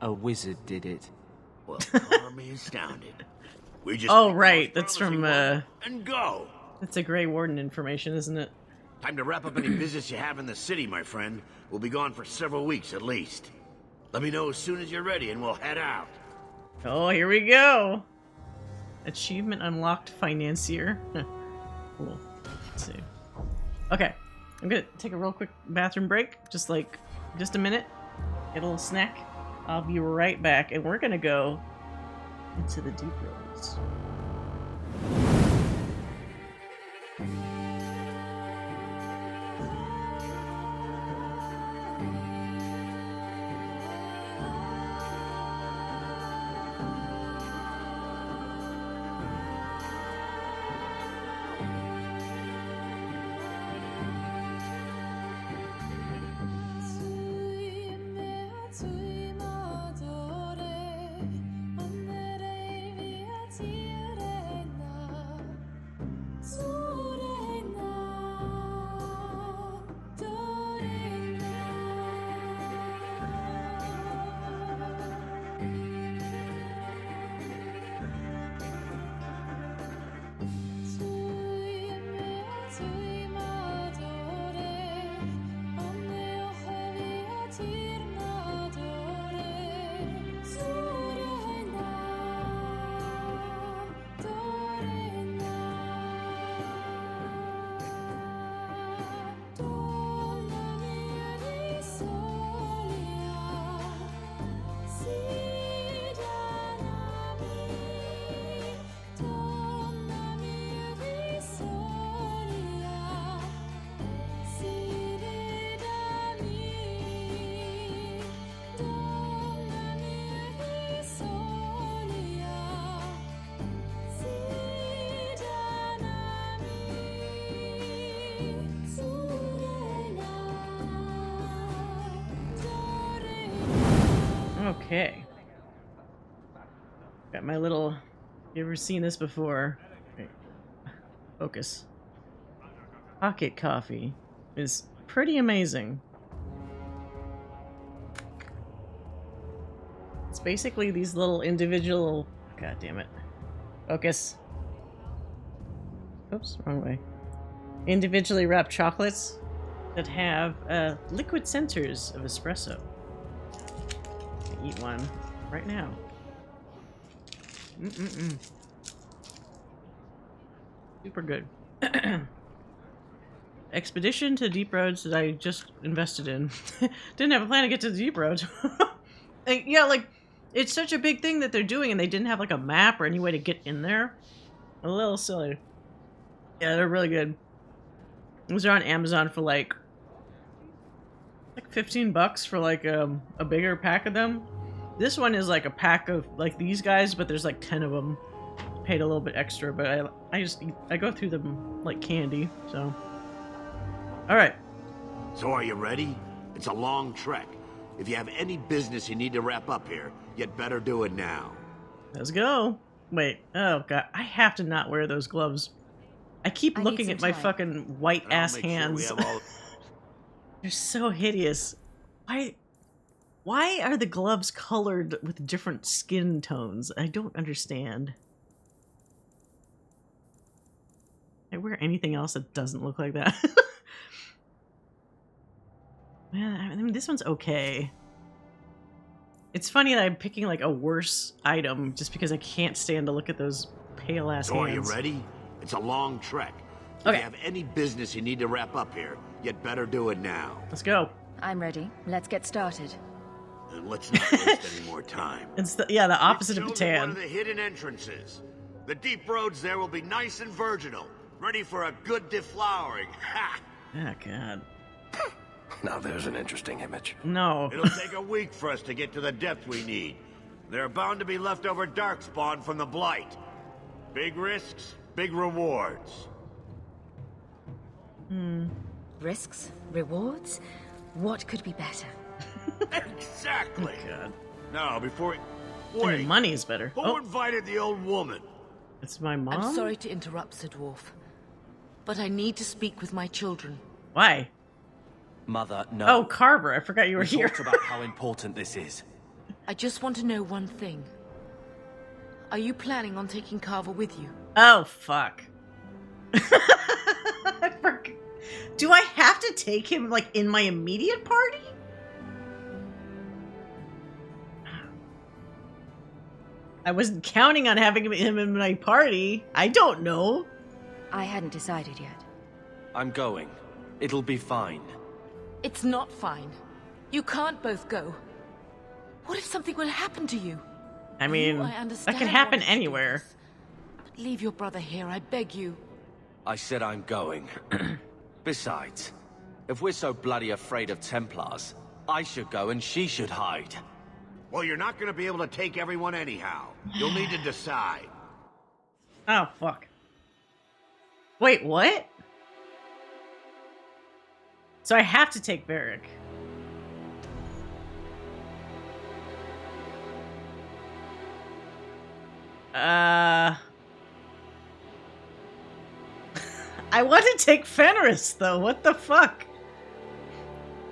Speaker 8: A wizard did it.
Speaker 12: Well, color me astounded. We just
Speaker 1: Oh, right, that's from,
Speaker 12: and go!
Speaker 1: That's a Grey Warden information, isn't it?
Speaker 12: Time to wrap up any business you have in the city, my friend. We'll be gone for several weeks at least. Let me know as soon as you're ready and we'll head out.
Speaker 1: Oh, here we go. Achievement unlocked, financier. Cool. Let's see. Okay, I'm gonna take a real quick bathroom break. Just a minute. Get a little snack. I'll be right back, and we're gonna go into the deep roads. Okay. Got my little... You ever seen this before? Wait. Focus. Pocket coffee is pretty amazing. It's basically these little individual... God damn it. Focus. Oops, wrong way. Individually wrapped chocolates that have liquid centers of espresso. Eat one right now. Super good. Expedition to deep roads that I just invested in. Didn't have a plan to get to the deep roads. Yeah, like, it's such a big thing that they're doing and they didn't have like a map or any way to get in there. A little silly. Yeah, they're really good. These are on Amazon for like 15 bucks for like a bigger pack of them. This one is like a pack of like these guys, but there's like 10 of them. Paid a little bit extra, but I go through them like candy, so. All right.
Speaker 12: So are you ready? It's a long trek. If you have any business you need to wrap up here, you'd better do it now.
Speaker 1: Let's go. Wait, oh god, I have to not wear those gloves. I keep looking at my fucking white ass hands. They're so hideous. Why are the gloves colored with different skin tones? I don't understand. I wear anything else that doesn't look like that. Man, I mean, this one's okay. It's funny that I'm picking like a worse item just because I can't stand to look at those pale ass hands.
Speaker 12: So are you ready? It's a long trek. If you have any business you need to wrap up here, you'd better do it now.
Speaker 1: Let's go.
Speaker 3: I'm ready. Let's get started.
Speaker 12: And let's not waste any more time.
Speaker 1: It's the opposite of
Speaker 12: We've chosen one
Speaker 1: Patan.
Speaker 12: of the hidden entrances. The deep roads there will be nice and virginal, ready for a good deflowering. Ha!
Speaker 1: Oh god.
Speaker 10: Now there's an interesting image.
Speaker 1: No.
Speaker 12: It'll take a week for us to get to the depth we need. There are bound to be leftover darkspawn from the Blight. Big risks, big rewards.
Speaker 3: Risks? Rewards? What could be better?
Speaker 12: Exactly.
Speaker 1: Oh, God.
Speaker 12: Now, before...
Speaker 1: I
Speaker 12: Wait,
Speaker 1: mean, money is better.
Speaker 12: who
Speaker 1: Oh,
Speaker 12: invited the old woman?
Speaker 1: it's my mom?
Speaker 7: I'm sorry to interrupt, Sir Dwarf, but I need to speak with my children.
Speaker 1: Why?
Speaker 22: Mother, no.
Speaker 1: Oh, Carver, I forgot you were
Speaker 22: We
Speaker 1: here.
Speaker 22: talked about how important this is.
Speaker 7: I just want to know one thing. Are you planning on taking Carver with you?
Speaker 1: Oh, fuck. I forgot. Do I have to take him, like, in my immediate party? I wasn't counting on having him in my party. I don't know.
Speaker 3: I hadn't decided yet.
Speaker 22: I'm going. It'll be fine.
Speaker 7: It's not fine. You can't both go. What if something will happen to you?
Speaker 1: I mean,
Speaker 7: I
Speaker 1: that
Speaker 7: understand
Speaker 1: can happen
Speaker 7: wanting to do
Speaker 1: anywhere.
Speaker 7: this, but leave your brother here, I beg you.
Speaker 22: I said I'm going. Besides, if we're so bloody afraid of Templars, I should go and she should hide.
Speaker 12: Well, you're not going to be able to take everyone anyhow. You'll need to decide.
Speaker 1: Oh, fuck. Wait, what? So I have to take Varric. I want to take Fenris, though. What the fuck?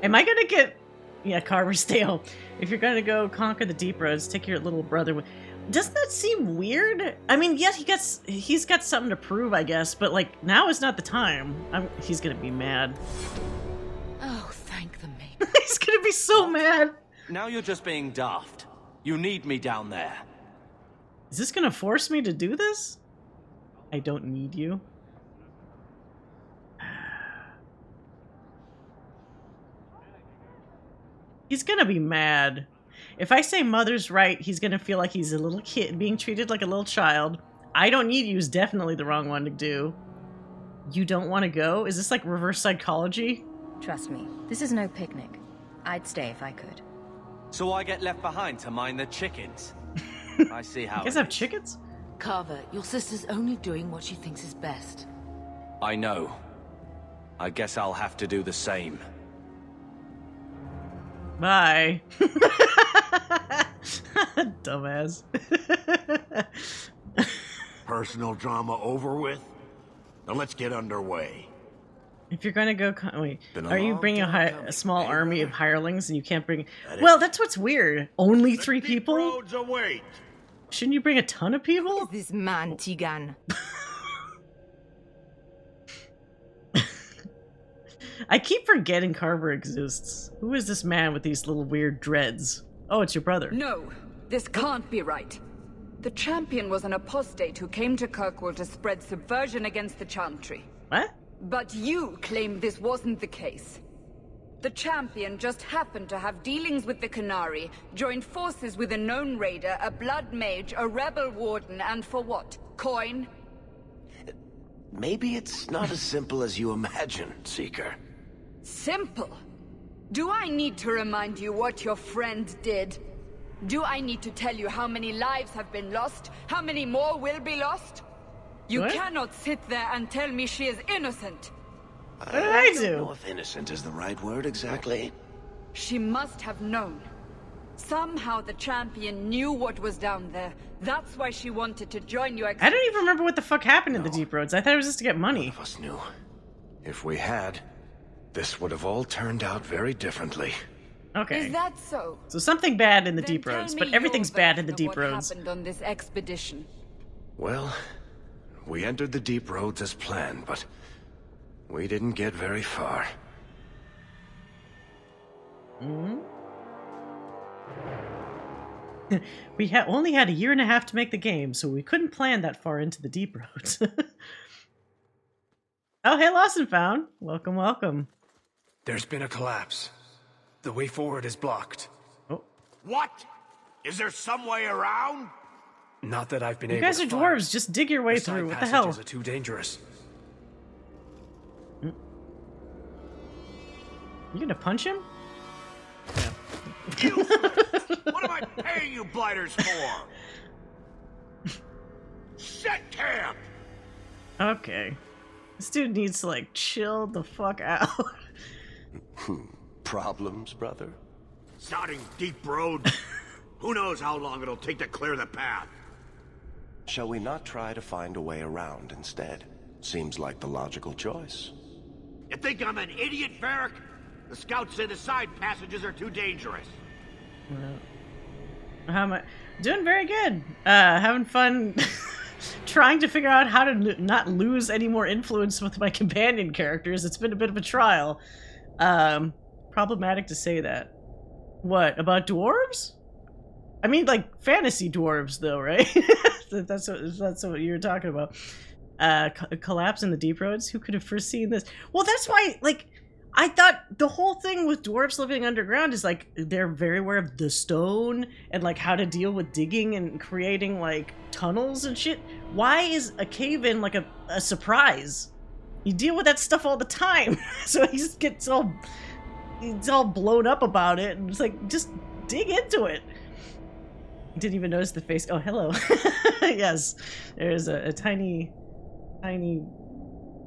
Speaker 1: Am I gonna get... Yeah, Carver's Dale. If you're gonna go conquer the deep roads, take your little brother with... Doesn't that seem weird? I mean, yeah, he's got something to prove, I guess, but, like, now is not the time. He's gonna be mad.
Speaker 7: Oh, thank the maid.
Speaker 1: He's gonna be so mad.
Speaker 22: Now you're just being daft. You need me down there.
Speaker 1: Is this gonna force me to do this? I don't need you. He's gonna be mad. If I say mother's right, he's gonna feel like he's a little kid being treated like a little child. I don't need you is definitely the wrong one to do. You don't want to go? Is this like reverse psychology?
Speaker 3: Trust me, this is no picnic. I'd stay if I could.
Speaker 22: So I get left behind to mind the chickens. I see how
Speaker 1: You guys
Speaker 22: it
Speaker 1: have
Speaker 22: is.
Speaker 1: chickens?
Speaker 7: Carver, your sister's only doing what she thinks is best.
Speaker 22: I know. I guess I'll have to do the same.
Speaker 1: Bye. Dumbass.
Speaker 12: Personal drama over with? Now let's get underway.
Speaker 1: If you're gonna go, wait,
Speaker 12: Been a
Speaker 1: are you
Speaker 12: long
Speaker 1: bringing
Speaker 12: time
Speaker 1: a small army of hirelings and you can't bring?
Speaker 12: That
Speaker 1: Well, that's what's weird. Only 3
Speaker 12: Deep
Speaker 1: people?
Speaker 12: roads await.
Speaker 1: Shouldn't you bring a ton of people?
Speaker 11: This man, Tigan.
Speaker 1: I keep forgetting Carver exists. Who is this man with these little weird dreads? Oh, it's your brother.
Speaker 11: No, this can't be right. The champion was an apostate who came to Kirkwall to spread subversion against the Chantry.
Speaker 1: What?
Speaker 11: But you claim this wasn't the case. The champion just happened to have dealings with the Canary, joined forces with a known raider, a blood mage, a rebel warden, and for what? Coin?
Speaker 10: Maybe it's not as simple as you imagine, Seeker.
Speaker 11: Simple. Do I need to remind you what your friend did? Do I need to tell you how many lives have been lost? How many more will be lost? You
Speaker 1: What?
Speaker 11: cannot sit there and tell me she is innocent.
Speaker 1: What did I
Speaker 10: don't
Speaker 1: do?
Speaker 10: know if innocent is the right word exactly.
Speaker 11: She must have known. Somehow the champion knew what was down there. That's why she wanted to join your
Speaker 1: I don't even remember what the fuck happened in the deep roads. I thought it was just to get money.
Speaker 10: None of us knew. If we had, this would have all turned out very differently.
Speaker 1: Okay.
Speaker 11: Is that so?
Speaker 1: So something bad in the
Speaker 11: Then
Speaker 1: deep
Speaker 11: tell
Speaker 1: roads,
Speaker 11: me
Speaker 1: but everything's
Speaker 11: your
Speaker 1: bad in the
Speaker 11: version
Speaker 1: deep
Speaker 11: of what
Speaker 1: roads.
Speaker 11: happened on this expedition?
Speaker 10: Well, we entered the deep roads as planned, but we didn't get very far.
Speaker 1: Hmm? We only had a year and a half to make the game, so we couldn't plan that far into the deep roads. Oh, hey, Lost and Found. Welcome, welcome.
Speaker 6: There's been a collapse.
Speaker 18: The way forward is blocked.
Speaker 12: What? Is there some way around?
Speaker 18: Not that I've been
Speaker 1: You
Speaker 18: able
Speaker 1: guys
Speaker 18: to
Speaker 1: are
Speaker 18: find.
Speaker 1: dwarves. Just dig your way
Speaker 18: The side
Speaker 1: through. What the hell?
Speaker 18: passages are too dangerous.
Speaker 1: You gonna punch him?
Speaker 12: What am I paying you blighters for? Set camp!
Speaker 1: Okay. This dude needs to, like, chill the fuck out.
Speaker 10: Problems, brother?
Speaker 12: Sodding deep road. Who knows how long it'll take to clear the path?
Speaker 10: Shall we not try to find a way around instead? Seems like the logical choice.
Speaker 12: You think I'm an idiot, Varric? The scouts say the side passages are too dangerous.
Speaker 1: How am I? Doing very good. Having fun trying to figure out how to not lose any more influence with my companion characters. It's been a bit of a trial. Problematic to say that. What, about dwarves? I mean, like, fantasy dwarves, though, right? that's what you're talking about. Collapse in the deep roads? Who could have foreseen this? Well, that's why, like, I thought the whole thing with dwarves living underground is, like, they're very aware of the stone and, like, how to deal with digging and creating, like, tunnels and shit. Why is a cave-in, like, a surprise? You deal with that stuff all the time. So he just gets he's all blown up about it, and it's like, just dig into it. Didn't even notice the face. Oh, hello. Yes, there's a tiny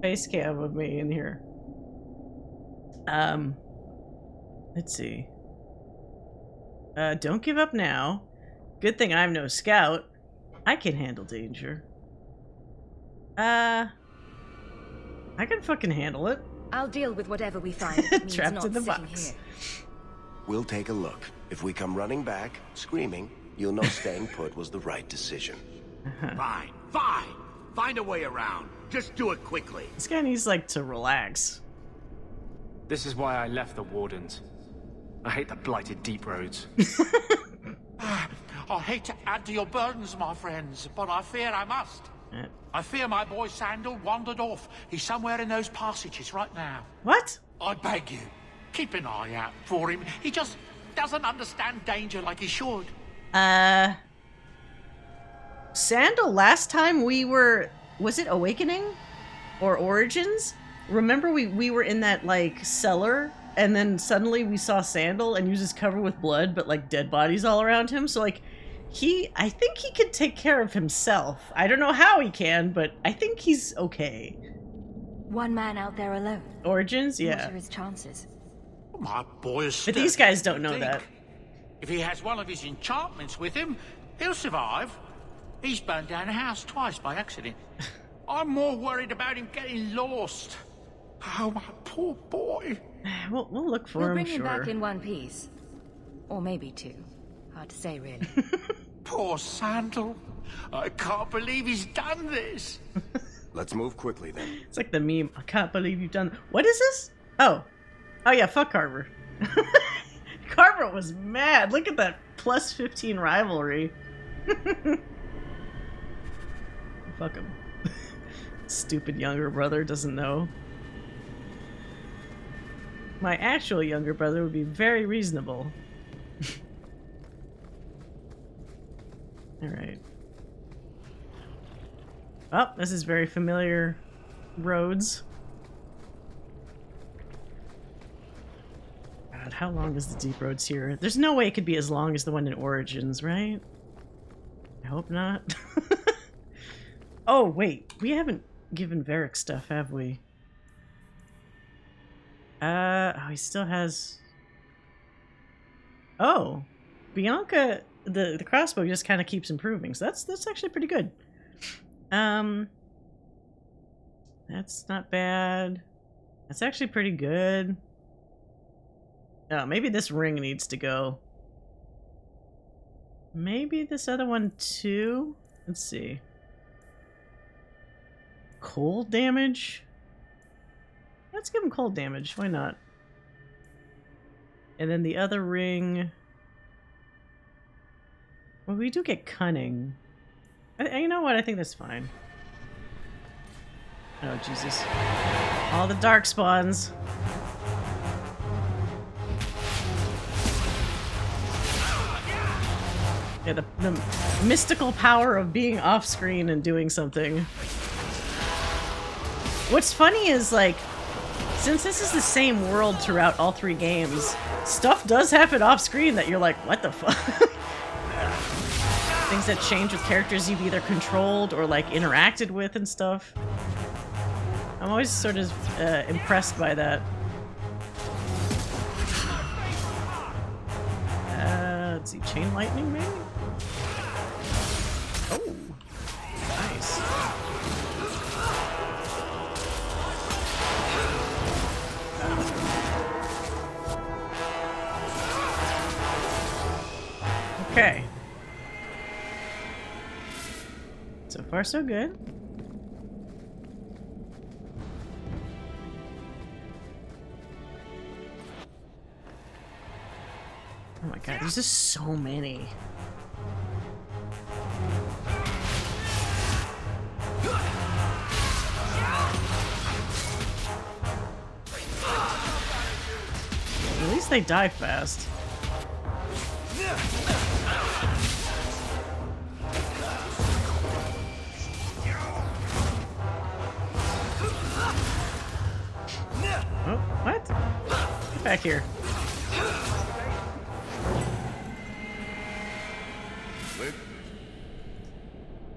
Speaker 1: face cam of me in here. Let's see. Don't give up now. Good thing I'm no scout. I can handle danger. I can fucking handle it.
Speaker 3: I'll deal with whatever we find. If it means
Speaker 1: Trapped
Speaker 3: not
Speaker 1: in the
Speaker 3: sitting
Speaker 1: box.
Speaker 3: here.
Speaker 10: We'll take a look. If we come running back, screaming, you'll know staying put was the right decision.
Speaker 12: Fine. Find a way around. Just do it quickly.
Speaker 1: This guy needs, like, to relax.
Speaker 6: This is why I left the Wardens. I hate the blighted deep roads.
Speaker 9: I hate to add to your burdens, my friends, but I fear I must. I fear my boy Sandal wandered off. He's somewhere in those passages right now.
Speaker 1: What?
Speaker 9: I beg you, keep an eye out for him. He just doesn't understand danger like he should.
Speaker 1: Sandal, last time we were... Was it Awakening? Or Origins? Remember we were in that, like, cellar, and then suddenly we saw Sandal, and he was just covered with blood, but, like, dead bodies all around him, so, like, I think he can take care of himself. I don't know how he can, but I think he's okay.
Speaker 3: One man out there alone.
Speaker 1: Origins? Yeah.
Speaker 3: What are his chances?
Speaker 9: My boy is
Speaker 1: But these guys don't know that.
Speaker 9: If he has one of his enchantments with him, he'll survive. He's burned down a house twice by accident. I'm more worried about him getting lost. Oh, my poor boy.
Speaker 1: We'll look for
Speaker 3: We'll
Speaker 1: him,
Speaker 3: bring
Speaker 1: sure.
Speaker 3: him back in one piece. Or maybe two. Hard to say, really.
Speaker 9: Poor Sandal. I can't believe he's done this.
Speaker 10: Let's move quickly, then.
Speaker 1: It's like the meme. I can't believe you've done... What is this? Oh yeah, fuck Carver. Carver was mad. Look at that plus 15 rivalry. Fuck him. Stupid younger brother doesn't know. My actual younger brother would be very reasonable. Alright. Oh, this is very familiar roads. God, how long is the deep roads here? There's no way it could be as long as the one in Origins, right? I hope not. Oh, wait. We haven't given Varric stuff, have we? Oh, he still has... Oh. Bianca, the crossbow just kind of keeps improving, so that's actually pretty good. That's not bad. That's actually pretty good. Oh, maybe this ring needs to go. Maybe this other one too? Let's see. Cold damage? Let's give him cold damage. Why not? And then the other ring... Well, we do get cunning. You know what? I think that's fine. Oh, Jesus. All the dark spawns. the mystical power of being off screen and doing something. What's funny is, like, since this is the same world throughout all 3 games, stuff does happen off screen that you're like, what the fuck? Things that change with characters you've either controlled or like interacted with and stuff. I'm always sort of impressed by that. Let's see, chain lightning maybe? Oh, nice. Okay. So far, so good. Oh my god, there's just so many. At least they die fast. Oh, what? Get back here.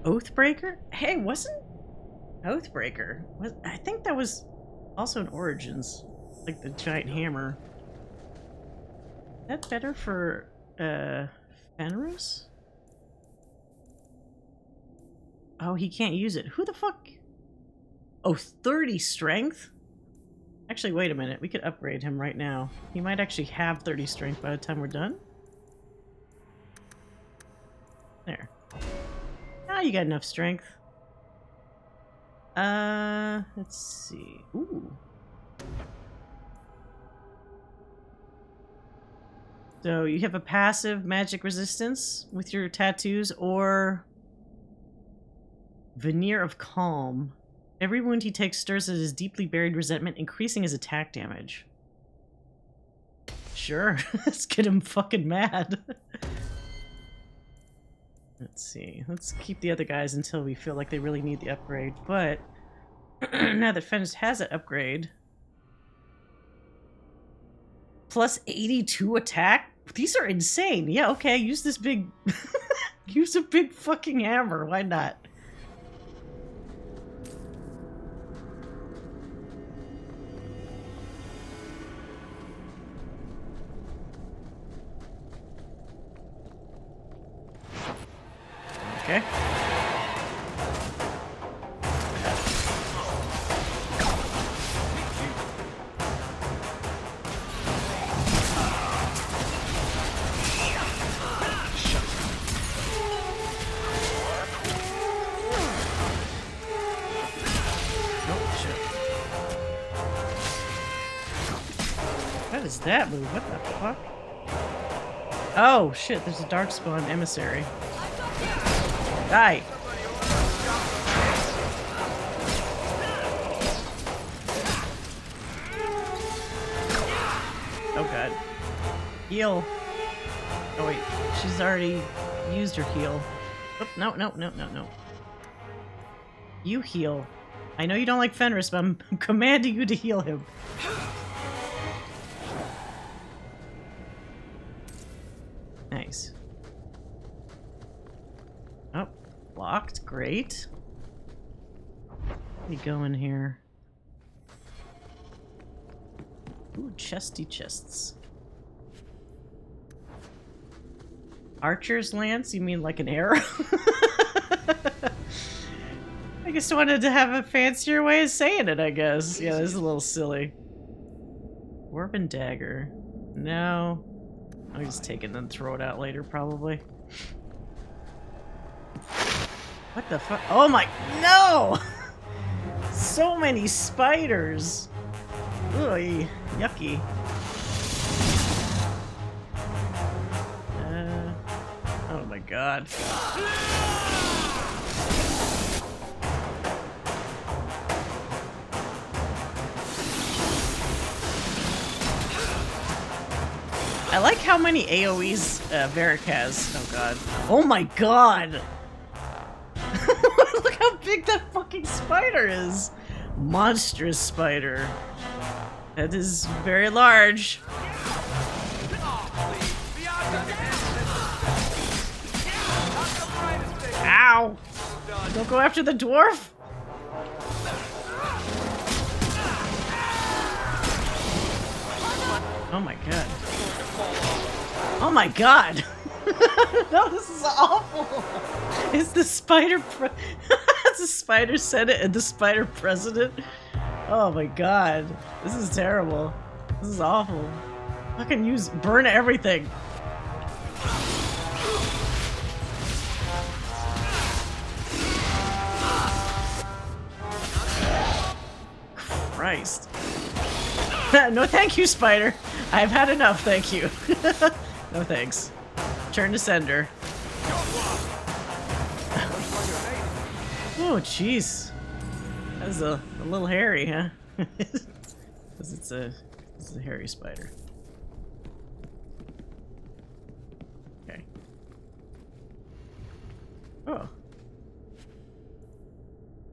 Speaker 1: Oathbreaker? Hey, wasn't Oathbreaker? I think that was also in Origins. Like the giant hammer. Is that better for Fenris? Oh, he can't use it. Who the fuck? Oh, 30 strength? Actually, wait a minute. We could upgrade him right now. He might actually have 30 strength by the time we're done. There. Ah, you got enough strength. Let's see. Ooh. So you have a passive magic resistance with your tattoos, or Veneer of Calm. Every wound he takes stirs at his deeply buried resentment, increasing his attack damage. Sure, let's get him fucking mad. Let's see. Let's keep the other guys until we feel like they really need the upgrade. But now that Fenris has an upgrade, plus 82 attack. These are insane. Yeah, okay. Use this big, use a big fucking hammer. Why not? Okay. What is that move? What the fuck? Oh shit, there's a Darkspawn emissary. Die! Oh god. Heal! Oh wait, she's already used her heal. Oh, no, no, no, no, no. You heal. I know you don't like Fenris, but I'm commanding you to heal him. Nice. Oh, locked. Great. Let me go in here. Ooh, chesty chests. Archer's lance? You mean like an arrow? I just wanted to have a fancier way of saying it, I guess. Yeah, this is a little silly. Dwarven dagger. No. I'll just take it and then throw it out later, probably. What the fuck? Oh my... No! So many spiders! Ugh, yucky. Oh my god. I like how many AoEs Varric has. Oh god. Oh my god! Look how big that fucking spider is! Monstrous spider. That is very large. Ow! Don't go after the dwarf! Oh my god. Oh my god! No, this is awful! It's the spider it's the spider senate and the spider president. Oh my god. This is terrible. This is awful. Fucking burn everything. Christ. No thank you, spider. I've had enough, thank you. No thanks. Turn to sender. Oh, jeez. That's a little hairy, huh? Because it's a hairy spider. Okay. Oh.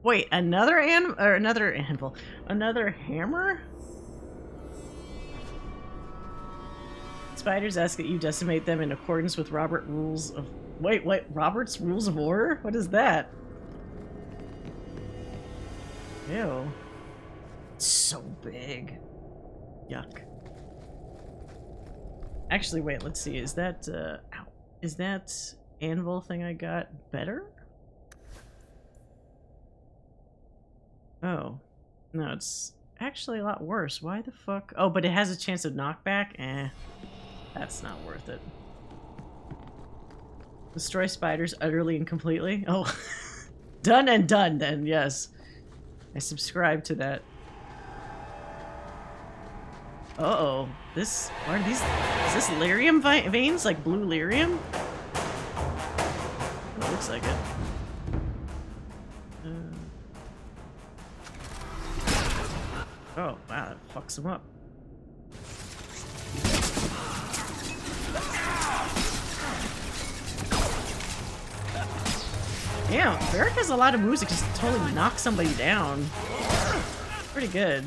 Speaker 1: Wait, another anvil. Another hammer? Spiders ask that you decimate them in accordance with Robert's rules of... Wait, Robert's rules of order? What is that? Ew. It's so big. Yuck. Actually, wait, let's see. Is that, ow. Is that anvil thing I got better? Oh. No, it's actually a lot worse. Why the fuck? Oh, but it has a chance of knockback? Eh. That's not worth it. Destroy spiders utterly and completely? Oh. Done and done, then, yes. I subscribe to that. Uh-oh. What are these? Is this lyrium veins? Like blue lyrium? It looks like it. Oh, wow, that fucks him up. Damn, Varric has a lot of moves that just totally knock somebody down. Pretty good.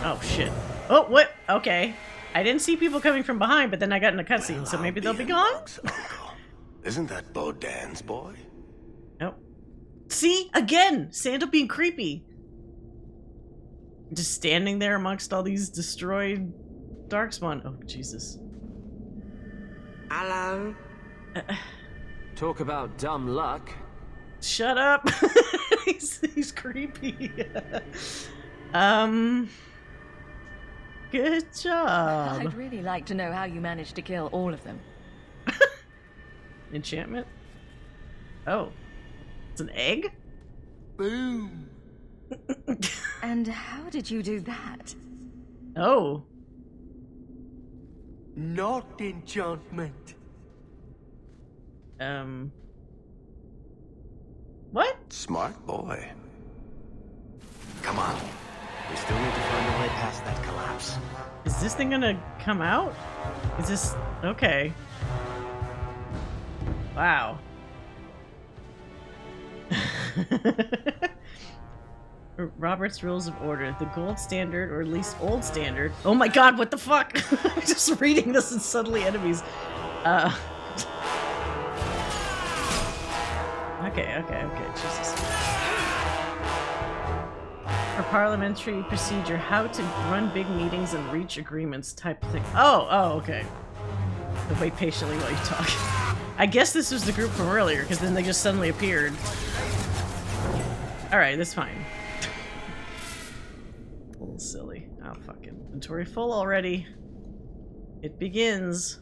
Speaker 1: Oh, shit. Oh, what? Okay. I didn't see people coming from behind, but then I got in a cutscene, so maybe they'll be gone?
Speaker 10: Isn't that Bodan's boy?
Speaker 1: Nope. See? Again! Sandal being creepy. Just standing there amongst all these destroyed darkspawn. Oh, Jesus.
Speaker 5: Hello? Talk about dumb luck.
Speaker 1: Shut up! he's creepy. Good job.
Speaker 3: I'd really like to know how you managed to kill all of them.
Speaker 1: Enchantment? Oh. It's an egg?
Speaker 5: Boom.
Speaker 3: And how did you do that?
Speaker 1: Oh.
Speaker 5: Not enchantment.
Speaker 1: What?
Speaker 10: Smart boy. Come on. We still need to find a way past that collapse.
Speaker 1: Is this thing gonna come out? Is this... Okay. Wow. Robert's Rules of Order. The gold standard, or at least old standard. Oh my god, what the fuck? I'm just reading this and suddenly enemies. Okay, Jesus. For parliamentary procedure, how to run big meetings and reach agreements type thing. Oh, okay. I'll wait patiently while you talk. I guess this was the group from earlier, because then they just suddenly appeared. Alright, that's fine. A little silly. Oh, fucking inventory full already. It begins.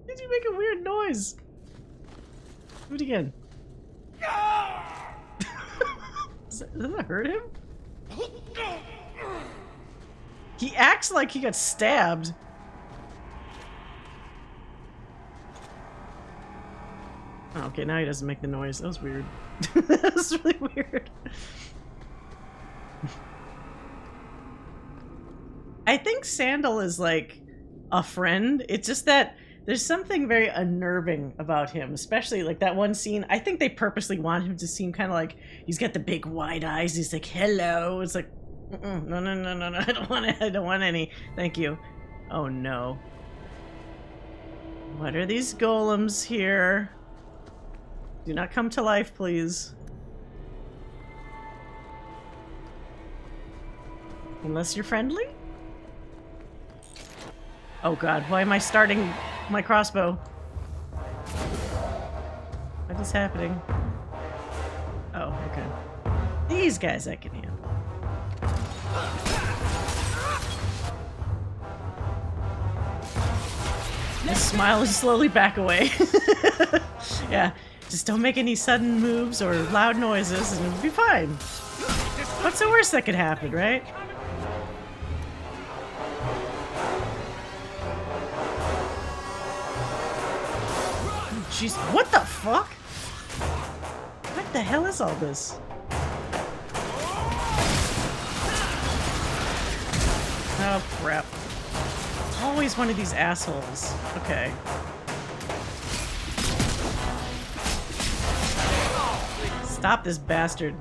Speaker 1: Did you make a weird noise? Do it again. Does that hurt him? He acts like he got stabbed. Oh, okay, now he doesn't make the noise. That was weird. That was really weird. I think Sandal is like a friend. It's just that there's something very unnerving about him, especially like that one scene. I think they purposely want him to seem kind of like he's got the big wide eyes. He's like, hello. It's like, no, no, no, no, no. I don't want it. I don't want any. Thank you. Oh no. What are these golems here? Do not come to life, please. Unless you're friendly? Oh god, why am I starting my crossbow? What is happening? Oh, okay. These guys I can handle. I smile and slowly back away. Yeah, just don't make any sudden moves or loud noises and it'll be fine. What's the worst that could happen, right? Jeez, what the fuck? What the hell is all this? Oh crap. Always one of these assholes. Okay. Stop this bastard.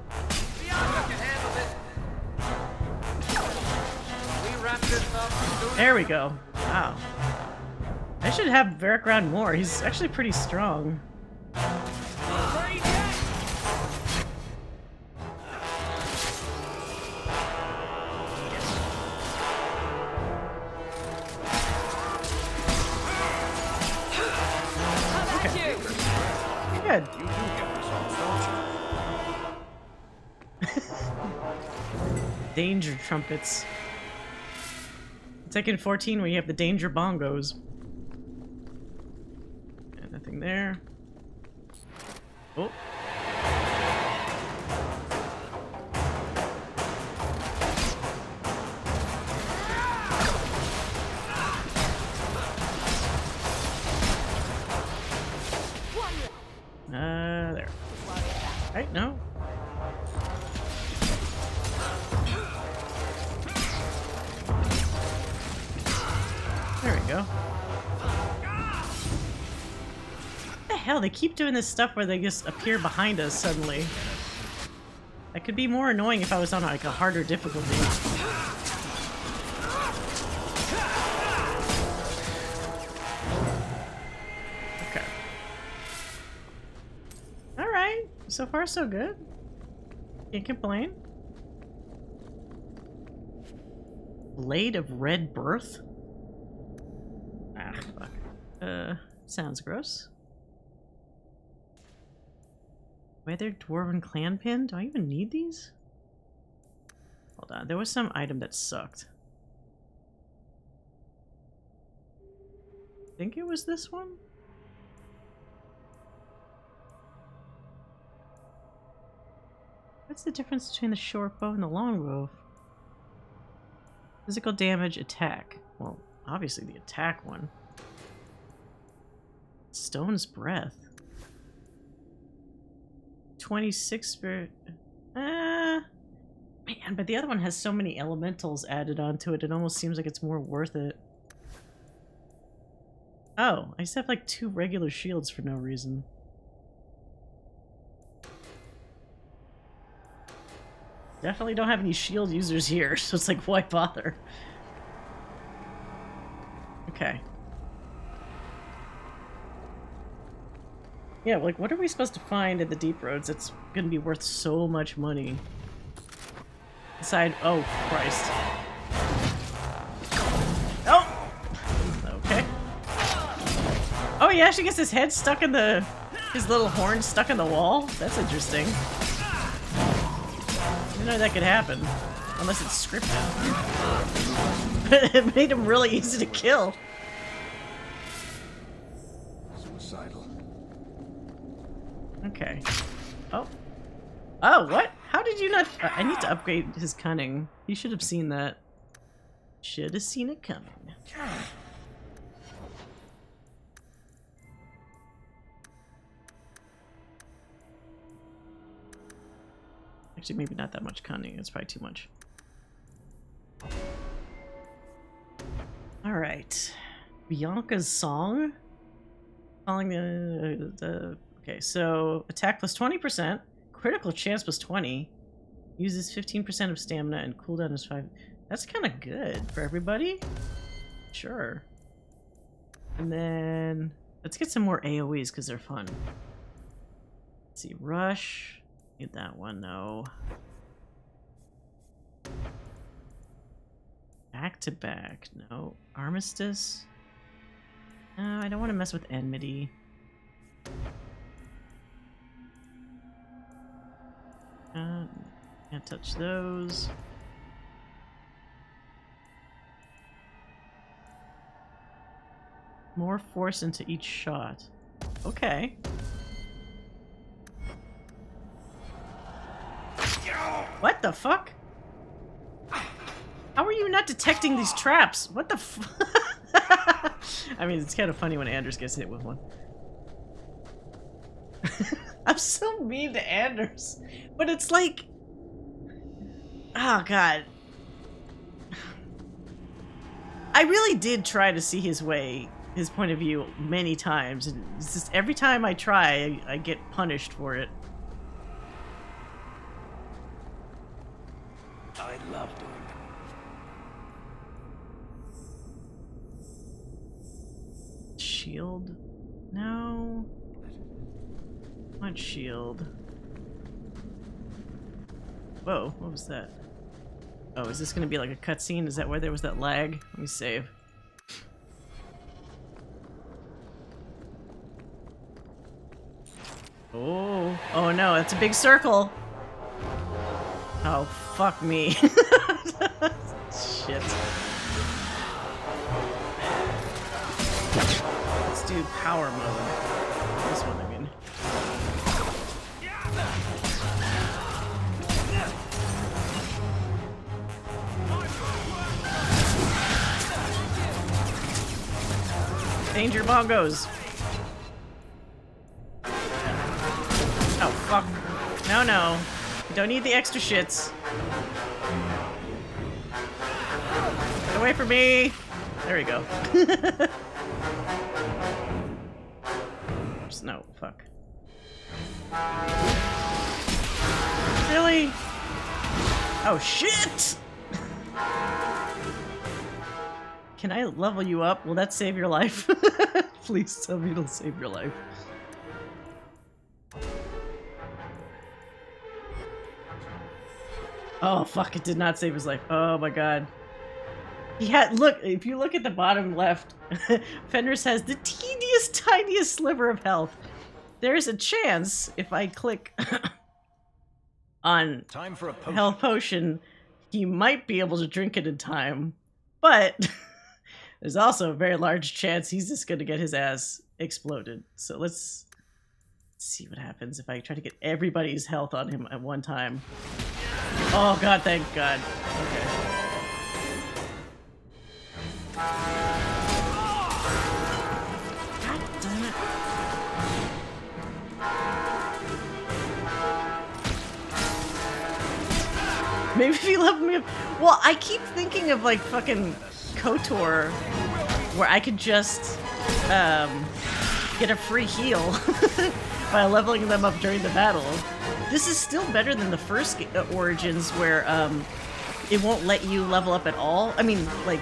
Speaker 1: There we go. Wow. I should have Varric around more. He's actually pretty strong. Okay. Good. Danger trumpets. It's like in 14 where you have the danger bongos. And nothing there. Oh. There. Right, no. There we go. What the hell? They keep doing this stuff where they just appear behind us suddenly. That could be more annoying if I was on like a harder difficulty. Okay. Alright. So far so good. Can't complain. Blade of Red Birth? Ah, fuck. Sounds gross. Weathered Dwarven Clan Pin? Do I even need these? Hold on, there was some item that sucked. I think it was this one? What's the difference between the short bow and the long bow? Physical damage, attack. Well, obviously the attack one. Stone's Breath. 26 spirit. Man, but the other one has so many elementals added onto it, it almost seems like it's more worth it. Oh, I just have like 2 regular shields for no reason. Definitely don't have any shield users here, so it's like, why bother? Okay. Yeah, like, what are we supposed to find in the Deep Roads that's gonna be worth so much money? Aside, oh, Christ. Oh! Okay. Oh, he actually gets his head stuck in the... his little horn stuck in the wall? That's interesting. I didn't know that could happen. Unless it's scripted. It made him really easy to kill.
Speaker 19: Suicidal.
Speaker 1: Okay. Oh. Oh, what? How did you not... I need to upgrade his cunning. You should have seen that. Should have seen it coming. Actually, maybe not that much cunning. It's probably too much. Alright. Bianca's song? Calling the... Okay, so attack plus 20%. Critical chance plus 20. Uses 15% of stamina and cooldown is 5. That's kind of good for everybody. Sure. And then... Let's get some more AoEs because they're fun. Let's see. Rush. Need that one, no. Back to back. No. Armistice. No, I don't want to mess with enmity. Can't touch those. More force into each shot. Okay. What the fuck? How are you not detecting these traps? What the f- I mean, it's kind of funny when Anders gets hit with one. I'm so mean to Anders. But it's like... Oh, God. I really did try to see his way, his point of view many times. And it's just every time I try, I get punished for it.
Speaker 10: I love doing it.
Speaker 1: Shield? No. I want shield. Whoa, what was that? Oh, is this gonna be like a cutscene? Is that why there was that lag? Let me save. Oh, oh no, that's a big circle. Oh, fuck me. Shit. Let's do power mode. This one, I mean. Danger bongos. Oh, fuck. No, no. Don't need the extra shits. Get away from me. There we go. No, fuck. Really? Oh, shit! Can I level you up? Will that save your life? Please tell me it'll save your life. Oh, fuck, it did not save his life. Oh my god. He had, look, if you look at the bottom left, Fenris has the teeniest, tiniest sliver of health. There's a chance, if I click on
Speaker 15: Time for a potion.
Speaker 1: health potion, he might be able to drink it in time. But there's also a very large chance he's just going to get his ass exploded. So let's see what happens if I try to get everybody's health on him at one time. Oh god, thank god. Okay. God damn it. Maybe if you level me up. Well, I keep thinking of like fucking KOTOR, where I could just get a free heal by leveling them up during the battle. This is still better than the first Origins, where it won't let you level up at all. I mean, like,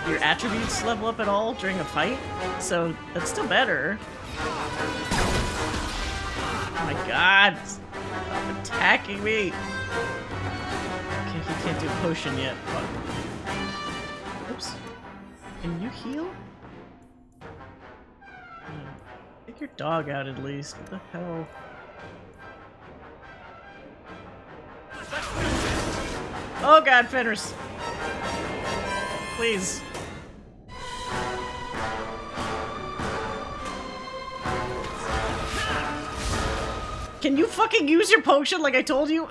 Speaker 1: your attributes level up at all during a fight, so that's still better. Oh my god! Stop attacking me! Okay, he can't do a potion yet. Fuck. Oops. Can you heal? Take your dog out at least. What the hell? Oh god, Fenris! Please. Can you fucking use your potion like I told you?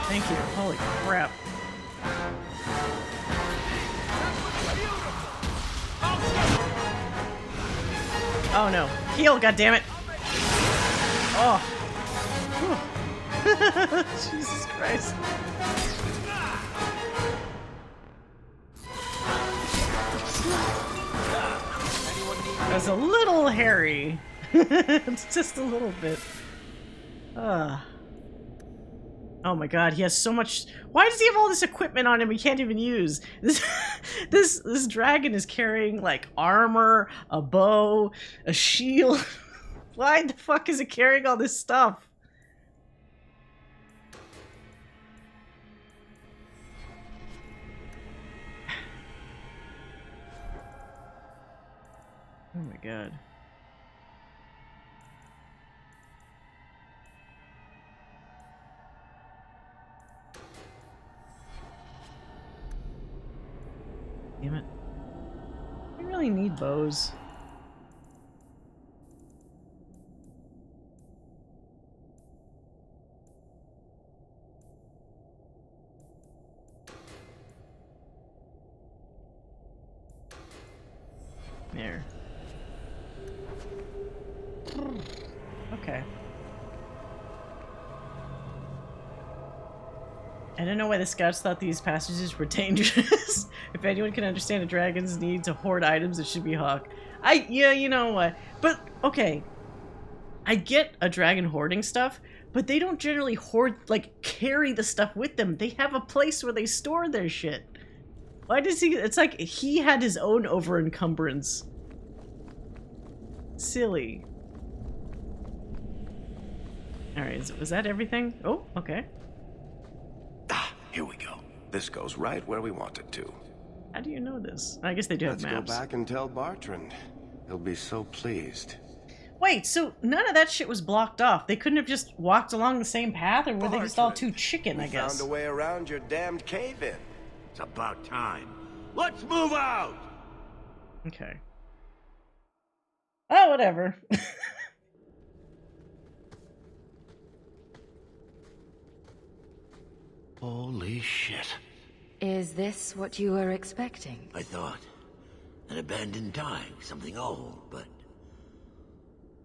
Speaker 1: Thank you. Holy crap. Oh no. Heal, goddammit. Oh. Jesus Christ. That's a little hairy. It's just a little bit. Oh my god, he has so much. Why does he have all this equipment on him he can't even use? This dragon is carrying like armor, a bow, a shield. Why the fuck is it carrying all this stuff? Oh my god. Damn it. I really need bows. There. Okay. I don't know why the scouts thought these passages were dangerous. If anyone can understand a dragon's need to hoard items, it should be Hawke. Yeah, you know what? But, okay. I get a dragon hoarding stuff, but they don't generally hoard, like, carry the stuff with them. They have a place where they store their shit. Why does he... It's like he had his own over-encumbrance. Silly. Alright, was that everything? Oh, okay.
Speaker 10: Here we go. This goes right where we want it to.
Speaker 1: How do you know this? I guess they do have maps.
Speaker 10: Let's go back and tell Bartrand. He'll be so pleased.
Speaker 1: Wait, so none of that shit was blocked off. They couldn't have just walked along the same path, or were they just all too chicken, I guess?
Speaker 10: Found a way around your damned cave-in.
Speaker 12: It's about time. Let's move out!
Speaker 1: Okay. Oh, whatever.
Speaker 12: Holy shit.
Speaker 3: Is this what you were expecting?
Speaker 12: I thought. An abandoned dike, something old, but...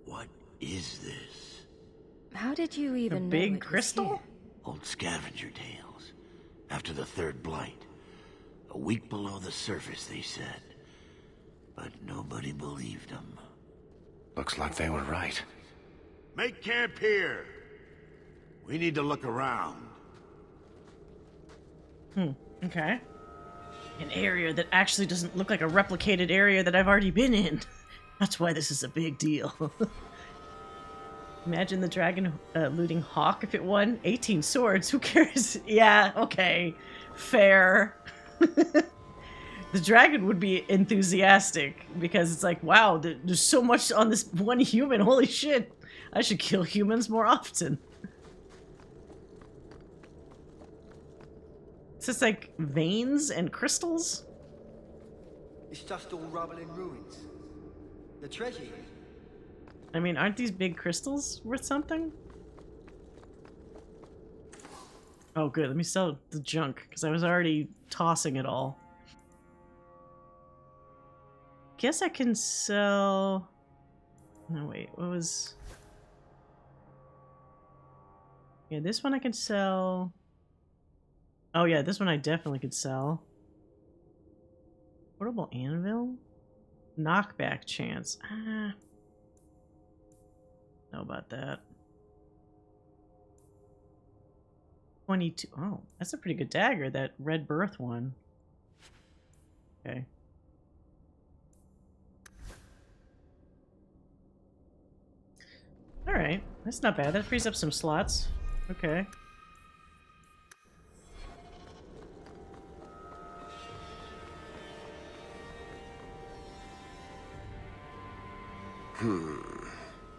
Speaker 12: What is this?
Speaker 3: How did you even know
Speaker 1: a big
Speaker 3: it was
Speaker 1: crystal?
Speaker 3: here?
Speaker 12: Old scavenger tales. After the third blight. A week below the surface, they said. But nobody believed them.
Speaker 10: Looks like they were right.
Speaker 12: Make camp here! We need to look around.
Speaker 1: Okay. An area that actually doesn't look like a replicated area that I've already been in. That's why this is a big deal. Imagine the dragon looting Hawke if it won. 18 swords, who cares? Yeah, okay. Fair. The dragon would be enthusiastic because it's like, wow, there's so much on this one human. Holy shit. I should kill humans more often. It's just like veins and crystals?
Speaker 13: It's just all rubble and ruins. The treasure.
Speaker 1: I mean, aren't these big crystals worth something? Oh, good. Let me sell the junk, because I was already tossing it all. Guess I can sell... No, wait. What was... Yeah, this one I can sell... Oh yeah, this one I definitely could sell. Portable anvil? Knockback chance. Ah. Know about that. 22. Oh, that's a pretty good dagger, that red birth one. Okay. Alright, that's not bad. That frees up some slots. Okay.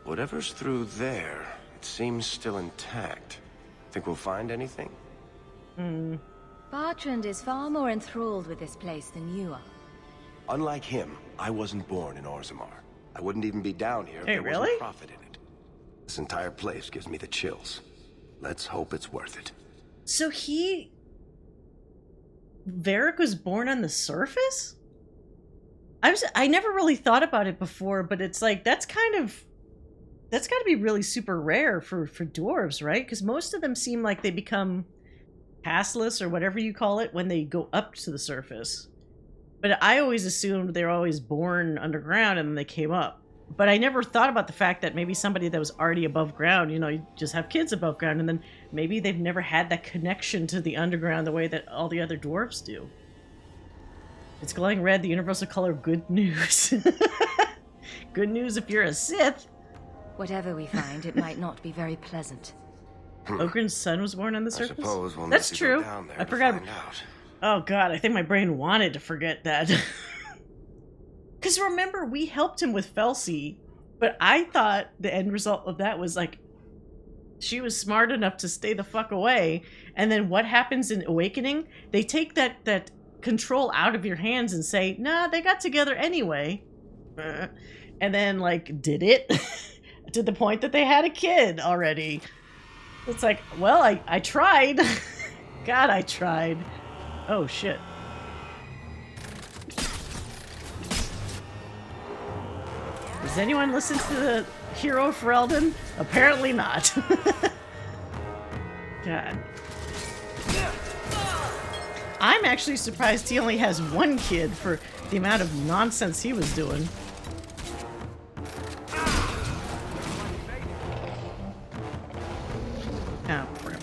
Speaker 10: Whatever's through there, it seems still intact. Think we'll find anything?
Speaker 3: Bartrand is far more enthralled with this place than you are.
Speaker 10: Unlike him, I wasn't born in Orzammar. I wouldn't even be down here if there wasn't profit in it. This entire place gives me the chills. Let's hope it's worth it.
Speaker 1: So Varric was born on the surface? I never really thought about it before, but it's like, that's kind of that's got to be really super rare for dwarves, right? Because most of them seem like they become passless or whatever you call it when they go up to the surface. But I always assumed they were always born underground and then they came up. But I never thought about the fact that maybe somebody that was already above ground, you know, you just have kids above ground, and then maybe they've never had that connection to the underground the way that all the other dwarves do. It's glowing red, the universal color of good news. Good news if you're a Sith.
Speaker 3: Whatever we find, it might not be very pleasant.
Speaker 1: Ogren's son was born on the
Speaker 10: I
Speaker 1: surface?
Speaker 10: suppose we'll
Speaker 1: That's
Speaker 10: need to go
Speaker 1: true.
Speaker 10: down there
Speaker 1: I
Speaker 10: to
Speaker 1: forgot.
Speaker 10: find out.
Speaker 1: Oh god, I think my brain wanted to forget that. Because remember, we helped him with Felsi, but I thought the end result of that was like, she was smart enough to stay the fuck away, and then what happens in Awakening? They take that control out of your hands and say, nah, they got together anyway. And then, like, did it? To the point that they had a kid already. It's like, well, I tried. God, I tried. Oh, shit. Does anyone listen to the Hero of Ferelden? Apparently not. God. I'm actually surprised he only has one kid for the amount of nonsense he was doing. Oh, crap.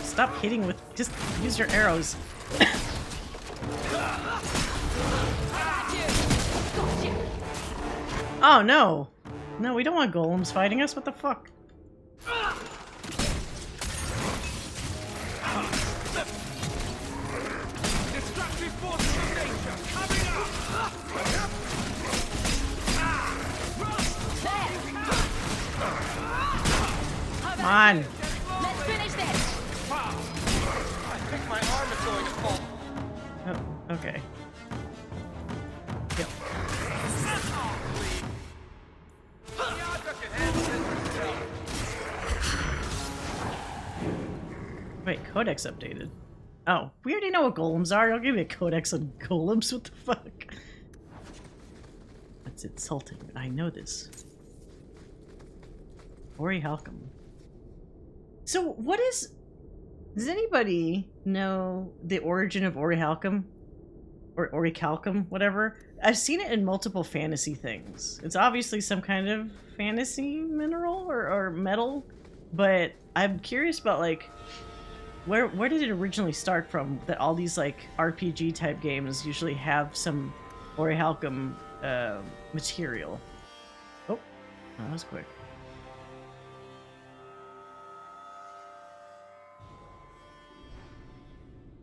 Speaker 1: Stop hitting with... just use your arrows. Oh, no. No, we don't want golems fighting us. What the fuck? Come on.
Speaker 7: Let's finish this.
Speaker 22: I think my arm is going to fall.
Speaker 1: Oh, okay. Yep. Wait, codex updated. Oh, we already know what golems are. Don't give me a codex on golems. What the fuck? That's insulting. I know this. Ori Halcom. So, what is... Does anybody know the origin of Ori Halcom? Or Ori Calcum, whatever? I've seen it in multiple fantasy things. It's obviously some kind of fantasy mineral or metal, but I'm curious about, like, where did it originally start from that all these, like, RPG type games usually have some Ori Halcom material? Oh, that was quick.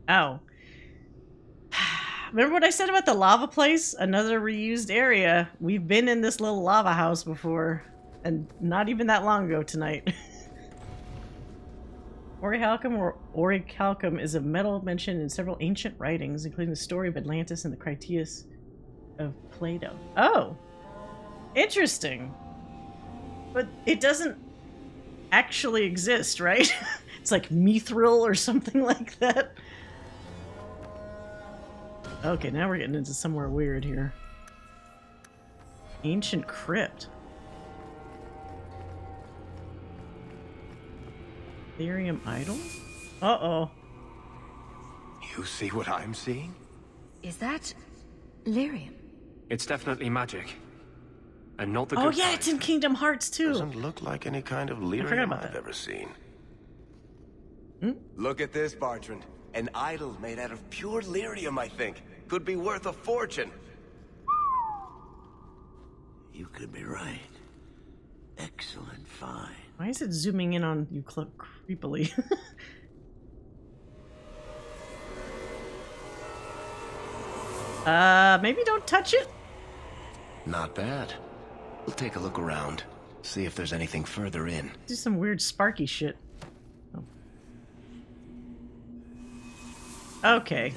Speaker 1: Oh. Remember what I said about the lava place? Another reused area. We've been in this little lava house before, and not even that long ago tonight. Ori Halcom or Orichalcum is a metal mentioned in several ancient writings, including the story of Atlantis and the Critias of Plato. Oh! Interesting. But it doesn't actually exist, right? It's like mithril or something like that. Okay, now we're getting into somewhere weird here. Ancient crypt. Ethereum idol? Uh-oh.
Speaker 10: You see what I'm seeing?
Speaker 3: Is that lyrium?
Speaker 22: It's definitely magic. And not the good
Speaker 1: Oh yeah,
Speaker 22: kind.
Speaker 1: it's in Kingdom Hearts too.
Speaker 10: Doesn't look like any kind of
Speaker 1: forgot
Speaker 10: lyrium
Speaker 1: about
Speaker 10: I've
Speaker 1: that.
Speaker 10: ever seen.
Speaker 1: Hmm?
Speaker 10: Look at this, Bartrand. An idol made out of pure lyrium, I think. Could be worth a fortune.
Speaker 12: You could be right. Excellent find.
Speaker 1: Why is it zooming in on you creepily? Maybe don't touch it?
Speaker 10: Not bad. We'll take a look around. See if there's anything further in.
Speaker 1: Do some weird sparky shit. Oh. Okay.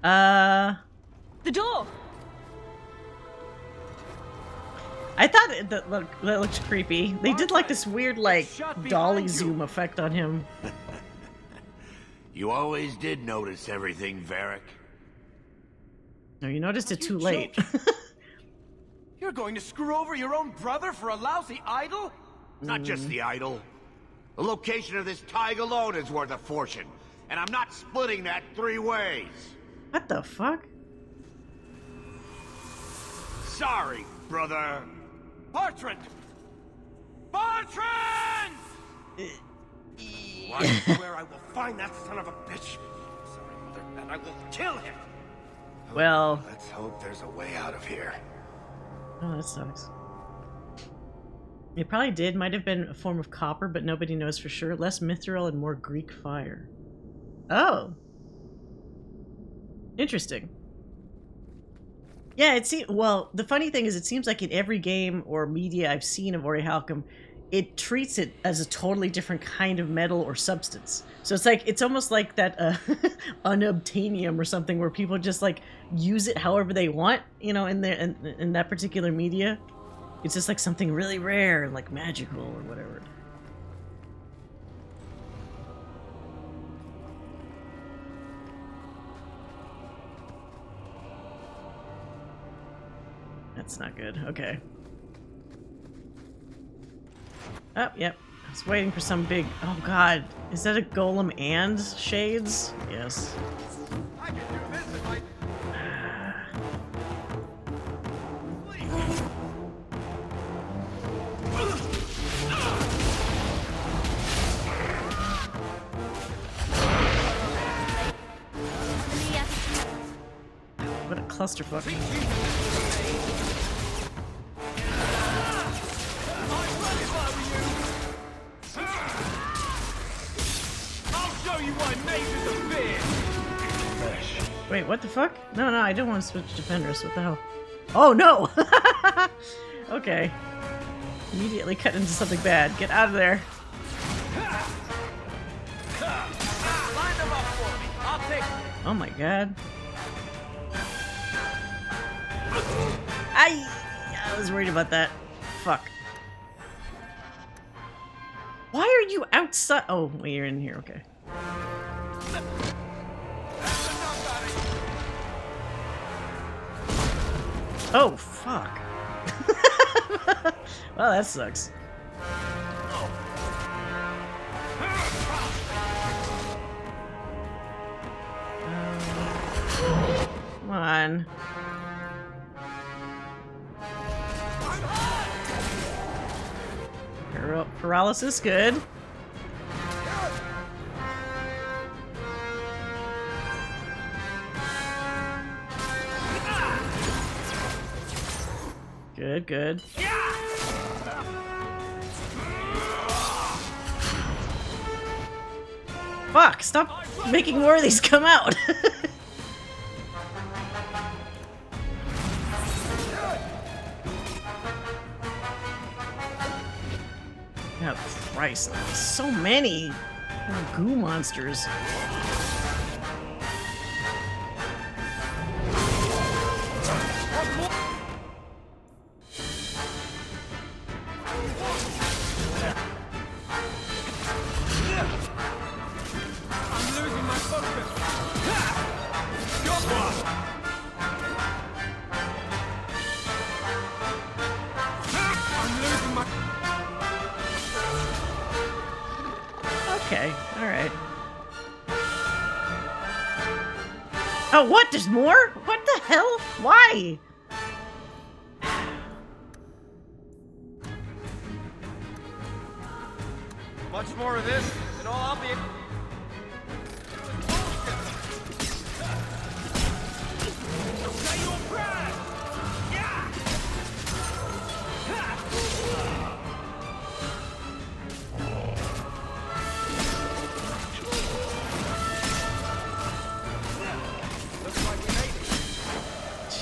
Speaker 7: The door.
Speaker 1: I thought that looked creepy. They did like this weird, like, dolly zoom effect on him.
Speaker 12: You always did notice everything, Varric.
Speaker 1: No, you noticed it too late.
Speaker 2: You're going to screw over your own brother for a lousy idol?
Speaker 12: Not just the idol. The location of this tag alone is worth a fortune, and I'm not splitting that 3 ways.
Speaker 1: What the fuck?
Speaker 12: Sorry, brother.
Speaker 2: Bartrand! Bartrand! I swear I will find that son of a bitch. Sorry, Mother, and I will kill him.
Speaker 1: Well,
Speaker 10: let's hope there's a way out of here.
Speaker 1: Oh, that sucks. It probably did. Might have been a form of copper, but nobody knows for sure. Less mithril and more Greek fire. Oh. Interesting. Yeah, it seems. Well, the funny thing is, it seems like in every game or media I've seen of Orichalcum, it treats it as a totally different kind of metal or substance. So it's like, it's almost like that unobtainium or something, where people just like use it however they want, you know, in that particular media. It's just like something really rare and like magical or whatever. That's not good. Okay. Oh, yep. I was waiting for some big... Oh, God. Is that a golem and shades? Yes.
Speaker 2: I can do this if I...
Speaker 1: What a clusterfuck. Wait, what the fuck? No, I don't want to switch to Fenris. What the hell? Oh, no! Okay. Immediately cut into something bad. Get out of there. Oh my god. I was worried about that. Fuck. Why are you outside? Oh, well, you're in here. Okay. Oh, fuck. Well, that sucks. Come on. Paralysis, good. Good. Fuck, stop making more of these come out. Oh, Christ. So many goo monsters. Okay, alright. Oh, what? There's more? What the hell? Why?
Speaker 2: Much more of this, and all I'll be...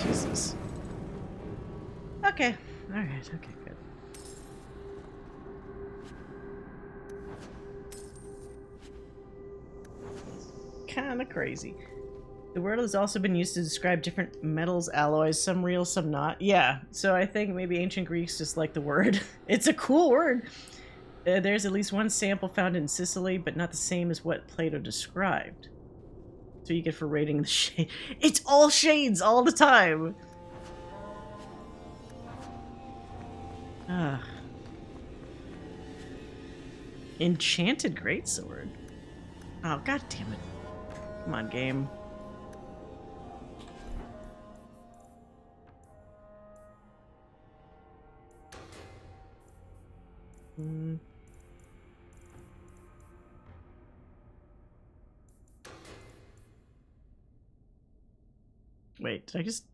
Speaker 1: Jesus. Okay. Alright, okay, good. Kinda crazy. The word has also been used to describe different metals, alloys, some real, some not. Yeah, so I think maybe ancient Greeks just like the word. It's a cool word. There's at least one sample found in Sicily, but not the same as what Plato described. So you get for raiding the shade. It's all shades all the time! Ah. Enchanted Greatsword. Oh, god damn it. Come on, game. Wait, did I just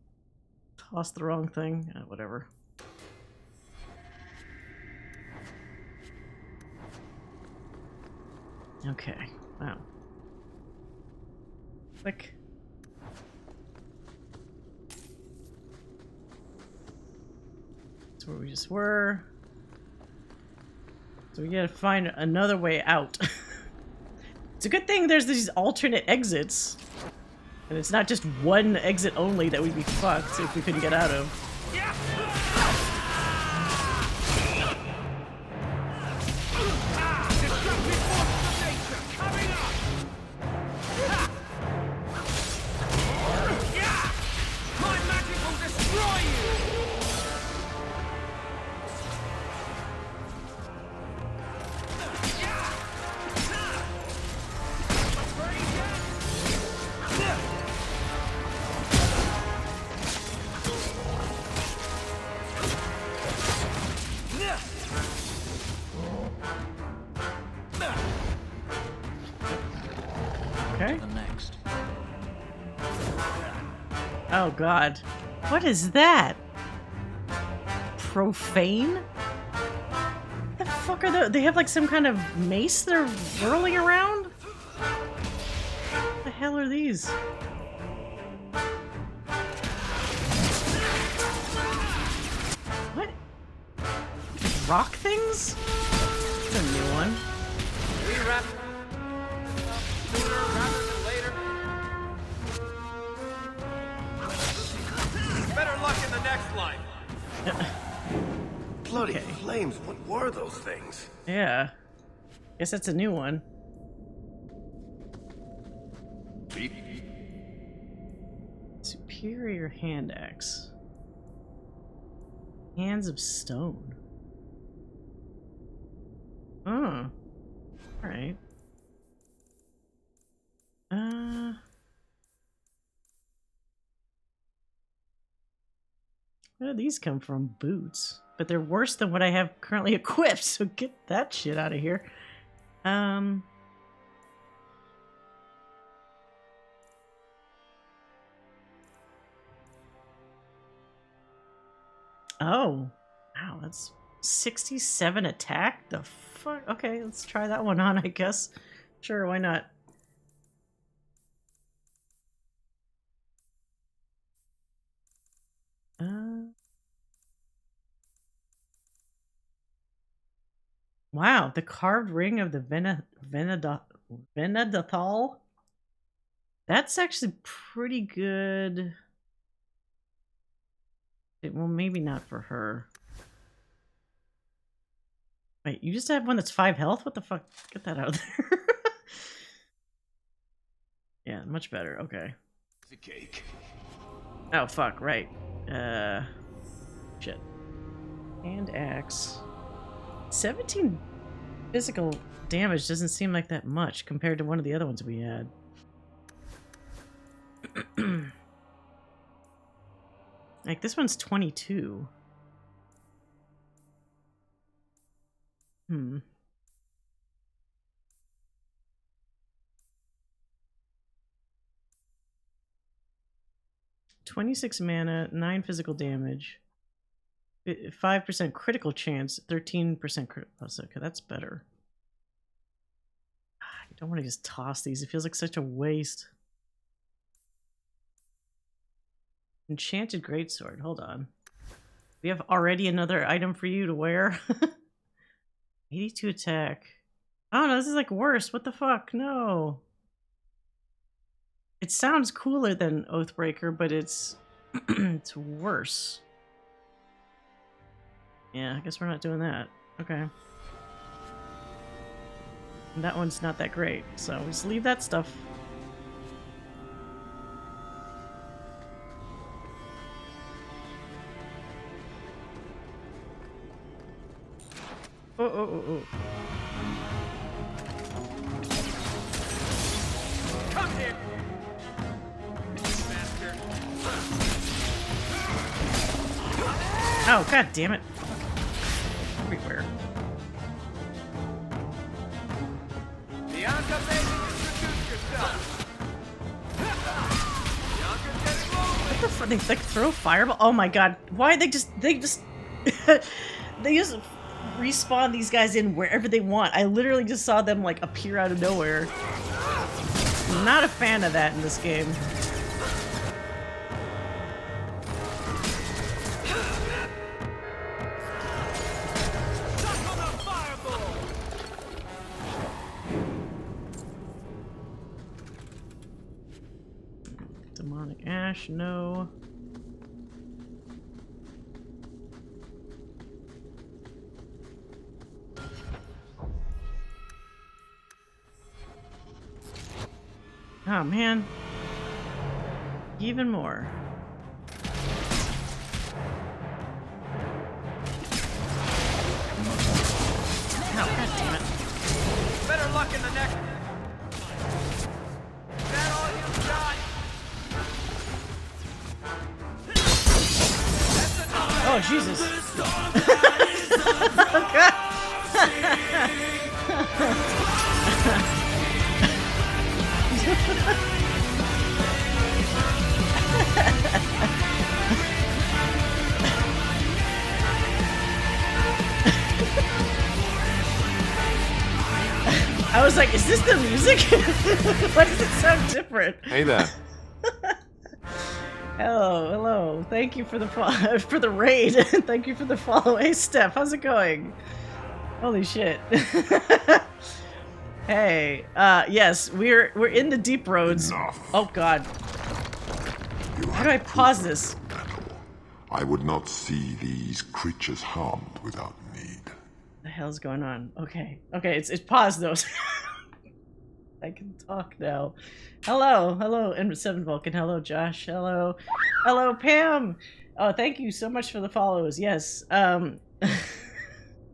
Speaker 1: toss the wrong thing? Whatever. Okay, wow. Click. That's where we just were. So we gotta find another way out. It's a good thing there's these alternate exits. And it's not just one exit only that we'd be fucked if we couldn't get out of. Okay.
Speaker 15: Next.
Speaker 1: Oh god. What is that? Profane? What the fuck are they have like some kind of mace they're whirling around? What the hell are these? What? Rock things? That's a new one.
Speaker 22: We wrap sooner rather than later. Better luck in the next line.
Speaker 10: Bloody flames, what were those things?
Speaker 1: Yeah. Guess that's a new one. Superior hand axe. Hands of stone. Oh. Alright. Where do these come from? Boots. But they're worse than what I have currently equipped, so get that shit out of here. Oh. Wow, that's 67 attack? The fuck? Okay, let's try that one on, I guess. Sure, why not? Wow, the carved ring of the Venedathal? That's actually pretty good. Well, maybe not for her. Wait, you just have one that's 5 health? What the fuck? Get that out of there. Yeah, much better. Okay.
Speaker 10: The cake.
Speaker 1: Oh, fuck, right. Shit. Hand axe. 17 physical damage doesn't seem like that much compared to one of the other ones we had. Like, this one's 22. Hmm. $26 mana, 9 physical damage, 5% critical chance, 13% critical. Oh, okay, that's better. You don't want to just toss these. It feels like such a waste. Enchanted Greatsword. Hold on. We have already another item for you to wear. 82 attack. Oh no, this is like worse. What the fuck? No. It sounds cooler than Oathbreaker, but it's it's worse. Yeah, I guess we're not doing that. Okay. And that one's not that great, so just leave that stuff. Oh, oh, oh, oh.
Speaker 2: Come here! Bastard.
Speaker 1: Oh, god damn it. Everywhere.
Speaker 2: Bianca, baby, introduce yourself. Bianca's getting lonely.
Speaker 1: What the fuck? They like throw fireball? Oh my god. Why they just they just respawn these guys in wherever they want. I literally just saw them like appear out of nowhere. I'm not a fan of that in this game. Demonic ash, no. Oh man. Even more. Oh, god damn it.
Speaker 2: Better luck in the next. Is that all you got?
Speaker 1: Oh, Jesus. Oh, God. I was like, is this the music? Why does it sound different?
Speaker 4: Hey there.
Speaker 1: Hello. Thank you for the for the raid. Thank you for the follow. Hey, Steph, how's it going? Holy shit. Hey, yes, we're in the deep roads.
Speaker 17: Enough.
Speaker 1: Oh god. How do I pause this?
Speaker 17: I would not see these creatures harmed without need.
Speaker 1: What the hell's going on? Okay, it's paused though. I can talk now. Hello, N7 Vulcan. Hello, Josh. Hello, Pam. Oh, thank you so much for the follows. Yes.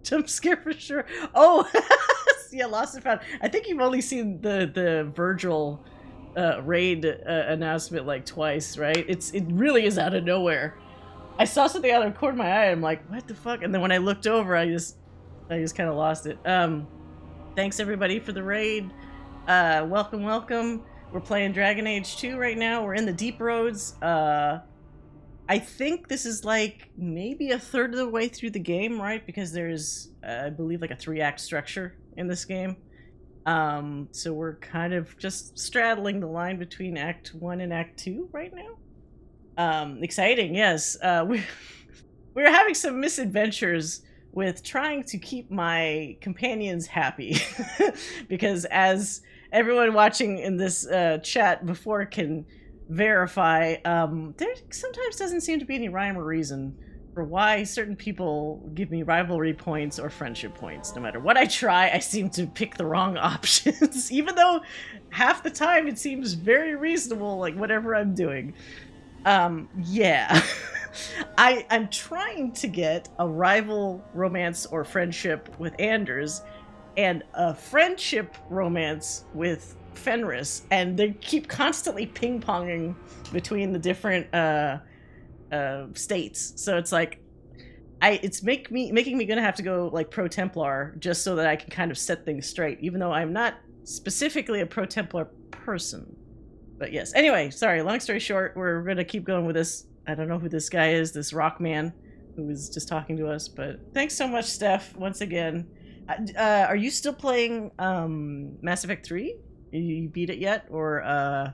Speaker 1: Jump scare for sure. Oh, yeah, lost and found. I think you've only seen the Virgil raid announcement like twice, right? It really is out of nowhere. I saw something out of the corner of my eye. I'm like, what the fuck? And then when I looked over, I just kind of lost it. Thanks everybody for the raid. Welcome. We're playing Dragon Age 2 right now. We're in the deep roads. I think this is like maybe a third of the way through the game, right? Because there's, I believe, like a 3-act structure in this game. So we're kind of just straddling the line between Act 1 and Act 2 right now. Exciting, yes. We're having some misadventures with trying to keep my companions happy. Because as everyone watching in this chat before can verify, there sometimes doesn't seem to be any rhyme or reason for why certain people give me rivalry points or friendship points. No matter what I try, I seem to pick the wrong options, even though half the time it seems very reasonable, like whatever I'm doing. Yeah. I'm trying to get a rival romance or friendship with Anders and a friendship romance with Fenris, and they keep constantly ping-ponging between the different states. So it's like it's making me gonna have to go like pro Templar just so that I can kind of set things straight, even though I'm not specifically a pro Templar person. But yes, anyway, sorry, long story short, we're gonna keep going with this. I don't know who this guy is, this rock man who was just talking to us, but thanks so much, Steph, once again. Are you still playing Mass Effect 3? You beat it yet, or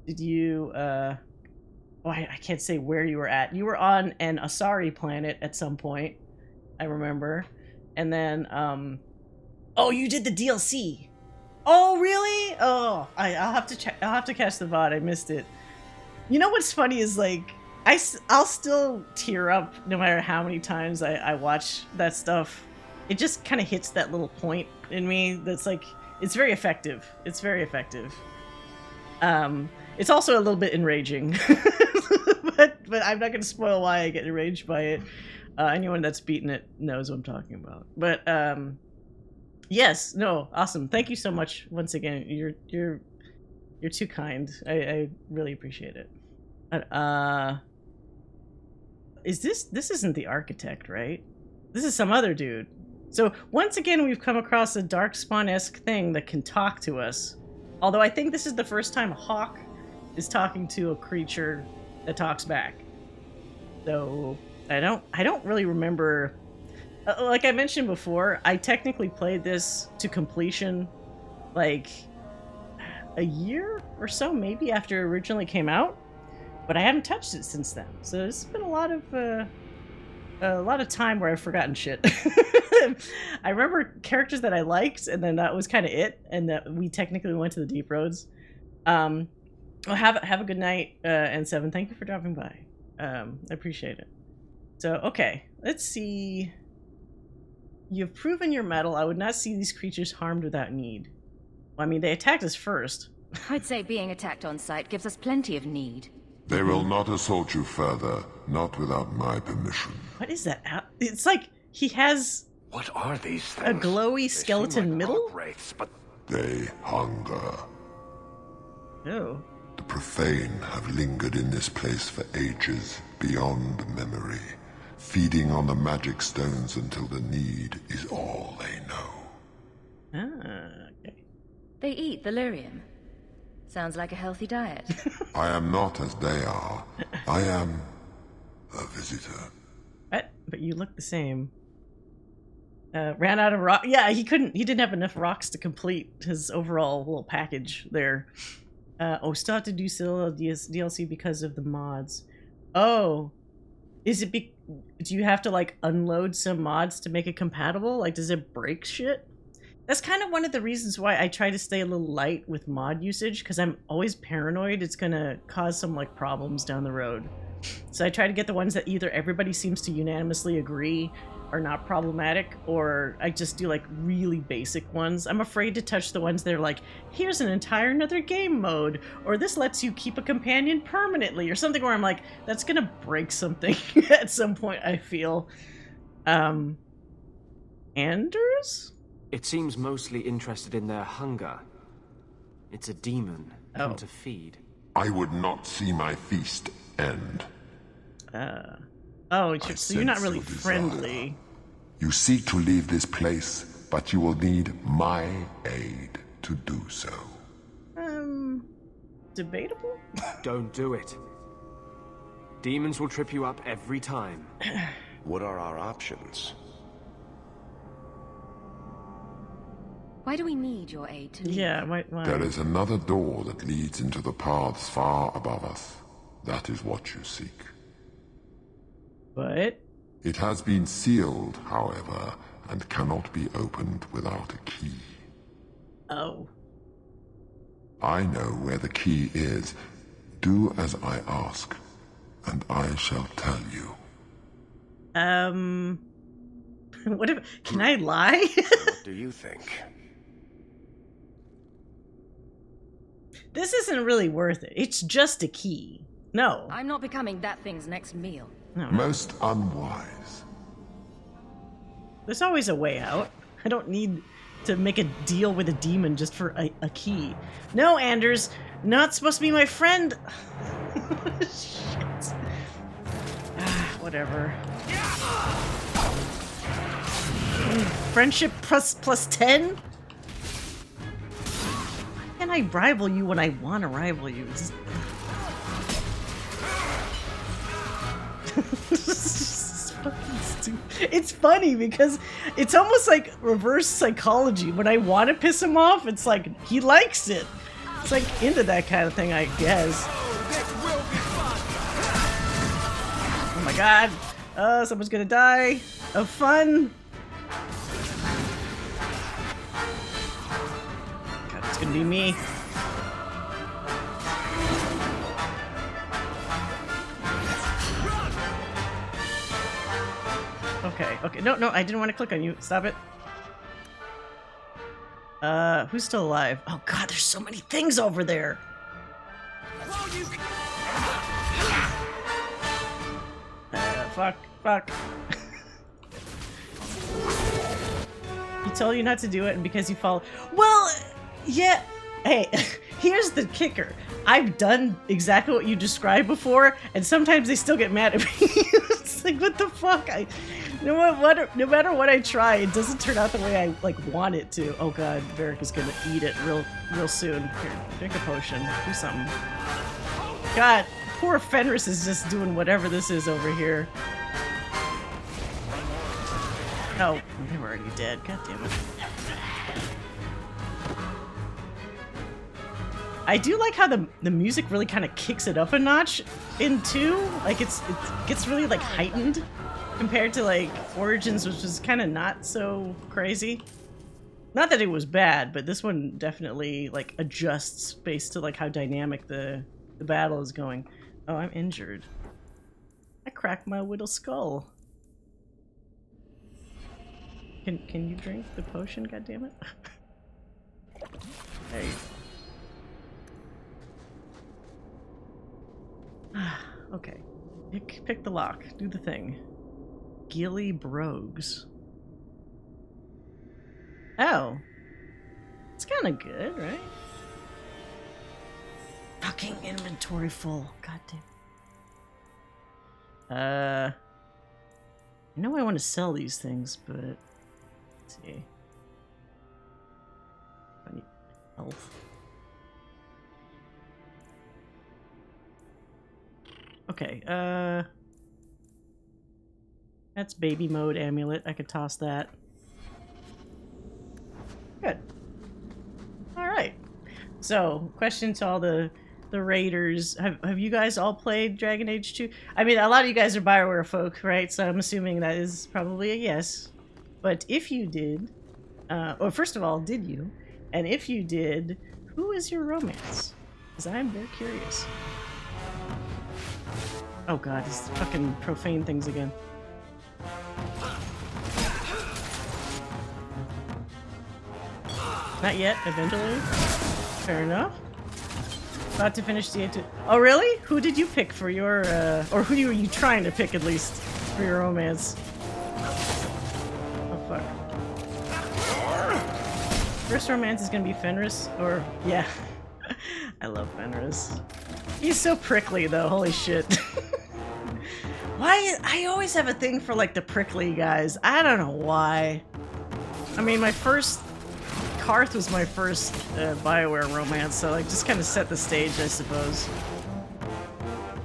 Speaker 1: did you oh, I can't say where you were at. You were on an Asari planet at some point, I remember. And then oh, you did the DLC. Oh, really? Oh, I'll have to check. I'll have to catch the VOD. I missed it. You know what's funny is like I'll still tear up no matter how many times I watch that stuff. It just kind of hits that little point in me that's like, it's very effective. It's very effective. It's also a little bit enraging, but I'm not going to spoil why I get enraged by it. Anyone that's beaten it knows what I'm talking about. But yes, no, awesome. Thank you so much once again. You're too kind. I really appreciate it. Is this isn't the architect, right? This is some other dude. So once again, we've come across a Darkspawn-esque thing that can talk to us. Although I think this is the first time Hawke is talking to a creature that talks back. So I don't really remember. Like I mentioned before, I technically played this to completion like a year or so, maybe, after it originally came out. But I haven't touched it since then. So it's been a lot of time where I've forgotten shit. I remember characters that I liked, and then that was kind of it, and that we technically went to the deep roads. Well, have a good night, and Seven. Thank you for dropping by. I appreciate it. So, okay, let's see. You've proven your mettle. I would not see these creatures harmed without need. Well, I mean, they attacked us first.
Speaker 3: I'd say being attacked on sight gives us plenty of need.
Speaker 17: They will not assault you further, not without my permission.
Speaker 1: What is that? It's like he has...
Speaker 10: What are these things?
Speaker 1: A glowy skeleton middle?
Speaker 10: Wraiths, but
Speaker 17: They hunger.
Speaker 1: Oh.
Speaker 17: The profane have lingered in this place for ages, beyond memory, feeding on the magic stones until the need is all they know.
Speaker 1: Ah, okay.
Speaker 3: They eat the lyrium. Sounds like a healthy diet.
Speaker 17: I am not as they are. I am a visitor.
Speaker 1: What? But you look the same. Ran out of rock. Yeah, he didn't have enough rocks to complete his overall little package there. Still have to do still DLC because of the mods. Oh. Is it do you have to like unload some mods to make it compatible? Like, does it break shit? That's kind of one of the reasons why I try to stay a little light with mod usage, because I'm always paranoid it's gonna cause some like problems down the road. So I try to get the ones that either everybody seems to unanimously agree are not problematic, or I just do like really basic ones. I'm afraid to touch the ones that are like, here's an entire another game mode, or this lets you keep a companion permanently, or something where I'm like, that's gonna break something at some point, I feel. Anders?
Speaker 5: It seems mostly interested in their hunger. It's a demon come to feed.
Speaker 17: I would not see my feast end.
Speaker 1: So you're not really friendly.
Speaker 17: You seek to leave this place, but you will need my aid to do so.
Speaker 1: Debatable?
Speaker 5: Don't do it. Demons will trip you up every time.
Speaker 10: what are our options?
Speaker 3: Why do we need your aid to leave?
Speaker 1: Yeah, why?
Speaker 17: There is another door that leads into the paths far above us. That is what you seek.
Speaker 1: What?
Speaker 17: It has been sealed, however, and cannot be opened without a key.
Speaker 1: Oh.
Speaker 17: I know where the key is. Do as I ask, and I shall tell you.
Speaker 1: What if... Can I lie?
Speaker 10: What do you think?
Speaker 1: This isn't really worth it. It's just a key. No.
Speaker 3: I'm not becoming that thing's next meal.
Speaker 1: No.
Speaker 17: Most unwise.
Speaker 1: There's always a way out. I don't need to make a deal with a demon just for a key. No, Anders, not supposed to be my friend. Shit. Whatever. Friendship plus 10? How can I rival you when I want to rival you? It's funny because it's almost like reverse psychology. When I want to piss him off, it's like he likes it. It's like into that kind of thing, I guess. Oh my god. Someone's gonna die of fun. God, it's gonna be me. Okay, no, I didn't want to click on you. Stop it. Who's still alive? Oh god, there's so many things over there. Fuck. He told you not to do it, and because you follow. Well, yeah. Hey, here's the kicker. I've done exactly what you described before, and sometimes they still get mad at me. It's like, what the fuck? No matter what I try, it doesn't turn out the way I want it to. Oh god, Varric is gonna eat it real soon. Here, drink a potion. Do something. God, poor Fenris is just doing whatever this is over here. Oh, they were already dead. God damn it. I do like how the music really kind of kicks it up a notch in 2. Like it gets really like heightened compared to like Origins, which was kind of not so crazy. Not that it was bad, but this one definitely like adjusts based to like how dynamic the battle is going. Oh, I'm injured. I cracked my little skull. Can you drink the potion, goddammit? Hey. Okay. Pick the lock. Do the thing. Gilly Brogues. Oh. It's kind of good, right? Fucking inventory full. God damn. I know I want to sell these things, but let's see. I need health. Okay, that's baby mode amulet. I could toss that. Good. Alright. So, question to all the raiders. Have you guys all played Dragon Age 2? I mean, a lot of you guys are BioWare folk, right? So I'm assuming that is probably a yes. But if you did, or first of all, did you? And if you did, who is your romance? Because I'm very curious. Oh god, these fucking profane things again. Not yet, eventually. Fair enough. About to finish the 8. Oh really? Who did you pick for your, or who were you trying to pick at least for your romance? Oh fuck. First romance is gonna be Fenris, or, yeah. I love Fenris. He's so prickly though, holy shit. Why? I always have a thing for like the prickly guys. I don't know why. I mean, Karth was my first BioWare romance, so like just kind of set the stage, I suppose.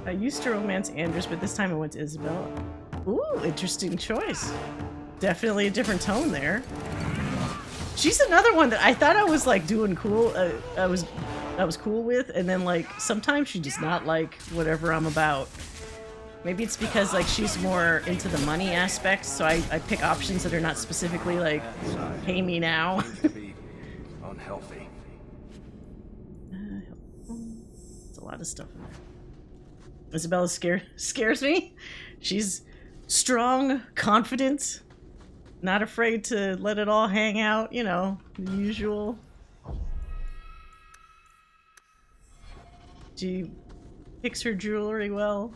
Speaker 1: I used to romance Andres, but this time I went to Isabella. Ooh, interesting choice. Definitely a different tone there. She's another one that I thought I was like doing cool. I was cool with, and then like sometimes she does not like whatever I'm about. Maybe it's because like she's more into the money aspect, so I pick options that are not specifically like pay me now.
Speaker 10: Unhealthy.
Speaker 1: There's a lot of stuff in there. Isabella scares me. She's strong, confident, not afraid to let it all hang out, you know, the usual. She picks her jewelry well.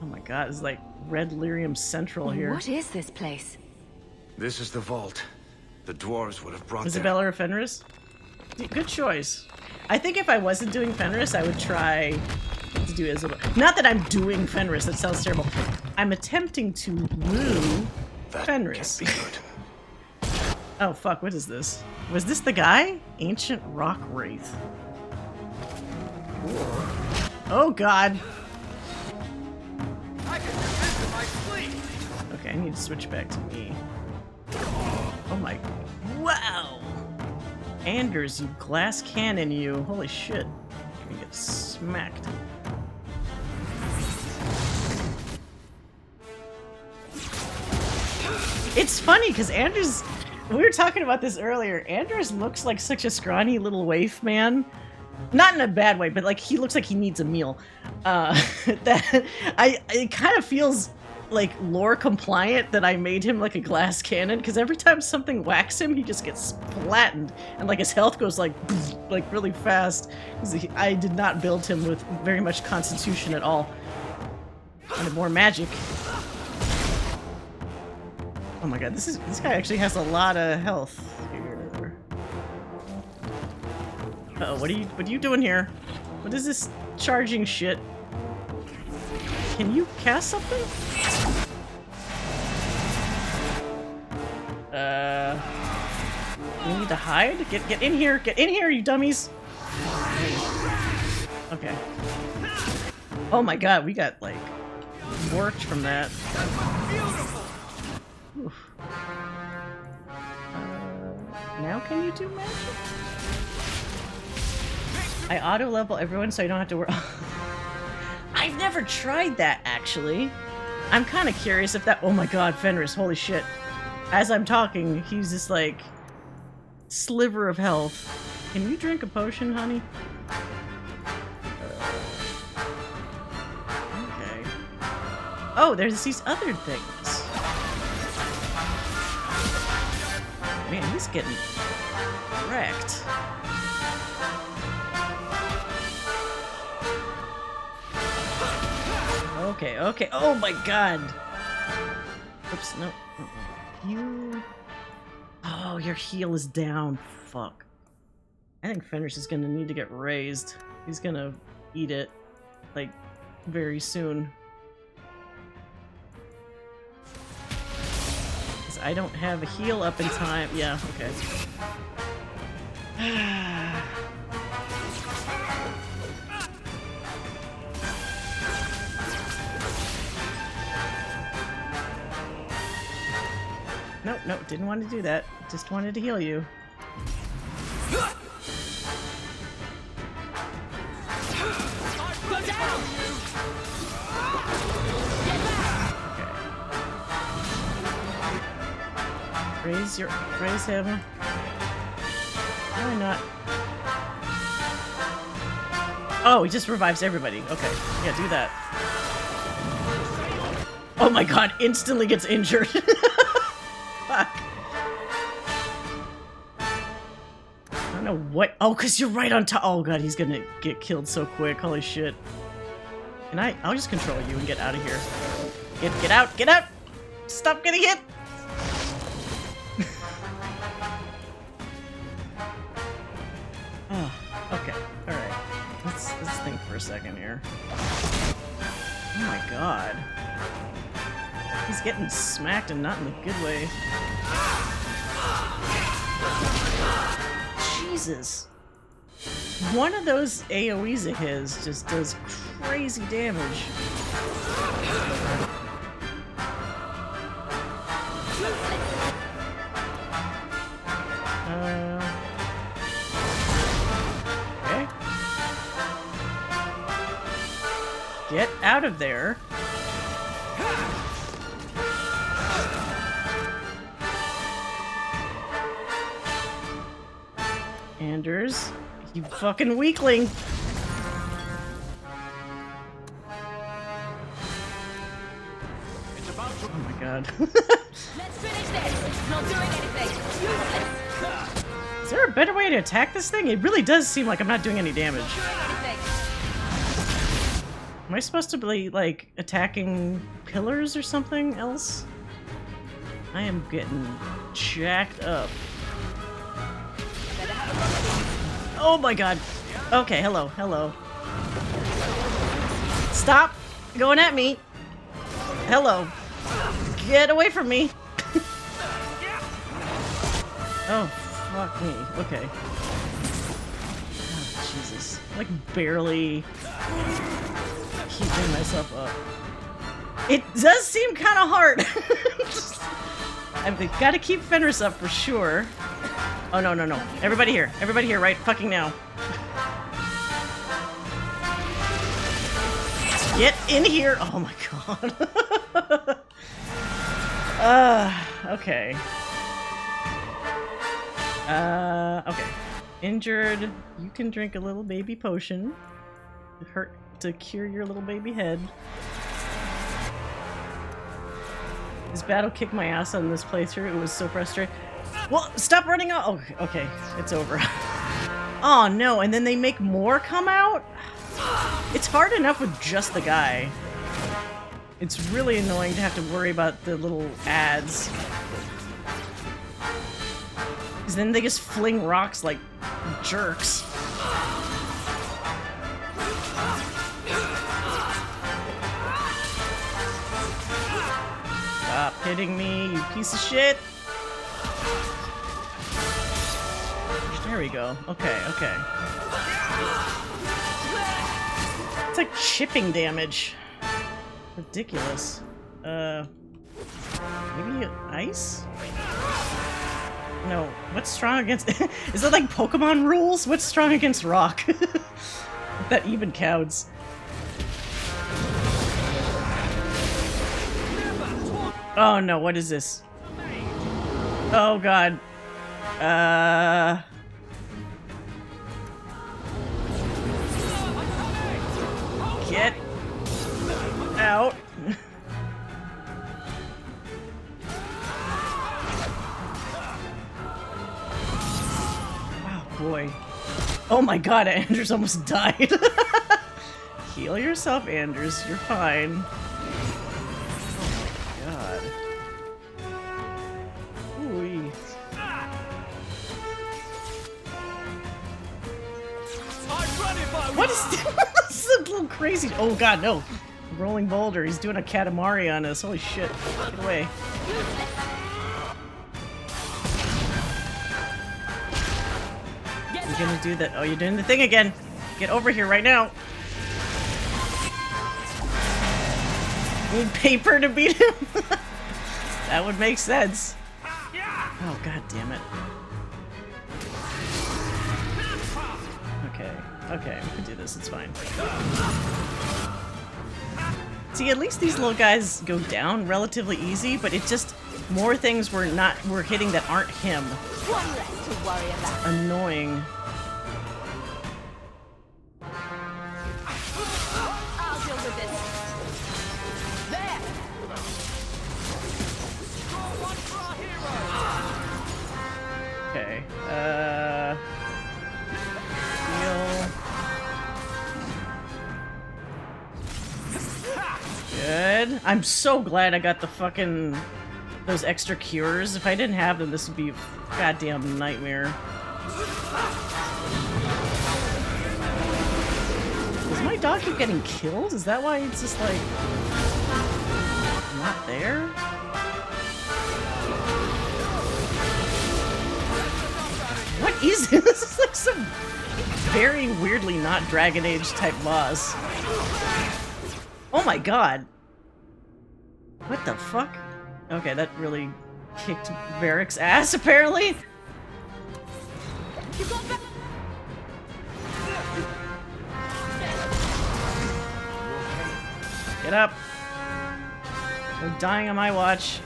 Speaker 1: Oh my god, it's like Red Lyrium Central here.
Speaker 3: What is this place?
Speaker 10: This is the vault. The dwarves would have brought
Speaker 1: Isabella or Fenris? Good choice. I think if I wasn't doing Fenris, I would try to do Isabella. Not that I'm doing Fenris, that sounds terrible. I'm attempting to woo Fenris.
Speaker 10: Can't be good.
Speaker 1: Oh fuck, what is this? Was this the guy? Ancient Rock Wraith. Oh god. Okay, I need to switch back to me. Oh my... Wow! Anders, you glass cannon, you. Holy shit. You're gonna get smacked. It's funny, because Anders... We were talking about this earlier. Anders looks like such a scrawny little waif man. Not in a bad way, but like he looks like he needs a meal. It kind of feels like lore compliant that I made him like a glass cannon, because every time something whacks him, he just gets flattened, and like his health goes like really fast. I did not build him with very much constitution at all. And more magic. Oh my god, this guy actually has a lot of health here. Uh-oh, what are you doing here? What is this charging shit? Can you cast something? We need to hide? Get in here! Get in here, you dummies! Okay. Oh my god, we got like worked from that. Now can you do magic? I auto level everyone so I don't have to worry. I've never tried that actually. I'm kind of curious if that. Oh my god, Fenris! Holy shit! As I'm talking, he's this like sliver of health. Can you drink a potion, honey? Okay. Oh, there's these other things. Man, he's getting wrecked. Okay, okay. Oh my god. Oops, no. You... Oh, your heal is down. Fuck. I think Fenris is gonna need to get raised. He's gonna eat it, like, very soon. Because I don't have a heal up in time. Yeah, okay. Nope, nope, didn't want to do that. Just wanted to heal you. Okay. Raise him. Why not? Oh, he just revives everybody. Okay, yeah, do that. Oh my god, instantly gets injured. Fuck. I don't know what. Oh, because you're right on top. Oh god, he's gonna get killed so quick. Holy shit. Can I'll just control you and get out of here. Get out! Get out! Stop getting hit! Oh, okay. Alright. Let's think for a second here. Oh my god. He's getting smacked and not in a good way. Jesus. One of those AoEs of his just does crazy damage. Okay. Get out of there. Anders, you fucking weakling! Oh my god.
Speaker 7: Let's finish this! It's not doing anything! Useless!
Speaker 1: Is there a better way to attack this thing? It really does seem like I'm not doing any damage. Am I supposed to be, like, attacking pillars or something else? I am getting jacked up. Oh my god. Okay, hello, hello. Stop going at me. Hello. Get away from me. Oh, fuck me. Okay. Oh, Jesus. Like, barely keeping myself up. It does seem kind of hard. I've got to keep Fenris up for sure. Oh, no, no, no. Everybody here, right fucking now. Get in here! Oh my god. Okay. Okay. Injured. You can drink a little baby potion. To cure your little baby head. This battle kicked my ass on this playthrough. It was so frustrating. Well, stop running out. Oh, okay, it's over. Oh no, and then they make more come out? It's hard enough with just the guy. It's really annoying to have to worry about the little ads. Because then they just fling rocks like jerks. Stop hitting me, you piece of shit. There we go. Okay, okay. It's like chipping damage. Ridiculous. Maybe ice? No, what's strong against... Is it like Pokemon rules? What's strong against rock? That even counts. Oh no, what is this? Oh god. Get out. Oh boy. Oh my god, Anders almost died. Heal yourself, Anders. You're fine. Oh god. Ooh. What is this? This is a little crazy. Oh god, no. Rolling boulder. He's doing a Katamari on us. Holy shit. Get away. You're gonna do that. Oh, you're doing the thing again. Get over here right now. Need paper to beat him? That would make sense. Oh, god damn it. Okay, okay, we can do this, it's fine. See, at least these little guys go down relatively easy, but it just more things we're hitting that aren't him.
Speaker 7: One less to worry about.
Speaker 1: Annoying.
Speaker 7: I'll deal with this. There.
Speaker 1: Okay, Good. I'm so glad I got the fucking... those extra cures. If I didn't have them, this would be a goddamn nightmare. Does my dog keep getting killed? Is that why it's just like... not there? What is this? This is like some very weirdly not Dragon Age type boss. Oh my god. What the fuck? Okay, that really kicked Varric's ass, apparently. Get up. They're dying on my watch.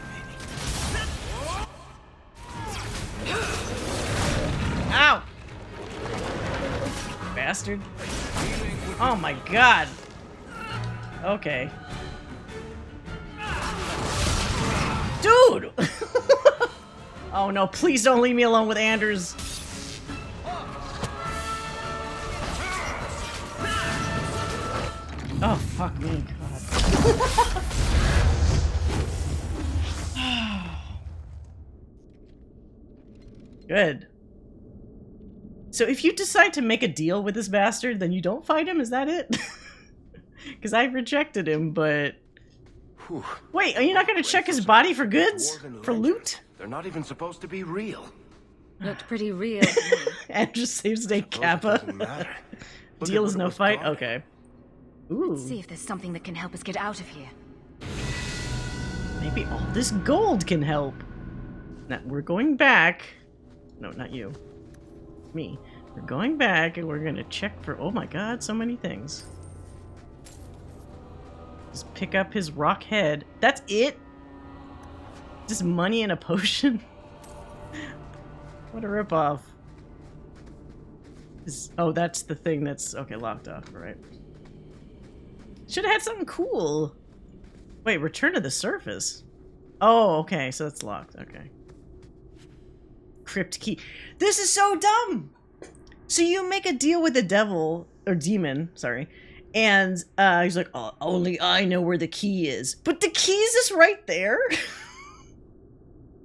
Speaker 1: Ow! Bastard. Oh my god. Okay. Dude! Oh no, please don't leave me alone with Anders. Oh, fuck me, god. Good. So if you decide to make a deal with this bastard, then you don't fight him? Is that it? Because I rejected him, but...
Speaker 10: Whew.
Speaker 1: Wait, are you not going to check his body for goods? For loot?
Speaker 10: They're not even supposed to be real.
Speaker 3: Looked pretty real to me.
Speaker 1: And just saves day Kappa. Deal is no fight? Okay. Ooh.
Speaker 3: Let's see if there's something that can help us get out of here.
Speaker 1: Maybe all this gold can help. Now, we're going back. No, not you. Me. We're going back and we're going to check for... Oh my god, so many things. Just pick up his rock head. That's it? Just money and a potion? What a ripoff. Oh, that's the thing that's... Okay, locked off, right. Should have had something cool. Wait, return to the surface. Oh, okay, so it's locked. Okay. Crypt key. This is so dumb! So you make a deal with the devil, or demon, sorry, and he's like, oh, only I know where the key is. But the key is just right there?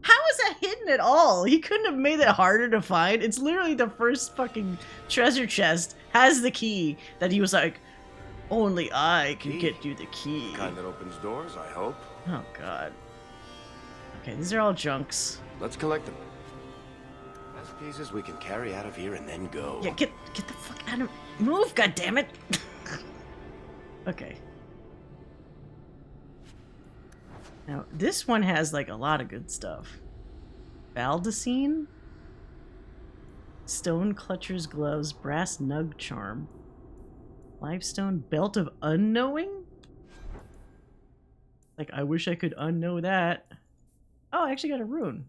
Speaker 1: How is that hidden at all? He couldn't have made it harder to find. It's literally the first fucking treasure chest has the key that he was like, only I can get you the key.
Speaker 10: The kind that opens doors, I hope.
Speaker 1: Oh, God. Okay, these are all junks.
Speaker 10: Let's collect them. Best pieces we can carry out of here and then go.
Speaker 1: Yeah, get the fuck out of... Move, goddammit! Okay. Now, this one has, like, a lot of good stuff. Baldacine? Stone Clutcher's Gloves, Brass Nug Charm. Limestone Belt of Unknowing? Like, I wish I could unknow that. Oh, I actually got a rune.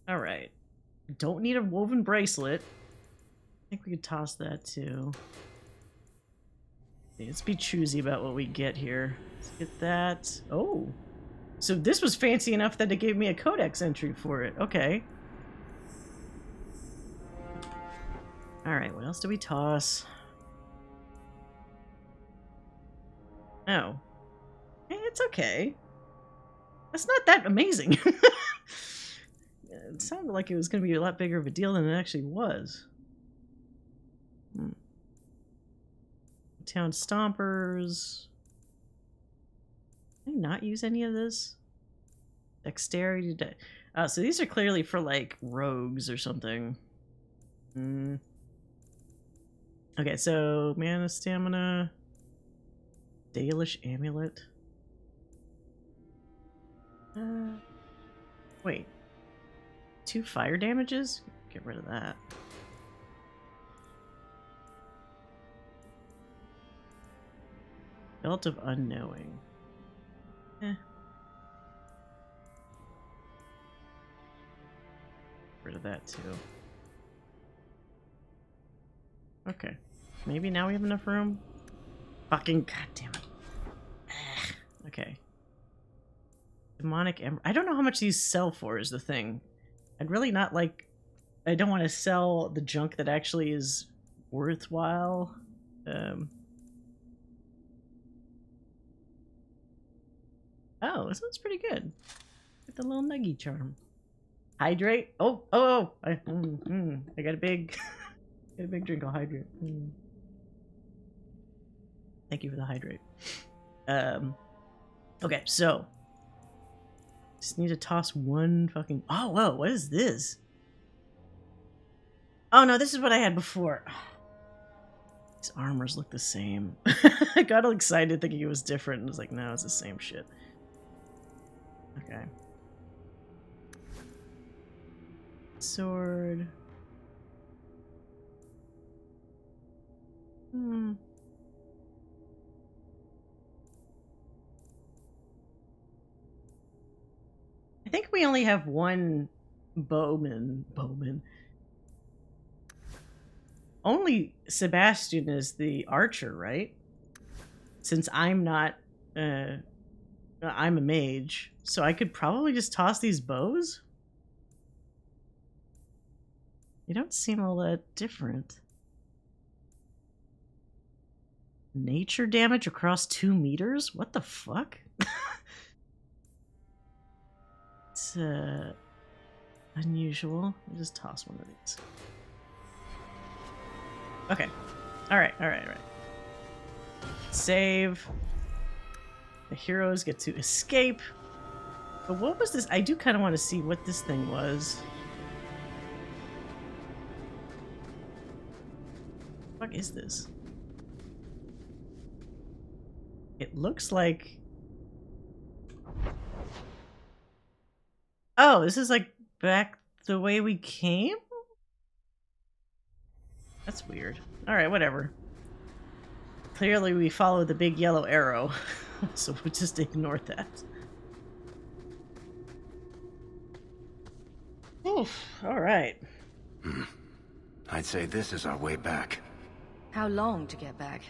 Speaker 1: Alright. Don't need a woven bracelet. I think we could toss that too. Let's be choosy about what we get here. Let's get that. Oh. So this was fancy enough that it gave me a codex entry for it. Okay. Alright, what else do we toss? Oh. It's okay. That's not that amazing. It sounded like it was going to be a lot bigger of a deal than it actually was. Town Stompers. Did I not use any of this? Dexterity. So these are clearly for, like, rogues or something. Okay, so mana, stamina. Dalish Amulet. Wait. 2 fire damages? Get rid of that. Belt of Unknowing. Rid of that too. Okay. Maybe now we have enough room? Fucking goddammit. Okay. Demonic Emerald. I don't know how much these sell for is the thing. I'd really not like... I don't want to sell the junk that actually is worthwhile. Oh, this one's pretty good. Get the little nuggy charm. Hydrate. I got a big, drink of hydrate. Thank you for the hydrate. Okay, so just need to toss one fucking. Oh, whoa! What is this? Oh no, this is what I had before. These armors look the same. I got all excited thinking it was different, and was like, no, it's the same shit. Okay. Sword. I think we only have one bowman. Only Sebastian is the archer, right? Since I'm not, I'm a mage, so I could probably just toss these bows? They don't seem all that different. Nature damage across 2 meters? What the fuck? It's, unusual. I'll just toss one of these. Okay. Alright. Save. The heroes get to escape. But what was this? I do kind of want to see what this thing was. What is this? It looks like... Oh, this is like back the way we came? That's weird. Alright, whatever. Clearly we followed the big yellow arrow, so we'll just ignore that. Oof, alright.
Speaker 10: I'd say this is our way back.
Speaker 3: How long to get back?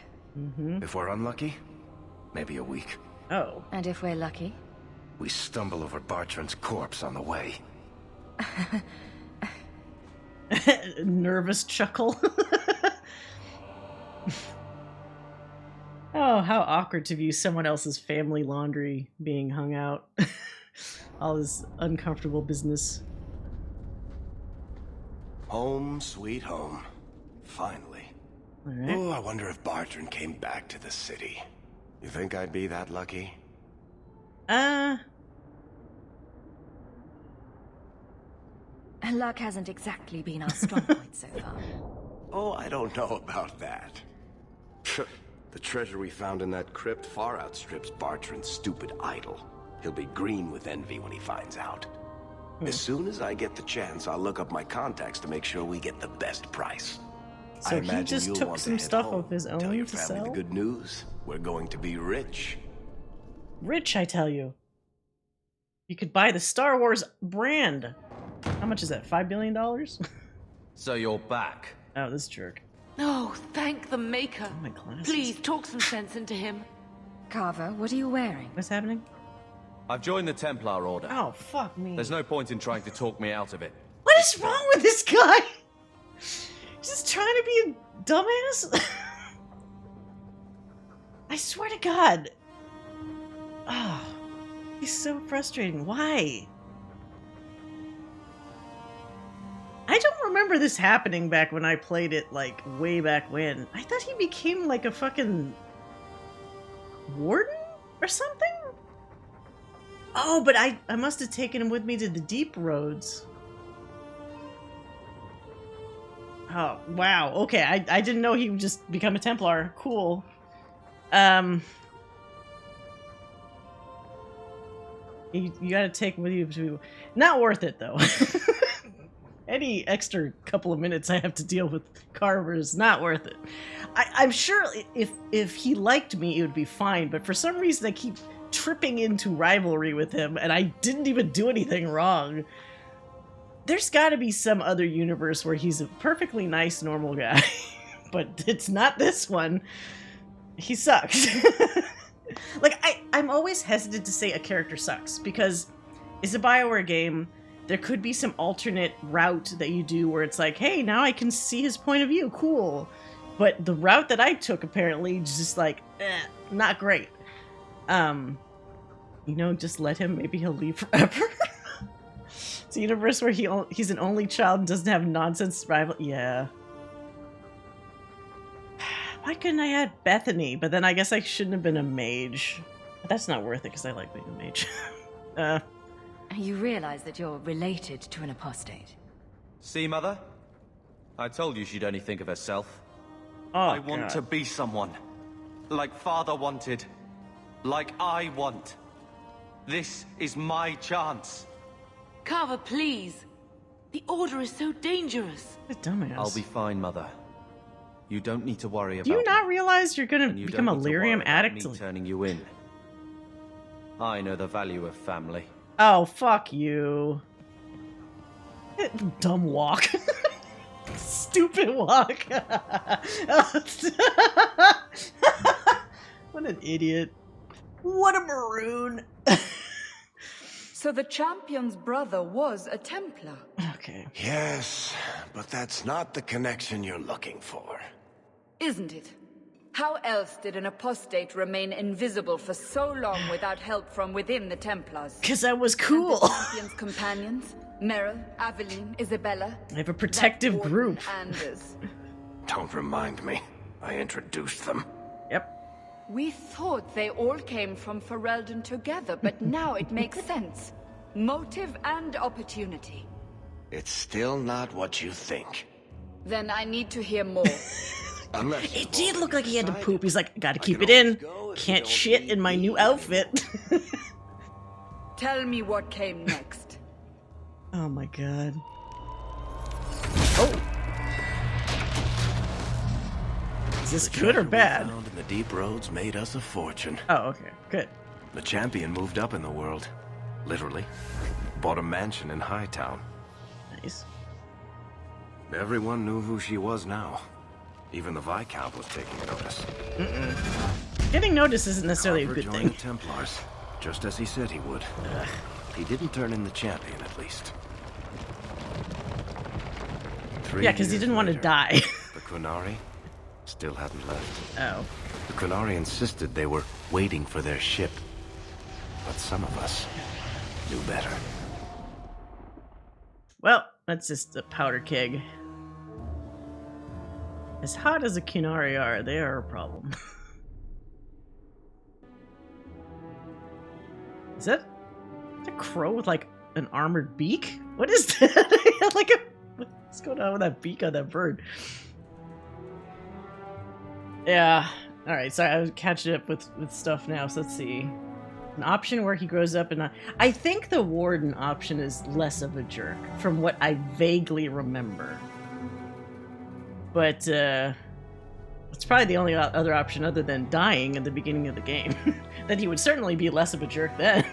Speaker 10: If we're unlucky, maybe a week.
Speaker 1: Oh.
Speaker 3: And if we're lucky?
Speaker 10: We stumble over Bartrand's corpse on the way.
Speaker 1: Nervous chuckle. Oh, how awkward to view someone else's family laundry being hung out. All this uncomfortable business.
Speaker 10: Home, sweet home. Finally.
Speaker 1: Right.
Speaker 10: Oh, I wonder if Bartrand came back to the city. You think I'd be that lucky?
Speaker 3: Luck hasn't exactly been our strong point so far.
Speaker 10: Oh, I don't know about that. The treasure we found in that crypt far outstrips Bartrand's stupid idol. He'll be green with envy when he finds out. As soon as I get the chance, I'll look up my contacts to make sure we get the best price.
Speaker 1: So
Speaker 10: I
Speaker 1: he
Speaker 10: imagine
Speaker 1: just
Speaker 10: you'll
Speaker 1: took
Speaker 10: want to
Speaker 1: some
Speaker 10: head
Speaker 1: stuff
Speaker 10: home,
Speaker 1: of his
Speaker 10: tell
Speaker 1: own
Speaker 10: your
Speaker 1: to
Speaker 10: family
Speaker 1: sell?
Speaker 10: the good news. We're going to be rich.
Speaker 1: Rich, I tell you. You could buy the Star Wars brand. How much is that? $5 billion?
Speaker 22: So you're back.
Speaker 1: Oh, this jerk.
Speaker 7: Oh, thank the Maker.
Speaker 1: Oh, my glasses.
Speaker 7: Please, talk some sense into him.
Speaker 3: Carver, what are you wearing?
Speaker 1: What's happening?
Speaker 22: I've joined the Templar Order.
Speaker 1: Oh, fuck me.
Speaker 22: There's no point in trying to talk me out of it.
Speaker 1: What is wrong with this guy? He's just trying to be a dumbass? I swear to God. Oh, he's so frustrating. Why? I don't remember this happening back when I played it, like, way back when. I thought he became, like, a fucking warden or something? Oh, but I must have taken him with me to the deep roads. Oh, wow. Okay, I didn't know he would just become a Templar. Cool. You gotta take with you to... Not worth it, though. Any extra couple of minutes I have to deal with Carver is not worth it. I'm sure if he liked me, it would be fine, but for some reason I keep tripping into rivalry with him, and I didn't even do anything wrong. There's gotta be some other universe where he's a perfectly nice, normal guy, but it's not this one. He sucks. Like, I'm always hesitant to say a character sucks, because it's a BioWare game. There could be some alternate route that you do where it's like, hey, now I can see his point of view, cool. But the route that I took, apparently, is just like, not great. You know, just let him, maybe he'll leave forever. It's a universe where he's an only child and doesn't have nonsense rival. Yeah. Why couldn't I add Bethany? But then I guess I shouldn't have been a mage. But that's not worth it because I like being a mage.
Speaker 3: You realize that you're related to an apostate.
Speaker 22: See, Mother? I told you she'd only think of herself.
Speaker 1: Oh,
Speaker 22: I want to be someone. Like Father wanted. Like I want. This is my chance.
Speaker 7: Carver, please. The Order is so dangerous.
Speaker 1: What a dumbass.
Speaker 22: I'll be fine, Mother. You don't need to worry about
Speaker 1: Do you not
Speaker 22: me.
Speaker 1: realize you're gonna become a lyrium addict?
Speaker 22: Me turning you in. I know the value of family.
Speaker 1: Oh, fuck you. Dumb walk. Stupid walk. What an idiot. What a maroon.
Speaker 11: So the champion's brother was a Templar.
Speaker 1: Okay.
Speaker 10: Yes, but that's not the connection you're looking for.
Speaker 11: Isn't it? How else did an apostate remain invisible for so long without help from within the Templars?
Speaker 1: Because I was cool.
Speaker 11: And the champion's companions? Meryl, Aveline, Isabella?
Speaker 1: I have a protective group.
Speaker 11: Anders.
Speaker 10: Don't remind me. I introduced them.
Speaker 1: Yep.
Speaker 11: We thought they all came from Ferelden together, but now it makes sense. Motive and opportunity.
Speaker 10: It's still not what you think.
Speaker 11: Then I need to hear more.
Speaker 10: Unless
Speaker 1: it did look like he had to poop. He's like, gotta keep it in. Can't shit in my new outfit.
Speaker 11: Tell me what came next.
Speaker 1: Oh my god. Oh. Is this good or bad?
Speaker 10: Found in the deep roads made us a fortune.
Speaker 1: Oh, okay. Good.
Speaker 10: The champion moved up in the world. Literally. Bought a mansion in Hightown.
Speaker 1: Nice.
Speaker 10: Everyone knew who she was now. Even the Viscount was taking notice.
Speaker 1: Getting notice isn't necessarily a
Speaker 10: Carver
Speaker 1: good
Speaker 10: joined
Speaker 1: thing.
Speaker 10: the Templars. Just as he said he would. He didn't turn in the champion, at least.
Speaker 1: Yeah, because he didn't want to die.
Speaker 10: The Qunari still hadn't left.
Speaker 1: Oh.
Speaker 10: The Qunari insisted they were waiting for their ship. But some of us knew better.
Speaker 1: Well, that's just a powder keg. As hot as the Qunari are, they are a problem. Is that a crow with like an armored beak? What is that? Like what's going on with that beak on that bird? Yeah. All right. So I was catching up with stuff now. So let's see. An option where he grows up and I think the warden option is less of a jerk from what I vaguely remember. But it's probably the only other option other than dying in the beginning of the game. That he would certainly be less of a jerk then.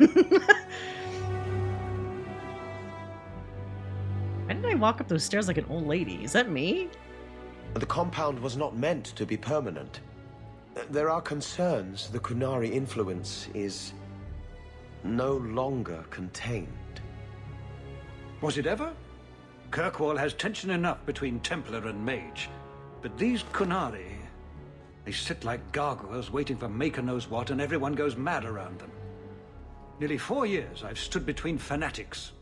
Speaker 1: Why did I walk up those stairs like an old lady? Is that me?
Speaker 20: The compound was not meant to be permanent. There are concerns the Qunari influence is no longer contained.
Speaker 21: Was it ever? Kirkwall has tension enough between Templar and Mage. But these Qunari, they sit like gargoyles waiting for Maker knows what, and everyone goes mad around them. Nearly 4 years I've stood between fanatics.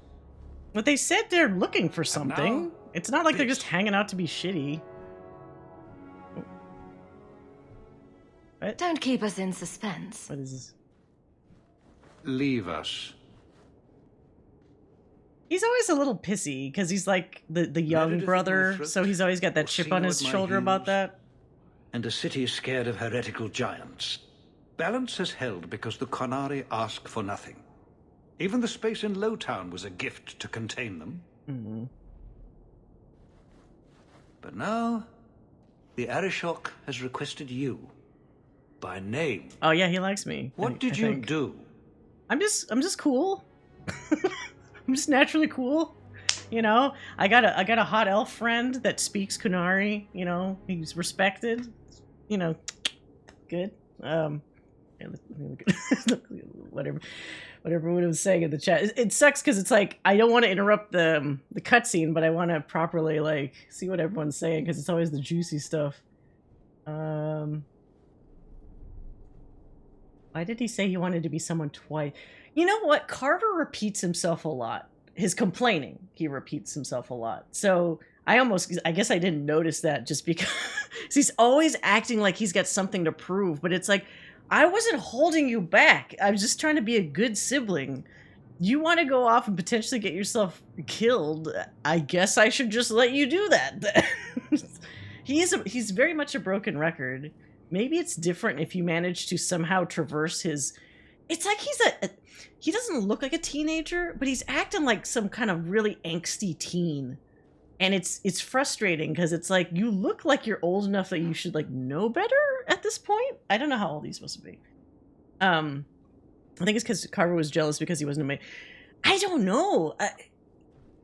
Speaker 1: But they said they're looking for something.
Speaker 21: Now,
Speaker 1: it's not like they're just hanging out to be shitty. What?
Speaker 3: Don't keep us in suspense.
Speaker 1: What is this?
Speaker 21: Leave us.
Speaker 1: He's always a little pissy because he's like the young brother, so he's always got that chip on his shoulder about that.
Speaker 21: And the city is scared of heretical giants. Balance has held because the Qunari ask for nothing. Even the space in Lowtown was a gift to contain them.
Speaker 1: Mm-hmm.
Speaker 21: But now, the Arishok has requested you. By name.
Speaker 1: Oh yeah, he likes me.
Speaker 21: What did you do?
Speaker 1: I'm just cool. I'm just naturally cool. You know, I got a hot elf friend that speaks Qunari. You know, he's respected. You know, good. Yeah, whatever what I was saying in the chat. It sucks because it's like I don't want to interrupt the cutscene, but I want to properly like see what everyone's saying because it's always the juicy stuff. Why did he say he wanted to be someone twice? You know what? Carver repeats himself a lot. His complaining, he repeats himself a lot. So I guess I didn't notice that just because he's always acting like he's got something to prove. But it's like, I wasn't holding you back. I was just trying to be a good sibling. You want to go off and potentially get yourself killed. I guess I should just let you do that. He's very much a broken record. Maybe it's different if you manage to somehow traverse his... It's like he doesn't look like a teenager, but he's acting like some kind of really angsty teen. And it's frustrating because it's like, you look like you're old enough that you should like know better at this point. I don't know how old he's supposed to be. I think it's because Carver was jealous because he wasn't a maid. I don't know.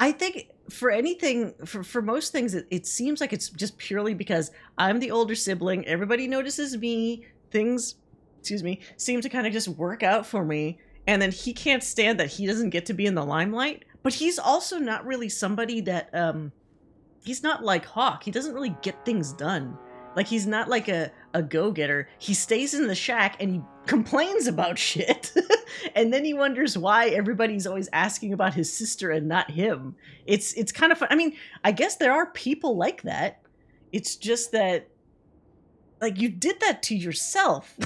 Speaker 1: I think for anything, for most things, it seems like it's just purely because I'm the older sibling. Everybody notices me. Things, seem to kind of just work out for me. And then he can't stand that he doesn't get to be in the limelight. But he's also not really somebody that, he's not like Hawke. He doesn't really get things done. Like, he's not like a go-getter. He stays in the shack and he complains about shit. And then he wonders why everybody's always asking about his sister and not him. It's kind of fun. I mean, I guess there are people like that. It's just that, like, you did that to yourself.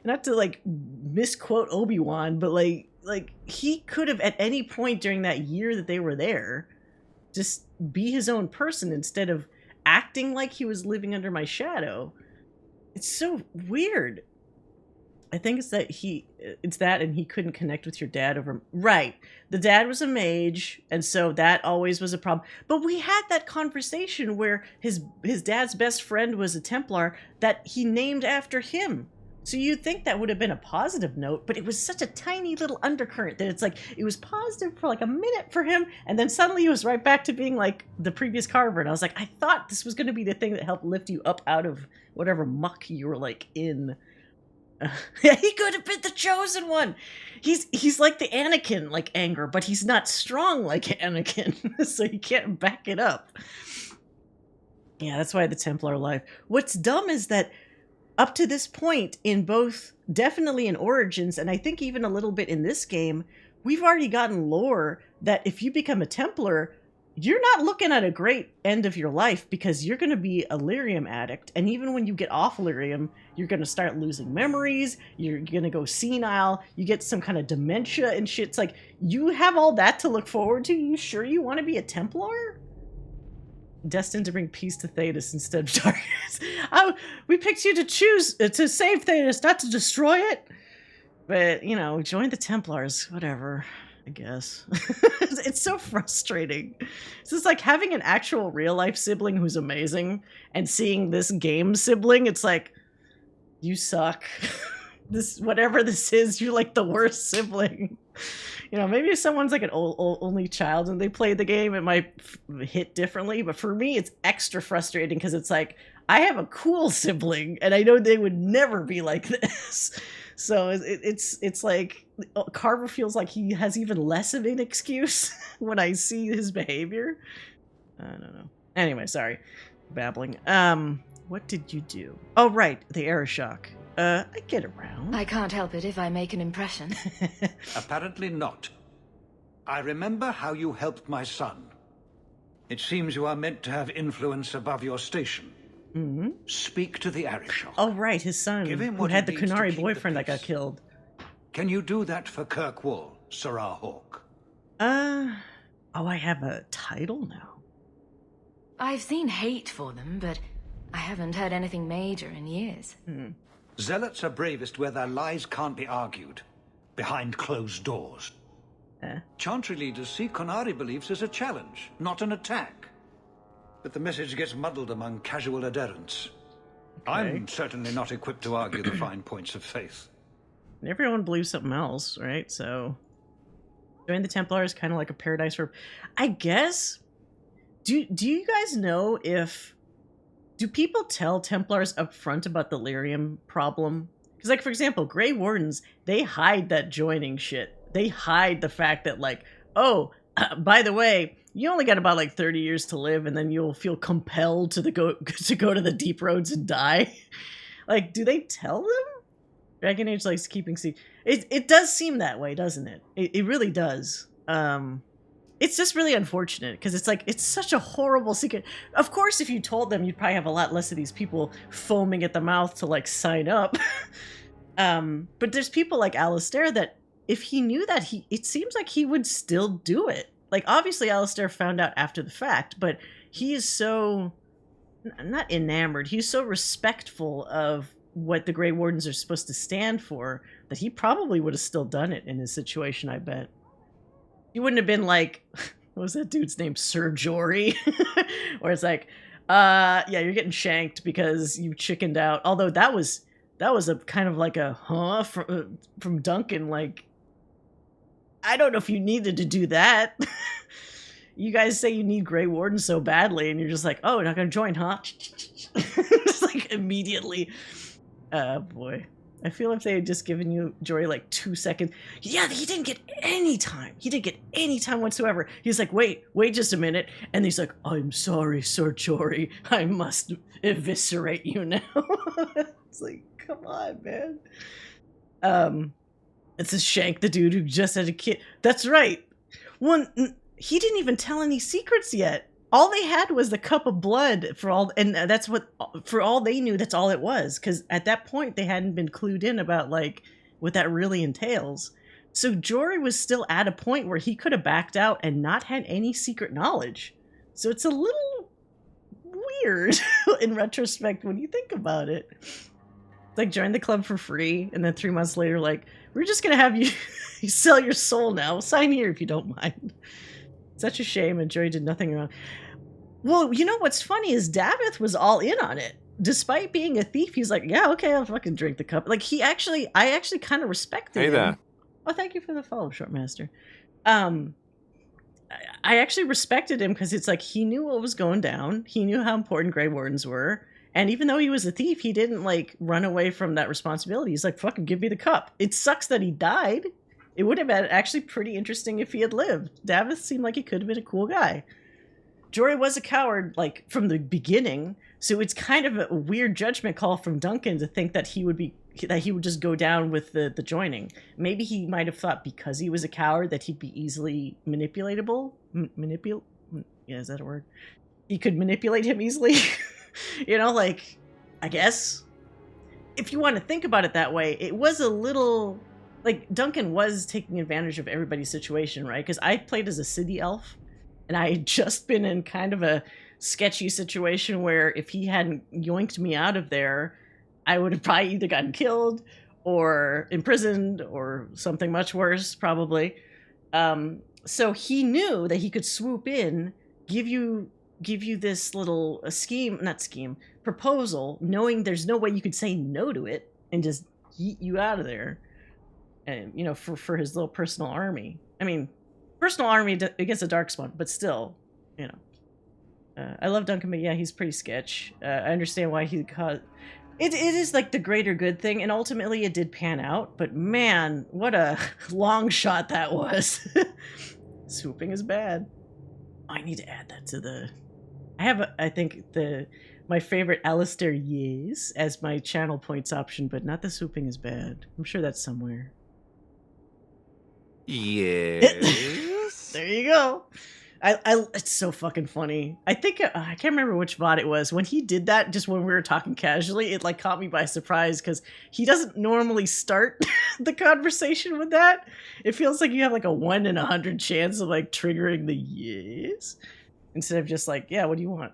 Speaker 1: Not to, like, misquote Obi-Wan, but, like he could have at any point during that year that they were there just be his own person instead of acting like he was living under my shadow. It's so weird. I think it's that and he couldn't connect with your dad over... Right. The dad was a mage, and so that always was a problem. But we had that conversation where his dad's best friend was a Templar that he named after him. So you'd think that would have been a positive note, but it was such a tiny little undercurrent that it's like, it was positive for like a minute for him, and then suddenly he was right back to being like the previous Carver, and I was like, I thought this was going to be the thing that helped lift you up out of whatever muck you were like in. Yeah, he could have been the chosen one. He's like the Anakin, like anger, but he's not strong like Anakin, so he can't back it up. Yeah, that's why the Templar life. What's dumb is that up to this point, in both, definitely in Origins, and I think even a little bit in this game, we've already gotten lore that if you become a Templar, you're not looking at a great end of your life because you're going to be a lyrium addict. And even when you get off lyrium, you're going to start losing memories. You're going to go senile. You get some kind of dementia and shit. It's like, you have all that to look forward to? You sure you want to be a Templar? Destined to bring peace to Thedas instead of darkness. We picked you to choose, to save Thedas, not to destroy it. But, you know, join the Templars, whatever. I guess. It's so frustrating. It's just like having an actual real life sibling who's amazing and seeing this game sibling, it's like, you suck. This, whatever this is, you're like the worst sibling. You know, maybe if someone's like an only child and they play the game, it might hit differently. But for me, it's extra frustrating because it's like, I have a cool sibling and I know they would never be like this. So it's like Carver feels like he has even less of an excuse when I see his behavior. I don't know. Anyway, sorry. Babbling. What did you do? Oh, right. The Aeroshock. I get around.
Speaker 3: I can't help it if I make an impression.
Speaker 21: Apparently not. I remember how you helped my son. It seems you are meant to have influence above your station.
Speaker 1: Mm-hmm.
Speaker 21: Speak to the Aeroshock.
Speaker 1: Oh, right, his son, who had the Kunari boyfriend that got killed.
Speaker 21: Can you do that for Kirkwall, Sassy Hawke?
Speaker 1: Oh, I have a title now.
Speaker 3: I've seen hate for them, but I haven't heard anything major in years.
Speaker 21: Zealots are bravest where their lies can't be argued, behind closed doors. Chantry leaders see Kunari beliefs as a challenge, not an attack. But the message gets muddled among casual adherents. Okay. I'm certainly not equipped to argue the fine points of faith.
Speaker 1: Everyone believes something else, right? So, join the Templar is kind of like a paradise for... I guess... Do you guys know if... Do people tell Templars up front about the lyrium problem? Because, like, for example, Grey Wardens, they hide that joining shit. They hide the fact that, like, oh, by the way, you only got about, like, 30 years to live, and then you'll feel compelled to go to the deep roads and die. Like, do they tell them? Dragon Age likes keeping secret. It does seem that way, doesn't it? It really does. It's just really unfortunate, because it's like, it's such a horrible secret. Of course, if you told them, you'd probably have a lot less of these people foaming at the mouth to, like, sign up. But there's people like Alistair that, if he knew that, it seems like he would still do it. Like, obviously, Alistair found out after the fact, but he is so, not enamored, he's so respectful of what the Grey Wardens are supposed to stand for, that he probably would have still done it in his situation, I bet. He wouldn't have been like, what was that dude's name? Sir Jory? Where it's like, yeah, you're getting shanked because you chickened out. Although that was a kind of like a, from Duncan, like, I don't know if you needed to do that. You guys say you need Grey Warden so badly, and you're just like, oh, you're not going to join, huh? Just like immediately. Boy. I feel if they had just given you Jory like 2 seconds. Yeah, he didn't get any time. He didn't get any time whatsoever. He's like, wait just a minute. And he's like, I'm sorry, Sir Jory. I must eviscerate you now. It's like, come on, man. It's a Shank, the dude who just had a kid. That's right. He didn't even tell any secrets yet. All they had was the cup of blood for all, and that's what, for all they knew, that's all it was. Because at that point, they hadn't been clued in about, like, what that really entails. So Jory was still at a point where he could have backed out and not had any secret knowledge. So it's a little weird in retrospect when you think about it. Like, join the club for free, and then 3 months later, like, we're just gonna have you sell your soul now. Sign here if you don't mind. Such a shame, and Jory did nothing wrong. Well, you know what's funny is Davith was all in on it. Despite being a thief, he's like, yeah, okay, I'll fucking drink the cup. Like, I actually kind of respected him.
Speaker 14: Hey there.
Speaker 1: Oh, thank you for the follow, Shortmaster. I actually respected him because it's like, he knew what was going down. He knew how important Grey Wardens were. And even though he was a thief, he didn't like run away from that responsibility. He's like, fucking give me the cup. It sucks that he died. It would have been actually pretty interesting if he had lived. Davith seemed like he could have been a cool guy. Jory was a coward, like, from the beginning, so it's kind of a weird judgment call from Duncan to think that he would just go down with the joining. Maybe he might have thought because he was a coward that he'd be easily manipulatable. Yeah, is that a word? He could manipulate him easily. You know, like, I guess. If you want to think about it that way, it was a little... Like, Duncan was taking advantage of everybody's situation, right? Because I played as a city elf, and I had just been in kind of a sketchy situation where if he hadn't yoinked me out of there, I would have probably either gotten killed or imprisoned or something much worse, probably. So he knew that he could swoop in, give you this little proposal, knowing there's no way you could say no to it and just yeet you out of there. And, you know, for his little personal army. I mean, personal army against a Darkspawn, but still, you know. I love Duncan, but yeah, he's pretty sketch. I understand why he caused... It is like the greater good thing, and ultimately it did pan out, but man, what a long shot that was. Swooping is bad. I need to add that to the... I have, I think, my favorite Alistair Yes as my channel points option, but not the swooping is bad. I'm sure that's somewhere.
Speaker 5: Yes.
Speaker 1: There you go. It's so fucking funny. I think I can't remember which VOD it was when he did that. Just when we were talking casually, it like caught me by surprise because he doesn't normally start the conversation with that. It feels like you have like a 1 in 100 chance of like triggering the yes instead of just like, yeah, what do you want?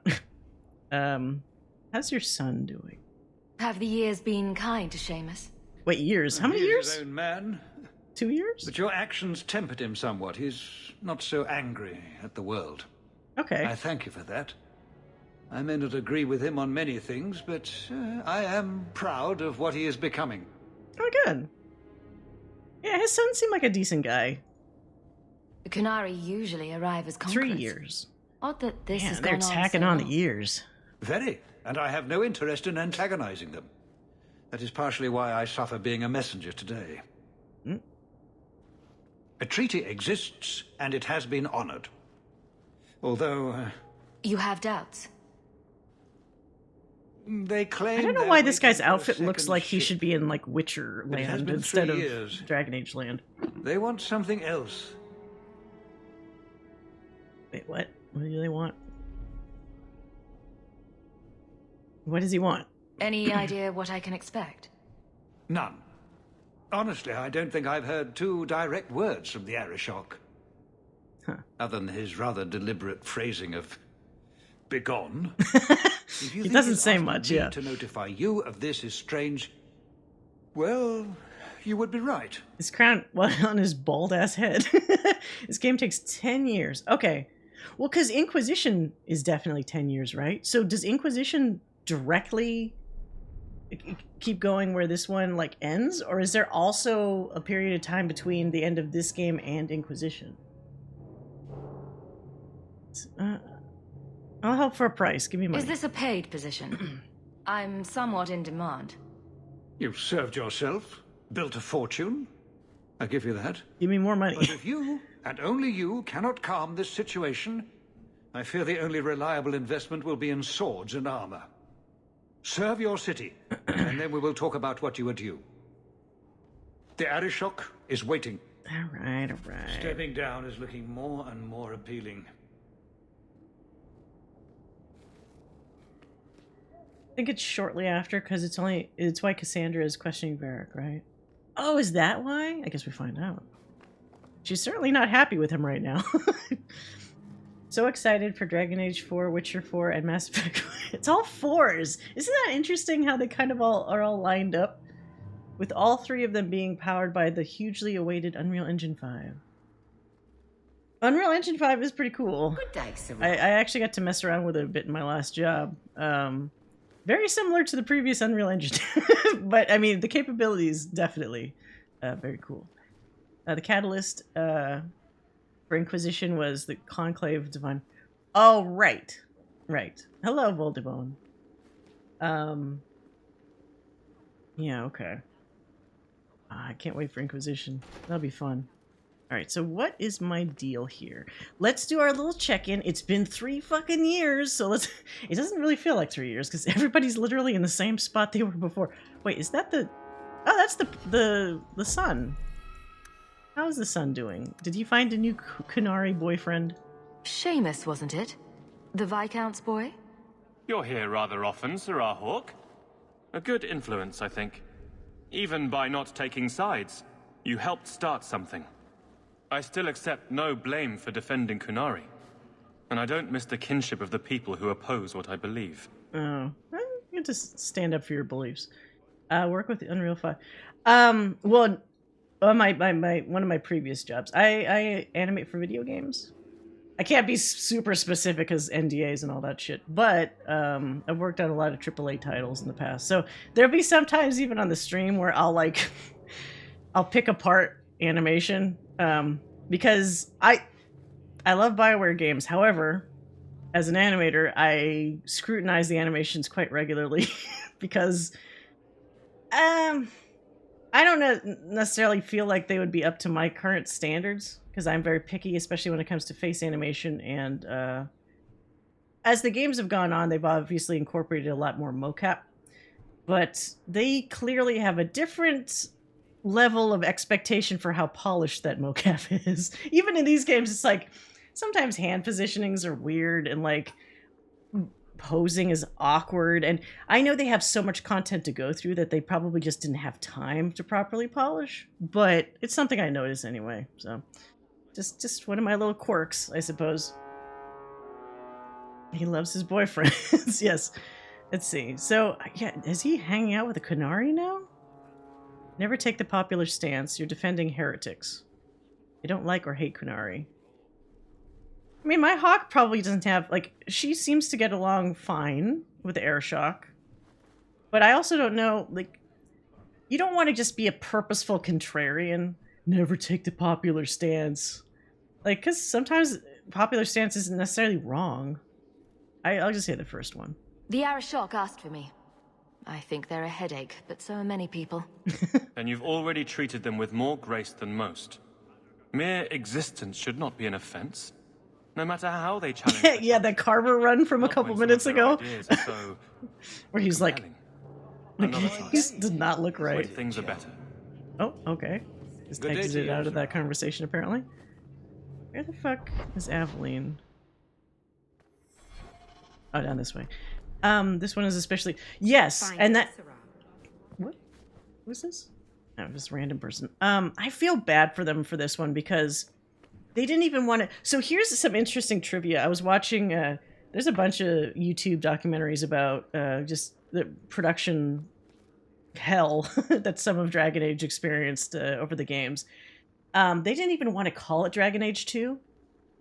Speaker 1: How's your son doing?
Speaker 3: Have the years been kind to Seamus?
Speaker 1: Wait, years? How many years?
Speaker 21: His own man.
Speaker 1: 2 years?
Speaker 21: But your actions tempered him somewhat. He's not so angry at the world.
Speaker 1: Okay.
Speaker 21: I thank you for that. I may not agree with him on many things, but I am proud of what he is becoming.
Speaker 1: Oh, good. Yeah, his son seemed like a decent guy.
Speaker 3: The Kunari usually arrive as conquerors.
Speaker 1: 3 years.
Speaker 3: Odd that this has
Speaker 1: they're
Speaker 3: gone on
Speaker 1: tacking
Speaker 3: so
Speaker 1: on
Speaker 3: long.
Speaker 1: the years.
Speaker 21: Very. And I have no interest in antagonizing them. That is partially why I suffer being a messenger today. A treaty exists, and it has been honored. Although...
Speaker 3: You have doubts?
Speaker 21: They claim...
Speaker 1: I don't know why this guy's outfit looks like he should be in, like, Witcher
Speaker 21: It has
Speaker 1: land
Speaker 21: been
Speaker 1: instead
Speaker 21: 3
Speaker 1: of
Speaker 21: years.
Speaker 1: Dragon Age land.
Speaker 21: They want something else.
Speaker 1: Wait, what? What do they want? What does he want?
Speaker 3: Any idea what I can expect?
Speaker 21: None. Honestly, I don't think I've heard 2 direct words from the Arishok. Other than his rather deliberate phrasing of begone.
Speaker 1: He doesn't say much, yeah.
Speaker 21: To notify you of this is strange. Well, you would be right.
Speaker 1: His crown on his bald-ass head. This game takes 10 years. Okay. Well, because Inquisition is definitely 10 years, right? So does Inquisition directly keep going where this one like ends, or is there also a period of time between the end of this game and Inquisition? I'll help for a price. Give me money.
Speaker 3: Is this a paid position? I'm somewhat in demand.
Speaker 21: You've served yourself, built a fortune. I give you that.
Speaker 1: Give me more money.
Speaker 21: But if you, and only you, cannot calm this situation, I fear the only reliable investment will be in swords and armor. Serve your city, and then we will talk about what you are due. The Arishok is waiting.
Speaker 1: All right.
Speaker 21: Stepping down is looking more and more appealing.
Speaker 1: I think it's shortly after, because it's why Cassandra is questioning Varric, right? Oh, is that why? I guess we find out. She's certainly not happy with him right now. So excited for Dragon Age 4, Witcher 4, and Mass Effect. It's all 4s. Isn't that interesting how they kind of are all lined up? With all 3 of them being powered by the hugely awaited Unreal Engine 5. Unreal Engine 5 is pretty cool.
Speaker 14: Good day, sir.
Speaker 1: I actually got to mess around with it a bit in my last job. Very similar to the previous Unreal Engine. But, I mean, the capabilities, definitely very cool. The catalyst for Inquisition was the Conclave Divine. Oh, right. Hello, Voldemort. Yeah, okay. I can't wait for Inquisition. That'll be fun. Alright, so what is my deal here? Let's do our little check-in. It's been 3 fucking years, so let's... It doesn't really feel like 3 years, because everybody's literally in the same spot they were before. Wait, is that the... Oh, that's the sun. How's the sun doing? Did he find a new Kunari boyfriend?
Speaker 3: Seamus, wasn't it? The Viscount's boy?
Speaker 14: You're here rather often, Sassy Hawke. A good influence, I think. Even by not taking sides, you helped start something. I still accept no blame for defending Kunari. And I don't miss the kinship of the people who oppose what I believe.
Speaker 1: Oh, well, you just stand up for your beliefs. Work with Unreal 5. Well, one of my previous jobs, I animate for video games. I can't be super specific because NDAs and all that shit, but I've worked on a lot of AAA titles in the past. So there'll be sometimes even on the stream where I'll like, I'll pick apart animation because I love BioWare games. However, as an animator, I scrutinize the animations quite regularly because I don't necessarily feel like they would be up to my current standards. Because I'm very picky, especially when it comes to face animation, and as the games have gone on, they've obviously incorporated a lot more mocap, but they clearly have a different level of expectation for how polished that mocap is. Even in these games, it's like, sometimes hand positionings are weird, and like, posing is awkward, and I know they have so much content to go through that they probably just didn't have time to properly polish, but it's something I notice anyway, so... Just one of my little quirks, I suppose. He loves his boyfriends. Yes. Let's see. So, yeah, is he hanging out with a Kunari now? Never take the popular stance. You're defending heretics. You don't like or hate Kunari. I mean, my Hawk probably doesn't have... Like, she seems to get along fine with the air shock. But I also don't know, like... You don't want to just be a purposeful contrarian. Never take the popular stance. Like, because sometimes popular stance isn't necessarily wrong. I'll just say the first one.
Speaker 3: The Arashok asked for me. I think they're a headache, but so are many people.
Speaker 14: And you've already treated them with more grace than most. Mere existence should not be an offense. No matter how they challenge.
Speaker 1: Yeah, that Carver run from a couple minutes ago.
Speaker 14: So
Speaker 1: where he's like he does not look right.
Speaker 14: When things are better.
Speaker 1: Oh, okay. Just exited out of that conversation, apparently. Where the fuck is Aveline? Oh, down this way. This one is especially... Yes, and that... What? Who's this? Oh, just a random person. I feel bad for them for this one because they didn't even want to... So here's some interesting trivia. I was watching... there's a bunch of YouTube documentaries about just the production hell that some of Dragon Age experienced over the games. They didn't even want to call it Dragon Age 2.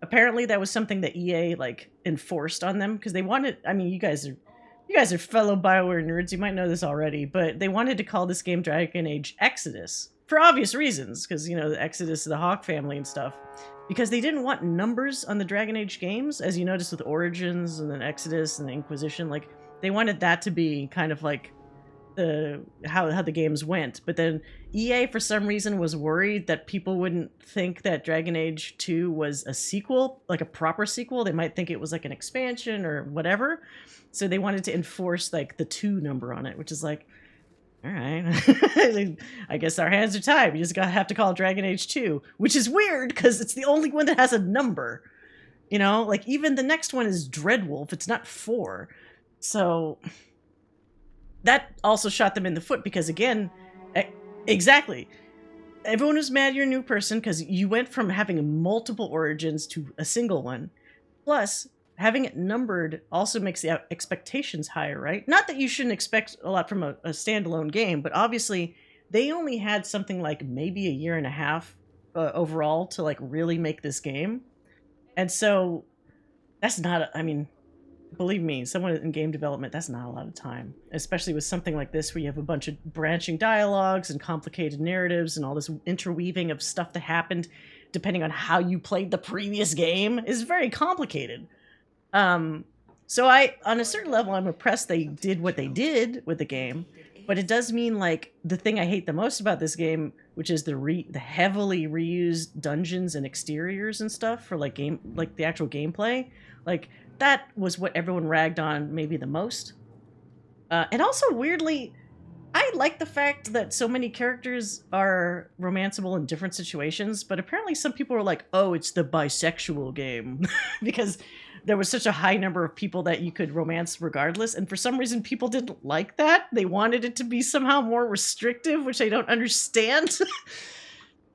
Speaker 1: Apparently that was something that EA like enforced on them because they wanted... I mean, you guys are fellow BioWare nerds, you might know this already, but they wanted to call this game Dragon Age Exodus for obvious reasons, because, you know, the Exodus of the Hawke family and stuff, because they didn't want numbers on the Dragon Age games, as you notice with Origins and then Exodus and the Inquisition. Like, they wanted that to be kind of like how the games went, but then EA for some reason was worried that people wouldn't think that Dragon Age 2 was a sequel, like a proper sequel. They might think it was like an expansion or whatever, so they wanted to enforce like the 2 number on it, which is like, all right. I guess our hands are tied. We just have to call it Dragon Age 2, which is weird because it's the only one that has a number, you know, like even the next one is Dreadwolf, it's not 4, so that also shot them in the foot because, again, exactly. Everyone was mad you're a new person because you went from having multiple origins to a single one. Plus, having it numbered also makes the expectations higher, right? Not that you shouldn't expect a lot from a standalone game, but obviously they only had something like maybe a year and a half overall to like really make this game. And so that's not, I mean... Believe me, someone in game development, that's not a lot of time. Especially with something like this where you have a bunch of branching dialogues and complicated narratives and all this interweaving of stuff that happened depending on how you played the previous game is very complicated. So on a certain level, I'm impressed they did what they did with the game, but it does mean like the thing I hate the most about this game, which is the heavily reused dungeons and exteriors and stuff for like the actual gameplay, like that was what everyone ragged on maybe the most. And also weirdly, I like the fact that so many characters are romanceable in different situations, but apparently some people are like, oh, it's the bisexual game because there was such a high number of people that you could romance regardless. And for some reason, people didn't like that. They wanted it to be somehow more restrictive, which I don't understand.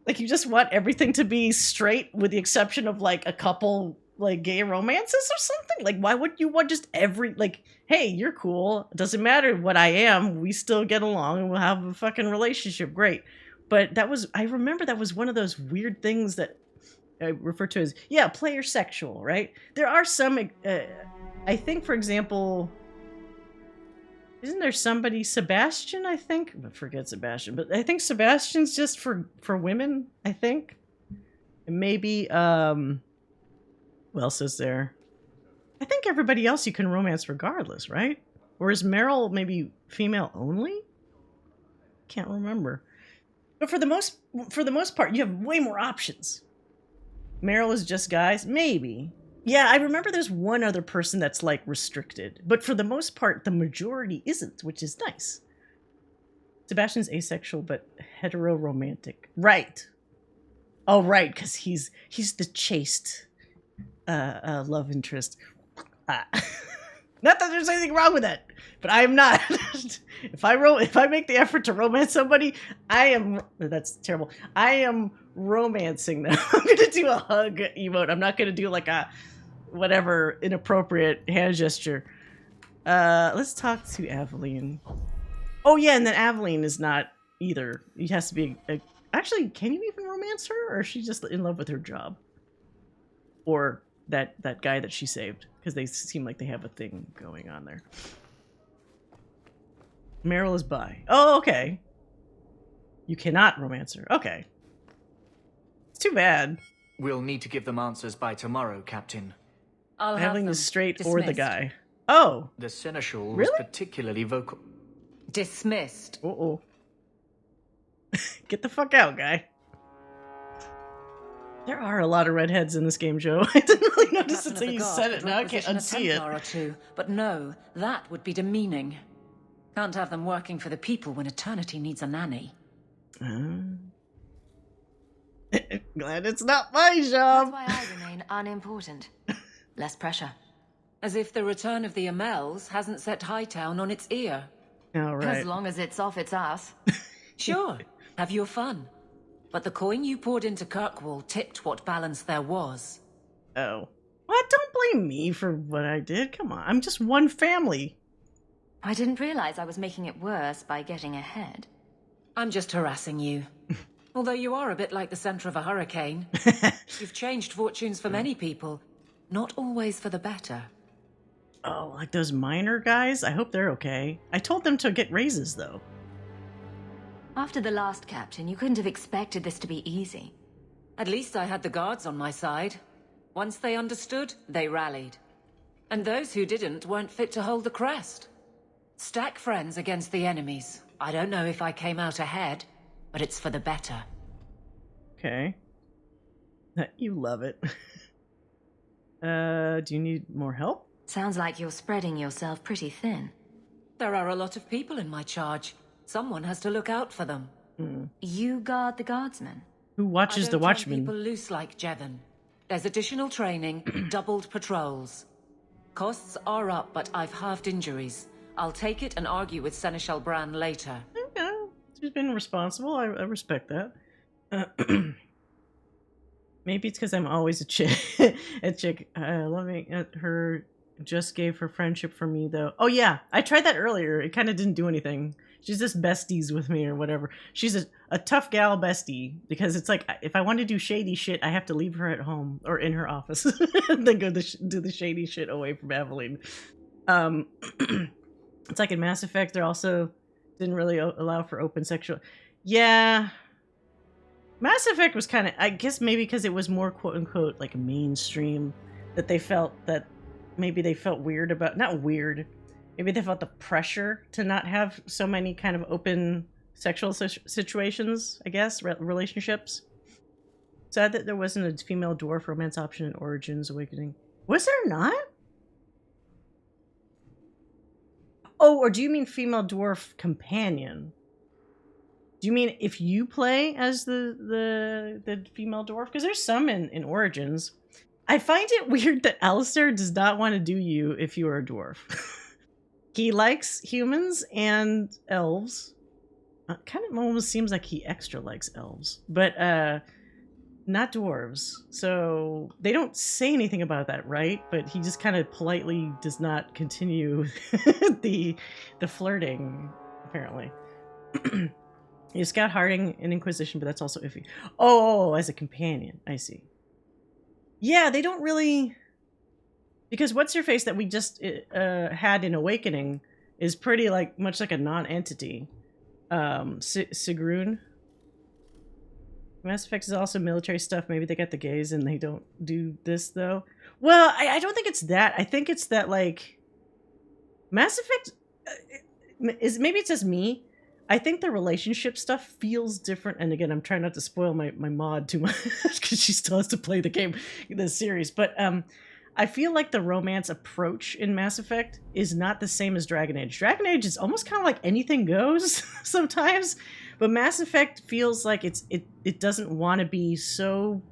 Speaker 1: Like, you just want everything to be straight with the exception of like a couple like gay romances or something. Like, why would you want just hey, you're cool. It doesn't matter what I am. We still get along and we'll have a fucking relationship. Great. But I remember that was one of those weird things that I refer to as, player sexual, right? There are some, I think, for example, isn't there somebody, Sebastian, I think? I forget Sebastian, but I think Sebastian's just for women, I think. And maybe, who else is there? I think everybody else you can romance regardless, right? Or is Meryl maybe female only? Can't remember. But for the most part, you have way more options. Meryl is just guys? Maybe. Yeah, I remember there's one other person that's like restricted. But for the most part, the majority isn't, which is nice. Sebastian's asexual but hetero-romantic. Right. Oh, right, because he's the chaste love interest. Not that there's anything wrong with that, but I am not. If I make the effort to romance somebody, that's terrible. I am romancing them. I'm gonna do a hug emote. I'm not gonna do like a whatever inappropriate hand gesture. Let's talk to Aveline. Oh yeah, and then Aveline is not either. It has to be actually, can you even romance her, or is she just in love with her job? Or that guy that she saved? Because they seem like they have a thing going on there. Meryl is bi. Oh, okay. You cannot romance her. Okay. It's too bad.
Speaker 8: We'll need to give them answers by tomorrow, Captain.
Speaker 7: I'll have
Speaker 1: Having
Speaker 7: them
Speaker 1: the straight
Speaker 7: dismissed.
Speaker 1: or the guy. Oh.
Speaker 8: The Seneschal was
Speaker 1: Really?
Speaker 8: particularly vocal.
Speaker 7: Dismissed.
Speaker 1: Uh-oh. Get the fuck out, guy. There are a lot of redheads in this game, Joe. I didn't really notice until you said it. Now I can't unsee it.
Speaker 7: Or two, but no, that would be demeaning. Can't have them working for the people when eternity needs a nanny.
Speaker 1: Glad it's not my job.
Speaker 3: That's why I remain unimportant. Less pressure.
Speaker 7: As if the return of the Amels hasn't set Hightown on its ear.
Speaker 1: All right.
Speaker 3: As long as it's off its ass.
Speaker 7: Sure, have your fun. But the coin you poured into Kirkwall tipped what balance there was.
Speaker 1: Oh. What? Don't blame me for what I did. Come on, I'm just one family.
Speaker 3: I didn't realize I was making it worse by getting ahead.
Speaker 7: I'm just harassing you. Although you are a bit like the center of a hurricane. You've changed fortunes for many people, not always for the better.
Speaker 1: Oh, like those miner guys? I hope they're okay. I told them to get raises, though.
Speaker 3: After the last captain, you couldn't have expected this to be easy.
Speaker 7: At least I had the guards on my side. Once they understood, they rallied. And those who didn't weren't fit to hold the crest. Stack friends against the enemies. I don't know if I came out ahead, but it's for the better.
Speaker 1: Okay. You love it. Do you need more help?
Speaker 3: Sounds like you're spreading yourself pretty thin.
Speaker 7: There are a lot of people in my charge. Someone has to look out for them.
Speaker 3: You guard the guardsmen?
Speaker 1: Who watches the
Speaker 7: I don't turn
Speaker 1: watchmen?
Speaker 7: people loose like Jevon. There's additional training, doubled patrols. Costs are up, but I've halved injuries. I'll take it and argue with Seneschal Bran later.
Speaker 1: Okay. She's been responsible. I respect that. Maybe it's because I'm always a chick. Loving her just gave her friendship for me, though. Oh, yeah. I tried that earlier. It kind of didn't do anything. She's just besties with me or whatever. She's a tough gal bestie because it's like if I want to do shady shit, I have to leave her at home or in her office and then go do the shady shit away from Aveline. It's like in Mass Effect, they also didn't really allow for open sexual. Yeah. Mass Effect was kind of, I guess maybe because it was more quote unquote like mainstream that they felt that maybe they felt weird about, not weird, maybe they felt the pressure to not have so many kind of open sexual situations, I guess, relationships. Sad that there wasn't a female dwarf romance option in Origins Awakening. Was there not? Oh, or do you mean female dwarf companion? Do you mean if you play as the female dwarf? Because there's some in Origins. I find it weird that Alistair does not want to do you if you are a dwarf. He likes humans and elves. Kind of almost seems like he extra likes elves. But not dwarves. So they don't say anything about that, right? But he just kind of politely does not continue the flirting, apparently. You Scout Harding in Inquisition, but that's also iffy. Oh, as a companion. I see. Yeah, they don't really... Because What's-Her-Face that we just had in Awakening is pretty much like a non-entity. Sigrun. Mass Effect is also military stuff. Maybe they got the gays and they don't do this, though. Well, I don't think it's that. I think it's that, Mass Effect... maybe it's just me. I think the relationship stuff feels different. And again, I'm trying not to spoil my mod too much because she still has to play the game, the series. But I feel like the romance approach in Mass Effect is not the same as Dragon Age. Dragon Age is almost kind of like anything goes sometimes. But Mass Effect feels like it doesn't want to be so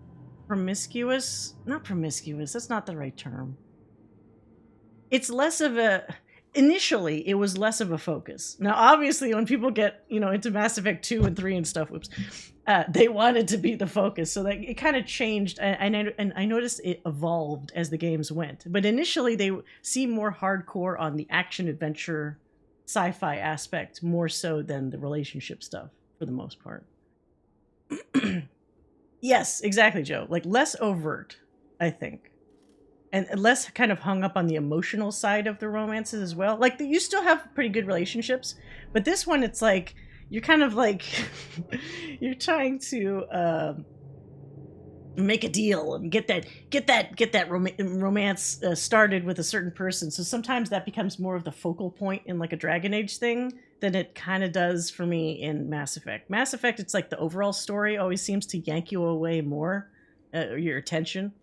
Speaker 1: promiscuous. Not promiscuous, that's not the right term. It's less of a... Initially, it was less of a focus. Now, obviously, when people get, into Mass Effect 2 and 3 and stuff, they wanted to be the focus. So that it kind of changed, and I noticed it evolved as the games went. But initially, they seem more hardcore on the action-adventure sci-fi aspect, more so than the relationship stuff, for the most part. Yes, exactly, Joe. Less overt, I think. And less kind of hung up on the emotional side of the romances as well. You still have pretty good relationships, but this one, it's you're kind of you're trying to make a deal and get that romance started with a certain person. So sometimes that becomes more of the focal point in a Dragon Age thing than it kind of does for me in Mass Effect. Mass Effect, it's the overall story always seems to yank you away more, your attention.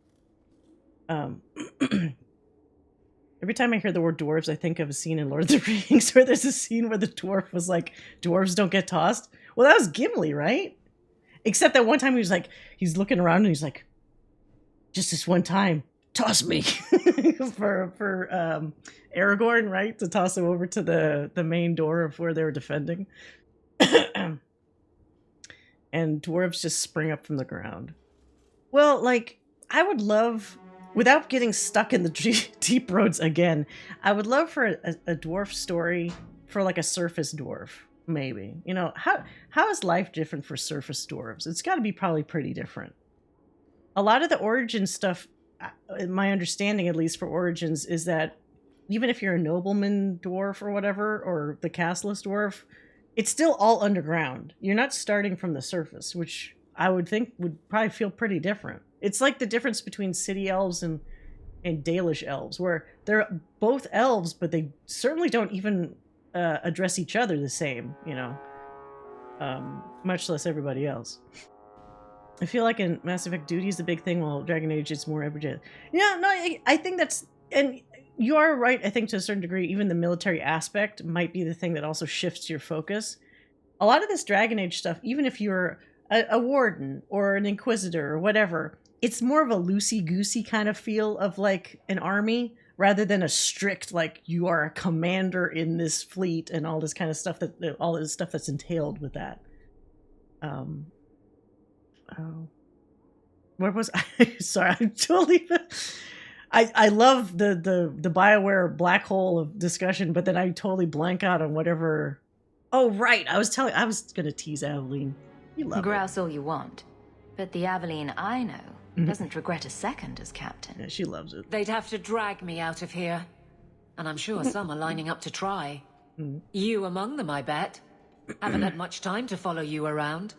Speaker 1: Every time I hear the word dwarves, I think of a scene in Lord of the Rings where there's a scene where the dwarf was dwarves don't get tossed. Well, that was Gimli, right? Except that one time he's looking around and he's just this one time, toss me. for Aragorn, right? To toss him over to the main door of where they were defending. And dwarves just spring up from the ground. Well, I would love... Without getting stuck in the deep roads again, I would love for a dwarf story for a surface dwarf, maybe. How is life different for surface dwarves? It's got to be probably pretty different. A lot of the origin stuff, my understanding at least for Origins, is that even if you're a nobleman dwarf or whatever, or the castless dwarf, it's still all underground. You're not starting from the surface, which I would think would probably feel pretty different. It's like the difference between city elves and Dalish elves, where they're both elves, but they certainly don't even address each other the same, much less everybody else. I feel like in Mass Effect, duty is the big thing, while Dragon Age it's more everyday. Yeah, no, I think that's... And you are right, I think to a certain degree, even the military aspect might be the thing that also shifts your focus. A lot of this Dragon Age stuff, even if you're a warden or an inquisitor or whatever... It's more of a loosey-goosey kind of feel of an army rather than a strict you are a commander in this fleet and all this kind of stuff all this stuff that's entailed with that. What was I? Sorry, I'm totally... I love the BioWare black hole of discussion, but then I totally blank out on whatever... Oh, right. I was going to tease Aveline. You love
Speaker 3: Grouse all you want, but the Aveline I know doesn't regret a second as captain.
Speaker 1: Yeah, she loves it.
Speaker 7: They'd have to drag me out of here. And I'm sure some are lining up to try. You among them, I bet. Haven't had much time to follow you around.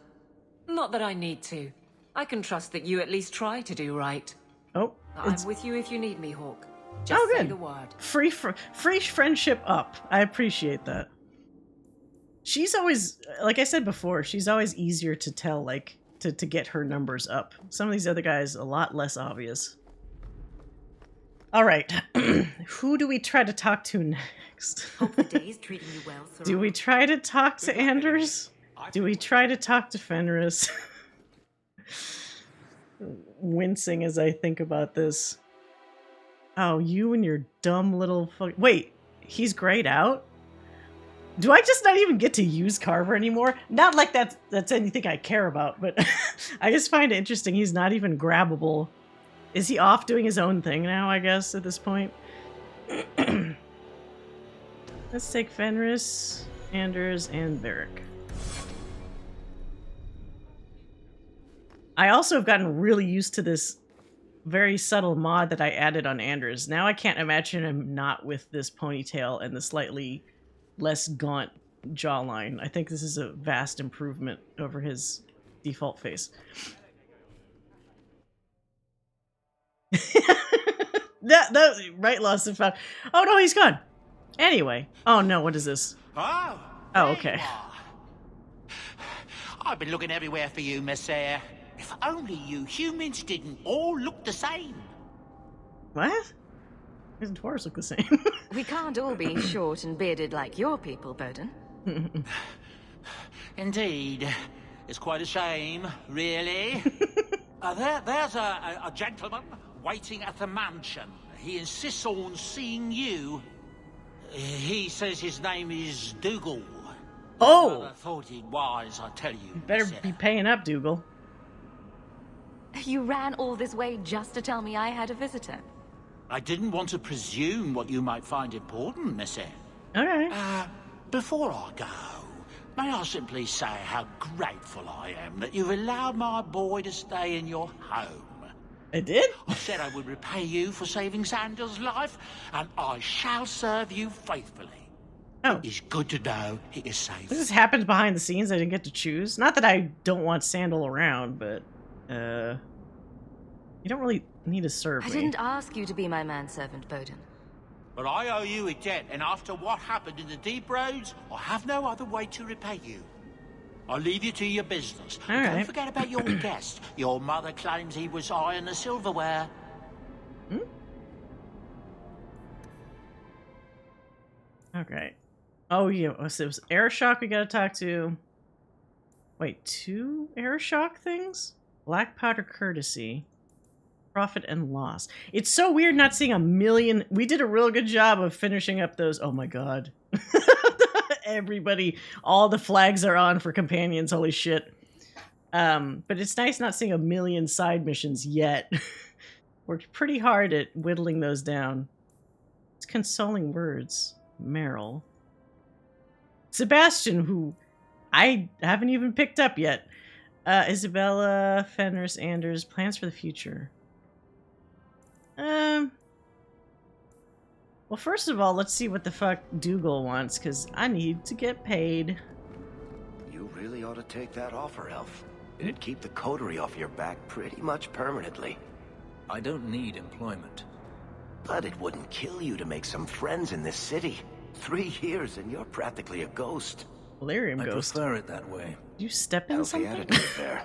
Speaker 7: Not that I need to. I can trust that you at least try to do right.
Speaker 1: Oh.
Speaker 7: I'm with you if you need me, Hawke. Just
Speaker 1: oh,
Speaker 7: say
Speaker 1: good.
Speaker 7: the word.
Speaker 1: Free friendship up. I appreciate that. She's always, like I said before, she's always easier to tell, like, to get her numbers up. Some of these other guys, a lot less obvious. All right. Who do we try to talk to next?
Speaker 3: Hope the day is treating you well, sir.
Speaker 1: Do we try to talk to Anders? Do we try to talk to Fenris? Wincing as I think about this. Oh, you and your dumb little fuck. Wait, he's grayed out? Do I just not even get to use Carver anymore? Not like that's anything I care about, but I just find it interesting he's not even grabbable. Is he off doing his own thing now, I guess, at this point? Let's take Fenris, Anders, and Varric. I also have gotten really used to this very subtle mod that I added on Anders. Now I can't imagine him not with this ponytail and the slightly less gaunt jawline. I think this is a vast improvement over his default face. that right, lost and found. Oh no, he's gone. Anyway, oh no, what is this?
Speaker 9: Oh,
Speaker 1: okay.
Speaker 9: I've been looking everywhere for you, Messiah. If only you humans didn't all look the same.
Speaker 1: What? His dwarves look the same.
Speaker 3: We can't all be short and bearded like your people, Bowden.
Speaker 9: Indeed. It's quite a shame, really. There's a gentleman waiting at the mansion. He insists on seeing you. He says his name is Dougal.
Speaker 1: Oh!
Speaker 9: I thought it was, I tell you.
Speaker 1: You better be paying up, Dougal.
Speaker 3: You ran all this way just to tell me I had a visitor.
Speaker 9: I didn't want to presume what you might find important, Missy.
Speaker 1: Alright.
Speaker 9: Before I go, may I simply say how grateful I am that you've allowed my boy to stay in your home.
Speaker 1: I did?
Speaker 9: I said I would repay you for saving Sandal's life, and I shall serve you faithfully.
Speaker 1: Oh.
Speaker 9: It is good to know he is safe.
Speaker 1: This has happened behind the scenes. I didn't get to choose. Not that I don't want Sandal around, but you don't really need to serve me.
Speaker 3: I didn't ask you to be my manservant, Bowden.
Speaker 9: But I owe you a debt, and after what happened in the Deep Roads, I have no other way to repay you. I'll leave you to your business.
Speaker 1: All
Speaker 9: Don't
Speaker 1: right.
Speaker 9: forget about your guest. Your mother claims he was eyeing the silverware.
Speaker 1: Okay. Oh, yeah. So it was Airshock we gotta talk to. Wait, 2 Airshock things? Black Powder Courtesy. Profit and Loss. It's so weird not seeing a million. We did a real good job of finishing up those. Oh my god. Everybody, all the flags are on for companions. Holy shit. But it's nice not seeing a million side missions yet. Worked pretty hard at whittling those down. It's consoling words. Meryl. Sebastian, who I haven't even picked up yet. Isabella, Fenris, Anders, plans for the future. Well, first of all, let's see what the fuck Dougal wants, because I need to get paid.
Speaker 10: You really ought to take that offer, Elf. It'd keep the coterie off your back pretty much permanently.
Speaker 15: I don't need employment.
Speaker 10: But it wouldn't kill you to make some friends in this city. 3 years and you're practically a ghost.
Speaker 1: Delirium
Speaker 15: I
Speaker 1: ghost.
Speaker 15: prefer it that way.
Speaker 1: You step in
Speaker 10: Healthy
Speaker 1: something?
Speaker 10: attitude there.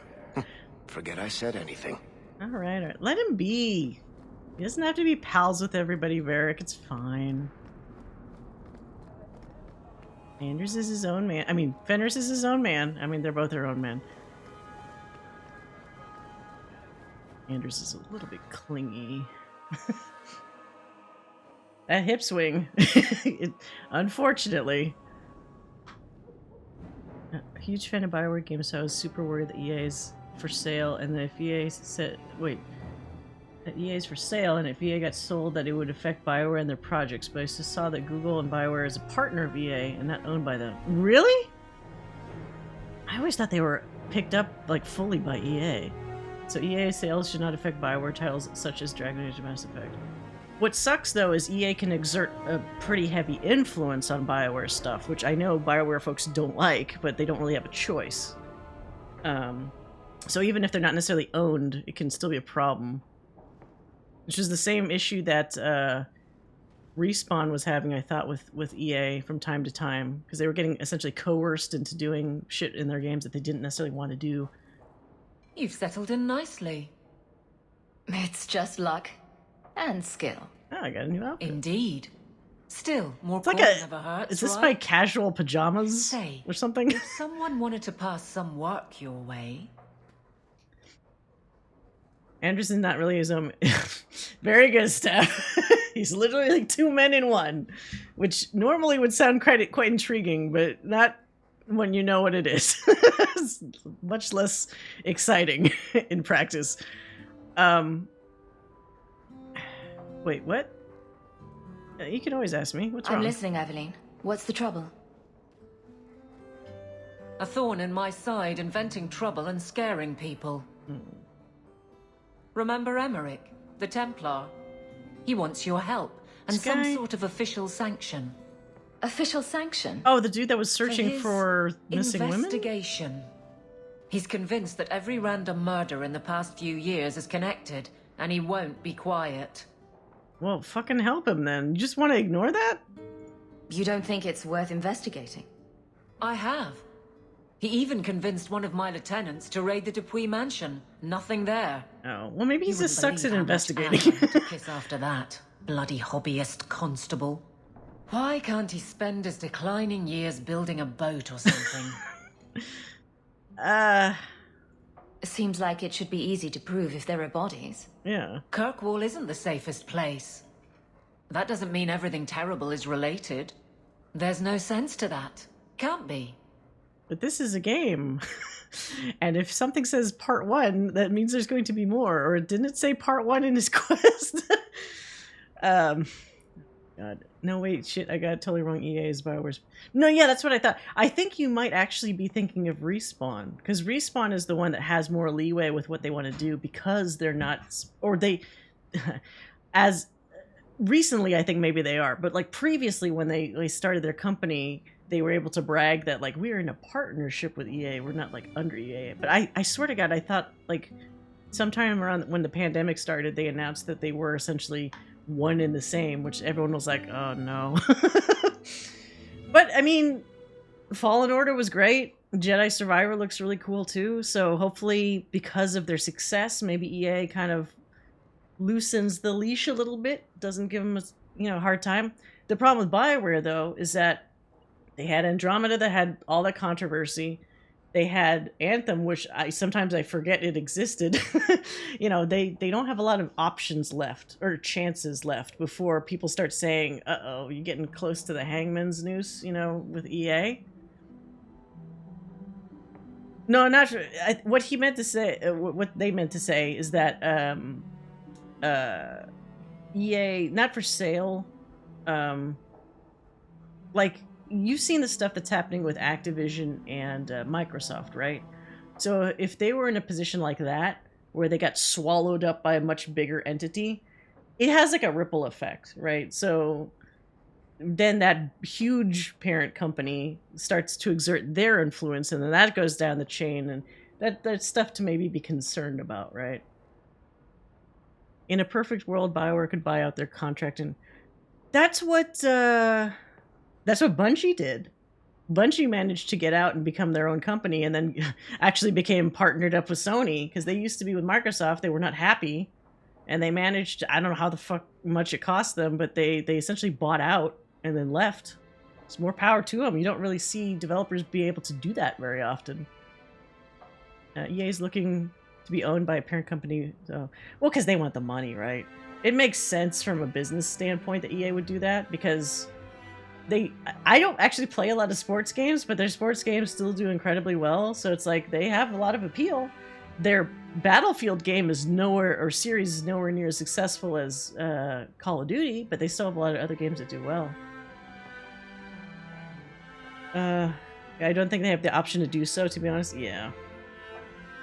Speaker 10: Forget I said anything.
Speaker 1: Alright, alright. Let him be. He doesn't have to be pals with everybody, Varric. It's fine. Anders is his own man. I mean, Fenris is his own man. I mean, they're both their own men. Anders is a little bit clingy. That hip swing. Unfortunately. A huge fan of Bioware games, so I was super worried that EA's for sale, and that if EA said, wait, that EA's for sale, and if EA got sold, that it would affect Bioware and their projects. But I just saw that Google and Bioware is a partner of EA and not owned by them. Really? I always thought they were picked up like fully by EA. So EA sales should not affect Bioware titles such as Dragon Age and Mass Effect. What sucks though is EA can exert a pretty heavy influence on Bioware stuff, which I know Bioware folks don't like, but they don't really have a choice. So even if they're not necessarily owned, it can still be a problem. Which is the same issue that Respawn was having, I thought, with EA from time to time, because they were getting essentially coerced into doing shit in their games that they didn't necessarily want to do.
Speaker 7: You've settled in nicely.
Speaker 3: It's just luck and skill.
Speaker 1: Oh, I got a new outfit.
Speaker 7: Indeed. Still, more
Speaker 1: It's like
Speaker 7: coin never hurts,
Speaker 1: is this
Speaker 7: right?
Speaker 1: my casual pajamas
Speaker 7: Say,
Speaker 1: or something?
Speaker 7: If someone wanted to pass some work your way...
Speaker 1: Anderson's not really his own. Very good, Steph. He's literally like two men in one, which normally would sound quite intriguing, but not when you know what it is. It's much less exciting in practice. Wait, what? You can always ask me. What's wrong?
Speaker 3: I'm listening, Aveline. What's the trouble?
Speaker 7: A thorn in my side, inventing trouble and scaring people. Remember Emmerich, the Templar? He wants your help, and some sort of official sanction.
Speaker 3: Official sanction?
Speaker 1: Oh, the dude that was searching for missing women?
Speaker 7: Investigation. He's convinced that every random murder in the past few years is connected, and he won't be quiet.
Speaker 1: Well, fucking help him then. You just want to ignore that?
Speaker 3: You don't think it's worth investigating?
Speaker 7: I have. He even convinced one of my lieutenants to raid the Dupuis mansion. Nothing there.
Speaker 1: Oh, well maybe he just sucks at investigating.
Speaker 7: Had to kiss after that. Bloody hobbyist constable. Why can't he spend his declining years building a boat or something?
Speaker 3: Seems like it should be easy to prove if there are bodies.
Speaker 1: Yeah.
Speaker 7: Kirkwall isn't the safest place. That doesn't mean everything terrible is related. There's no sense to that. Can't be.
Speaker 1: But this is a game. And if something says part 1, that means there's going to be more. Or didn't it say part 1 in his quest? God. No, wait, shit, I got it totally wrong. EA is BioWare's... No, yeah, that's what I thought. I think you might actually be thinking of Respawn. Because Respawn is the one that has more leeway with what they want to do because they're not... Or they... As... Recently, I think maybe they are. But, like, previously when they started their company... They were able to brag that, like, we're in a partnership with EA. We're not, like, under EA. But I swear to God, I thought, like, sometime around when the pandemic started, they announced that they were essentially one and the same, which everyone was like, oh, no. But, I mean, Fallen Order was great. Jedi Survivor looks really cool, too. So hopefully, because of their success, maybe EA kind of loosens the leash a little bit. Doesn't give them a hard time. The problem with BioWare, though, is that they had Andromeda that had all that controversy. They had Anthem, which sometimes I forget it existed. They don't have a lot of options left or chances left before people start saying, uh-oh, you're getting close to the hangman's noose, with EA. No, not sure. What he meant to say, what they meant to say is that EA, not for sale, like, you've seen the stuff that's happening with Activision and Microsoft, right? So if they were in a position like that, where they got swallowed up by a much bigger entity, it has like a ripple effect, right? So then that huge parent company starts to exert their influence, and then that goes down the chain, and that's stuff to maybe be concerned about, right? In a perfect world, BioWare could buy out their contract, and that's what Bungie did. Bungie managed to get out and become their own company, and then actually became partnered up with Sony, because they used to be with Microsoft. They were not happy, and they managed to, I don't know how the fuck much it cost them, but they essentially bought out and then left. It's more power to them. You don't really see developers be able to do that very often. EA is looking to be owned by a parent company. So, well, because they want the money, right? It makes sense from a business standpoint that EA would do that, because I don't actually play a lot of sports games, but their sports games still do incredibly well. So it's like they have a lot of appeal. Their Battlefield game is series is nowhere near as successful as Call of Duty, but they still have a lot of other games that do well. I don't think they have the option to do so, to be honest. Yeah.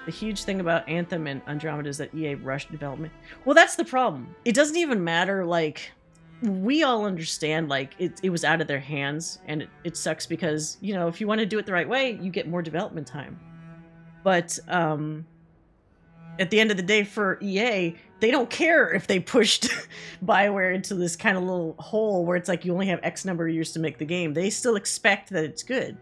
Speaker 1: The huge thing about Anthem and Andromeda is that EA rushed development. Well, that's the problem. It doesn't even matter, like... We all understand, like, it was out of their hands, and it sucks because, if you want to do it the right way, you get more development time. But, at the end of the day for EA, they don't care if they pushed BioWare into this kind of little hole where it's like you only have X number of years to make the game. They still expect that it's good,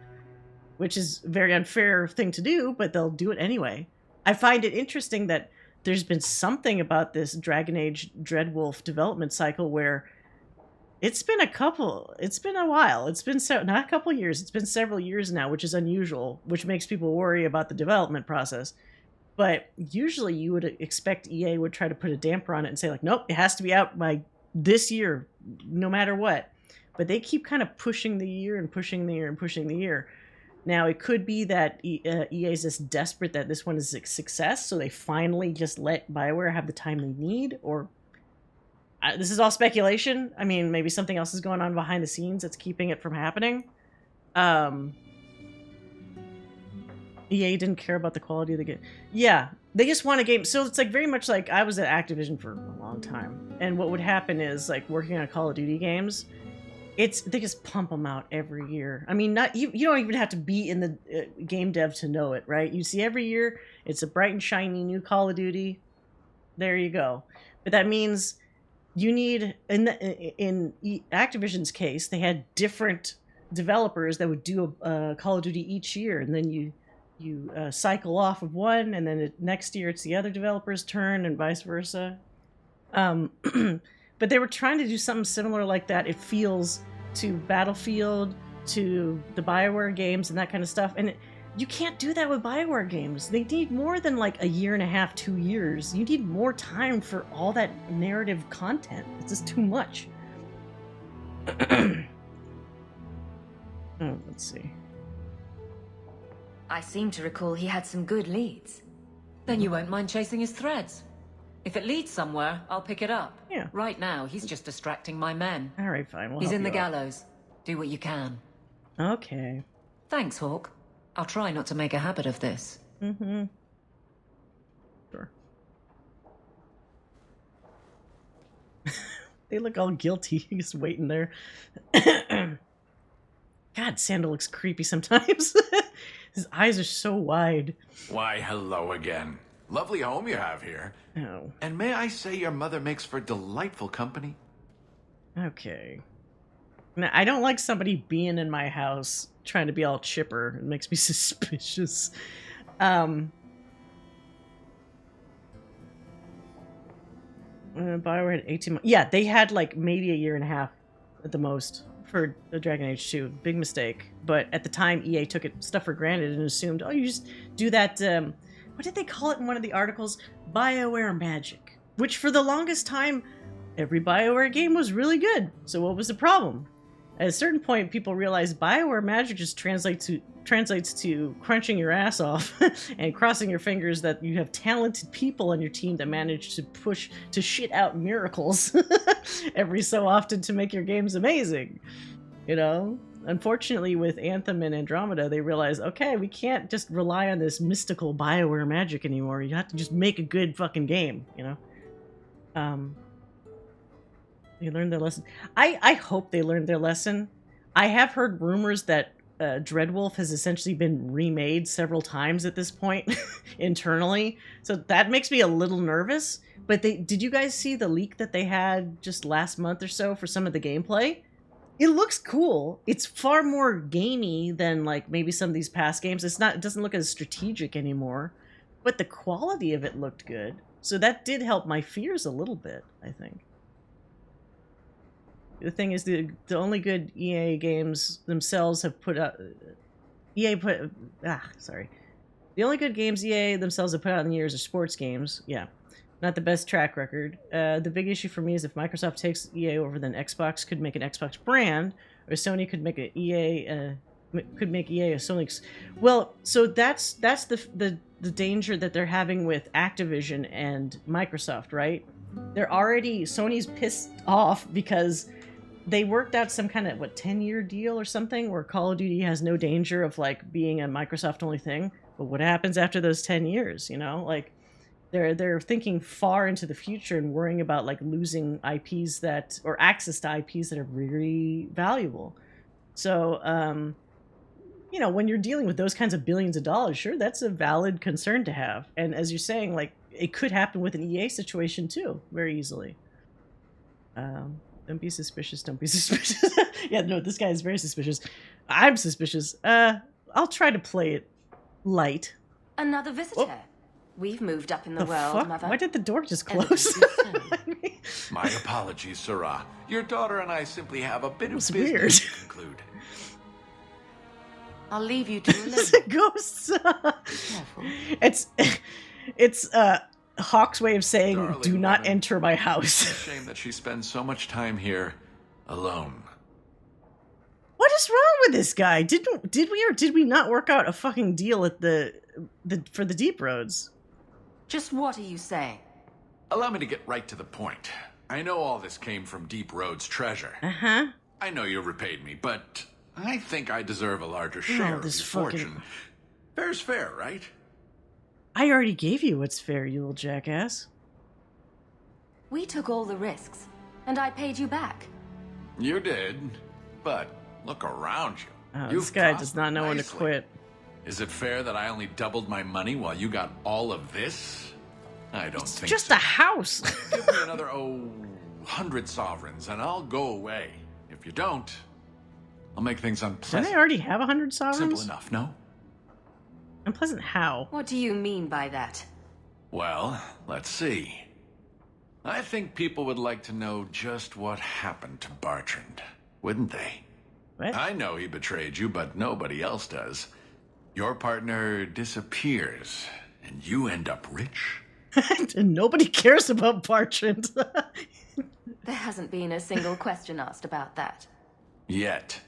Speaker 1: which is a very unfair thing to do, but they'll do it anyway. I find it interesting that there's been something about this Dragon Age Dreadwolf development cycle where it's been a while. It's been not a couple years. It's been several years now, which is unusual, which makes people worry about the development process. But usually you would expect EA would try to put a damper on it and say like, nope, it has to be out by this year, no matter what. But they keep kind of pushing the year and pushing the year and pushing the year. Now, it could be that EA is just desperate that this one is a success, so they finally just let BioWare have the time they need, or this is all speculation. I mean, maybe something else is going on behind the scenes that's keeping it from happening. EA didn't care about the quality of the game. Yeah, they just want a game. So it's like very much like I was at Activision for a long time, and what would happen is like working on Call of Duty games, they just pump them out every year. I mean, not you don't even have to be in the game dev to know it, right? You see every year it's a bright and shiny new Call of Duty. There you go. But that means you need in Activision's case, they had different developers that would do a Call of Duty each year, and then you cycle off of one, and then next year it's the other developer's turn, and vice versa. But they were trying to do something similar like that. It feels to Battlefield, to the BioWare games, and that kind of stuff. And you can't do that with BioWare games. They need more than like a year and a half, 2 years. You need more time for all that narrative content. It's just too much. Let's see.
Speaker 3: I seem to recall he had some good leads.
Speaker 7: Then you won't mind chasing his threads. If it leads somewhere, I'll pick it up.
Speaker 1: Yeah.
Speaker 7: Right now, he's just distracting my men.
Speaker 1: All right, fine.
Speaker 7: He's in the gallows. Do what you can.
Speaker 1: Okay.
Speaker 7: Thanks, Hawke. I'll try not to make a habit of this.
Speaker 1: Mm-hmm. Sure. They look all guilty, just waiting there. God, Sandal looks creepy sometimes. His eyes are so wide.
Speaker 4: Why, hello again. Lovely home you have here.
Speaker 1: Oh.
Speaker 4: And may I say your mother makes for delightful company?
Speaker 1: Okay. Now, I don't like somebody being in my house trying to be all chipper. It makes me suspicious. BioWare had 18 months. Yeah, they had like maybe a year and a half at the most for the Dragon Age 2. Big mistake. But at the time, EA took stuff for granted and assumed, oh, you just do that... what did they call it in one of the articles? BioWare magic. Which for the longest time, every BioWare game was really good. So what was the problem? At a certain point, people realized BioWare magic just translates to crunching your ass off and crossing your fingers that you have talented people on your team that manage to shit out miracles every so often to make your games amazing. You know? Unfortunately, with Anthem and Andromeda, they realized, okay, we can't just rely on this mystical BioWare magic anymore. You have to just make a good fucking game, you know? They learned their lesson. I hope they learned their lesson. I have heard rumors that Dreadwolf has essentially been remade several times at this point internally. So that makes me a little nervous. But did you guys see the leak that they had just last month or so for some of the gameplay? It looks cool. It's far more gamey than like maybe some of these past games. It doesn't look as strategic anymore, but the quality of it looked good. So that did help my fears a little bit, I think. The thing is, the only good EA games themselves have put out... The only good games EA themselves have put out in the years are sports games. Yeah. Not the best track record. The big issue for me is if Microsoft takes EA over, then Xbox could make an Xbox brand, or Sony could make a EA a Sony. Well, so that's the danger that they're having with Activision and Microsoft, right? Sony's pissed off because they worked out some kind of 10-year deal or something where Call of Duty has no danger of like being a Microsoft only thing. But what happens after those 10 years? You know, like. They're thinking far into the future and worrying about like losing IPs or access to IPs that are really valuable. So you know, when you're dealing with those kinds of billions of dollars, sure, that's a valid concern to have. And as you're saying, like, it could happen with an EA situation too, very easily. Don't be suspicious. Don't be suspicious. Yeah, no, this guy is very suspicious. I'm suspicious. I'll try to play it light.
Speaker 3: Another visitor. We've moved up in the world,
Speaker 1: fuck?
Speaker 3: Mother.
Speaker 1: Why did the door just close?
Speaker 4: My apologies, Sarah. Your daughter and I simply have a bit of business
Speaker 1: weird.
Speaker 4: to conclude.
Speaker 7: I'll leave you to alone.
Speaker 1: It's a ghost. It's Hawke's way of saying,
Speaker 4: Darling
Speaker 1: do not
Speaker 4: woman.
Speaker 1: enter my house.
Speaker 4: It's a shame that she spends so much time here alone.
Speaker 1: What is wrong with this guy? Did we or did we not work out a fucking deal at for the deep roads?
Speaker 7: Just what are you saying?
Speaker 4: Allow me to get right to the point. I know all this came from Deep Road's treasure.
Speaker 1: Uh-huh.
Speaker 4: I know you repaid me, but I think I deserve a larger share of your fortune. Fair's fair, right?
Speaker 1: I already gave you what's fair, you little jackass.
Speaker 3: We took all the risks, and I paid you back.
Speaker 4: You did, but look around you.
Speaker 1: Oh,
Speaker 4: You've
Speaker 1: this guy does not know when to
Speaker 4: nicely.
Speaker 1: quit.
Speaker 4: Is it fair that I only doubled my money while you got all of this? I don't think
Speaker 1: Just
Speaker 4: so.
Speaker 1: a house.
Speaker 4: Give me another, 100 sovereigns, and I'll go away. If you don't, I'll make things
Speaker 1: Don't
Speaker 4: unpleasant.
Speaker 1: they already have 100 sovereigns?
Speaker 4: Simple enough, no?
Speaker 1: Unpleasant how?
Speaker 3: What do you mean by that?
Speaker 4: Well, let's see. I think people would like to know just what happened to Bartrand, wouldn't they?
Speaker 1: What?
Speaker 4: I know he betrayed you, but nobody else does. Your partner disappears, and you end up rich.
Speaker 1: And nobody cares about Bartrand.
Speaker 3: There hasn't been a single question asked about that.
Speaker 4: Yet.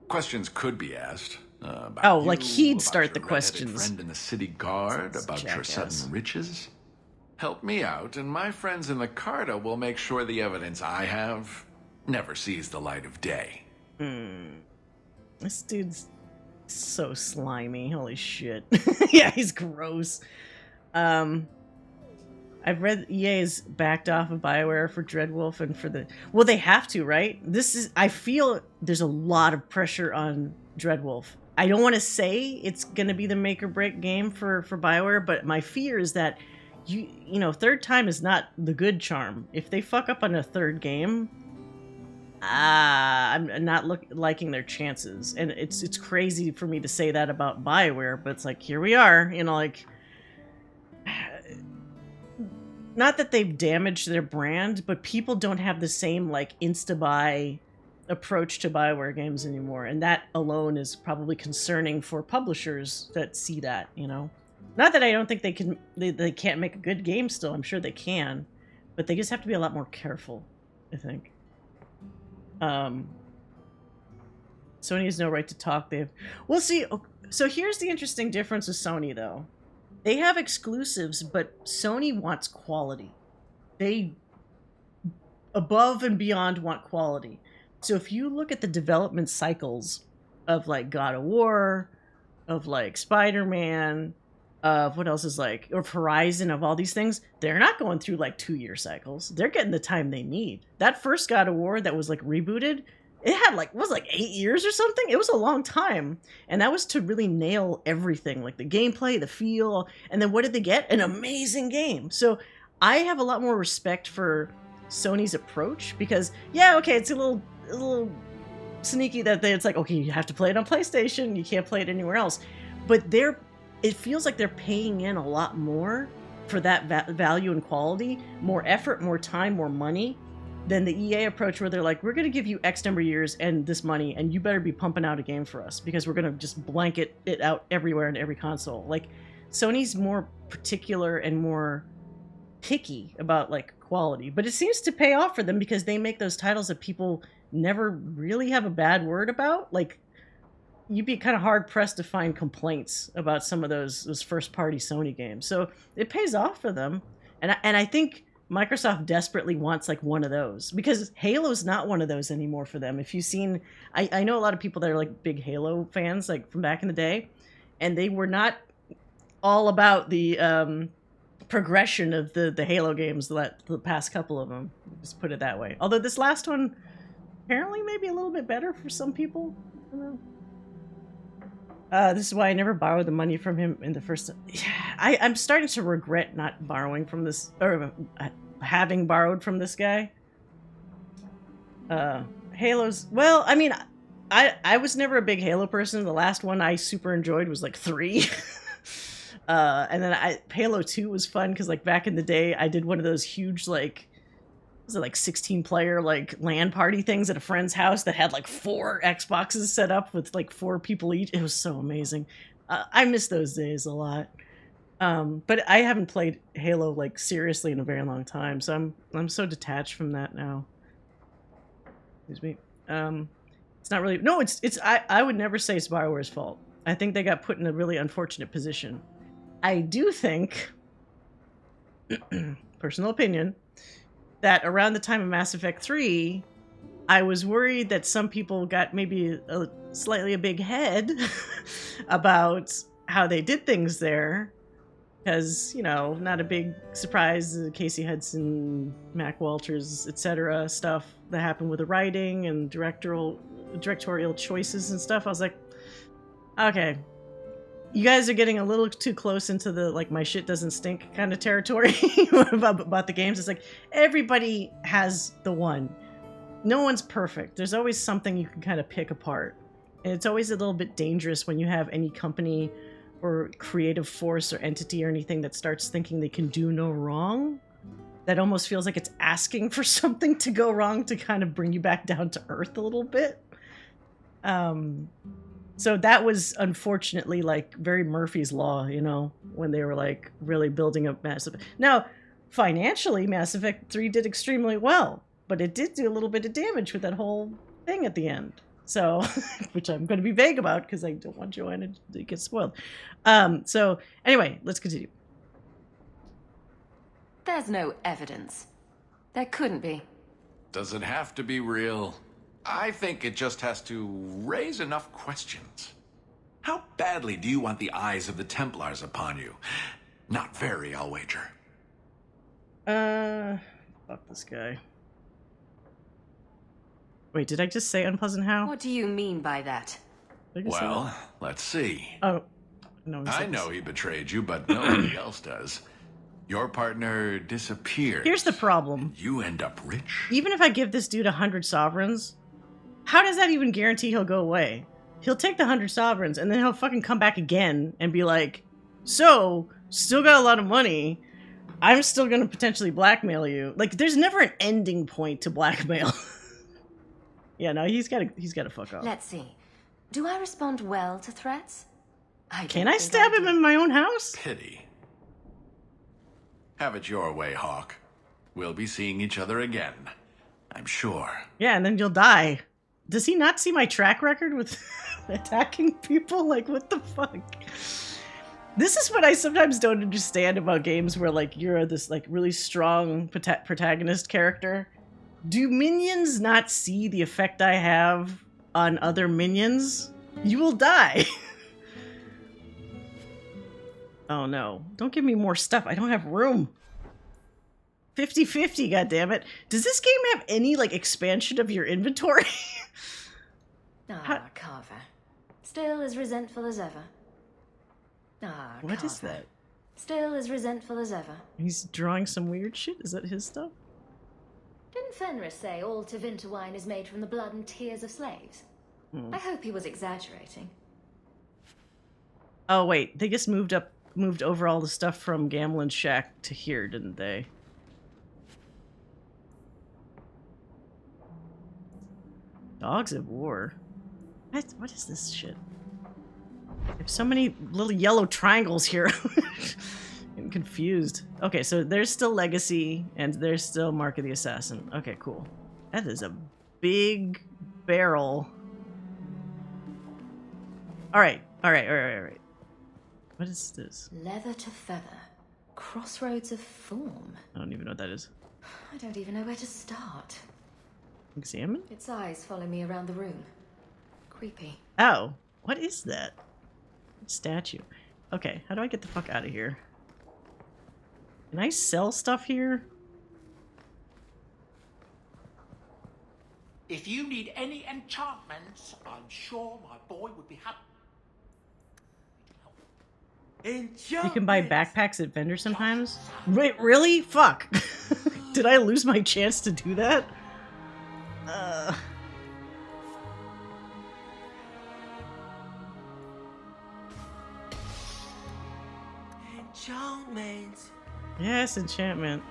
Speaker 4: Questions could be asked. About
Speaker 1: Oh, like
Speaker 4: you,
Speaker 1: he'd
Speaker 4: about
Speaker 1: start
Speaker 4: your
Speaker 1: the
Speaker 4: redheaded
Speaker 1: questions.
Speaker 4: friend in the city guard,
Speaker 1: This
Speaker 4: about your
Speaker 1: jackass.
Speaker 4: sudden riches. Help me out, and my friends in the Carta will make sure the evidence I have never sees the light of day.
Speaker 1: This dude's so slimy. Holy shit. Yeah, he's gross. I've read EA's backed off of BioWare for Dreadwolf and for the... Well, they have to, right? I feel there's a lot of pressure on Dreadwolf. I don't want to say it's going to be the make or break game for BioWare, but my fear is that, you know, third time is not the good charm. If they fuck up on a third game, I'm not liking their chances. And it's crazy for me to say that about BioWare, but it's like, here we are, you know, like... Not that they've damaged their brand, but people don't have the same, like, insta-buy approach to BioWare games anymore. And that alone is probably concerning for publishers that see that, you know? Not that I don't think they can't make a good game still. I'm sure they can. But they just have to be a lot more careful, I think. Sony has no right to talk. We'll see. So here's the interesting difference with Sony, though. They have exclusives, but Sony wants quality. They, above and beyond, want quality. So if you look at the development cycles of, like, God of War, of, like, Spider-Man, of what else is, like, or Horizon, of all these things, they're not going through, like, 2-year cycles. They're getting the time they need. That first God of War that was, like, rebooted, it had, like, was like 8 years or something? It was a long time. And that was to really nail everything, like the gameplay, the feel, and then what did they get? An amazing game. So I have a lot more respect for Sony's approach because, yeah, okay, it's a little sneaky that it's like, okay, you have to play it on PlayStation, you can't play it anywhere else. But it feels like they're paying in a lot more for that value and quality, more effort, more time, more money, than the EA approach where they're like, we're going to give you X number of years and this money, and you better be pumping out a game for us because we're going to just blanket it out everywhere in every console. Like, Sony's more particular and more picky about, like, quality. But it seems to pay off for them because they make those titles that people never really have a bad word about. Like, you'd be kind of hard-pressed to find complaints about some of those first-party Sony games. So it pays off for them. And I think Microsoft desperately wants, like, one of those because Halo's not one of those anymore for them. If you've seen, I know a lot of people that are, like, big Halo fans, like, from back in the day, and they were not all about the progression of the Halo games, the past couple of them. Just put it that way. Although this last one apparently maybe a little bit better for some people. I don't know. This is why I never borrowed the money from him in the first... I'm starting to regret not borrowing from this... Or having borrowed from this guy. Halo's... Well, I mean, I was never a big Halo person. The last one I super enjoyed was like 3. And then Halo 2 was fun because like back in the day, I did one of those huge like... Was it like 16-player like LAN party things at a friend's house that had like 4 Xboxes set up with like 4 people each? It was so amazing. I miss those days a lot. But I haven't played Halo like seriously in a very long time, so I'm so detached from that now. Excuse me. It's not really... No, I would never say it's BioWare's fault. I think they got put in a really unfortunate position. I do think, personal opinion, that around the time of Mass Effect 3, I was worried that some people got maybe slightly a big head about how they did things there. Because, you know, not a big surprise, Casey Hudson, Mac Walters, etc. stuff that happened with the writing and directorial choices and stuff. I was like, okay, you guys are getting a little too close into the, like, my shit doesn't stink kind of territory about the games. It's like, everybody has the one. No one's perfect. There's always something you can kind of pick apart. And it's always a little bit dangerous when you have any company or creative force or entity or anything that starts thinking they can do no wrong. That almost feels like it's asking for something to go wrong to kind of bring you back down to earth a little bit. So that was unfortunately like very Murphy's Law, you know, when they were like really building up Mass Effect. Now, financially, Mass Effect 3 did extremely well, but it did do a little bit of damage with that whole thing at the end. So, which I'm going to be vague about because I don't want Joanna to get spoiled. So anyway, let's continue.
Speaker 3: There's no evidence. There couldn't be.
Speaker 4: Does it have to be real? I think it just has to raise enough questions. How badly do you want the eyes of the Templars upon you? Not very, I'll wager.
Speaker 1: Fuck this guy. Wait, did I just say unpleasant how?
Speaker 3: What do you mean by that?
Speaker 4: Well, let's see.
Speaker 1: Oh, no.
Speaker 4: I know he betrayed you, but nobody else does. Your partner disappears.
Speaker 1: Here's the problem.
Speaker 4: You end up rich.
Speaker 1: Even if I give this dude 100 sovereigns, how does that even guarantee he'll go away? He'll take the 100 sovereigns and then he'll fucking come back again and be like, so, still got a lot of money. I'm still gonna potentially blackmail you. Like, there's never an ending point to blackmail. Yeah, no, he's gotta fuck off.
Speaker 3: Let's see. Do I respond well to threats?
Speaker 1: Can I stab him in my own house?
Speaker 4: Pity. Have it your way, Hawke. We'll be seeing each other again, I'm sure.
Speaker 1: Yeah, and then you'll die. Does he not see my track record with attacking people? Like, what the fuck? This is what I sometimes don't understand about games where, like, you're this, like, really strong protagonist character. Do minions not see the effect I have on other minions? You will die. Oh no. Don't give me more stuff. I don't have room. 50-50, goddammit. Does this game have any, like, expansion of your inventory?
Speaker 3: Carver. Still as resentful as ever.
Speaker 1: What is that?
Speaker 3: Still as resentful as ever.
Speaker 1: He's drawing some weird shit? Is that his stuff?
Speaker 3: Didn't Fenris say all Tevinter wine is made from the blood and tears of slaves? I hope he was exaggerating.
Speaker 1: Oh wait, they just moved over all the stuff from Gamlen's shack to here, didn't they? Dogs of War? What is this shit? There's so many little yellow triangles here. I'm confused. Okay, so there's still Legacy, and there's still Mark of the Assassin. Okay, cool. That is a big barrel. Alright. What is this?
Speaker 3: Leather to feather. Crossroads of form.
Speaker 1: I don't even know what that is.
Speaker 3: I don't even know where to start.
Speaker 1: Examine?
Speaker 3: Its eyes follow me around the room. Creepy.
Speaker 1: Oh, what is that? Statue. Okay, how do I get the fuck out of here? Can I sell stuff here?
Speaker 9: If you need any enchantments, I'm sure my boy would be happy.
Speaker 1: You can buy backpacks at vendors sometimes. Wait, really? Fuck. Did I lose my chance to do that?
Speaker 2: Enchantment.
Speaker 1: Yes, enchantment.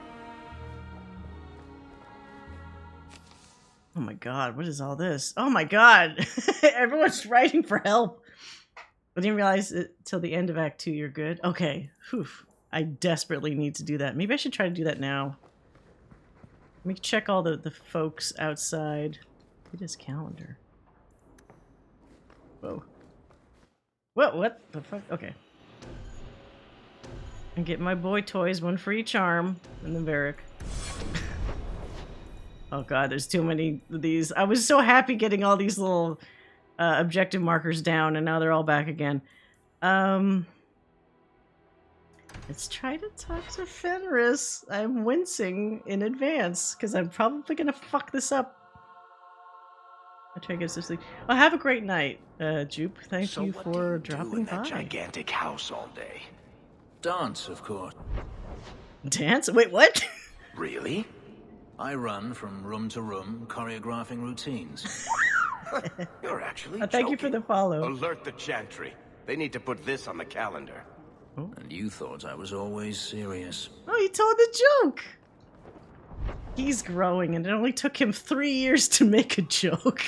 Speaker 1: Oh my god, what is all this? Oh my god! Everyone's writing for help. I didn't realize it till the end of Act 2 you're good. Okay. Whew. I desperately need to do that. Maybe I should try to do that now. Let me check all the folks outside. Look at his calendar. Whoa. What the fuck? Okay. And get my boy toys, one for each arm, and then Varric. Oh god, there's too many of these. I was so happy getting all these little objective markers down, and now they're all back again. Let's try to talk to Fenris. I'm wincing in advance, because I'm probably gonna fuck this up. I'll try to get some sleep. Well, have a great night, Jupe. Thank you for dropping by.
Speaker 10: Gigantic house all day.
Speaker 15: Dance, of course.
Speaker 1: Dance? Wait, what?
Speaker 10: Really?
Speaker 15: I run from room to room, choreographing routines.
Speaker 10: You're actually
Speaker 1: Thank you for the follow.
Speaker 10: Alert the Chantry. They need to put this on the calendar.
Speaker 15: Oh. And you thought I was always serious.
Speaker 1: Oh, he told the joke! He's growing, and it only took him 3 years to make a joke.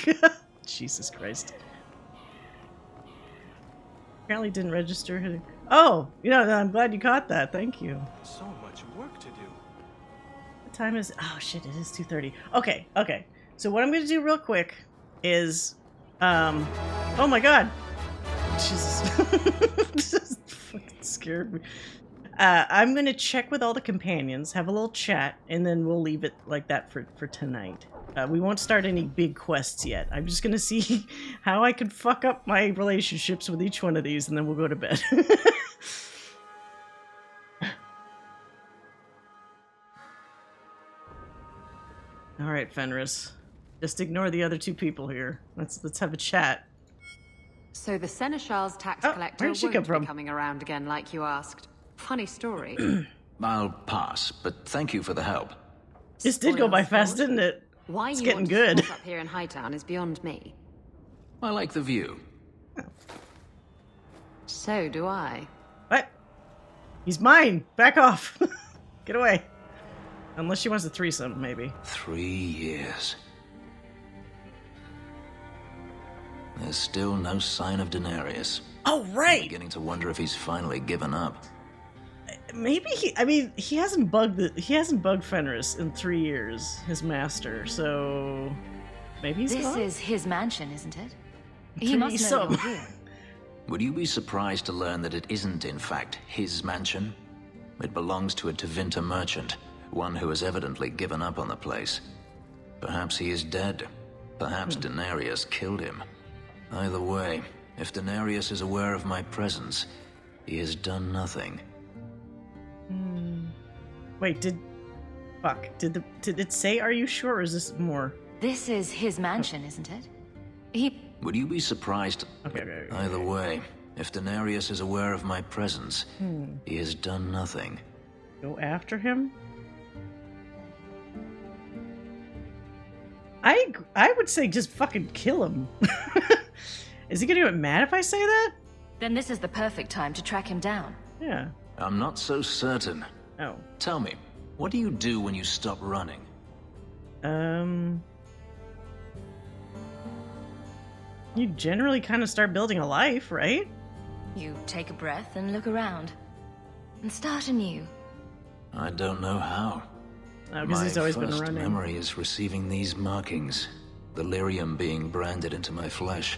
Speaker 1: Jesus Christ. Apparently didn't register. Oh, I'm glad you caught that. Thank you.
Speaker 22: So much work to do.
Speaker 1: What time is... Oh, shit, it is 2:30. Okay. So what I'm going to do real quick is... Oh my god! Jesus. This fucking scared me. I'm going to check with all the companions, have a little chat, and then we'll leave it like that for tonight. We won't start any big quests yet. I'm just going to see how I can fuck up my relationships with each one of these, and then we'll go to bed. Alright, Fenris. Just ignore the other two people here. Let's have a chat.
Speaker 16: So the Seneschal's tax collector
Speaker 1: where'd she come
Speaker 16: won't
Speaker 1: from?
Speaker 16: be coming around again like you asked. Funny story.
Speaker 15: I'll pass, but thank you for the help.
Speaker 1: This did go by fast, didn't it?
Speaker 16: Why
Speaker 1: It's
Speaker 16: you
Speaker 1: getting
Speaker 16: want
Speaker 1: good.
Speaker 16: to swap up here in Hightown is beyond me.
Speaker 15: I like the view.
Speaker 16: So do I.
Speaker 1: What? He's mine! Back off! Get away. Unless she wants a threesome, maybe.
Speaker 15: 3 years. There's still no sign of Denarius.
Speaker 1: Oh, right!
Speaker 15: I'm beginning to wonder if he's finally given up.
Speaker 1: Maybe he hasn't bugged Fenris in 3 years, his master, so maybe he's
Speaker 3: This
Speaker 1: gone?
Speaker 3: is his mansion, isn't it? He must know you're here.
Speaker 15: Would you be surprised to learn that it isn't, in fact, his mansion? It belongs to a Tevinter merchant, one who has evidently given up on the place. Perhaps he is dead. Perhaps Denarius killed him. Either way, if Denarius is aware of my presence, he has done nothing.
Speaker 1: Wait, did it say, are you sure, or is this more?
Speaker 3: This is his mansion, isn't it?
Speaker 15: Would you be surprised?
Speaker 1: Okay.
Speaker 15: Either way, if Denarius is aware of my presence, he has done nothing.
Speaker 1: Go after him? I would say just fucking kill him. Is he gonna get mad if I say that?
Speaker 3: Then this is the perfect time to track him down.
Speaker 1: Yeah.
Speaker 15: I'm not so certain.
Speaker 1: Oh.
Speaker 15: Tell me, what do you do when you stop running?
Speaker 1: You generally kind of start building a life, right?
Speaker 3: You take a breath and look around. And start anew.
Speaker 15: I don't know how.
Speaker 1: Oh, because he's always been
Speaker 15: My first
Speaker 1: running.
Speaker 15: memory is receiving these markings. The lyrium being branded into my flesh.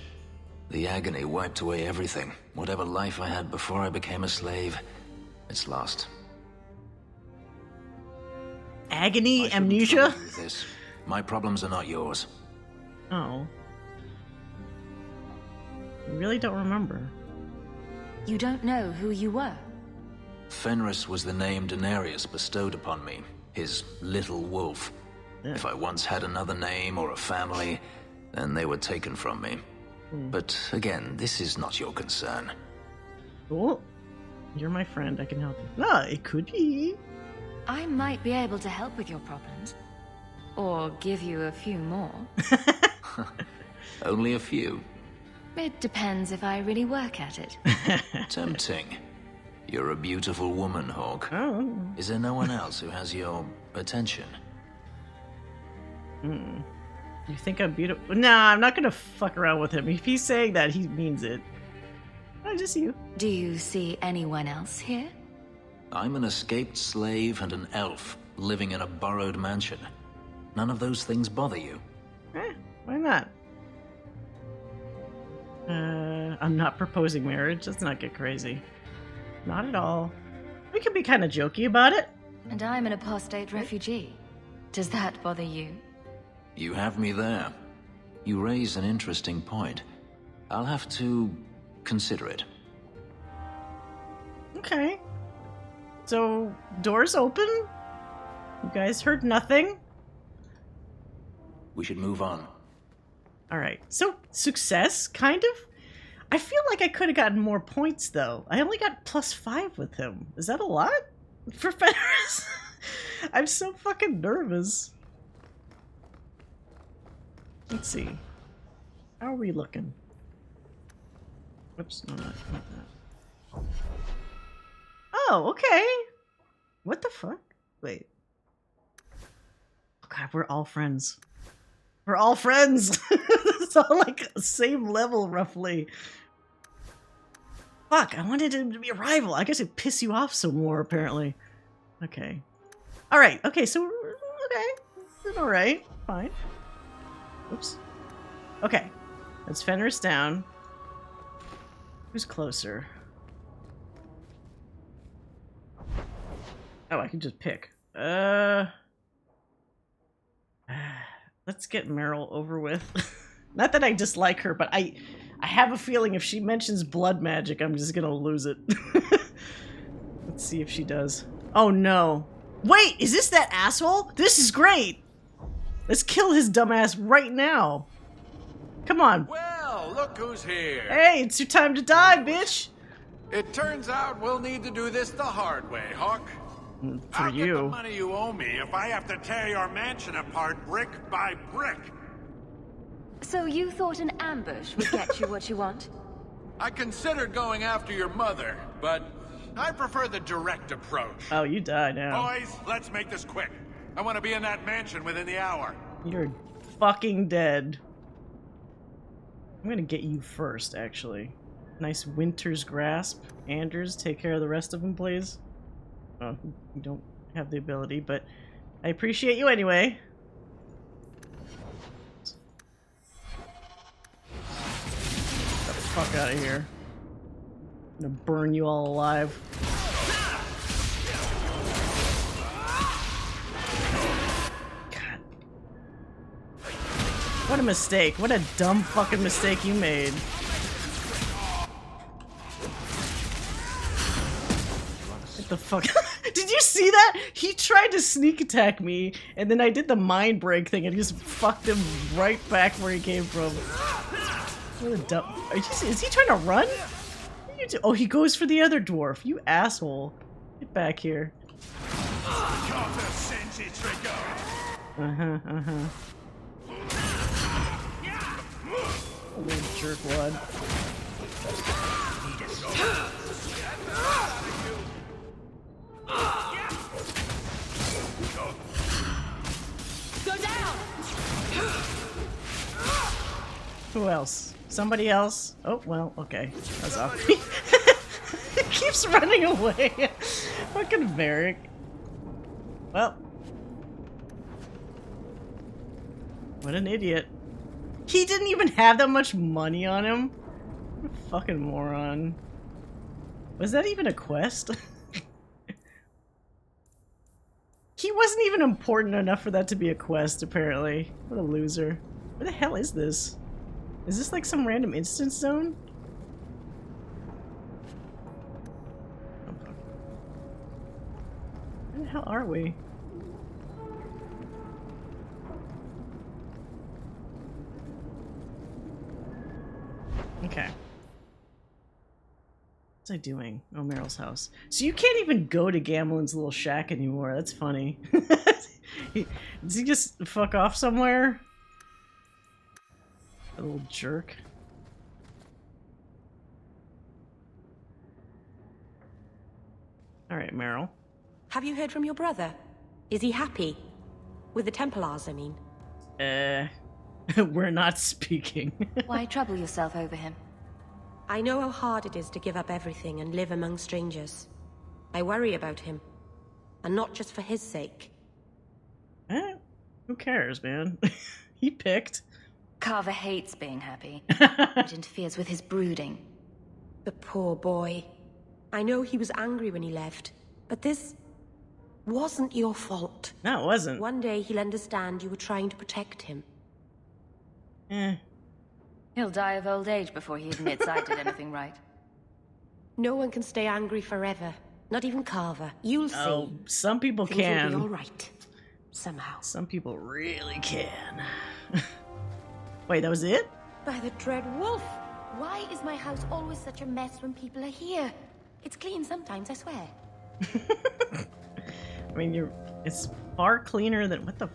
Speaker 15: The agony wiped away everything. Whatever life I had before I became a slave, it's lost.
Speaker 1: Agony, amnesia?
Speaker 15: This. My problems are not yours.
Speaker 1: Oh. I really don't remember.
Speaker 3: You don't know who you were.
Speaker 15: Fenris was the name Denarius bestowed upon me. His little wolf.
Speaker 1: Yeah.
Speaker 15: If I once had another name or a family, then they were taken from me. But again, this is not your concern.
Speaker 1: Cool. You're my friend. I can help you. Ah, it could be.
Speaker 3: I might be able to help with your problems. Or give you a few more.
Speaker 15: Only a few.
Speaker 3: It depends if I really work at it.
Speaker 15: Tempting. You're a beautiful woman, Hawke.
Speaker 1: Oh.
Speaker 15: Is there no one else who has your attention?
Speaker 1: You think I'm beautiful? Nah, I'm not gonna fuck around with him. If he's saying that, he means it. Oh, just you.
Speaker 3: Do you see anyone else here?
Speaker 15: I'm an escaped slave and an elf, living in a borrowed mansion. None of those things bother you?
Speaker 1: Why not? I'm not proposing marriage. Let's not get crazy. Not at all. We can be kind of jokey about it.
Speaker 3: And I'm an apostate refugee. Does that bother you?
Speaker 15: You have me there. You raise an interesting point. I'll have to consider it.
Speaker 1: Okay. So, doors open? You guys heard nothing?
Speaker 15: We should move on.
Speaker 1: Alright. So, success, kind of? I feel like I could have gotten more points, though. I only got +5 with him. Is that a lot? For Fenris? I'm so fucking nervous. Let's see. How are we looking? Whoops, no, not that. Oh, okay. What the fuck? Wait. Oh god, we're all friends. We're all friends! It's all like same level, roughly. Fuck, I wanted him to be a rival. I guess it piss you off some more, apparently. Okay. Alright, okay, so, okay. Alright, fine. Oops. Okay. That's Fenris down. Who's closer? Oh, I can just pick. Let's get Meryl over with. Not that I dislike her, but I have a feeling if she mentions blood magic, I'm just gonna lose it. Let's see if she does. Oh no. Wait, is this that asshole? This is great! Let's kill his dumbass right now. Come on.
Speaker 4: Well, look who's here.
Speaker 1: Hey, it's your time to die, bitch!
Speaker 4: It turns out we'll need to do this the hard way, Hawke.
Speaker 1: For
Speaker 12: I'll
Speaker 1: you.
Speaker 12: get the money you owe me if I have to tear your mansion apart brick by brick.
Speaker 3: So you thought an ambush would get you what you want?
Speaker 4: I considered going after your mother, but I prefer the direct approach.
Speaker 1: Oh, you die now.
Speaker 12: Boys, let's make this quick. I want to be in that mansion within the hour.
Speaker 1: You're fucking dead. I'm gonna get you first, actually. Nice winter's grasp. Anders, take care of the rest of them, please. Oh, you don't have the ability, but I appreciate you anyway. Get the fuck out of here. I'm gonna burn you all alive. God. What a mistake. What a dumb fucking mistake you made. What the fuck? Did you see that? He tried to sneak attack me, and then I did the mind break thing and just fucked him right back where he came from. What a dumb... Is he trying to run? What are you do? Oh, he goes for the other dwarf. You asshole. Get back here. Uh-huh, uh-huh. Little jerkwad.
Speaker 7: Go down!
Speaker 1: Who else? Somebody else? Oh, well, okay. That's off. It keeps running away. Fucking Varric. Well. What an idiot. He didn't even have that much money on him. What a fucking moron. Was that even a quest? He wasn't even important enough for that to be a quest, apparently. What a loser. Where the hell is this? Is this like some random instance zone? Oh, fuck. Where the hell are we? Okay. What's I doing? Oh, Meryl's house. So you can't even go to Gamlen's little shack anymore. That's funny. Does he just fuck off somewhere? A little jerk. Alright, Meryl.
Speaker 6: Have you heard from your brother? Is he happy? With the Templars, I mean.
Speaker 1: We're not speaking.
Speaker 3: Why trouble yourself over him?
Speaker 6: I know how hard it is to give up everything and live among strangers. I worry about him. And not just for his sake.
Speaker 1: Who cares, man? He picked.
Speaker 3: Carver hates being happy. It interferes with his brooding.
Speaker 6: The poor boy. I know he was angry when he left, but this wasn't your fault.
Speaker 1: No, it wasn't.
Speaker 6: One day he'll understand you were trying to protect him.
Speaker 3: He'll die of old age before he admits I did anything right.
Speaker 6: No one can stay angry forever. Not even Carver. You'll see.
Speaker 1: Oh, some people
Speaker 6: Things
Speaker 1: can.
Speaker 6: will be all right. Somehow.
Speaker 1: Some people really can. Wait, that was it?
Speaker 6: By the dread wolf.
Speaker 3: Why is my house always such a mess when people are here? It's clean sometimes, I swear.
Speaker 1: I mean, it's far cleaner than... What the...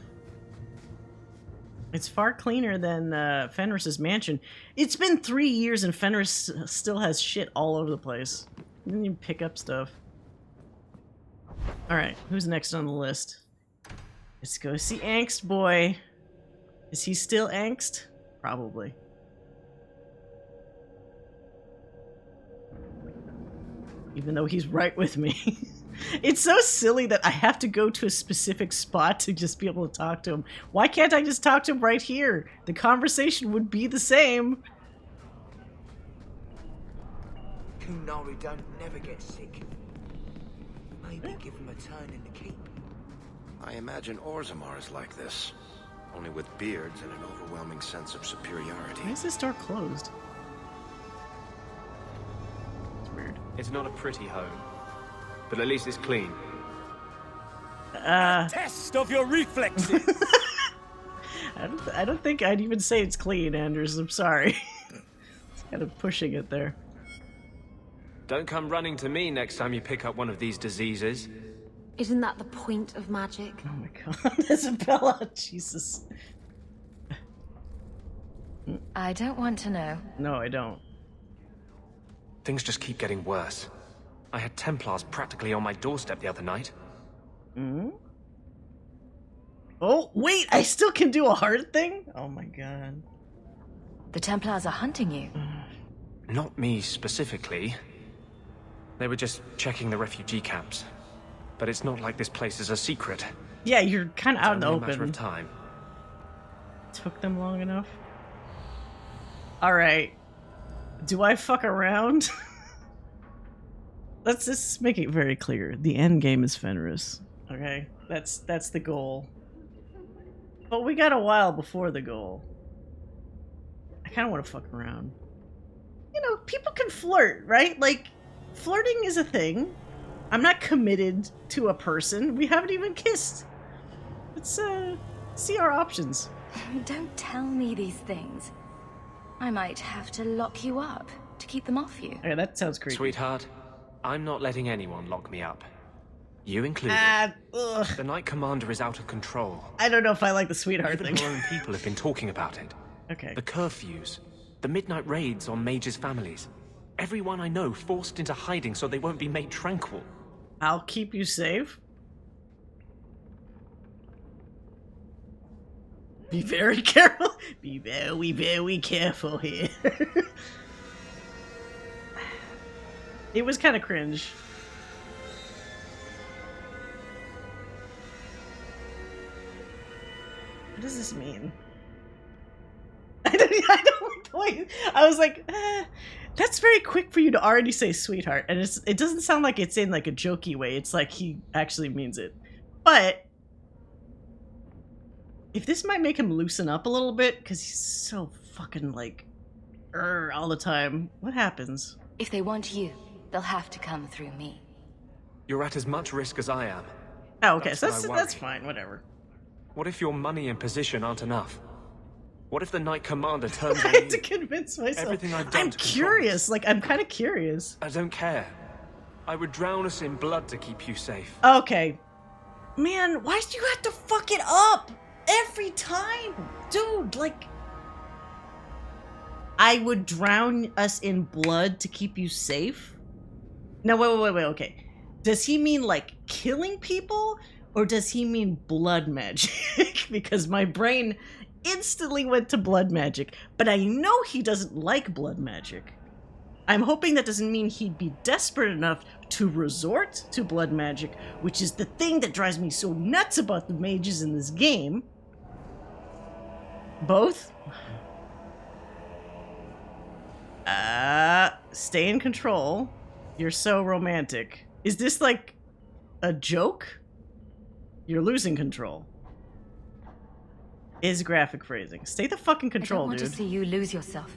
Speaker 1: It's far cleaner than Fenris's mansion. It's been 3 years and Fenris still has shit all over the place. Didn't even pick up stuff. Alright, who's next on the list? Let's go see Angst Boy. Is he still angst? Probably. Even though he's right with me. It's so silly that I have to go to a specific spot to just be able to talk to him. Why can't I just talk to him right here? The conversation would be the same.
Speaker 18: Kunari don't never get sick. Maybe give him a turn in the keep.
Speaker 10: I imagine Orzammar is like this. Only with beards and an overwhelming sense of superiority.
Speaker 1: Why is this door closed? It's weird.
Speaker 5: It's not a pretty home, but at least it's clean.
Speaker 2: Test of your reflexes.
Speaker 1: I don't think I'd even say it's clean, Anders. I'm sorry. It's kind of pushing it there.
Speaker 5: Don't come running to me next time you pick up one of these diseases.
Speaker 16: Isn't that the point of magic?
Speaker 1: Oh my god, Isabella, Jesus.
Speaker 3: I don't want to know.
Speaker 1: No, I don't.
Speaker 5: Things just keep getting worse. I had Templars practically on my doorstep the other night.
Speaker 1: Hmm? Oh, wait, I still can do a heart thing? Oh my god.
Speaker 3: The Templars are hunting you.
Speaker 5: Not me specifically. They were just checking the refugee camps. But it's not like this place is a secret.
Speaker 1: Yeah, you're kind of out in the
Speaker 5: Only a matter
Speaker 1: open.
Speaker 5: of time.
Speaker 1: Took them long enough. Alright. Do I fuck around? Let's just make it very clear. The end game is Fenris. Okay? That's the goal. But we got a while before the goal. I kind of want to fuck around. You know, people can flirt, right? Like, flirting is a thing. I'm not committed to a person. We haven't even kissed. Let's see our options.
Speaker 3: Don't tell me these things. I might have to lock you up to keep them off you.
Speaker 1: Okay, that sounds creepy.
Speaker 5: Sweetheart, I'm not letting anyone lock me up. You included. The Knight Commander is out of control.
Speaker 1: I don't know if I like the sweetheart
Speaker 5: Even
Speaker 1: thing.
Speaker 5: our own people have been talking about it.
Speaker 1: Okay.
Speaker 5: The curfews, the midnight raids on mages' families. Everyone I know forced into hiding so they won't be made tranquil.
Speaker 1: I'll keep you safe. Be very careful. Be very, very careful here. It was kind of cringe. What does this mean? I was like, that's very quick for you to already say sweetheart, and it doesn't sound like it's in like a jokey way. It's like he actually means it. But if this might make him loosen up a little bit, because he's so fucking like all the time. What happens?
Speaker 3: If they want you, they'll have to come through me.
Speaker 5: You're at as much risk as I am.
Speaker 1: Oh, okay,
Speaker 5: That's
Speaker 1: so
Speaker 5: my
Speaker 1: that's
Speaker 5: worry.
Speaker 1: fine, whatever.
Speaker 5: What if your money and position aren't enough? What if the Knight Commander turns
Speaker 1: I
Speaker 5: on
Speaker 1: had
Speaker 5: you?
Speaker 1: to convince myself.
Speaker 5: Everything I've done
Speaker 1: I'm
Speaker 5: to control
Speaker 1: curious. Like, I'm kind of curious.
Speaker 5: I don't care. I would drown us in blood to keep you safe.
Speaker 1: Okay. Man, why do you have to fuck it up every time? Dude, like... I would drown us in blood to keep you safe? No, wait, okay. Does he mean, like, killing people? Or does he mean blood magic? Because my brain instantly went to blood magic. But I know he doesn't like blood magic. I'm hoping that doesn't mean he'd be desperate enough to resort to blood magic, which is the thing that drives me so nuts about the mages in this game. Both? Stay in control. You're so romantic. Is this like a joke? You're losing control. Is graphic phrasing. Stay the fuck in control,
Speaker 3: I don't want
Speaker 1: dude.
Speaker 3: to see you lose yourself.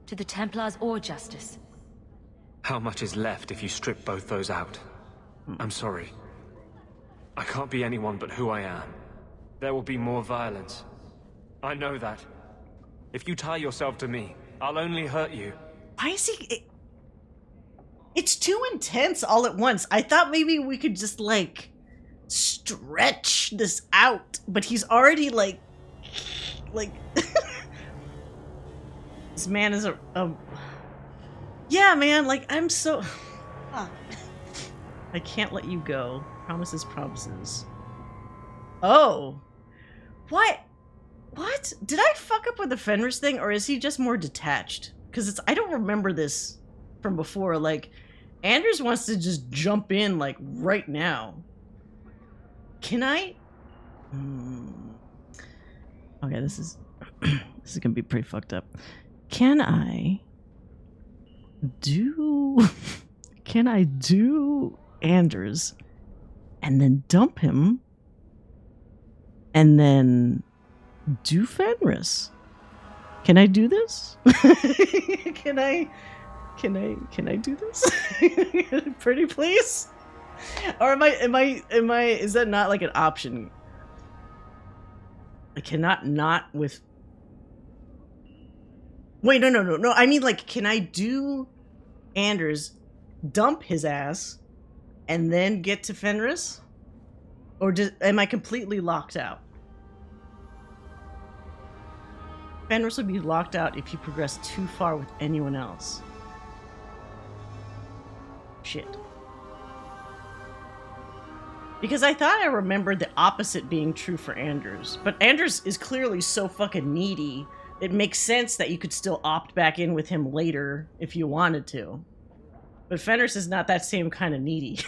Speaker 3: To the Templars or Justice.
Speaker 5: How much is left if you strip both those out? I'm sorry. I can't be anyone but who I am. There will be more violence. I know that. If you tie yourself to me, I'll only hurt you.
Speaker 1: Why is he... It's too intense all at once. I thought maybe we could just, like, stretch this out. But he's already, like... This man is a... Yeah, man, like, I'm so... I can't let you go. Promises, promises. Oh. What? What? Did I fuck up with the Fenris thing, or is he just more detached? Because I don't remember this from before. Like, Anders wants to just jump in, like, right now. Can I? Okay, this is this is gonna be pretty fucked up. Can I do Anders and then dump him and then do Fenris? Can I do this? Can I do this? Pretty please? Or am I is that not like an option? I cannot not with... Wait, no. I mean, like, can I do Anders, dump his ass, and then get to Fenris? Or am I completely locked out? Fenris would be locked out if you progress too far with anyone else. Shit. Because I thought I remembered the opposite being true for Anders. But Anders is clearly so fucking needy, it makes sense that you could still opt back in with him later if you wanted to. But Fenris is not that same kind of needy.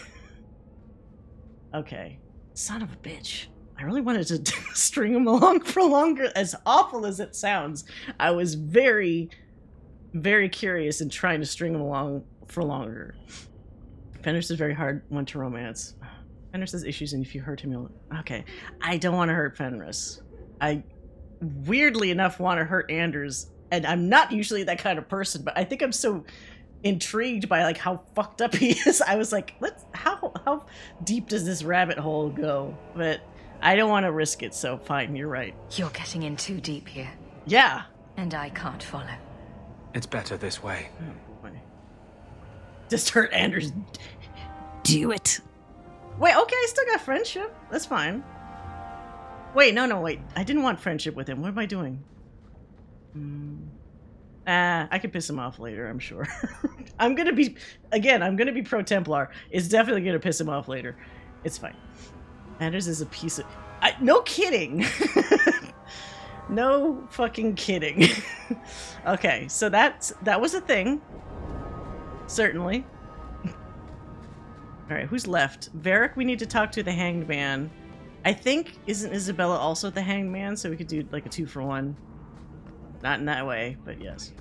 Speaker 1: Okay. Son of a bitch. I really wanted to string him along for longer. As awful as it sounds, I was very, very curious in trying to string him along for longer. Fenris is very hard one to romance. Fenris has issues, and if you hurt him, you'll... Okay. I don't want to hurt Fenris. I, weirdly enough, want to hurt Anders, and I'm not usually that kind of person, but I think I'm so intrigued by, like, how fucked up he is. I was like, how deep does this rabbit hole go? But I don't want to risk it, so fine, you're right.
Speaker 3: You're getting in too deep here.
Speaker 1: Yeah.
Speaker 3: And I can't follow.
Speaker 5: It's better this way.
Speaker 1: Just hurt Anders. Do it. Wait, okay, I still got friendship. That's fine. Wait, no, wait. I didn't want friendship with him. What am I doing? I can piss him off later, I'm sure. I'm gonna be pro Templar. It's definitely gonna piss him off later. It's fine. Anders is a piece of... no kidding! No fucking kidding. Okay, so that was a thing. Certainly. Alright, who's left? Varric, we need to talk to the Hanged Man. I think, isn't Isabella also the Hanged Man? So we could do like a 2-for-1. Not in that way, but yes.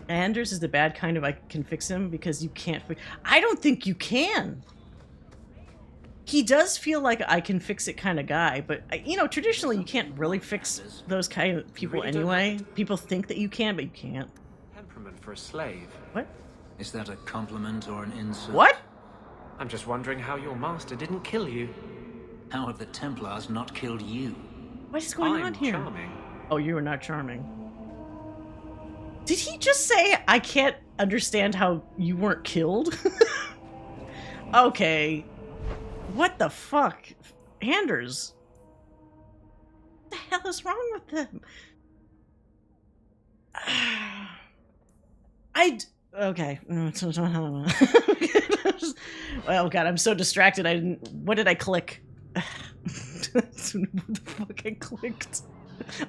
Speaker 1: Anders is the bad kind of I can fix him because you can't fix... I don't think you can! He does feel like I can fix it kind of guy, but, you know, traditionally you can't really fix those kind of people anyway. People think that you can, but you can't.
Speaker 5: Temperament for a slave.
Speaker 1: What?
Speaker 15: Is that a compliment or an insult?
Speaker 1: What?
Speaker 5: I'm just wondering how your master didn't kill you.
Speaker 15: How have the Templars not killed you?
Speaker 1: What is going on here?
Speaker 5: Charming.
Speaker 1: Oh, you are not charming. Did he just say, I can't understand how you weren't killed? Okay. What the fuck? Anders. What the hell is wrong with them? Okay. Oh god, I'm so distracted. What did I click? What the fuck I clicked?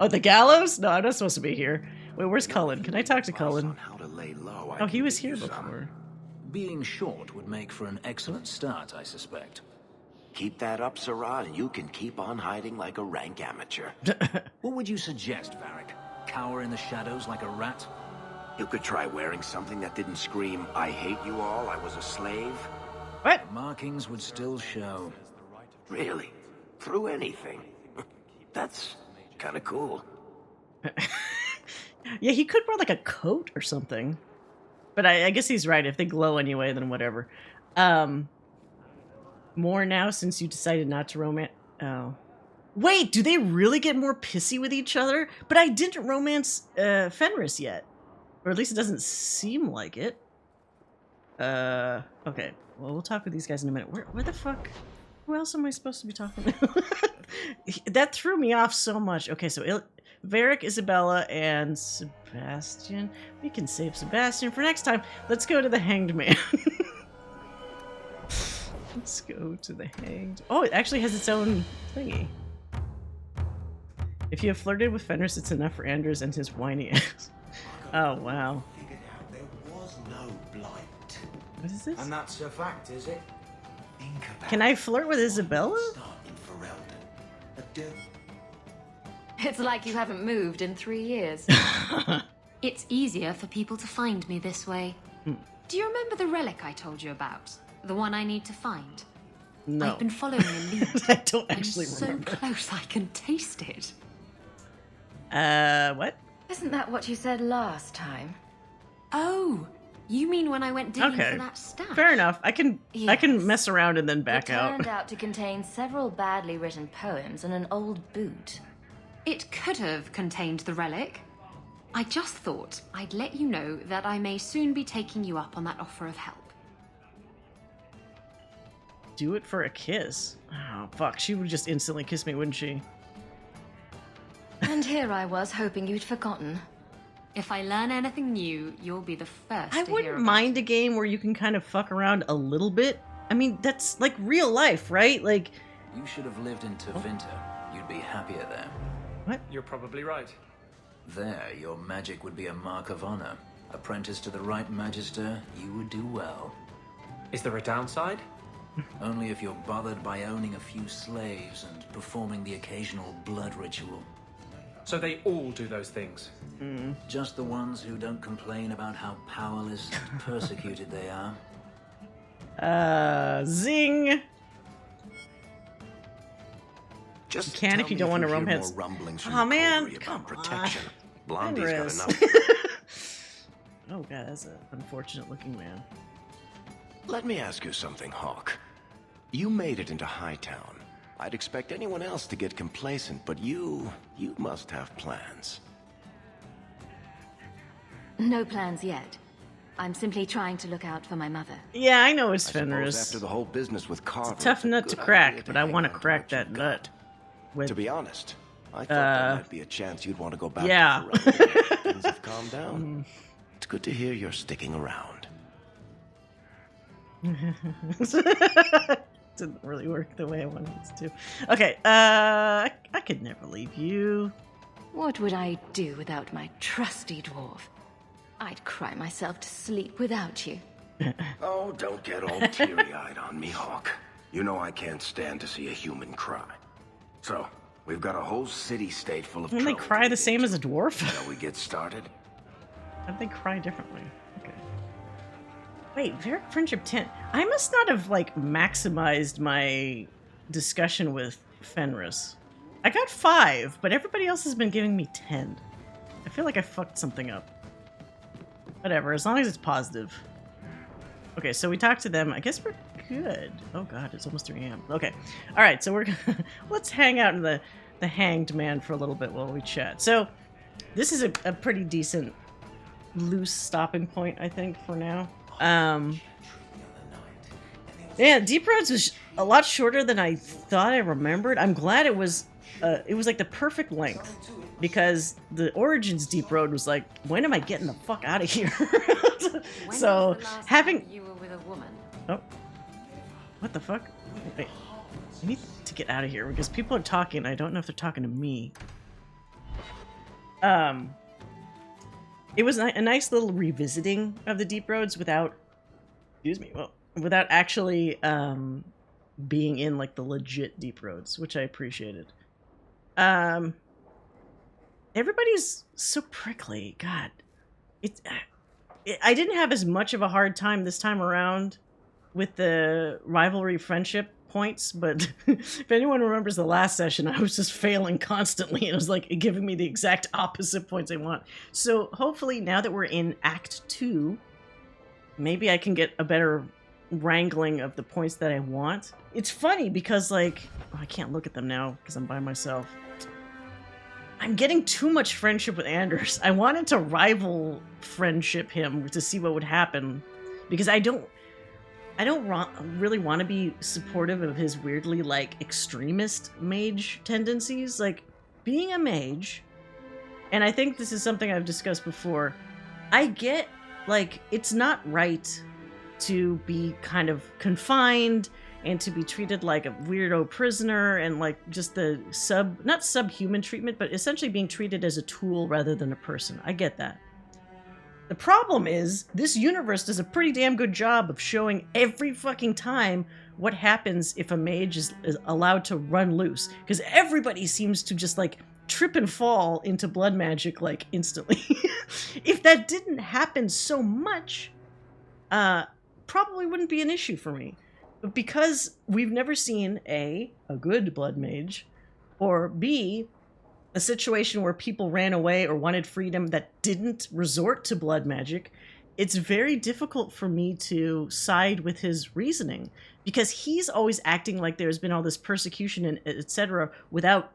Speaker 1: Oh, the gallows? No, I'm not supposed to be here. Wait, where's Cullen? Can I talk to Cullen? Oh, he was here before.
Speaker 15: Being short would make for an excellent start, I suspect.
Speaker 10: Keep that up, Sirrah, and you can keep on hiding like a rank amateur.
Speaker 15: What would you suggest, Varric? Cower in the shadows like a rat?
Speaker 10: You could try wearing something that didn't scream, I hate you all, I was a slave.
Speaker 1: What?
Speaker 15: The markings would still show.
Speaker 10: Really? Through anything? That's kind of cool.
Speaker 1: Yeah, he could wear like a coat or something. But I guess he's right. If they glow anyway, then whatever. More now since you decided not to romance... Oh. Wait, do they really get more pissy with each other? But I didn't romance Fenris yet. Or at least it doesn't seem like it. Okay. Well, we'll talk with these guys in a minute. Where the fuck? Who else am I supposed to be talking to? That threw me off so much. Okay, so Varric, Isabella, and Sebastian. We can save Sebastian for next time. Let's go to the Hanged Man. Let's go to the Hanged... Oh, it actually has its own thingy. If you have flirted with Fenris, it's enough for Anders and his whiny ass. Oh, wow.
Speaker 12: There was no blight.
Speaker 1: What is this?
Speaker 18: And that's a fact, is it?
Speaker 1: Can I flirt with Isabella?
Speaker 3: It's like you haven't moved in 3 years. It's easier for people to find me this way. Do you remember the relic I told you about? The one I need to find?
Speaker 1: No.
Speaker 3: I've been following a lead.
Speaker 1: I don't actually remember.
Speaker 3: So close I can taste it.
Speaker 1: What?
Speaker 3: Isn't that what you said last time? Oh, you mean when I went digging
Speaker 1: Okay.
Speaker 3: for that stash?
Speaker 1: Fair enough. I can mess around and then back
Speaker 3: It
Speaker 1: out.
Speaker 3: turned out to contain several badly written poems and an old boot. It could have contained the relic. I just thought I'd let you know that I may soon be taking you up on that offer of help.
Speaker 1: Do it for a kiss. Oh, fuck. She would just instantly kiss me, wouldn't she?
Speaker 3: And here I was hoping you'd forgotten. If I learn anything new, you'll be the first
Speaker 1: I
Speaker 3: to hear
Speaker 1: wouldn't
Speaker 3: about
Speaker 1: mind a game where you can kind of fuck around a little bit. I mean, that's like real life, right? Like...
Speaker 15: You should have lived in Tevinter. You'd be happier there.
Speaker 1: What?
Speaker 5: You're probably right.
Speaker 15: There, your magic would be a mark of honor. Apprentice to the right magister, you would do well.
Speaker 5: Is there a downside?
Speaker 15: Only if you're bothered by owning a few slaves and performing the occasional blood ritual.
Speaker 5: So they all do those things?
Speaker 15: Just the ones who don't complain about how powerless and persecuted they are.
Speaker 1: Zing!
Speaker 10: Just
Speaker 1: you can if you don't want to romance. Oh man, come
Speaker 10: protection.
Speaker 1: on.
Speaker 10: Blondie's got
Speaker 1: Fenris.
Speaker 10: enough.
Speaker 1: Oh god, that's an unfortunate looking man.
Speaker 10: Let me ask you something, Hawke. You made it into Hightown. I'd expect anyone else to get complacent, but you must have plans.
Speaker 3: No plans yet. I'm simply trying to look out for my mother.
Speaker 1: Yeah, I know it's
Speaker 10: I suppose
Speaker 1: Fenris.
Speaker 10: after the whole business with Carver,
Speaker 1: It's a tough nut to crack, but I want to crack that nut. With...
Speaker 10: To be honest, I thought there might be a chance you'd want to go back
Speaker 1: yeah.
Speaker 10: to Ferelden. Things have calmed down. It's good to hear you're sticking around.
Speaker 1: Didn't really work the way I wanted it to. Okay, I could never leave you.
Speaker 3: What would I do without my trusty dwarf? I'd cry myself to sleep without you.
Speaker 10: Oh, don't get all teary-eyed on me, Hawke. You know I can't stand to see a human cry. So, we've got a whole city-state full of
Speaker 1: Don't they
Speaker 10: trouble.
Speaker 1: cry the same as a dwarf?
Speaker 10: Shall we get started?
Speaker 1: How do they cry differently? Okay. Wait, Varric Friendship 10. I must not have, like, maximized my discussion with Fenris. I got 5, but everybody else has been giving me 10. I feel like I fucked something up. Whatever, as long as it's positive. Okay, so we talked to them. I guess we're good. Oh god, it's almost 3 a.m. Okay. Alright, so we're gonna... Let's hang out in the the Hanged Man for a little bit while we chat. So this is a pretty decent loose stopping point, I think, for now. Yeah, Deep Roads was a lot shorter than I thought I remembered. I'm glad it was like the perfect length, because the Origins Deep Road was like, when am I getting the fuck out of here? So having
Speaker 3: You were with a woman.
Speaker 1: Oh, what the fuck? Wait, I need to get out of here because people are talking. I don't know if they're talking to me. It was a nice little revisiting of the Deep Roads without, without actually being in like the legit Deep Roads, which I appreciated. Everybody's so prickly. God, I didn't have as much of a hard time this time around with the rivalry friendship points, but if anyone remembers the last session, I was just failing constantly, and it was like giving me the exact opposite points I want. So hopefully now that we're in Act 2, maybe I can get a better wrangling of the points that I want. It's funny because, like, I can't look at them now because I'm by myself. I'm getting too much friendship with Anders. I wanted to rival friendship him to see what would happen, because I don't really want to be supportive of his weirdly, like, extremist mage tendencies. Like, being a mage, and I think this is something I've discussed before, I get, like, it's not right to be kind of confined and to be treated like a weirdo prisoner and, like, just the not subhuman treatment, but essentially being treated as a tool rather than a person. I get that. The problem is, this universe does a pretty damn good job of showing every fucking time what happens if a mage is allowed to run loose. Because everybody seems to just, like, trip and fall into blood magic, like, instantly. If that didn't happen so much, probably wouldn't be an issue for me. But because we've never seen A, a good blood mage, or B, a situation where people ran away or wanted freedom that didn't resort to blood magic, it's very difficult for me to side with his reasoning, because he's always acting like there's been all this persecution and etc. without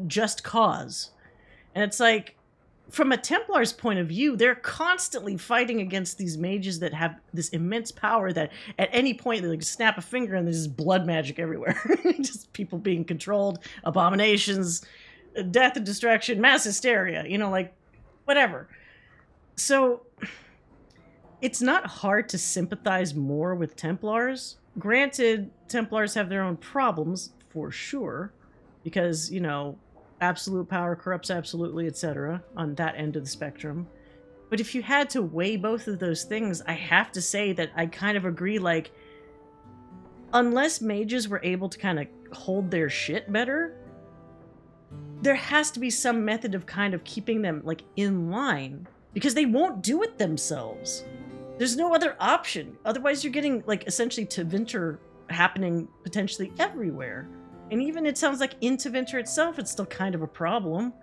Speaker 1: just cause. And it's like, from a Templar's point of view, they're constantly fighting against these mages that have this immense power that at any point they like snap a finger and there's just blood magic everywhere. Just people being controlled, abominations, death and destruction, mass hysteria, you know, like, whatever. So it's not hard to sympathize more with Templars. Granted, Templars have their own problems, for sure, because, you know, absolute power corrupts absolutely, etc. on that end of the spectrum. But if you had to weigh both of those things, I have to say that I kind of agree, like, unless mages were able to kind of hold their shit better, there has to be some method of kind of keeping them, like, in line, because they won't do it themselves. There's no other option. Otherwise you're getting, like, essentially Tevinter happening potentially everywhere. And even it sounds like in Tevinter itself, it's still kind of a problem,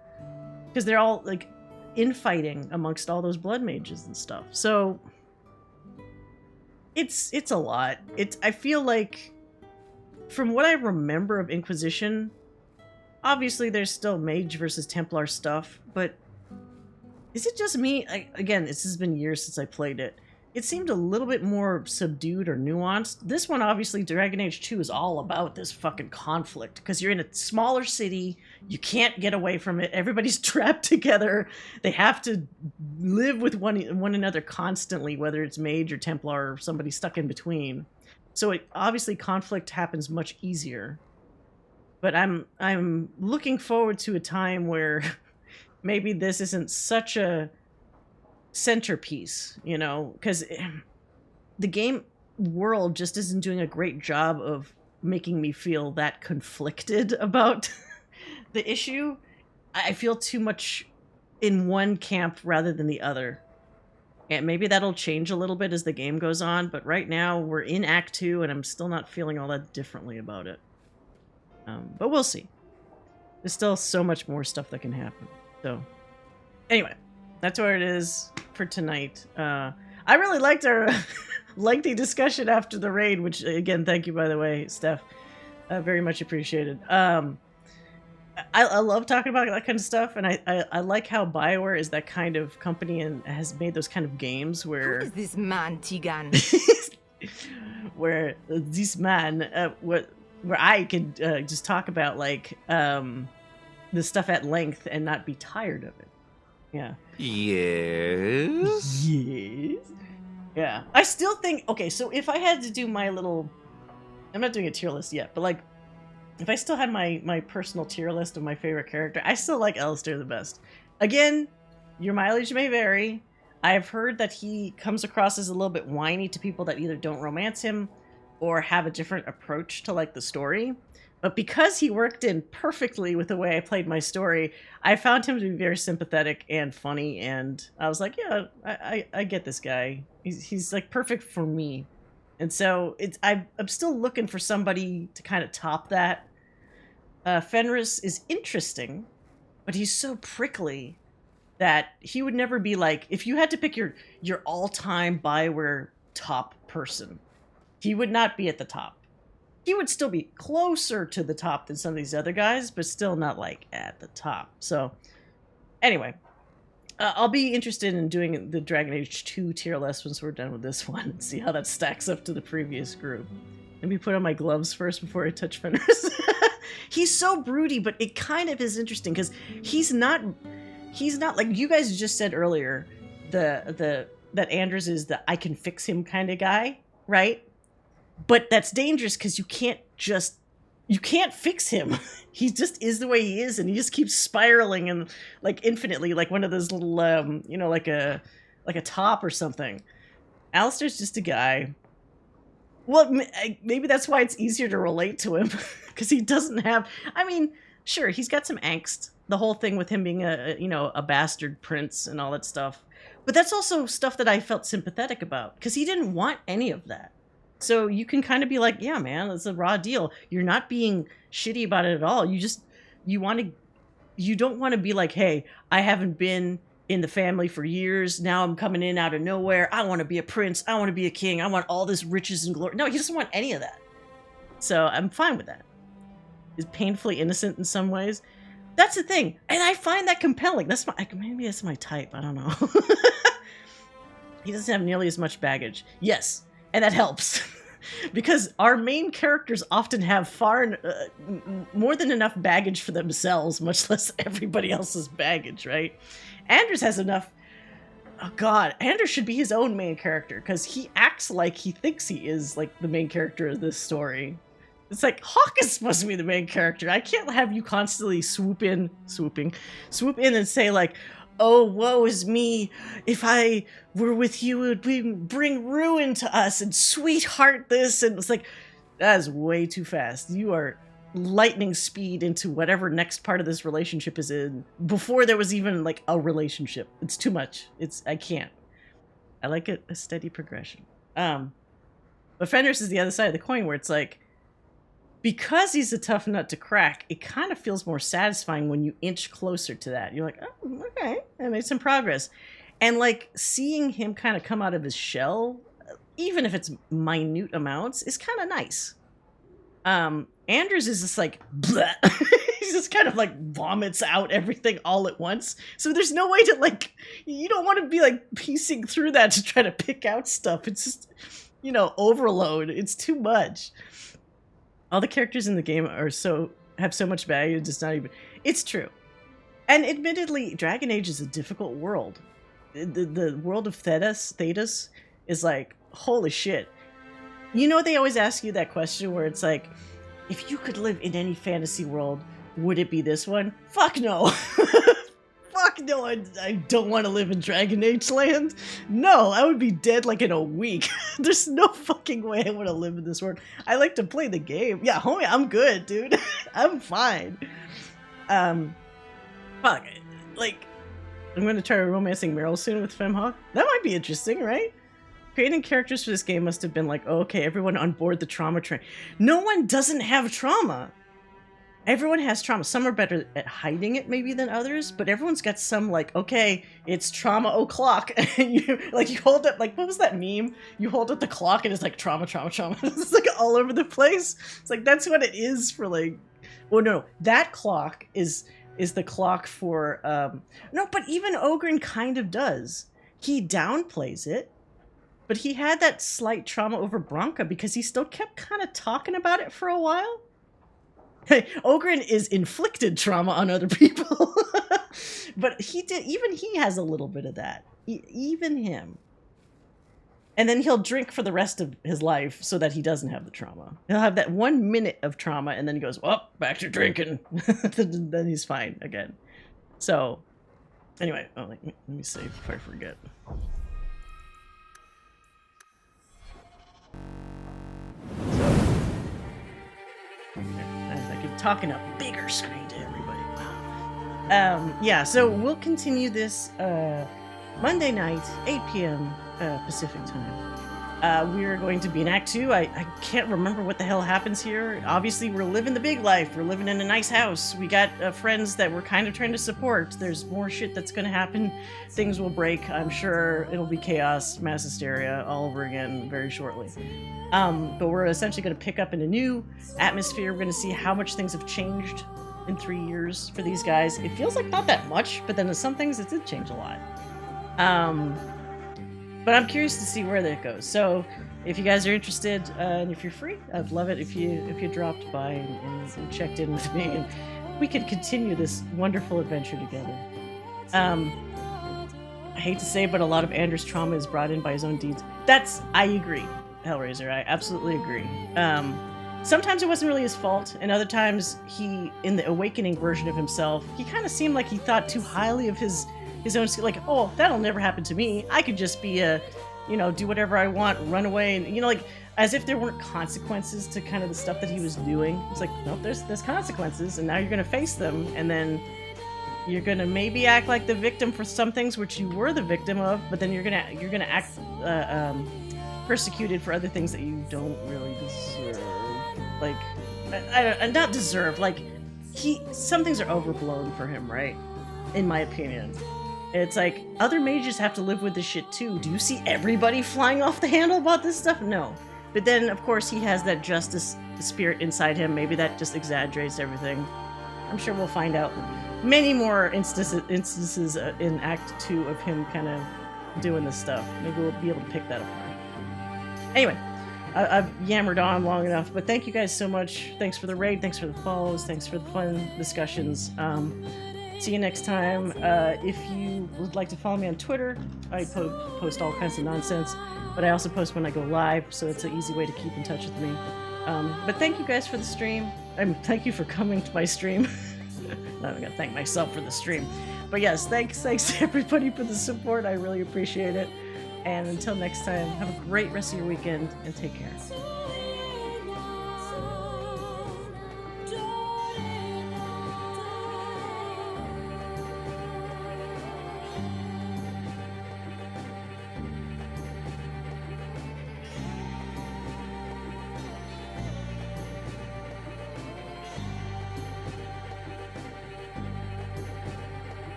Speaker 1: because they're all, like, infighting amongst all those blood mages and stuff. So it's a lot. I feel like, from what I remember of Inquisition, obviously there's still mage versus Templar stuff, but is it just me? Again, this has been years since I played it. It seemed a little bit more subdued or nuanced. This one, obviously, Dragon Age 2 is all about this fucking conflict, because you're in a smaller city, you can't get away from it, everybody's trapped together, they have to live with one another constantly, whether it's mage or Templar or somebody stuck in between. So obviously conflict happens much easier. But I'm looking forward to a time where maybe this isn't such a centerpiece, you know, because the game world just isn't doing a great job of making me feel that conflicted about the issue. I feel too much in one camp rather than the other. And maybe that'll change a little bit as the game goes on, but right now we're in Act 2 and I'm still not feeling all that differently about it. But we'll see. There's still so much more stuff that can happen. So, anyway, that's where it is for tonight. I really liked our lengthy discussion after the raid, which, again, thank you, by the way, Steph. Very much appreciated. I love talking about that kind of stuff, and I like how BioWare is that kind of company and has made those kind of games where...
Speaker 13: Who is this man, Tigan?
Speaker 1: where this man, where I could just talk about, like, this stuff at length and not be tired of it. Yeah.
Speaker 19: Yes?
Speaker 1: Yes. Yeah. I still think... Okay, so if I had to do my little... I'm not doing a tier list yet, but, like, if I still had my personal tier list of my favorite character, I still like Alistair the best. Again, your mileage may vary. I've heard that he comes across as a little bit whiny to people that either don't romance him or have a different approach to, like, the story. But because he worked in perfectly with the way I played my story, I found him to be very sympathetic and funny, and I was like, yeah, I get this guy. He's like perfect for me. And so I'm still looking for somebody to kind of top that. Fenris is interesting, but he's so prickly that he would never be like, if you had to pick your all-time BioWare top person, he would not be at the top. He would still be closer to the top than some of these other guys, but still not, like, at the top. So, anyway, I'll be interested in doing the Dragon Age 2 tier list once we're done with this one and see how that stacks up to the previous group. Let me put on my gloves first before I touch Fenris. He's so broody, but it kind of is interesting because he's not like you guys just said earlier, that Anders is the I can fix him kind of guy, right? But that's dangerous because you can't fix him. He just is the way he is, and he just keeps spiraling and, like, infinitely, like one of those little like a top or something. Alistair's just a guy. Well, maybe that's why it's easier to relate to him, because he doesn't have... I mean, sure, he's got some angst. The whole thing with him being a bastard prince and all that stuff. But that's also stuff that I felt sympathetic about, because he didn't want any of that. So you can kind of be like, yeah, man, it's a raw deal. You're not being shitty about it at all. You don't want to be like, hey, I haven't been in the family for years. Now I'm coming in out of nowhere. I want to be a prince. I want to be a king. I want all this riches and glory. No, he doesn't want any of that. So I'm fine with that. He's painfully innocent in some ways. That's the thing. And I find that compelling. Maybe that's my type. I don't know. He doesn't have nearly as much baggage. Yes. And that helps. Because our main characters often have more than enough baggage for themselves, much less everybody else's baggage, right? Anders has enough... Oh god, Anders should be his own main character, because he acts like he thinks he is, like, the main character of this story. It's like, Hawke is supposed to be the main character. I can't have you constantly swoop in and say, like, oh, woe is me. If I were with you, it would bring ruin to us and sweetheart this. And it's like, that is way too fast. You are lightning speed into whatever next part of this relationship is in before there was even, like, a relationship. It's too much. I can't. I like a steady progression. But Fenris is the other side of the coin where it's like, because he's a tough nut to crack, it kind of feels more satisfying when you inch closer to that. You're like, oh, okay, I made some progress. And, like, seeing him kind of come out of his shell, even if it's minute amounts, is kind of nice. Anders is just like, bleh. He just kind of, like, vomits out everything all at once. So there's no way to, like, you don't want to be, like, piecing through that to try to pick out stuff. It's just, overload. It's too much. All the characters in the game have so much value, it's not even... It's true. And admittedly, Dragon Age is a difficult world. The world of Thedas is like, holy shit. They always ask you that question where it's like, if you could live in any fantasy world, would it be this one? Fuck no. Fuck no, I don't want to live in Dragon Age land. No, I would be dead like in a week. There's no fucking way I want to live in this world. I like to play the game. Yeah, homie, I'm good, dude. I'm fine. Fuck. Like, I'm going to try romancing Meryl soon with FemHawk. That might be interesting, right? Creating characters for this game must have been like, oh, okay, everyone on board the trauma train. No one doesn't have trauma. Everyone has trauma. Some are better at hiding it maybe than others, but everyone's got some, like, okay, it's trauma o'clock. And you hold up, like, what was that meme? You hold up the clock and it's like trauma. It's like all over the place. It's like, that's what it is for, like, Oh no, that clock is the clock for no, but even Ogren kind of does. He downplays it, but he had that slight trauma over Branka because he still kept kind of talking about it for a while. Hey, Ogren is inflicted trauma on other people, but even he has a little bit of that. Even him. And then he'll drink for the rest of his life so that he doesn't have the trauma. He'll have that 1 minute of trauma and then he goes, well, back to drinking. Then he's fine again. So, anyway, let me save before I forget. I can talk in a bigger screen to everybody. Yeah, so we'll continue this Monday night, 8 p.m. Pacific time. We are going to be in Act 2. I can't remember what the hell happens here. Obviously, we're living the big life. We're living in a nice house. We got friends that we're kind of trying to support. There's more shit that's going to happen. Things will break. I'm sure it'll be chaos, mass hysteria all over again very shortly. But we're essentially going to pick up in a new atmosphere. We're going to see how much things have changed in 3 years for these guys. It feels like not that much, but then there's some things that did change a lot. But I'm curious to see where that goes. So if you guys are interested, and if you're free, I'd love it if you dropped by and checked in with me, and we could continue this wonderful adventure together. I hate to say, but a lot of Anders' trauma is brought in by his own deeds. I agree, Hellraiser. I absolutely agree. Sometimes it wasn't really his fault, and other times in the awakening version of himself, he kind of seemed like he thought too highly of his own skill. Like, oh, that'll never happen to me. I could just be do whatever I want, run away, and like as if there weren't consequences to kind of the stuff that he was doing. It's like, nope, there's consequences, and now you're gonna face them, and then you're gonna maybe act like the victim for some things which you were the victim of, but then you're gonna act persecuted for other things that you don't really deserve. Like, I not deserve. Like, some things are overblown for him, right? In my opinion. It's like, other mages have to live with this shit too. Do you see everybody flying off the handle about this stuff? No. But then, of course, he has that justice spirit inside him. Maybe that just exaggerates everything. I'm sure we'll find out many more instances in Act 2 of him kind of doing this stuff. Maybe we'll be able to pick that apart. Anyway, I've yammered on long enough, but thank you guys so much. Thanks for the raid, thanks for the follows, thanks for the fun discussions. See you next time. If you would like to follow me on Twitter, I post all kinds of nonsense, but I also post when I go live, so it's an easy way to keep in touch with me. But thank you guys for the stream. Thank you for coming to my stream. Now I'm gonna thank myself for the stream. But yes, thanks to everybody for the support. I really appreciate it. And until next time, have a great rest of your weekend and take care.